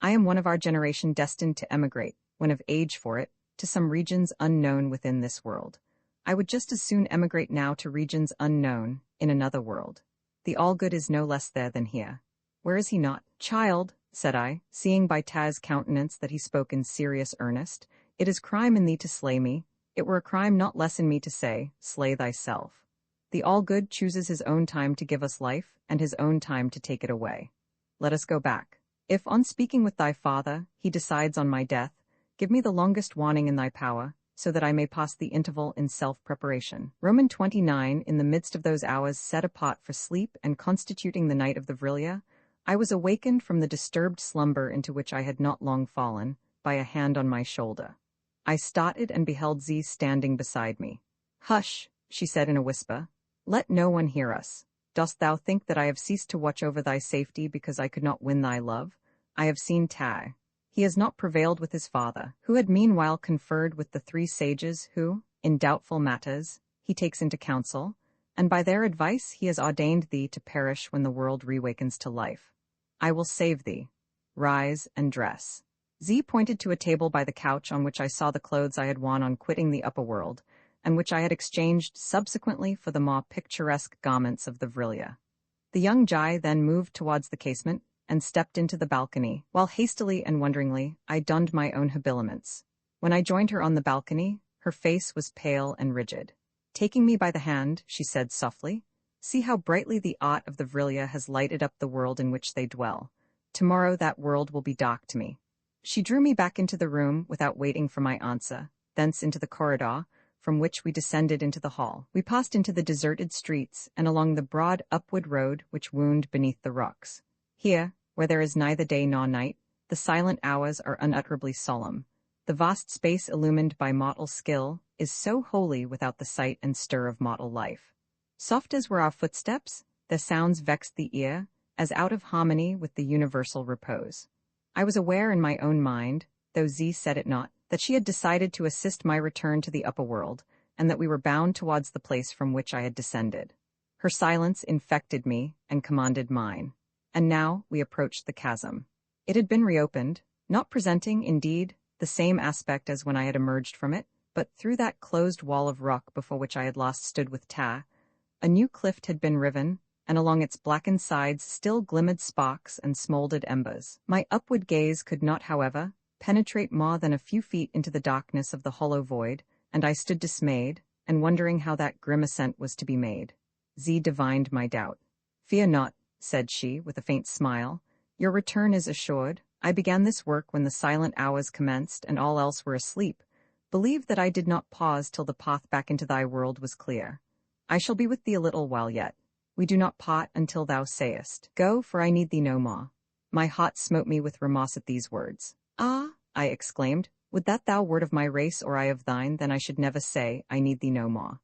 I am one of our generation destined to emigrate, when of age for it, to some regions unknown within this world. I would just as soon emigrate now to regions unknown, in another world. The all-good is no less there than here. Where is he not?" "Child," said I, seeing by Taz's countenance that he spoke in serious earnest, "it is crime in thee to slay me. It were a crime not less in me to say, slay thyself. The all-good chooses his own time to give us life, and his own time to take it away. Let us go back. If, on speaking with thy father, he decides on my death, give me the longest warning in thy power, so that I may pass the interval in self-preparation. Roman 29, in the midst of those hours set apart for sleep and constituting the night of the Vrilia, I was awakened from the disturbed slumber into which I had not long fallen, by a hand on my shoulder. I started and beheld Z standing beside me. "Hush," she said in a whisper. "Let no one hear us. Dost thou think that I have ceased to watch over thy safety because I could not win thy love? I have seen Tai. He has not prevailed with his father, who had meanwhile conferred with the 3 sages who, in doubtful matters, he takes into counsel, and by their advice he has ordained thee to perish when the world rewakens to life. I will save thee. Rise and dress." Z pointed to a table by the couch on which I saw the clothes I had worn on quitting the upper world, and which I had exchanged subsequently for the more picturesque garments of the Vrilia. The young Jai then moved towards the casement and stepped into the balcony, while hastily and wonderingly I donned my own habiliments. When I joined her on the balcony, her face was pale and rigid. Taking me by the hand, she said softly, "See how brightly the art of the Vrilia has lighted up the world in which they dwell. Tomorrow that world will be dark to me." She drew me back into the room without waiting for my answer, thence into the corridor, from which we descended into the hall. We passed into the deserted streets and along the broad upward road which wound beneath the rocks. Here, where there is neither day nor night, the silent hours are unutterably solemn. The vast space illumined by mortal skill is so wholly without the sight and stir of mortal life. Soft as were our footsteps, their sounds vexed the ear, as out of harmony with the universal repose. I was aware in my own mind, though Z said it not, that she had decided to assist my return to the upper world, and that we were bound towards the place from which I had descended. Her silence infected me and commanded mine. And now we approached the chasm. It had been reopened, not presenting, indeed, the same aspect as when I had emerged from it, but through that closed wall of rock before which I had last stood with Ta, a new cliff had been riven, and along its blackened sides still glimmered sparks and smoldered embers. My upward gaze could not, however, penetrate more than a few feet into the darkness of the hollow void, and I stood dismayed, and wondering how that grim ascent was to be made. Z divined my doubt. "Fear not," said she, with a faint smile. "Your return is assured. I began this work when the silent hours commenced and all else were asleep. Believe that I did not pause till the path back into thy world was clear. I shall be with thee a little while yet. We do not part until thou sayest, 'Go, for I need thee no more.'" My heart smote me with remorse at these words. "Ah," I exclaimed, "would that thou wert of my race or I of thine, then I should never say, 'I need thee no more.'"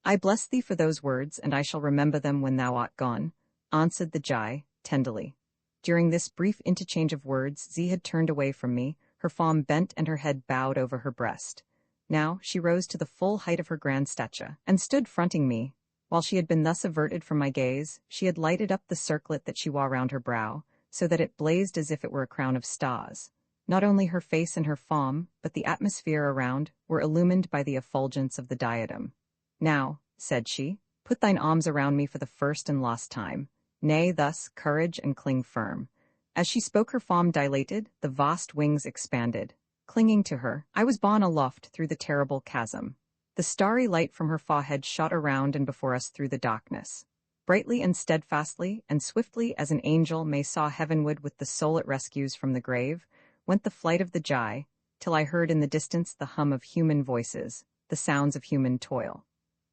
"I bless thee for those words, and I shall remember them when thou art gone," answered the Jai, tenderly. During this brief interchange of words, Z had turned away from me, her form bent and her head bowed over her breast. Now she rose to the full height of her grand stature, and stood fronting me. While she had been thus averted from my gaze, she had lighted up the circlet that she wore round her brow, so that it blazed as if it were a crown of stars. Not only her face and her form, but the atmosphere around, were illumined by the effulgence of the diadem. "Now," said she, "put thine arms around me for the first and last time. Nay, thus, courage and cling firm." As she spoke, her form dilated, the vast wings expanded. Clinging to her, I was borne aloft through the terrible chasm. The starry light from her forehead shot around and before us through the darkness. Brightly and steadfastly and swiftly as an angel may saw heavenward with the soul it rescues from the grave, went the flight of the Jai, till I heard in the distance the hum of human voices, the sounds of human toil.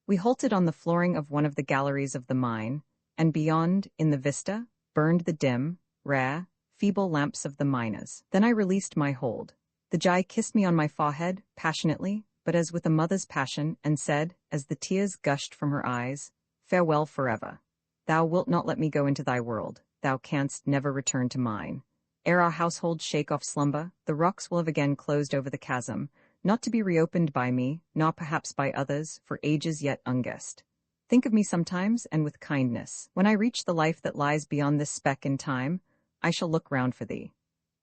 We halted on the flooring of one of the galleries of the mine, and beyond, in the vista, burned the dim, rare, feeble lamps of the miners. Then I released my hold. The Jai kissed me on my forehead, passionately, but as with a mother's passion, and said, as the tears gushed from her eyes, "Farewell forever. Thou wilt not let me go into thy world, thou canst never return to mine. Ere our household shake off slumber, the rocks will have again closed over the chasm, not to be reopened by me, nor perhaps by others, for ages yet unguessed. Think of me sometimes, and with kindness. When I reach the life that lies beyond this speck in time, I shall look round for thee.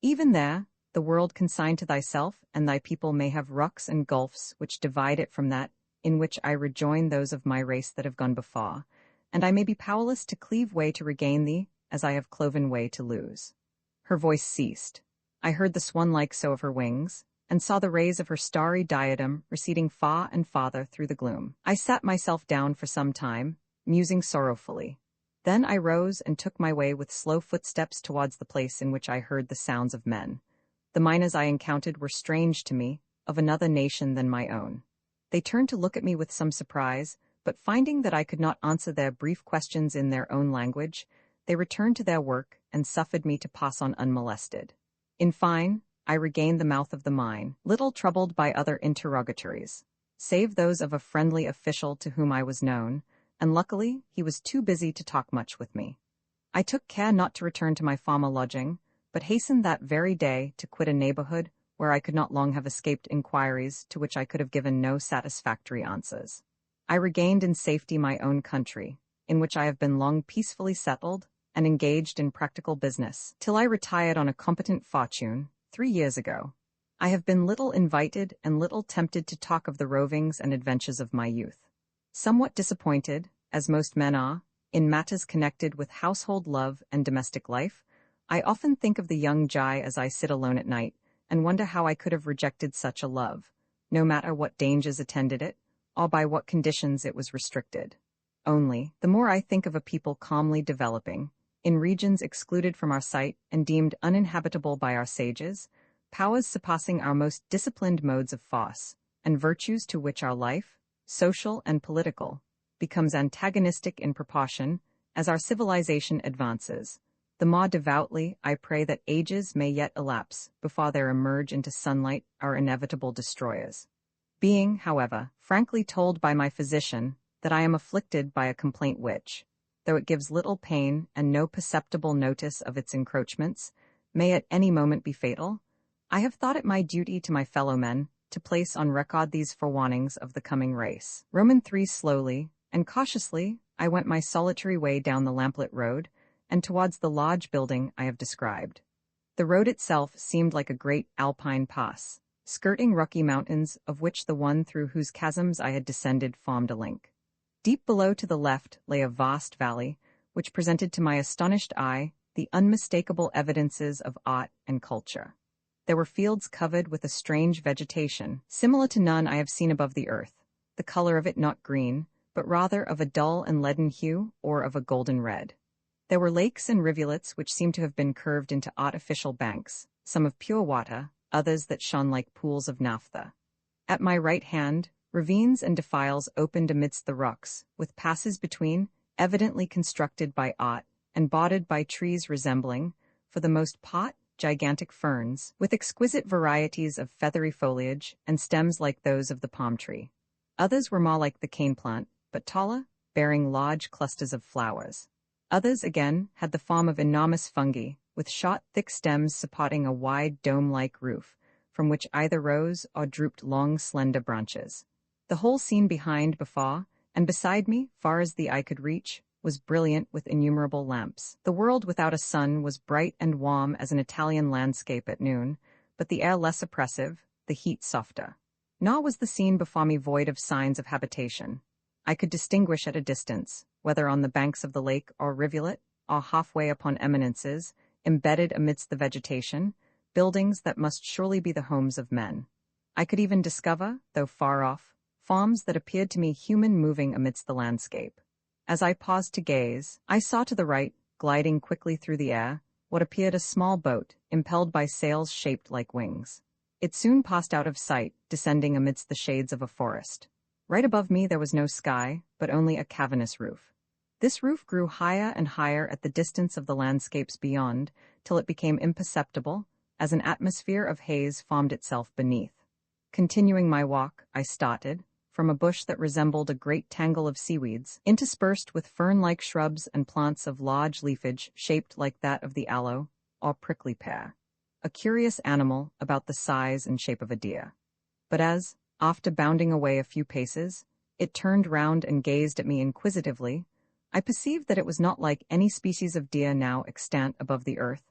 Even there, the world consigned to thyself and thy people may have rucks and gulfs which divide it from that in which I rejoin those of my race that have gone before, and I may be powerless to cleave way to regain thee, as I have cloven way to lose." Her voice ceased. I heard the swan-like sough of her wings, and saw the rays of her starry diadem receding far and farther through the gloom. I sat myself down for some time, musing sorrowfully. Then I rose and took my way with slow footsteps towards the place in which I heard the sounds of men. The miners I encountered were strange to me, of another nation than my own. They turned to look at me with some surprise, but finding that I could not answer their brief questions in their own language, they returned to their work and suffered me to pass on unmolested. In fine, I regained the mouth of the mine, little troubled by other interrogatories, save those of a friendly official to whom I was known, and luckily he was too busy to talk much with me. I took care not to return to my former lodging, but hastened that very day to quit a neighborhood where I could not long have escaped inquiries to which I could have given no satisfactory answers. I regained in safety my own country, in which I have been long peacefully settled and engaged in practical business, till I retired on a competent fortune 3 years ago. I have been little invited and little tempted to talk of the rovings and adventures of my youth. Somewhat disappointed, as most men are, in matters connected with household love and domestic life, I often think of the young Jai as I sit alone at night, and wonder how I could have rejected such a love, no matter what dangers attended it, or by what conditions it was restricted. Only, the more I think of a people calmly developing, in regions excluded from our sight and deemed uninhabitable by our sages, powers surpassing our most disciplined modes of force, and virtues to which our life, social and political, becomes antagonistic in proportion as our civilization advances, the more devoutly I pray that ages may yet elapse before there emerge into sunlight our inevitable destroyers. Being, however, frankly told by my physician that I am afflicted by a complaint which, though it gives little pain and no perceptible notice of its encroachments, may at any moment be fatal, I have thought it my duty to my fellow men to place on record these forewarnings of the coming race. Roman 3. Slowly and cautiously I went my solitary way down the lamplit road, and towards the large building I have described. The road itself seemed like a great alpine pass, skirting rocky mountains of which the one through whose chasms I had descended formed a link. Deep below to the left lay a vast valley, which presented to my astonished eye the unmistakable evidences of art and culture. There were fields covered with a strange vegetation, similar to none I have seen above the earth, the color of it not green, but rather of a dull and leaden hue or of a golden red. There were lakes and rivulets which seemed to have been curved into artificial banks, some of pure water, others that shone like pools of naphtha. At my right hand, ravines and defiles opened amidst the rocks, with passes between, evidently constructed by art, and bordered by trees resembling, for the most part, gigantic ferns, with exquisite varieties of feathery foliage and stems like those of the palm tree. Others were more like the cane plant, but taller, bearing large clusters of flowers. Others, again, had the form of enormous fungi, with short, thick stems supporting a wide dome-like roof, from which either rose or drooped long, slender branches. The whole scene behind, before, and beside me, far as the eye could reach, was brilliant with innumerable lamps. The world without a sun was bright and warm as an Italian landscape at noon, but the air less oppressive, the heat softer. Nor was the scene before me void of signs of habitation. I could distinguish at a distance, whether on the banks of the lake or rivulet, or halfway upon eminences, embedded amidst the vegetation, buildings that must surely be the homes of men. I could even discover, though far off, forms that appeared to me human moving amidst the landscape. As I paused to gaze, I saw to the right, gliding quickly through the air, what appeared a small boat, impelled by sails shaped like wings. It soon passed out of sight, descending amidst the shades of a forest. Right above me there was no sky, but only a cavernous roof. This roof grew higher and higher at the distance of the landscapes beyond, till it became imperceptible, as an atmosphere of haze formed itself beneath. Continuing my walk, I started, from a bush that resembled a great tangle of seaweeds, interspersed with fern-like shrubs and plants of large leafage shaped like that of the aloe, or prickly pear, a curious animal about the size and shape of a deer. But as, after bounding away a few paces, it turned round and gazed at me inquisitively, I perceived that it was not like any species of deer now extant above the earth,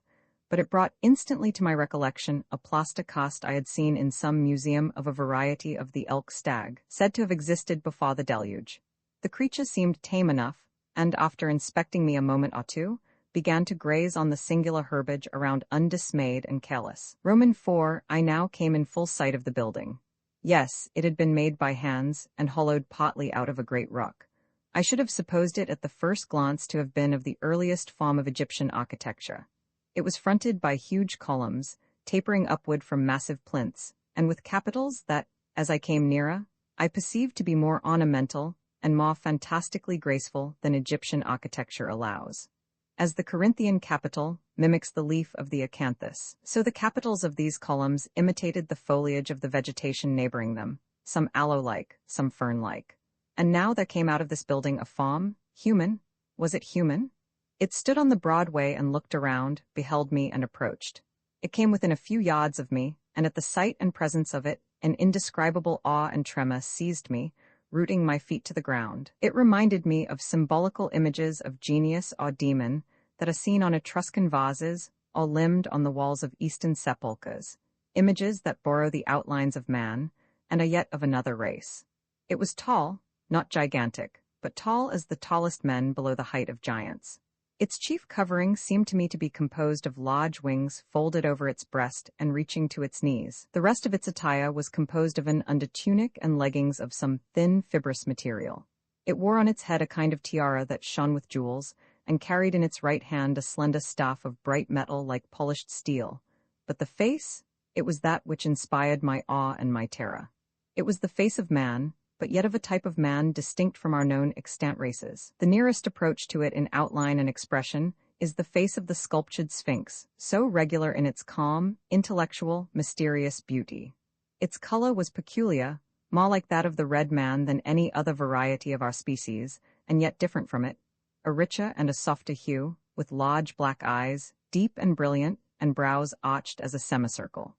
but it brought instantly to my recollection a plaster cast I had seen in some museum of a variety of the elk stag, said to have existed before the deluge. The creature seemed tame enough, and after inspecting me a moment or two, began to graze on the singular herbage around undismayed and careless. Roman 4. I now came in full sight of the building. Yes, it had been made by hands, and hollowed partly out of a great rock. I should have supposed it at the first glance to have been of the earliest form of Egyptian architecture. It was fronted by huge columns, tapering upward from massive plinths, and with capitals that, as I came nearer, I perceived to be more ornamental and more fantastically graceful than Egyptian architecture allows. As the Corinthian capital mimics the leaf of the acanthus, so the capitals of these columns imitated the foliage of the vegetation neighboring them, some aloe-like, some fern-like. And now there came out of this building a form, human. Was it human? It stood on the broad way and looked around, beheld me, and approached. It came within a few yards of me, and at the sight and presence of it, an indescribable awe and tremor seized me, rooting my feet to the ground. It reminded me of symbolical images of genius or demon that are seen on Etruscan vases or limned on the walls of Eastern sepulchres, images that borrow the outlines of man and are yet of another race. It was tall, not gigantic, but tall as the tallest men below the height of giants. Its chief covering seemed to me to be composed of large wings folded over its breast and reaching to its knees. The rest of its attire was composed of an undertunic and leggings of some thin, fibrous material. It wore on its head a kind of tiara that shone with jewels, and carried in its right hand a slender staff of bright metal like polished steel. But the face, it was that which inspired my awe and my terror. It was the face of man, but yet of a type of man distinct from our known extant races. The nearest approach to it in outline and expression is the face of the sculptured Sphinx, so regular in its calm, intellectual, mysterious beauty. Its color was peculiar, more like that of the red man than any other variety of our species, and yet different from it, a richer and a softer hue, with large black eyes, deep and brilliant, and brows arched as a semicircle.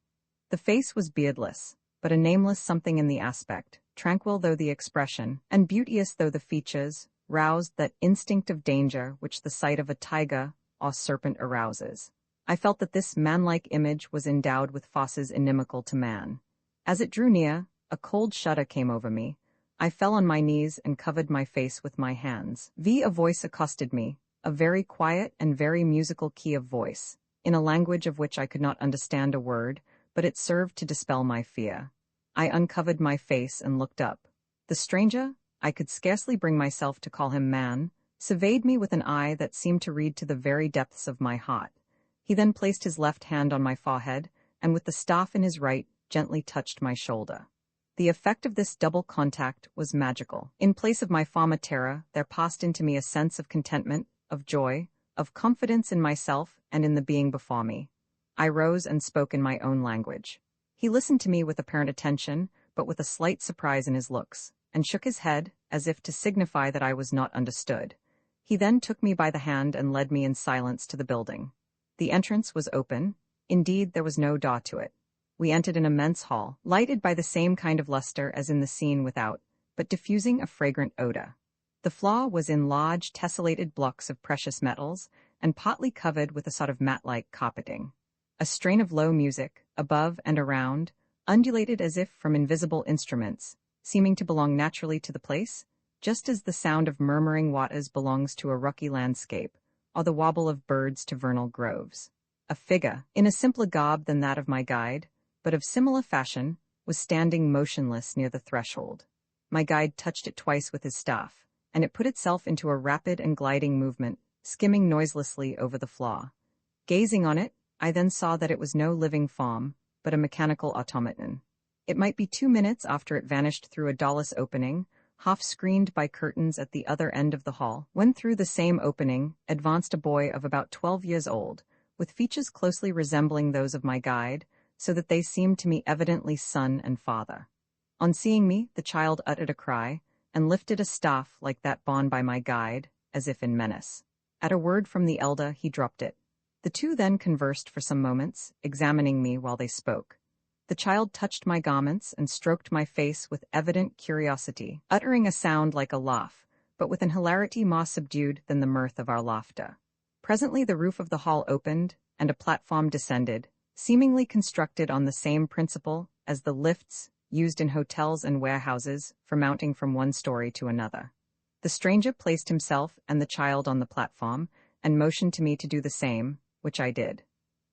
The face was beardless, but a nameless something in the aspect, tranquil though the expression, and beauteous though the features, roused that instinct of danger which the sight of a tiger or serpent arouses. I felt that this man-like image was endowed with forces inimical to man. As it drew near, a cold shudder came over me. I fell on my knees and covered my face with my hands. A voice accosted me, a very quiet and very musical key of voice, in a language of which I could not understand a word, but it served to dispel my fear. I uncovered my face and looked up. The stranger, I could scarcely bring myself to call him man, surveyed me with an eye that seemed to read to the very depths of my heart. He then placed his left hand on my forehead, and with the staff in his right, gently touched my shoulder. The effect of this double contact was magical. In place of my former terror, there passed into me a sense of contentment, of joy, of confidence in myself and in the being before me. I rose and spoke in my own language. He listened to me with apparent attention, but with a slight surprise in his looks, and shook his head, as if to signify that I was not understood. He then took me by the hand and led me in silence to the building. The entrance was open. Indeed, there was no door to it. We entered an immense hall, lighted by the same kind of luster as in the scene without, but diffusing a fragrant odor. The floor was in large tessellated blocks of precious metals, and partly covered with a sort of mat-like carpeting. A strain of low music, above and around, undulated as if from invisible instruments, seeming to belong naturally to the place, just as the sound of murmuring waters belongs to a rocky landscape, or the wobble of birds to vernal groves. A figure, in a simpler garb than that of my guide, but of similar fashion, was standing motionless near the threshold. My guide touched it twice with his staff, and it put itself into a rapid and gliding movement, skimming noiselessly over the floor. Gazing on it, I then saw that it was no living form, but a mechanical automaton. It might be 2 minutes after it vanished through a doorless opening, half screened by curtains at the other end of the hall, when through the same opening advanced a boy of about 12 years old, with features closely resembling those of my guide, so that they seemed to me evidently son and father. On seeing me, the child uttered a cry, and lifted a staff like that borne by my guide, as if in menace. At a word from the elder, he dropped it. The two then conversed for some moments, examining me while they spoke. The child touched my garments and stroked my face with evident curiosity, uttering a sound like a laugh, but with an hilarity more subdued than the mirth of our laughter. Presently the roof of the hall opened, and a platform descended, seemingly constructed on the same principle as the lifts used in hotels and warehouses for mounting from one story to another. The stranger placed himself and the child on the platform, and motioned to me to do the same, which I did.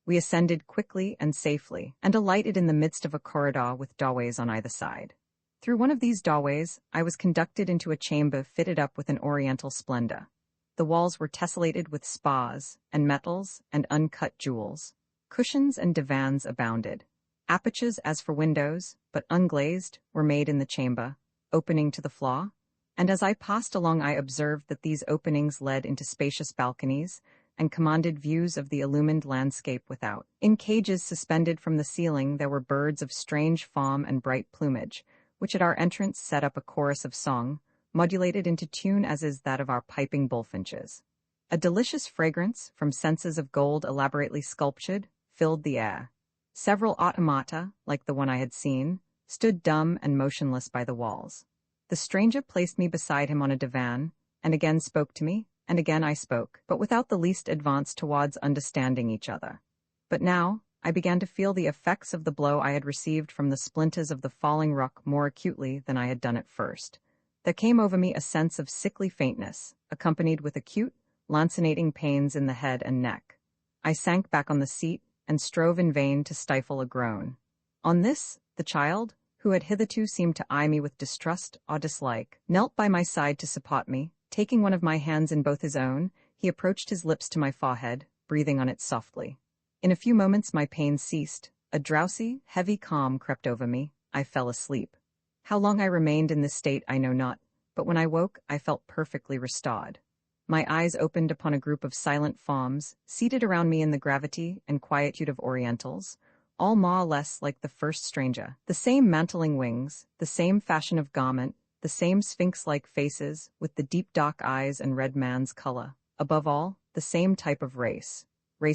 We ascended quickly and safely, and alighted in the midst of a corridor with doorways on either side. Through one of these doorways, I was conducted into a chamber fitted up with an oriental splendor. The walls were tessellated with spars, and metals, and uncut jewels. Cushions and divans abounded. Apertures, as for windows, but unglazed, were made in the chamber, opening to the floor, and as I passed along I observed that these openings led into spacious balconies and commanded views of the illumined landscape without. In cages suspended from the ceiling there were birds of strange form and bright plumage, which at our entrance set up a chorus of song, modulated into tune as is that of our piping bullfinches. A delicious fragrance, from censers of gold elaborately sculptured, filled the air. Several automata, like the one I had seen, stood dumb and motionless by the walls. The stranger placed me beside him on a divan, and again spoke to me, and again I spoke, but without the least advance towards understanding each other. But now, I began to feel the effects of the blow I had received from the splinters of the falling rock more acutely than I had done at first. There came over me a sense of sickly faintness, accompanied with acute, lancinating pains in the head and neck. I sank back on the seat, and strove in vain to stifle a groan. On this, the child, who had hitherto seemed to eye me with distrust or dislike, knelt by my side to support me. Taking one of my hands in both his own, he approached his lips to my forehead, breathing on it softly. In a few moments my pain ceased. A drowsy, heavy calm crept over me. I fell asleep. How long I remained in this state I know not, but when I woke I felt perfectly restored. My eyes opened upon a group of silent forms, seated around me in the gravity and quietude of Orientals, all more or less like the first stranger. The same mantling wings, the same fashion of garment, the same sphinx-like faces, with the deep dark eyes and red man's color. Above all, the same type of race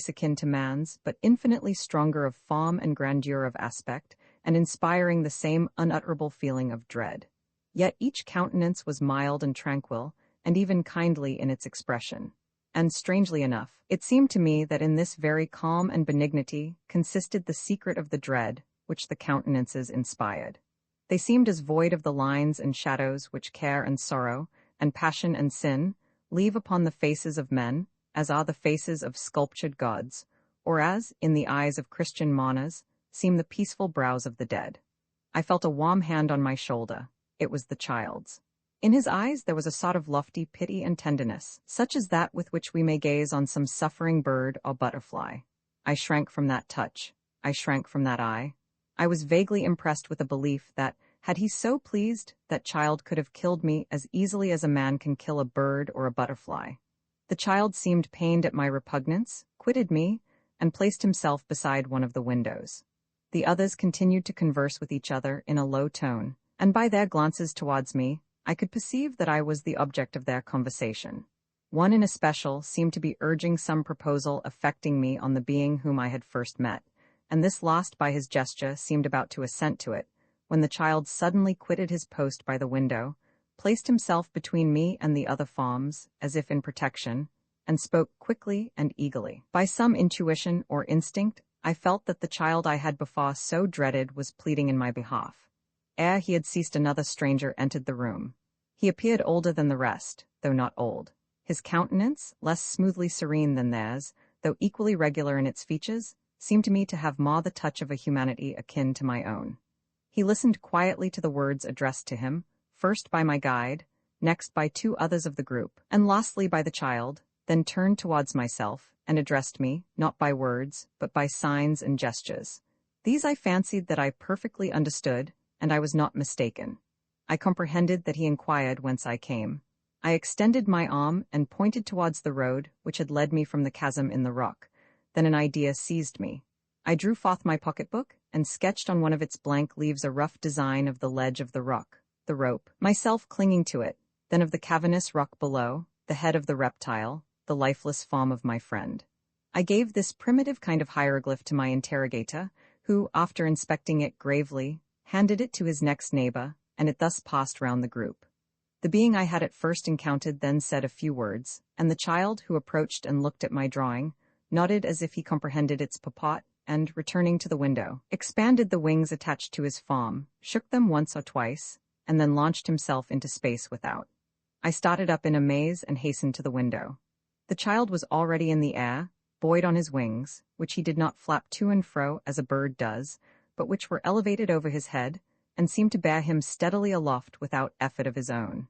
akin to man's, but infinitely stronger of form and grandeur of aspect, and inspiring the same unutterable feeling of dread. Yet each countenance was mild and tranquil, and even kindly in its expression. And strangely enough, it seemed to me that in this very calm and benignity consisted the secret of the dread which the countenances inspired. They seemed as void of the lines and shadows which care and sorrow, and passion and sin, leave upon the faces of men, as are the faces of sculptured gods, or as, in the eyes of Christian mourners, seem the peaceful brows of the dead. I felt a warm hand on my shoulder. It was the child's. In his eyes there was a sort of lofty pity and tenderness, such as that with which we may gaze on some suffering bird or butterfly. I shrank from that touch. I shrank from that eye. I was vaguely impressed with a belief that, had he so pleased, that child could have killed me as easily as a man can kill a bird or a butterfly. The child seemed pained at my repugnance, quitted me, and placed himself beside one of the windows. The others continued to converse with each other in a low tone, and by their glances towards me, I could perceive that I was the object of their conversation. One in especial seemed to be urging some proposal affecting me on the being whom I had first met, and this last by his gesture seemed about to assent to it, when the child suddenly quitted his post by the window, placed himself between me and the other forms, as if in protection, and spoke quickly and eagerly. By some intuition or instinct, I felt that the child I had before so dreaded was pleading in my behalf. Ere he had ceased, another stranger entered the room. He appeared older than the rest, though not old. His countenance, less smoothly serene than theirs, though equally regular in its features, seemed to me to have more the touch of a humanity akin to my own. He listened quietly to the words addressed to him, first by my guide, next by two others of the group, and lastly by the child, then turned towards myself, and addressed me, not by words, but by signs and gestures. These I fancied that I perfectly understood, and I was not mistaken. I comprehended that he inquired whence I came. I extended my arm and pointed towards the road which had led me from the chasm in the rock. Then an idea seized me. I drew forth my pocketbook and sketched on one of its blank leaves a rough design of the ledge of the rock, the rope, myself clinging to it, then of the cavernous rock below, the head of the reptile, the lifeless form of my friend. I gave this primitive kind of hieroglyph to my interrogator, who, after inspecting it gravely, handed it to his next neighbor, and it thus passed round the group. The being I had at first encountered then said a few words, and the child, who approached and looked at my drawing, nodded as if he comprehended its purport, and, returning to the window, expanded the wings attached to his form, shook them once or twice, and then launched himself into space without. I started up in amaze and hastened to the window. The child was already in the air, buoyed on his wings, which he did not flap to and fro as a bird does, but which were elevated over his head, and seemed to bear him steadily aloft without effort of his own.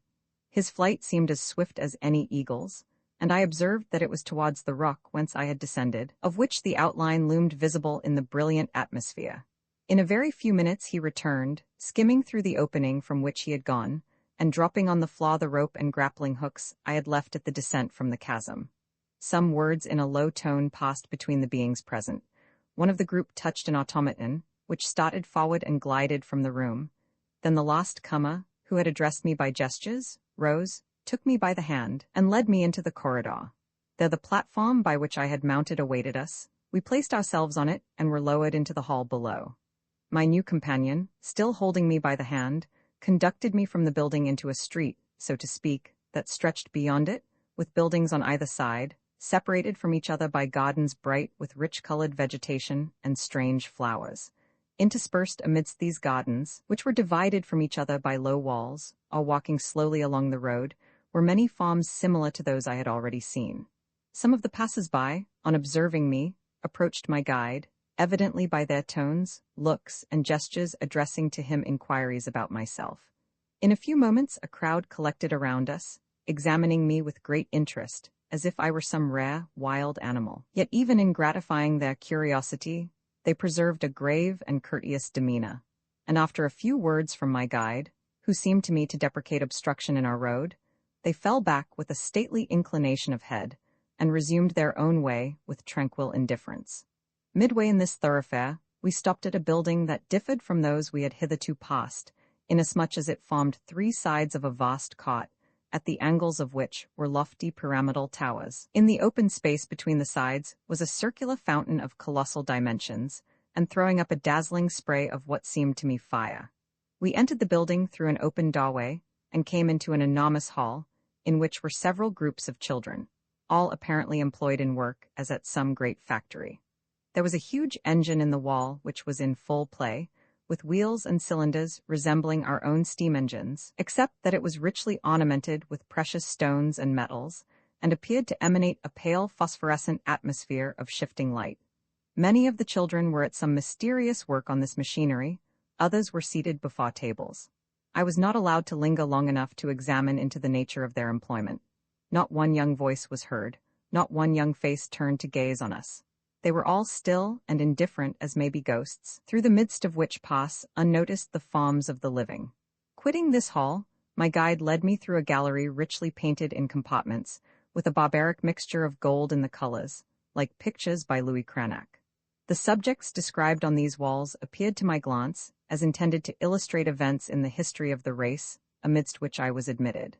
His flight seemed as swift as any eagle's, and I observed that it was towards the rock whence I had descended, of which the outline loomed visible in the brilliant atmosphere. In a very few minutes he returned, skimming through the opening from which he had gone, and dropping on the floor the rope and grappling hooks I had left at the descent from the chasm. Some words in a low tone passed between the beings present. One of the group touched an automaton, which started forward and glided from the room. Then the last comer, who had addressed me by gestures, rose, took me by the hand, and led me into the corridor. There the platform by which I had mounted awaited us. We placed ourselves on it and were lowered into the hall below. My new companion, still holding me by the hand, conducted me from the building into a street, so to speak, that stretched beyond it, with buildings on either side, separated from each other by gardens bright with rich-colored vegetation and strange flowers. Interspersed amidst these gardens, which were divided from each other by low walls, or walking slowly along the road, were many farms similar to those I had already seen. Some of the passers-by, on observing me, approached my guide, evidently by their tones, looks, and gestures addressing to him inquiries about myself. In a few moments a crowd collected around us, examining me with great interest, as if I were some rare, wild animal. Yet even in gratifying their curiosity, they preserved a grave and courteous demeanor, and after a few words from my guide, who seemed to me to deprecate obstruction in our road, they fell back with a stately inclination of head, and resumed their own way with tranquil indifference. Midway in this thoroughfare, we stopped at a building that differed from those we had hitherto passed, inasmuch as it formed 3 sides of a vast court, at the angles of which were lofty pyramidal towers. In the open space between the sides was a circular fountain of colossal dimensions, and throwing up a dazzling spray of what seemed to me fire. We entered the building through an open doorway, and came into an enormous hall, in which were several groups of children, all apparently employed in work as at some great factory. There was a huge engine in the wall which was in full play, with wheels and cylinders resembling our own steam engines, except that it was richly ornamented with precious stones and metals, and appeared to emanate a pale phosphorescent atmosphere of shifting light. Many of the children were at some mysterious work on this machinery, others were seated before tables. I was not allowed to linger long enough to examine into the nature of their employment. Not one young voice was heard, not one young face turned to gaze on us. They were all still and indifferent as may be ghosts, through the midst of which pass unnoticed the forms of the living. Quitting this hall, my guide led me through a gallery richly painted in compartments, with a barbaric mixture of gold in the colors, like pictures by Louis Cranach. The subjects described on these walls appeared to my glance as intended to illustrate events in the history of the race amidst which I was admitted.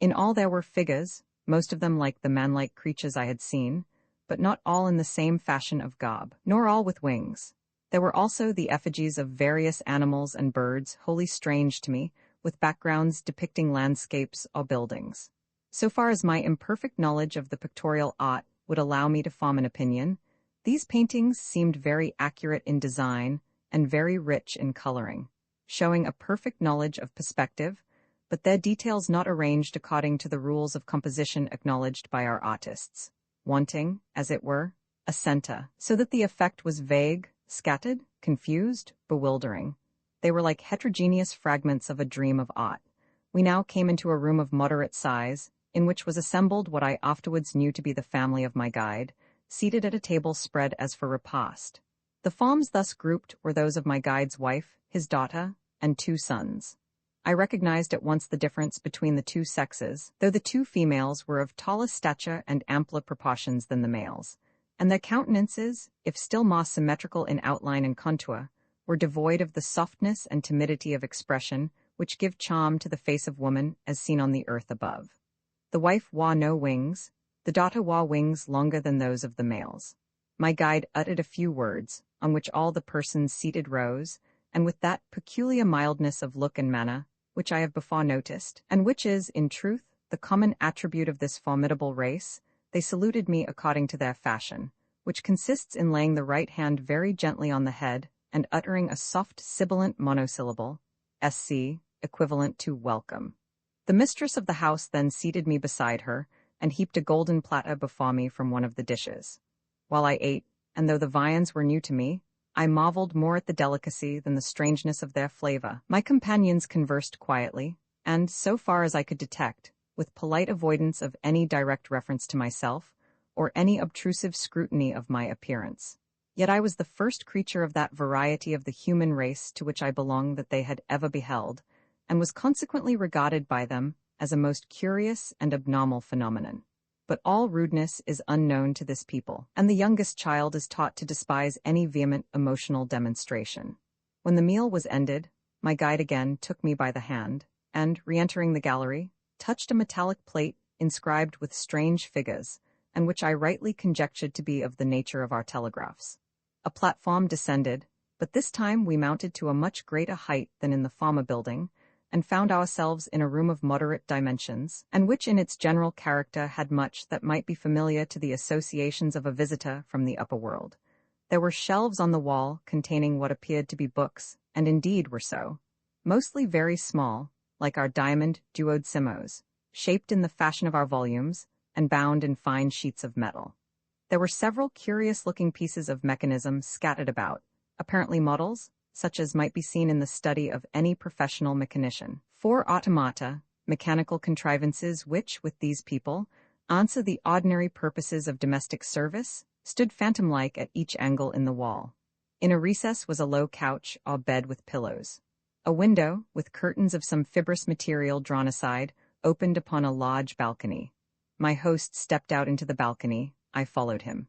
In all there were figures, most of them like the man-like creatures I had seen, but not all in the same fashion of garb, nor all with wings. There were also the effigies of various animals and birds wholly strange to me, with backgrounds depicting landscapes or buildings. So far as my imperfect knowledge of the pictorial art would allow me to form an opinion, these paintings seemed very accurate in design and very rich in coloring, showing a perfect knowledge of perspective, but their details not arranged according to the rules of composition acknowledged by our artists, wanting, as it were, a center, so that the effect was vague, scattered, confused, bewildering. They were like heterogeneous fragments of a dream of art. We now came into a room of moderate size, in which was assembled what I afterwards knew to be the family of my guide, seated at a table spread as for repast. The forms thus grouped were those of my guide's wife, his daughter, and 2 sons. I recognized at once the difference between the 2 sexes, though the 2 females were of taller stature and ampler proportions than the males, and their countenances, if still more symmetrical in outline and contour, were devoid of the softness and timidity of expression which give charm to the face of woman as seen on the earth above. The wife wore no wings, the daughter wore wings longer than those of the males. My guide uttered a few words, on which all the persons seated rose, and with that peculiar mildness of look and manner, which I have before noticed, and which is, in truth, the common attribute of this formidable race, they saluted me according to their fashion, which consists in laying the right hand very gently on the head and uttering a soft sibilant monosyllable, sc, equivalent to welcome. The mistress of the house then seated me beside her and heaped a golden platter before me from one of the dishes. While I ate, and though the viands were new to me, I marveled more at the delicacy than the strangeness of their flavor. My companions conversed quietly, and, so far as I could detect, with polite avoidance of any direct reference to myself, or any obtrusive scrutiny of my appearance. Yet I was the first creature of that variety of the human race to which I belong that they had ever beheld, and was consequently regarded by them as a most curious and abnormal phenomenon. But all rudeness is unknown to this people, and the youngest child is taught to despise any vehement emotional demonstration. When the meal was ended, my guide again took me by the hand, and, re-entering the gallery, touched a metallic plate inscribed with strange figures, and which I rightly conjectured to be of the nature of our telegraphs. A platform descended, but this time we mounted to a much greater height than in the former building, and found ourselves in a room of moderate dimensions, and which in its general character had much that might be familiar to the associations of a visitor from the upper world. There were shelves on the wall containing what appeared to be books, and indeed were so, mostly very small, like our diamond duodecimos, shaped in the fashion of our volumes, and bound in fine sheets of metal. There were several curious-looking pieces of mechanism scattered about, apparently models, such as might be seen in the study of any professional mechanician. 4 automata, mechanical contrivances which, with these people, answer the ordinary purposes of domestic service, stood phantom-like at each angle in the wall. In a recess was a low couch or bed with pillows. A window, with curtains of some fibrous material drawn aside, opened upon a large balcony. My host stepped out into the balcony. I followed him.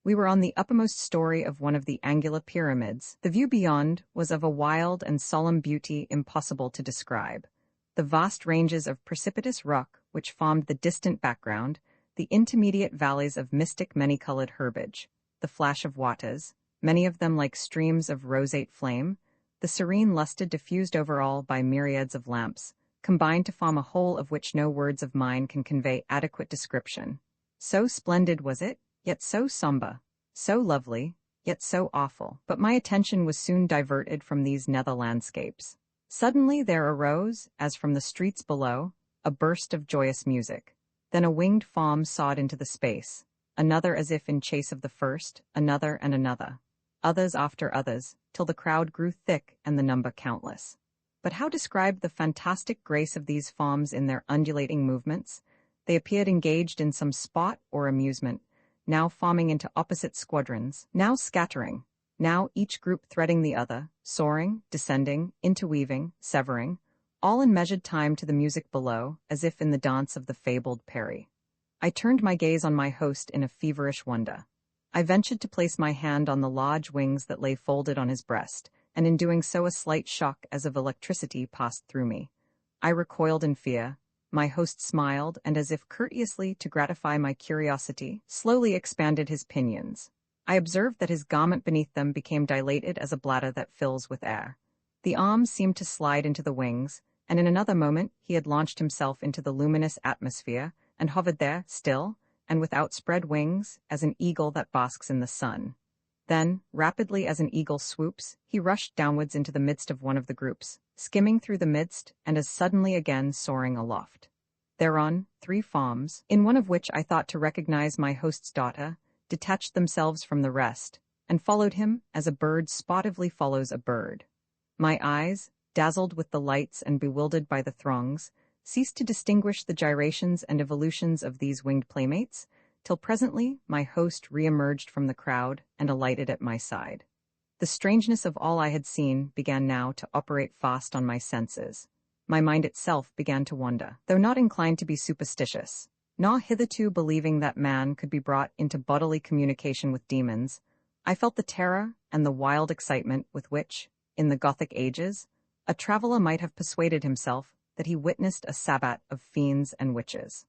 We were on the uppermost story of one of the angular pyramids. The view beyond was of a wild and solemn beauty impossible to describe. The vast ranges of precipitous rock which formed the distant background, the intermediate valleys of mystic many-colored herbage, the flash of waters, many of them like streams of roseate flame, the serene lustre diffused over all by myriads of lamps, combined to form a whole of which no words of mine can convey adequate description. So splendid was it, yet so sombre, so lovely, yet so awful. But my attention was soon diverted from these nether landscapes. Suddenly there arose, as from the streets below, a burst of joyous music. Then a winged form soared into the space, another as if in chase of the first, another and another, others after others, till the crowd grew thick and the number countless. But how describe the fantastic grace of these forms in their undulating movements? They appeared engaged in some sport or amusement, now forming into opposite squadrons, now scattering, now each group threading the other, soaring, descending, interweaving, severing, all in measured time to the music below, as if in the dance of the fabled Peri. I turned my gaze on my host in a feverish wonder. I ventured to place my hand on the large wings that lay folded on his breast, and in doing so a slight shock as of electricity passed through me. I recoiled in fear. My host smiled, and as if courteously to gratify my curiosity, slowly expanded his pinions. I observed that his garment beneath them became dilated as a bladder that fills with air. The arms seemed to slide into the wings, and in another moment he had launched himself into the luminous atmosphere, and hovered there, still, and with outspread wings, as an eagle that basks in the sun. Then, rapidly as an eagle swoops, he rushed downwards into the midst of one of the groups, skimming through the midst, and as suddenly again soaring aloft. Thereon, 3 forms, in one of which I thought to recognize my host's daughter, detached themselves from the rest, and followed him as a bird sportively follows a bird. My eyes, dazzled with the lights and bewildered by the throngs, ceased to distinguish the gyrations and evolutions of these winged playmates, till presently my host re-emerged from the crowd and alighted at my side. The strangeness of all I had seen began now to operate fast on my senses. My mind itself began to wonder, though not inclined to be superstitious, nor hitherto believing that man could be brought into bodily communication with demons. I felt the terror and the wild excitement with which, in the Gothic ages, a traveler might have persuaded himself that he witnessed a sabbat of fiends and witches.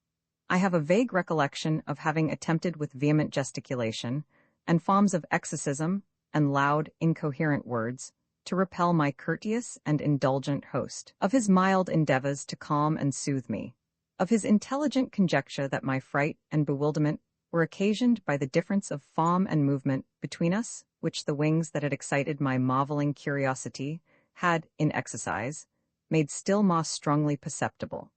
I have a vague recollection of having attempted with vehement gesticulation and forms of exorcism and loud, incoherent words to repel my courteous and indulgent host, of his mild endeavors to calm and soothe me, of his intelligent conjecture that my fright and bewilderment were occasioned by the difference of form and movement between us, which the wings that had excited my marveling curiosity had, in exercise, made still more strongly perceptible,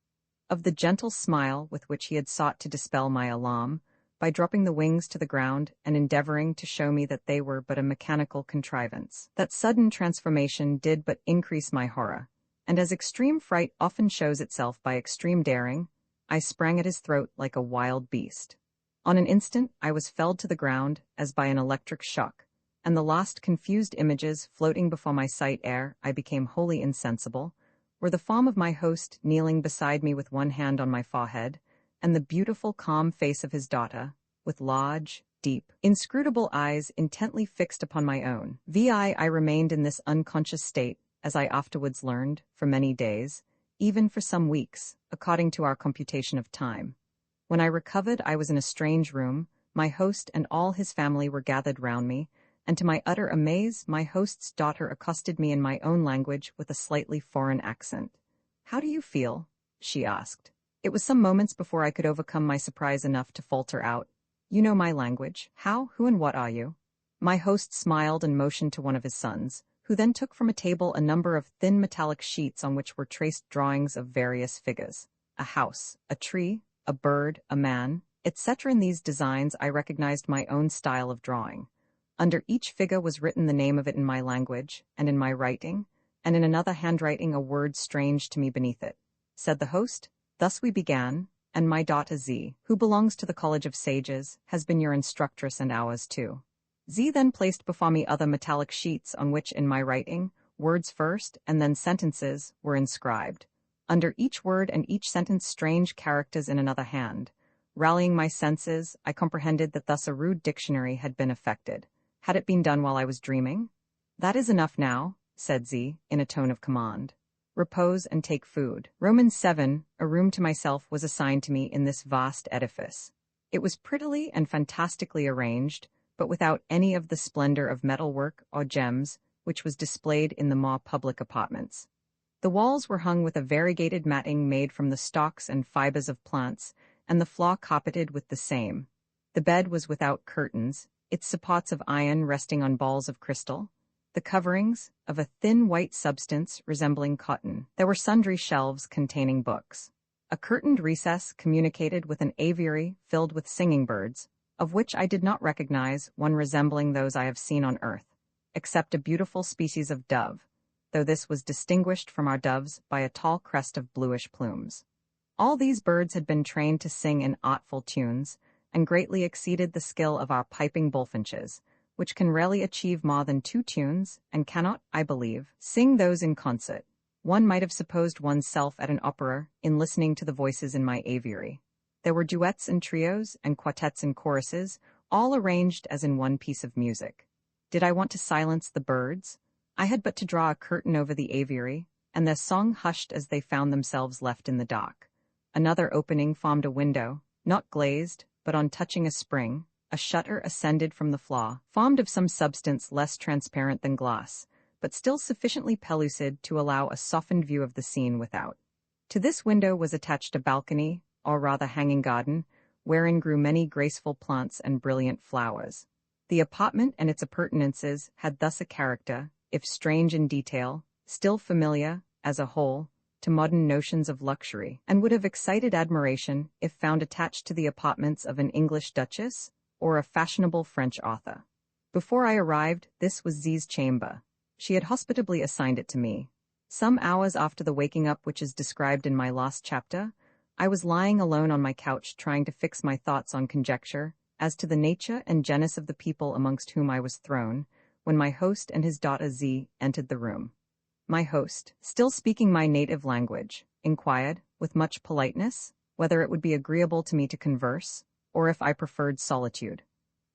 of the gentle smile with which he had sought to dispel my alarm, by dropping the wings to the ground and endeavoring to show me that they were but a mechanical contrivance. That sudden transformation did but increase my horror, and as extreme fright often shows itself by extreme daring, I sprang at his throat like a wild beast. On an instant I was felled to the ground as by an electric shock, and the last confused images floating before my sight ere I became wholly insensible, were the form of my host kneeling beside me with one hand on my forehead, and the beautiful calm face of his daughter, with large, deep, inscrutable eyes intently fixed upon my own. I remained in this unconscious state, as I afterwards learned, for many days, even for some weeks, according to our computation of time. When I recovered, I was in a strange room. My host and all his family were gathered round me, and to my utter amaze, my host's daughter accosted me in my own language with a slightly foreign accent. "How do you feel?" she asked. It was some moments before I could overcome my surprise enough to falter out, "You know my language. How, who and what are you?" My host smiled and motioned to one of his sons, who then took from a table a number of thin metallic sheets on which were traced drawings of various figures. A house, a tree, a bird, a man, etc. In these designs I recognized my own style of drawing. Under each figure was written the name of it in my language, and in my writing, and in another handwriting a word strange to me beneath it. Said the host, "Thus we began, and my daughter Z, who belongs to the College of Sages, has been your instructress and ours too." Z then placed before me other metallic sheets on which, in my writing, words first and then sentences were inscribed. Under each word and each sentence strange characters in another hand. Rallying my senses, I comprehended that thus a rude dictionary had been effected. Had it been done while I was dreaming? "That is enough now," said Z, in a tone of command. "Repose and take food." Romans 7, a room to myself was assigned to me in this vast edifice. It was prettily and fantastically arranged, but without any of the splendor of metalwork or gems, which was displayed in the more public apartments. The walls were hung with a variegated matting made from the stalks and fibers of plants, and the floor carpeted with the same. The bed was without curtains, its supports of iron resting on balls of crystal, the coverings of a thin white substance resembling cotton. There were sundry shelves containing books. A curtained recess communicated with an aviary filled with singing birds, of which I did not recognize one resembling those I have seen on earth, except a beautiful species of dove, though this was distinguished from our doves by a tall crest of bluish plumes. All these birds had been trained to sing in artful tunes, and greatly exceeded the skill of our piping bullfinches, which can rarely achieve more than 2 tunes, and cannot, I believe, sing those in concert. One might have supposed one's self at an opera in listening to the voices in my aviary. There were duets and trios, and quartets and choruses, all arranged as in one piece of music. Did I want to silence the birds? I had but to draw a curtain over the aviary, and their song hushed as they found themselves left in the dark. Another opening formed a window, not glazed, but on touching a spring, a shutter ascended from the floor, formed of some substance less transparent than glass, but still sufficiently pellucid to allow a softened view of the scene without. To this window was attached a balcony, or rather hanging garden, wherein grew many graceful plants and brilliant flowers. The apartment and its appurtenances had thus a character, if strange in detail, still familiar, as a whole, to modern notions of luxury, and would have excited admiration if found attached to the apartments of an English duchess or a fashionable French author. Before I arrived, this was Z's chamber. She had hospitably assigned it to me. Some hours after the waking up which is described in my last chapter, I was lying alone on my couch trying to fix my thoughts on conjecture as to the nature and genus of the people amongst whom I was thrown, when my host and his daughter Z entered the room. My host, still speaking my native language, inquired, with much politeness, whether it would be agreeable to me to converse, or if I preferred solitude.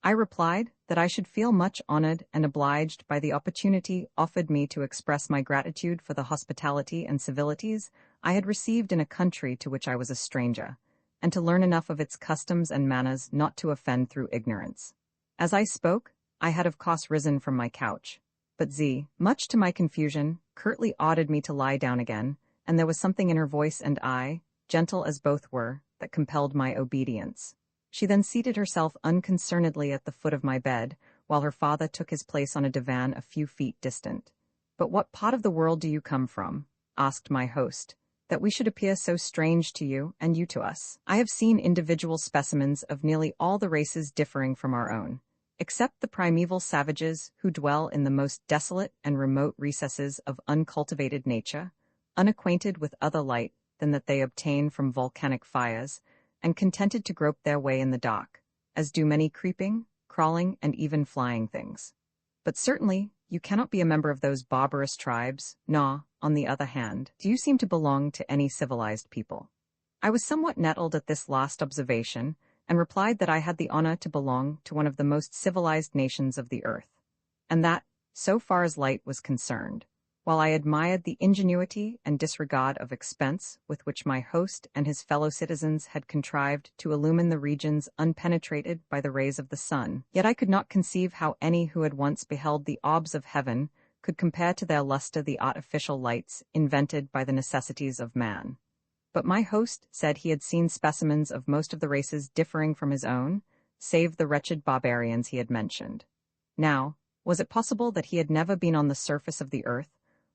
I replied that I should feel much honored and obliged by the opportunity offered me to express my gratitude for the hospitality and civilities I had received in a country to which I was a stranger, and to learn enough of its customs and manners not to offend through ignorance. As I spoke, I had of course risen from my couch, but Z, much to my confusion, curtly ordered me to lie down again, and there was something in her voice and eye, gentle as both were, that compelled my obedience. She then seated herself unconcernedly at the foot of my bed, while her father took his place on a divan a few feet distant. "But what part of the world do you come from?" asked my host, "that we should appear so strange to you, and you to us? I have seen individual specimens of nearly all the races differing from our own, except the primeval savages who dwell in the most desolate and remote recesses of uncultivated nature, unacquainted with other light than that they obtain from volcanic fires, and contented to grope their way in the dark, as do many creeping, crawling, and even flying things. But certainly, you cannot be a member of those barbarous tribes, nor, on the other hand, do you seem to belong to any civilized people. I was somewhat nettled at this last observation, and replied that I had the honor to belong to one of the most civilized nations of the earth, and that, so far as light was concerned, while I admired the ingenuity and disregard of expense with which my host and his fellow citizens had contrived to illumine the regions unpenetrated by the rays of the sun, yet I could not conceive how any who had once beheld the orbs of heaven could compare to their luster the artificial lights invented by the necessities of man. But my host said he had seen specimens of most of the races differing from his own, save the wretched barbarians he had mentioned. Now, was it possible that he had never been on the surface of the earth,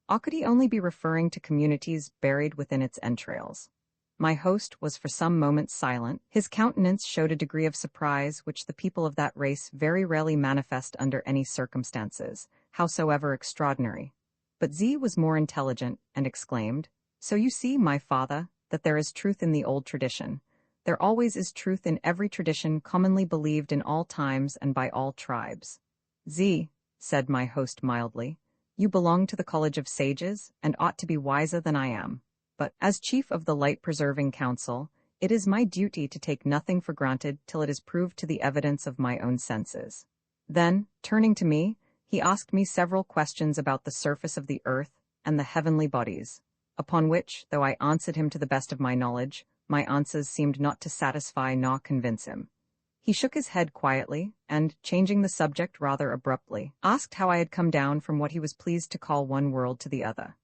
or could he only be referring to communities buried within its entrails? My host was for some moments silent. His countenance showed a degree of surprise which the people of that race very rarely manifest under any circumstances, howsoever extraordinary. But Z was more intelligent, and exclaimed, "So you see, my father, that there is truth in the old tradition. There always is truth in every tradition commonly believed in all times and by all tribes." "Z," said my host mildly, "you belong to the College of Sages, and ought to be wiser than I am. But, as chief of the Light-Preserving Council, it is my duty to take nothing for granted till it is proved to the evidence of my own senses." Then, turning to me, he asked me several questions about the surface of the earth and the heavenly bodies, upon which, though I answered him to the best of my knowledge, my answers seemed not to satisfy nor convince him. He shook his head quietly, and, changing the subject rather abruptly, asked how I had come down from what he was pleased to call one world to the other.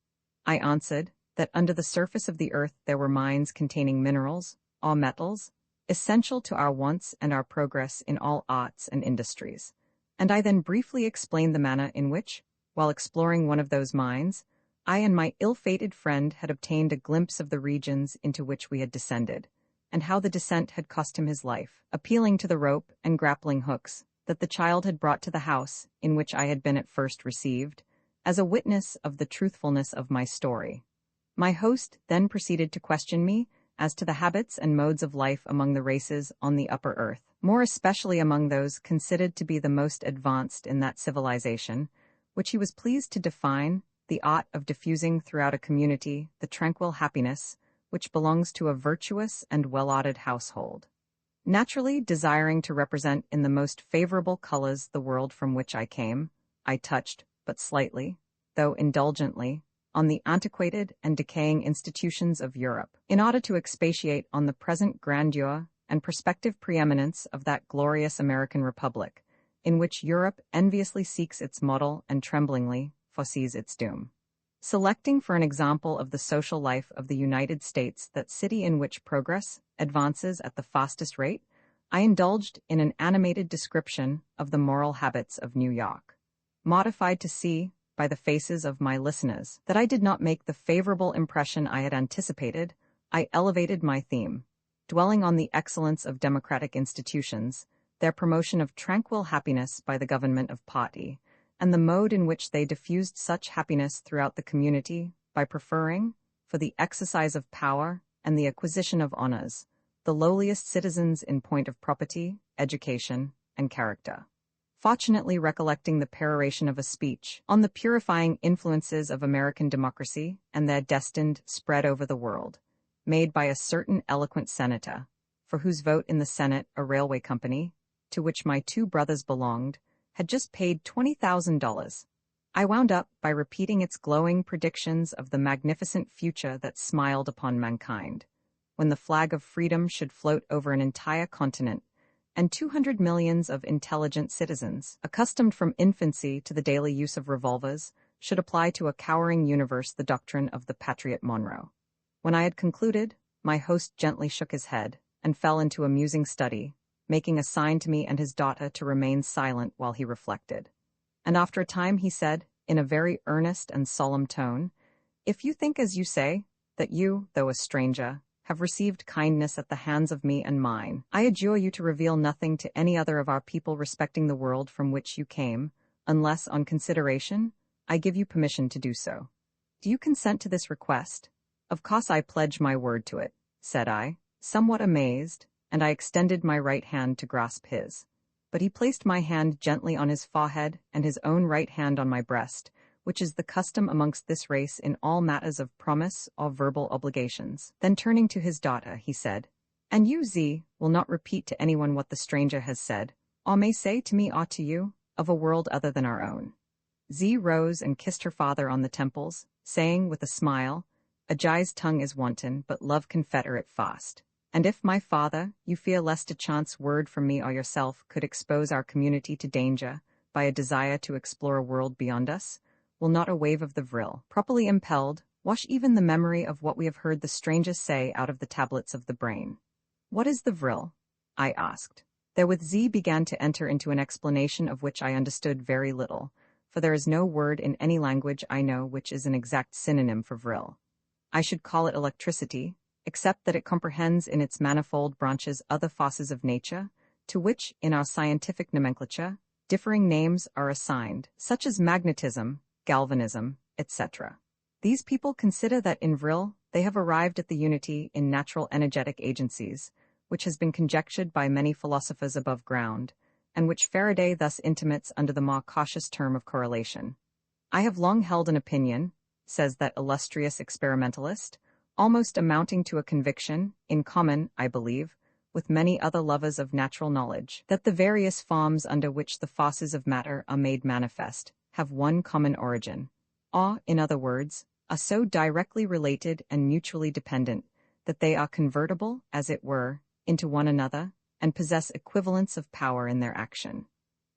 I answered that under the surface of the earth there were mines containing minerals, or metals, essential to our wants and our progress in all arts and industries, and I then briefly explained the manner in which, while exploring one of those mines, I and my ill-fated friend had obtained a glimpse of the regions into which we had descended, and how the descent had cost him his life, appealing to the rope and grappling hooks that the child had brought to the house in which I had been at first received, as a witness of the truthfulness of my story. My host then proceeded to question me as to the habits and modes of life among the races on the upper earth, more especially among those considered to be the most advanced in that civilization, which he was pleased to define the art of diffusing throughout a community the tranquil happiness which belongs to a virtuous and well-ordered household. Naturally desiring to represent in the most favorable colors the world from which I came, I touched, but slightly, though indulgently, on the antiquated and decaying institutions of Europe, in order to expatiate on the present grandeur and prospective preeminence of that glorious American Republic, in which Europe enviously seeks its model and tremblingly foresees its doom. Selecting for an example of the social life of the United States that city in which progress advances at the fastest rate, I indulged in an animated description of the moral habits of New York. Modified to see, by the faces of my listeners, that I did not make the favorable impression I had anticipated, I elevated my theme, dwelling on the excellence of democratic institutions, their promotion of tranquil happiness by the government of party, and the mode in which they diffused such happiness throughout the community by preferring, for the exercise of power and the acquisition of honors, the lowliest citizens in point of property, education, and character. Fortunately recollecting the peroration of a speech on the purifying influences of American democracy and their destined spread over the world, made by a certain eloquent senator, for whose vote in the Senate a railway company, to which my two brothers belonged, had just paid $20,000. I wound up by repeating its glowing predictions of the magnificent future that smiled upon mankind, when the flag of freedom should float over an entire continent, and 200 millions of intelligent citizens, accustomed from infancy to the daily use of revolvers, should apply to a cowering universe the doctrine of the patriot Monroe. When I had concluded, my host gently shook his head, and fell into a musing study, making a sign to me and his daughter to remain silent while he reflected. And after a time he said, in a very earnest and solemn tone, "If you think as you say, that you, though a stranger, have received kindness at the hands of me and mine, I adjure you to reveal nothing to any other of our people respecting the world from which you came, unless, on consideration, I give you permission to do so. Do you consent to this request?" "Of course I pledge my word to it," said I, somewhat amazed, and I extended my right hand to grasp his. but he placed my hand gently on his forehead and his own right hand on my breast, which is the custom amongst this race in all matters of promise or verbal obligations. Then turning to his daughter, he said, "And you, Z, will not repeat to anyone what the stranger has said, or may say to me or to you, of a world other than our own." Z rose and kissed her father on the temples, saying with a smile, "A Jai's tongue is wanton, but love can fetter it fast. And if, my father, you fear lest a chance word from me or yourself could expose our community to danger by a desire to explore a world beyond us, will not a wave of the vril, properly impelled, wash even the memory of what we have heard the stranger say out of the tablets of the brain?" "What is the vril?" I asked. Therewith Z began to enter into an explanation of which I understood very little, for there is no word in any language I know which is an exact synonym for vril. I should call it electricity, except that it comprehends in its manifold branches other forces of nature, to which, in our scientific nomenclature, differing names are assigned, such as magnetism, galvanism, etc. These people consider that in vril they have arrived at the unity in natural energetic agencies, which has been conjectured by many philosophers above ground, and which Faraday thus intimates under the more cautious term of correlation. "I have long held an opinion," says that illustrious experimentalist, "almost amounting to a conviction, in common, I believe, with many other lovers of natural knowledge, that the various forms under which the forces of matter are made manifest have one common origin, or, in other words, are so directly related and mutually dependent that they are convertible, as it were, into one another, and possess equivalence of power in their action."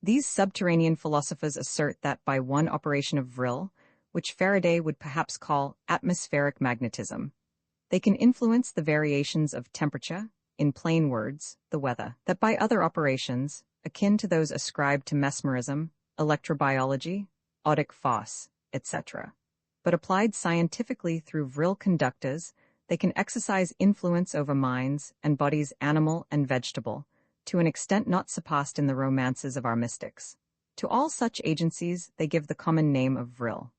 These subterranean philosophers assert that by one operation of vril, which Faraday would perhaps call atmospheric magnetism, they can influence the variations of temperature, in plain words, the weather; that by other operations, akin to those ascribed to mesmerism, electrobiology, otic force, etc., but applied scientifically through vril conductors, they can exercise influence over minds and bodies animal and vegetable, to an extent not surpassed in the romances of our mystics. To all such agencies they give the common name of vril.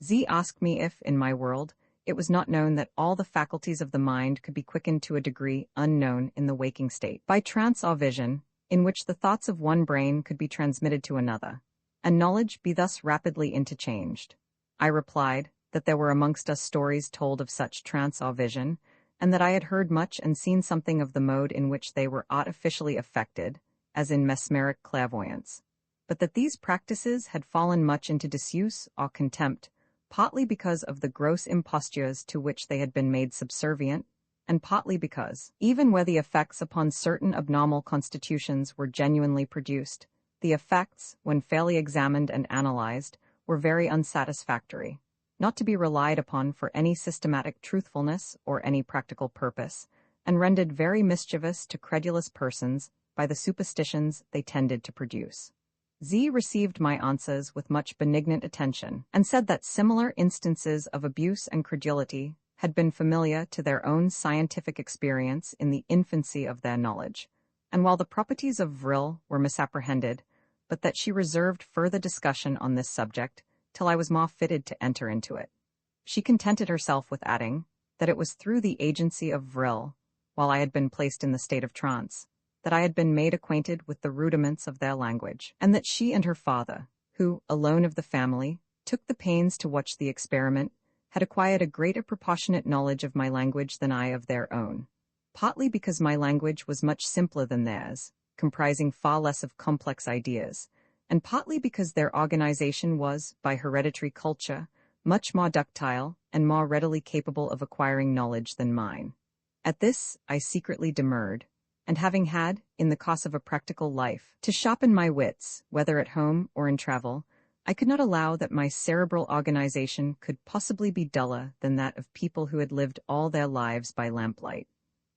Z asked me if, in my world, it was not known that all the faculties of the mind could be quickened to a degree unknown in the waking state, by trance or vision, in which the thoughts of one brain could be transmitted to another, and knowledge be thus rapidly interchanged. I replied that there were amongst us stories told of such trance or vision, and that I had heard much and seen something of the mode in which they were artificially affected, as in mesmeric clairvoyance, but that these practices had fallen much into disuse or contempt, partly because of the gross impostures to which they had been made subservient, and partly because, even where the effects upon certain abnormal constitutions were genuinely produced, the effects, when fairly examined and analyzed, were very unsatisfactory, not to be relied upon for any systematic truthfulness or any practical purpose, and rendered very mischievous to credulous persons by the superstitions they tended to produce. Z received my answers with much benignant attention, and said that similar instances of abuse and credulity had been familiar to their own scientific experience in the infancy of their knowledge, and while the properties of vril were misapprehended, but that she reserved further discussion on this subject till I was more fitted to enter into it. She contented herself with adding that it was through the agency of vril, while I had been placed in the state of trance, that I had been made acquainted with the rudiments of their language, and that she and her father, who, alone of the family, took the pains to watch the experiment, had acquired a greater proportionate knowledge of my language than I of their own, partly because my language was much simpler than theirs, comprising far less of complex ideas, and partly because their organization was, by hereditary culture, much more ductile and more readily capable of acquiring knowledge than mine. At this I secretly demurred, and having had, in the course of a practical life, to sharpen my wits, whether at home or in travel, I could not allow that my cerebral organization could possibly be duller than that of people who had lived all their lives by lamplight.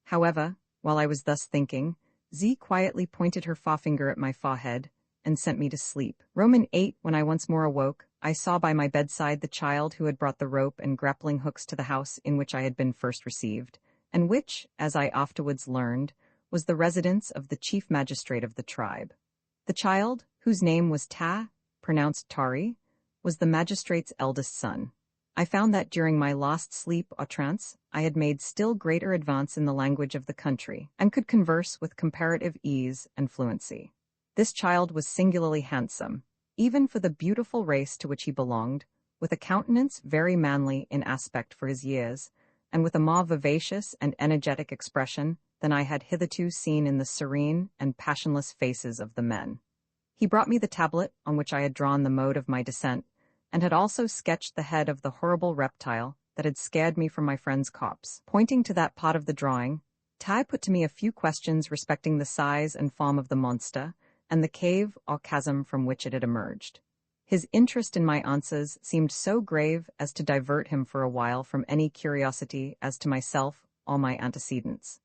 However, while I was thus thinking, Z quietly pointed her forefinger at my forehead and sent me to sleep. Roman 8. When I once more awoke, I saw by my bedside the child who had brought the rope and grappling hooks to the house in which I had been first received, and which, as I afterwards learned, was the residence of the chief magistrate of the tribe. The child, whose name was Ta, pronounced Tari, was the magistrate's eldest son. I found that during my lost sleep or trance, I had made still greater advance in the language of the country, and could converse with comparative ease and fluency. This child was singularly handsome, even for the beautiful race to which he belonged, with a countenance very manly in aspect for his years, and with a more vivacious and energetic expression than I had hitherto seen in the serene and passionless faces of the men. He brought me the tablet on which I had drawn the mode of my descent, and had also sketched the head of the horrible reptile that had scared me from my friend's copse. Pointing to that part of the drawing, Tai put to me a few questions respecting the size and form of the monster, and the cave or chasm from which it had emerged. His interest in my answers seemed so grave as to divert him for a while from any curiosity as to myself or my antecedents.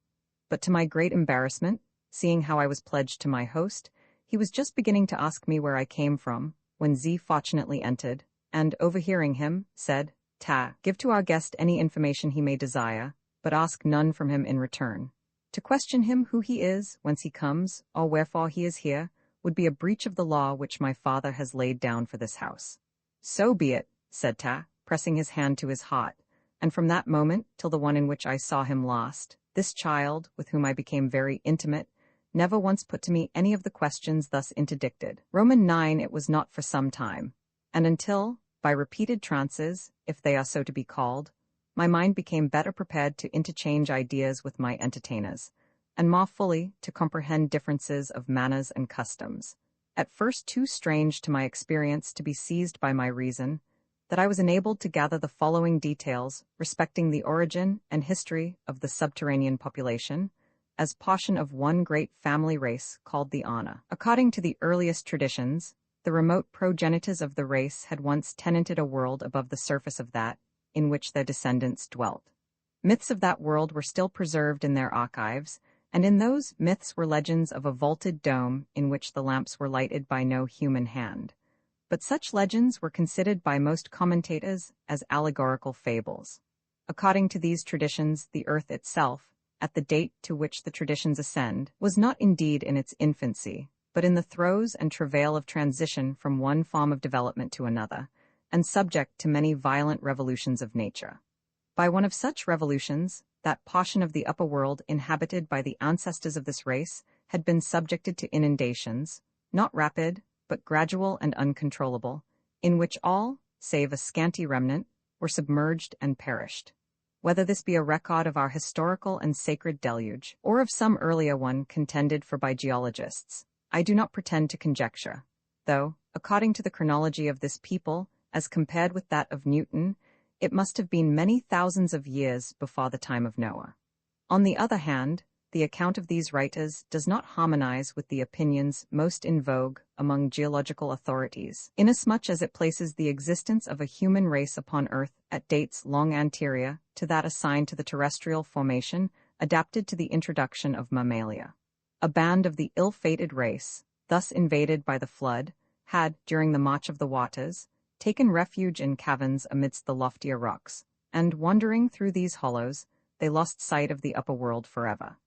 But to my great embarrassment, seeing how I was pledged to my host, he was just beginning to ask me where I came from, when Z fortunately entered, and, overhearing him, said, "Ta, give to our guest any information he may desire, but ask none from him in return. To question him who he is, whence he comes, or wherefore he is here, would be a breach of the law which my father has laid down for this house." "So be it," said Ta, pressing his hand to his heart, and from that moment till the one in which I saw him last, this child, with whom I became very intimate, never once put to me any of the questions thus interdicted. Roman 9 it was not for some time, and until, by repeated trances, if they are so to be called, my mind became better prepared to interchange ideas with my entertainers, and more fully to comprehend differences of manners and customs, at first too strange to my experience to be seized by my reason, that I was enabled to gather the following details respecting the origin and history of the subterranean population, as portion of one great family race called the Ana. According to the earliest traditions, the remote progenitors of the race had once tenanted a world above the surface of that in which their descendants dwelt. Myths of that world were still preserved in their archives, and in those myths were legends of a vaulted dome in which the lamps were lighted by no human hand. But such legends were considered by most commentators as allegorical fables. According to these traditions, the earth itself, at the date to which the traditions ascend, was not indeed in its infancy, but in the throes and travail of transition from one form of development to another, and subject to many violent revolutions of nature. By one of such revolutions, that portion of the upper world inhabited by the ancestors of this race had been subjected to inundations, not rapid, but gradual and uncontrollable, in which all, save a scanty remnant, were submerged and perished. Whether this be a record of our historical and sacred deluge, or of some earlier one contended for by geologists, I do not pretend to conjecture, though, according to the chronology of this people, as compared with that of Newton, it must have been many thousands of years before the time of Noah. On the other hand, the account of these writers does not harmonize with the opinions most in vogue among geological authorities, inasmuch as it places the existence of a human race upon Earth at dates long anterior to that assigned to the terrestrial formation adapted to the introduction of mammalia. A band of the ill-fated race, thus invaded by the flood, had, during the march of the waters, taken refuge in caverns amidst the loftier rocks, and, wandering through these hollows, they lost sight of the upper world forever.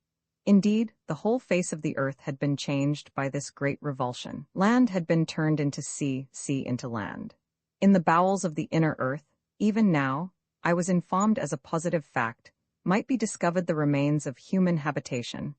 Indeed, the whole face of the earth had been changed by this great revulsion. Land had been turned into sea, sea into land. In the bowels of the inner earth, even now, I was informed as a positive fact, might be discovered the remains of human habitation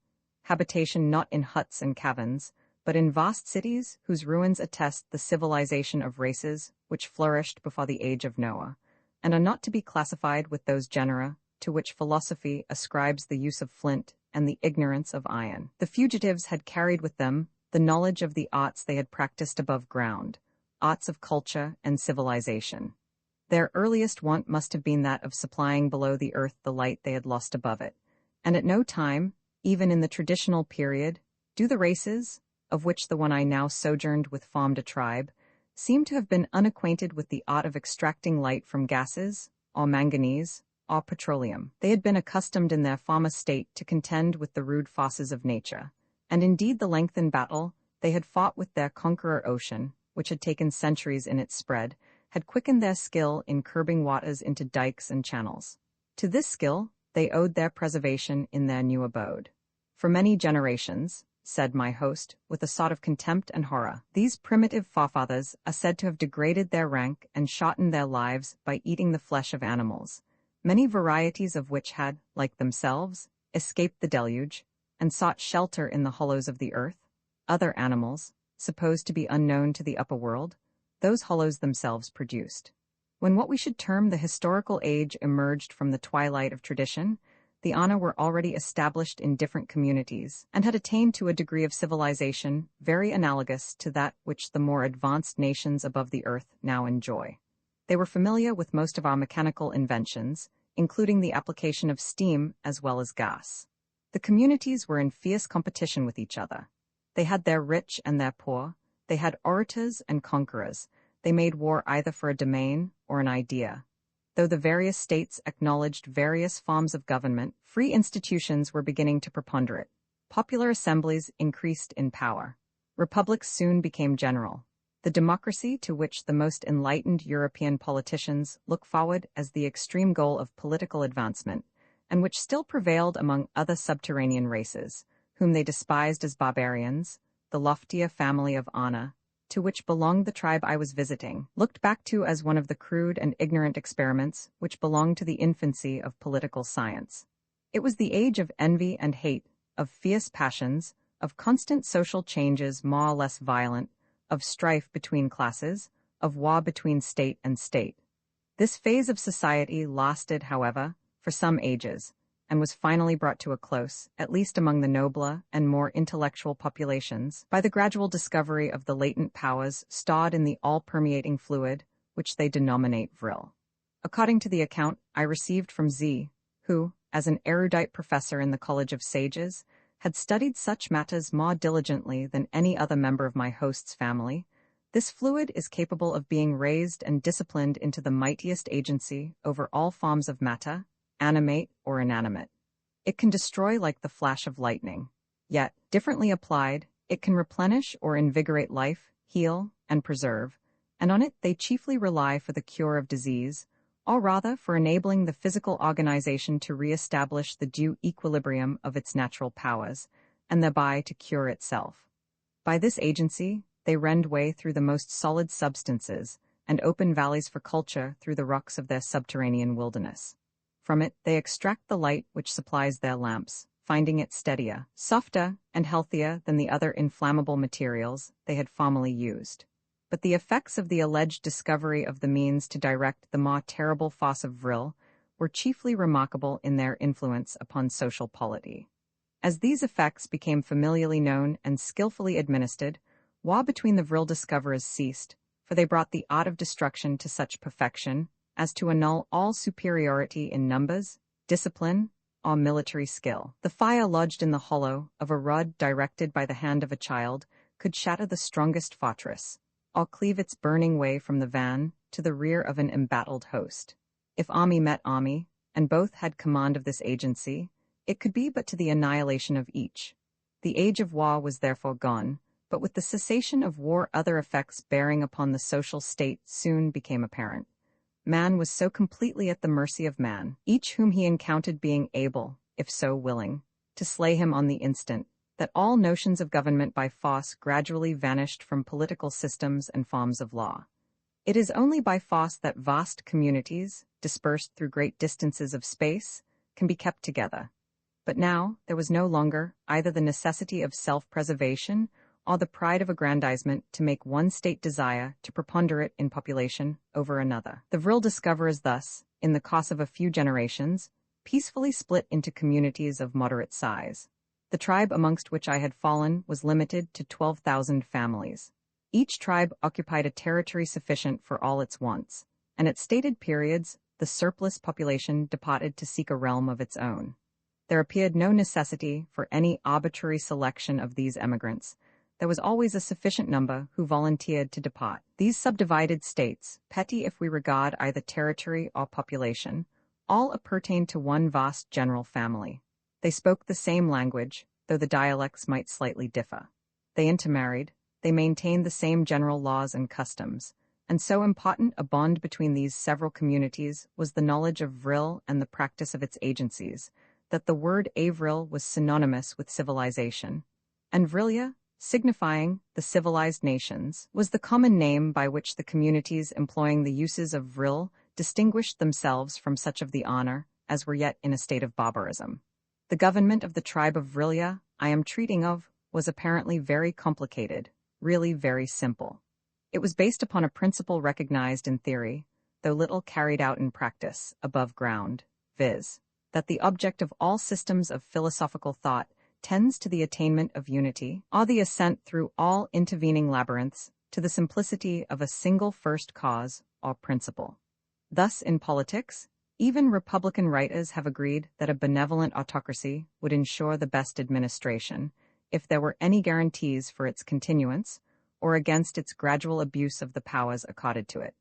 not in huts and caverns, but in vast cities whose ruins attest the civilization of races which flourished before the age of Noah, and are not to be classified with those genera to which philosophy ascribes the use of flint and the ignorance of iron. The fugitives had carried with them the knowledge of the arts they had practiced above ground, arts of culture and civilization. Their earliest want must have been that of supplying below the earth the light they had lost above it, and at no time, even in the traditional period, do the races, of which the one I now sojourned with formed a tribe, seem to have been unacquainted with the art of extracting light from gases, or manganese, or petroleum. They had been accustomed in their former state to contend with the rude forces of nature, and indeed the lengthened battle they had fought with their conqueror ocean, which had taken centuries in its spread, had quickened their skill in curbing waters into dikes and channels. To this skill they owed their preservation in their new abode. For many generations, said my host, with a sort of contempt and horror, these primitive forefathers are said to have degraded their rank and shortened their lives by eating the flesh of animals, many varieties of which had, like themselves, escaped the deluge, and sought shelter in the hollows of the earth. other animals, supposed to be unknown to the upper world, those hollows themselves produced. When what we should term the historical age emerged from the twilight of tradition, the Ana were already established in different communities and had attained to a degree of civilization very analogous to that which the more advanced nations above the earth now enjoy. They were familiar with most of our mechanical inventions, including the application of steam as well as gas. The communities were in fierce competition with each other. They had their rich and their poor, they had orators and conquerors, they made war either for a domain or an idea. Though the various states acknowledged various forms of government, free institutions were beginning to preponderate. Popular assemblies increased in power. Republics soon became general. The democracy to which the most enlightened European politicians look forward as the extreme goal of political advancement, and which still prevailed among other subterranean races, whom they despised as barbarians, the loftier family of Ana, to which belonged the tribe I was visiting, looked back to as one of the crude and ignorant experiments which belonged to the infancy of political science. It was the age of envy and hate, of fierce passions, of constant social changes more or less violent, of strife between classes, of war between state and state. This phase of society lasted, however, for some ages, and was finally brought to a close, at least among the nobler and more intellectual populations, by the gradual discovery of the latent powers stored in the all-permeating fluid, which they denominate vril. According to the account I received from Z, who, as an erudite professor in the College of Sages, had studied such matters more diligently than any other member of my host's family, this fluid is capable of being raised and disciplined into the mightiest agency over all forms of matter, animate or inanimate. It can destroy like the flash of lightning. Yet, differently applied, it can replenish or invigorate life, heal, and preserve, and on it they chiefly rely for the cure of disease, or rather for enabling the physical organization to re-establish the due equilibrium of its natural powers, and thereby to cure itself. By this agency, they rend way through the most solid substances, and open valleys for culture through the rocks of their subterranean wilderness. From it, they extract the light which supplies their lamps, finding it steadier, softer, and healthier than the other inflammable materials they had formerly used. But the effects of the alleged discovery of the means to direct the more terrible force of vril were chiefly remarkable in their influence upon social polity. As these effects became familiarly known and skillfully administered, war between the vril discoverers ceased, for they brought the art of destruction to such perfection as to annul all superiority in numbers, discipline, or military skill. The fire lodged in the hollow of a rod directed by the hand of a child could shatter the strongest fortress, or cleave its burning way from the van to the rear of an embattled host. If army met army, and both had command of this agency, it could be but to the annihilation of each. The age of war was therefore gone, but with the cessation of war other effects bearing upon the social state soon became apparent. Man was so completely at the mercy of man, each whom he encountered being able, if so willing, to slay him on the instant, that all notions of government by force gradually vanished from political systems and forms of law. It is only by force that vast communities, dispersed through great distances of space, can be kept together. But now there was no longer either the necessity of self-preservation or the pride of aggrandizement to make one state desire to preponderate in population over another. The vril discoverers thus, in the course of a few generations, peacefully split into communities of moderate size. The tribe amongst which I had fallen was limited to 12,000 families. Each tribe occupied a territory sufficient for all its wants, and at stated periods, the surplus population departed to seek a realm of its own. There appeared no necessity for any arbitrary selection of these emigrants. There was always a sufficient number who volunteered to depart. These subdivided states, petty if we regard either territory or population, all appertained to one vast general family. They spoke the same language, though the dialects might slightly differ. They intermarried, they maintained the same general laws and customs, and so important a bond between these several communities was the knowledge of vril and the practice of its agencies, that the word avril was synonymous with civilization, and vrilia, signifying the civilized nations, was the common name by which the communities employing the uses of vril distinguished themselves from such of the honor as were yet in a state of barbarism. The government of the tribe of Vrilia I am treating of was apparently very complicated, really very simple. It was based upon a principle recognized in theory, though little carried out in practice, above ground, viz., that the object of all systems of philosophical thought tends to the attainment of unity, or the ascent through all intervening labyrinths to the simplicity of a single first cause or principle. Thus, in politics, even Republican writers have agreed that a benevolent autocracy would ensure the best administration if there were any guarantees for its continuance or against its gradual abuse of the powers accorded to it.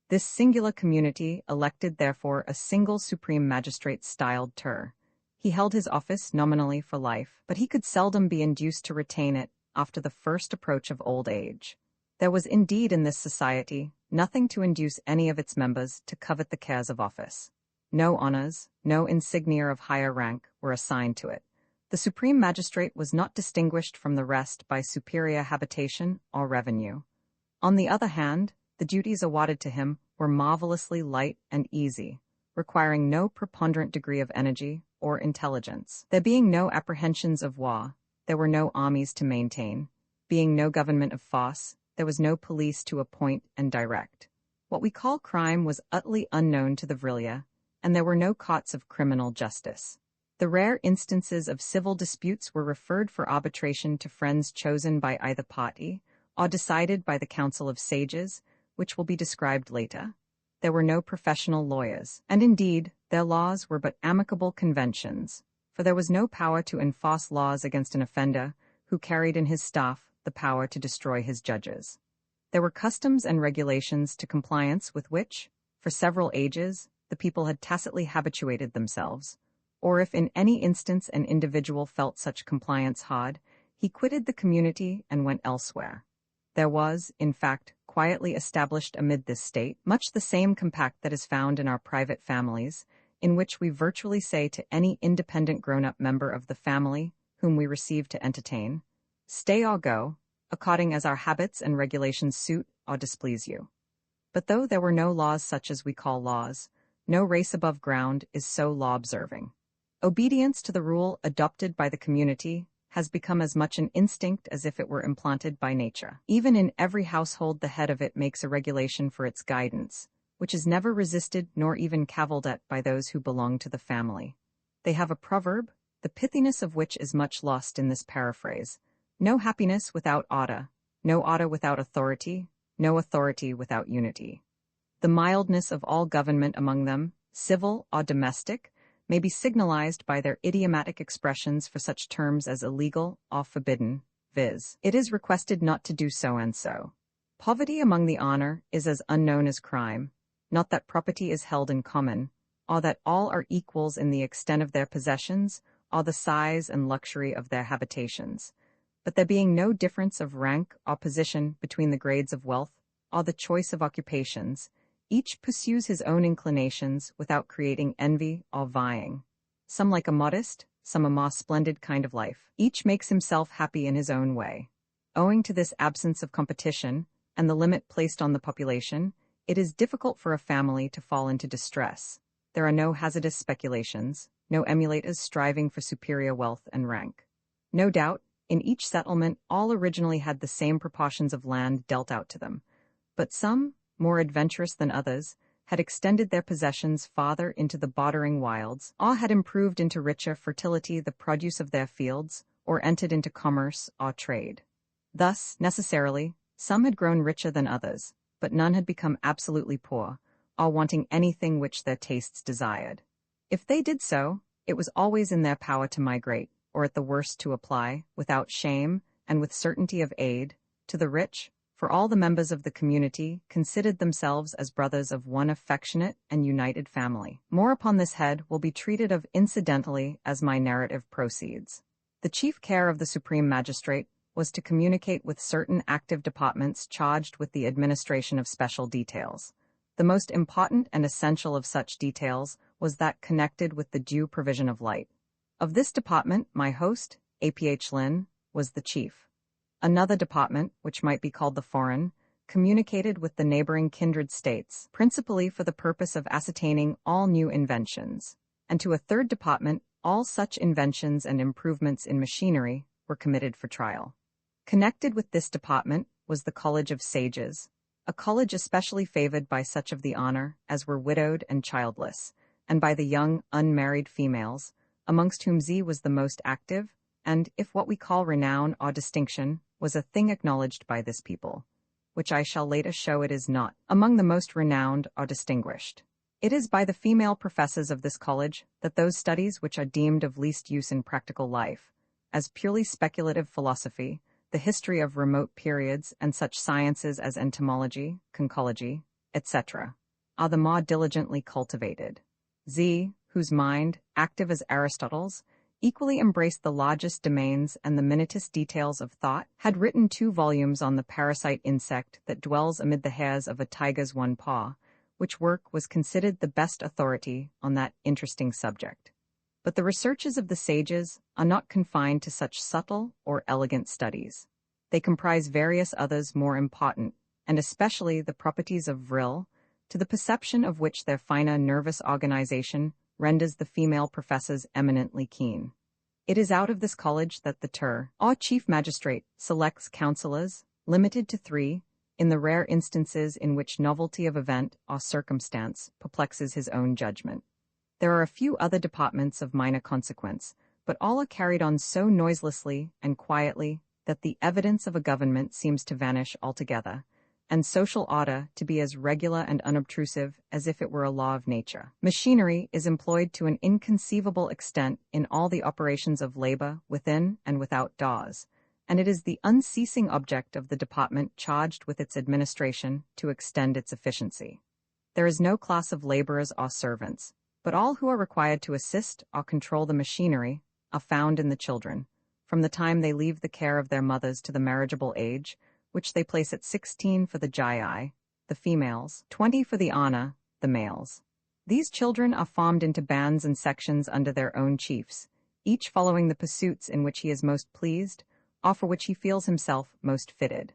This singular community elected therefore a single supreme magistrate styled Ter. He held his office nominally for life, but he could seldom be induced to retain it after the first approach of old age. There was indeed in this society nothing to induce any of its members to covet the cares of office. No honors, no insignia of higher rank were assigned to it. The supreme magistrate was not distinguished from the rest by superior habitation or revenue. On the other hand, the duties awarded to him were marvelously light and easy, requiring no preponderant degree of energy or intelligence. There being no apprehensions of war, there were no armies to maintain. Being no government of force, there was no police to appoint and direct. What we call crime was utterly unknown to the Vrilya, and there were no courts of criminal justice. The rare instances of civil disputes were referred for arbitration to friends chosen by either party, or decided by the Council of Sages, which will be described later. There were no professional lawyers, and indeed, their laws were but amicable conventions, for there was no power to enforce laws against an offender who carried in his staff the power to destroy his judges. There were customs and regulations to compliance with which, for several ages, the people had tacitly habituated themselves, or if in any instance an individual felt such compliance hard, he quitted the community and went elsewhere. There was, in fact, quietly established amid this state, much the same compact that is found in our private families, in which we virtually say to any independent grown-up member of the family whom we receive to entertain, "Stay or go, according as our habits and regulations suit or displease you." But though there were no laws such as we call laws, no race above ground is so law-observing. Obedience to the rule adopted by the community has become as much an instinct as if it were implanted by nature. Even in every household the head of it makes a regulation for its guidance, which is never resisted nor even cavilled at by those who belong to the family. They have a proverb, the pithiness of which is much lost in this paraphrase: no happiness without order, no order without authority, no authority without unity. The mildness of all government among them, civil or domestic, may be signalized by their idiomatic expressions for such terms as illegal or forbidden, viz., it is requested not to do so and so. Poverty among the honor is as unknown as crime, not that property is held in common, or that all are equals in the extent of their possessions, or the size and luxury of their habitations, but there being no difference of rank or position between the grades of wealth, or the choice of occupations, each pursues his own inclinations without creating envy or vying. Some like a modest, some a more splendid kind of life. Each makes himself happy in his own way. Owing to this absence of competition, and the limit placed on the population, it is difficult for a family to fall into distress. There are no hazardous speculations, no emulators striving for superior wealth and rank. No doubt, in each settlement all originally had the same proportions of land dealt out to them, but some, more adventurous than others, had extended their possessions farther into the bordering wilds, or had improved into richer fertility the produce of their fields, or entered into commerce or trade. Thus, necessarily, some had grown richer than others, but none had become absolutely poor, or wanting anything which their tastes desired. If they did so, it was always in their power to migrate, or at the worst to apply, without shame and with certainty of aid, to the rich, for all the members of the community considered themselves as brothers of one affectionate and united family. More upon this head will be treated of incidentally as my narrative proceeds. The chief care of the supreme magistrate was to communicate with certain active departments charged with the administration of special details. The most important and essential of such details was that connected with the due provision of light. Of this department, my host, Bulwer-Lytton, was the chief. Another department, which might be called the foreign, communicated with the neighboring kindred states, principally for the purpose of ascertaining all new inventions, and to a third department all such inventions and improvements in machinery were committed for trial. Connected with this department was the College of Sages, a college especially favored by such of the honor as were widowed and childless, and by the young, unmarried females, amongst whom Z was the most active, and, if what we call renown or distinction was a thing acknowledged by this people, which I shall later show it is not, among the most renowned or distinguished. It is by the female professors of this college that those studies which are deemed of least use in practical life, as purely speculative philosophy, the history of remote periods, and such sciences as entomology, conchology, etc., are the more diligently cultivated. Z, whose mind, active as Aristotle's, equally embraced the largest domains and the minutest details of thought, had written 2 volumes on the parasite insect that dwells amid the hairs of a tiger's one paw, which work was considered the best authority on that interesting subject. But the researches of the sages are not confined to such subtle or elegant studies. They comprise various others more important, and especially the properties of vril, to the perception of which their finer nervous organization renders the female professors eminently keen. It is out of this college that the or chief magistrate selects counselors, limited to 3, in the rare instances in which novelty of event or circumstance perplexes his own judgment. There are a few other departments of minor consequence, but all are carried on so noiselessly and quietly that the evidence of a government seems to vanish altogether, and social order to be as regular and unobtrusive as if it were a law of nature. Machinery is employed to an inconceivable extent in all the operations of labor within and without doors, and it is the unceasing object of the department charged with its administration to extend its efficiency. There is no class of laborers or servants, but all who are required to assist or control the machinery are found in the children, from the time they leave the care of their mothers to the marriageable age, which they place at 16 for the Jai, the females, 20 for the Ana, the males. These children are formed into bands and sections under their own chiefs, each following the pursuits in which he is most pleased, or for which he feels himself most fitted.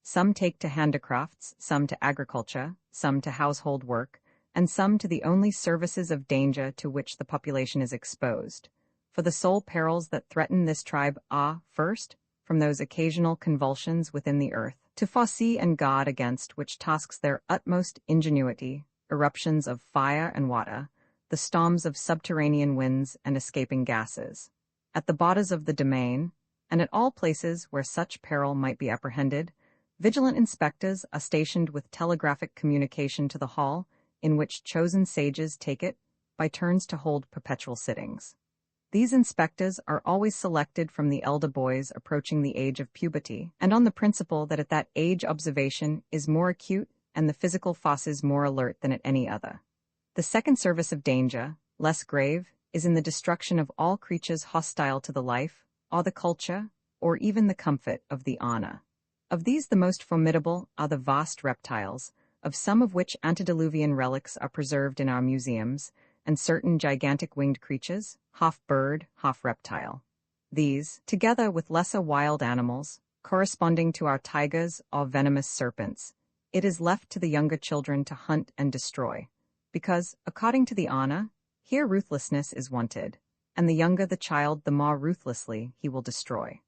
Some take to handicrafts, some to agriculture, some to household work, and some to the only services of danger to which the population is exposed. For the sole perils that threaten this tribe are, first, from those occasional convulsions within the earth, to foresee and guard against which tasks their utmost ingenuity, eruptions of fire and water, the storms of subterranean winds and escaping gases. At the borders of the domain, and at all places where such peril might be apprehended, vigilant inspectors are stationed with telegraphic communication to the hall, in which chosen sages take it, by turns to hold perpetual sittings. These inspectors are always selected from the elder boys approaching the age of puberty, and on the principle that at that age observation is more acute and the physical forces more alert than at any other. The second service of danger, less grave, is in the destruction of all creatures hostile to the life, or the culture, or even the comfort of the Ana. Of these the most formidable are the vast reptiles, of some of which antediluvian relics are preserved in our museums, and certain gigantic winged creatures, half bird, half reptile. These, together with lesser wild animals, corresponding to our tigers or venomous serpents, it is left to the younger children to hunt and destroy, because, according to the Ana, here ruthlessness is wanted, and the younger the child the more ruthlessly he will destroy.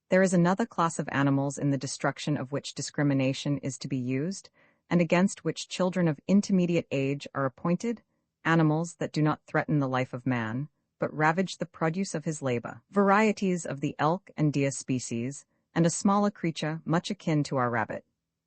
There is another class of animals in the destruction of which discrimination is to be used, and against which children of intermediate age are appointed, animals that do not threaten the life of man, but ravage the produce of his labor, varieties of the elk and deer species, and a smaller creature much akin to our rabbit,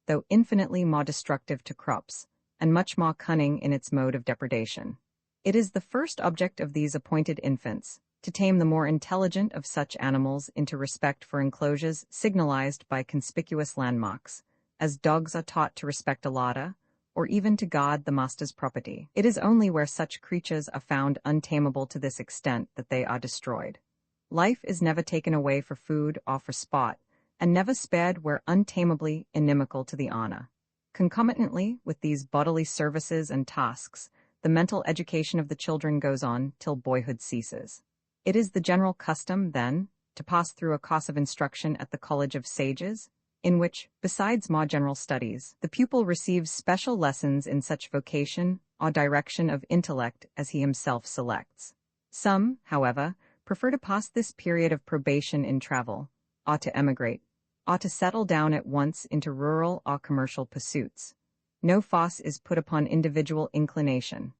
though infinitely more destructive to crops, and much more cunning in its mode of depredation. It is the first object of these appointed infants, to tame the more intelligent of such animals into respect for enclosures signalized by conspicuous landmarks, as dogs are taught to respect a larder, or even to guard the master's property. It is only where such creatures are found untamable to this extent that they are destroyed. Life is never taken away for food or for sport, and never spared where untamably inimical to the Ana. Concomitantly with these bodily services and tasks, the mental education of the children goes on till boyhood ceases. It is the general custom, then, to pass through a course of instruction at the College of Sages, in which, besides more general studies, the pupil receives special lessons in such vocation or direction of intellect as he himself selects. Some, however, prefer to pass this period of probation in travel, ought to emigrate, ought to settle down at once into rural or commercial pursuits. No fuss is put upon individual inclination.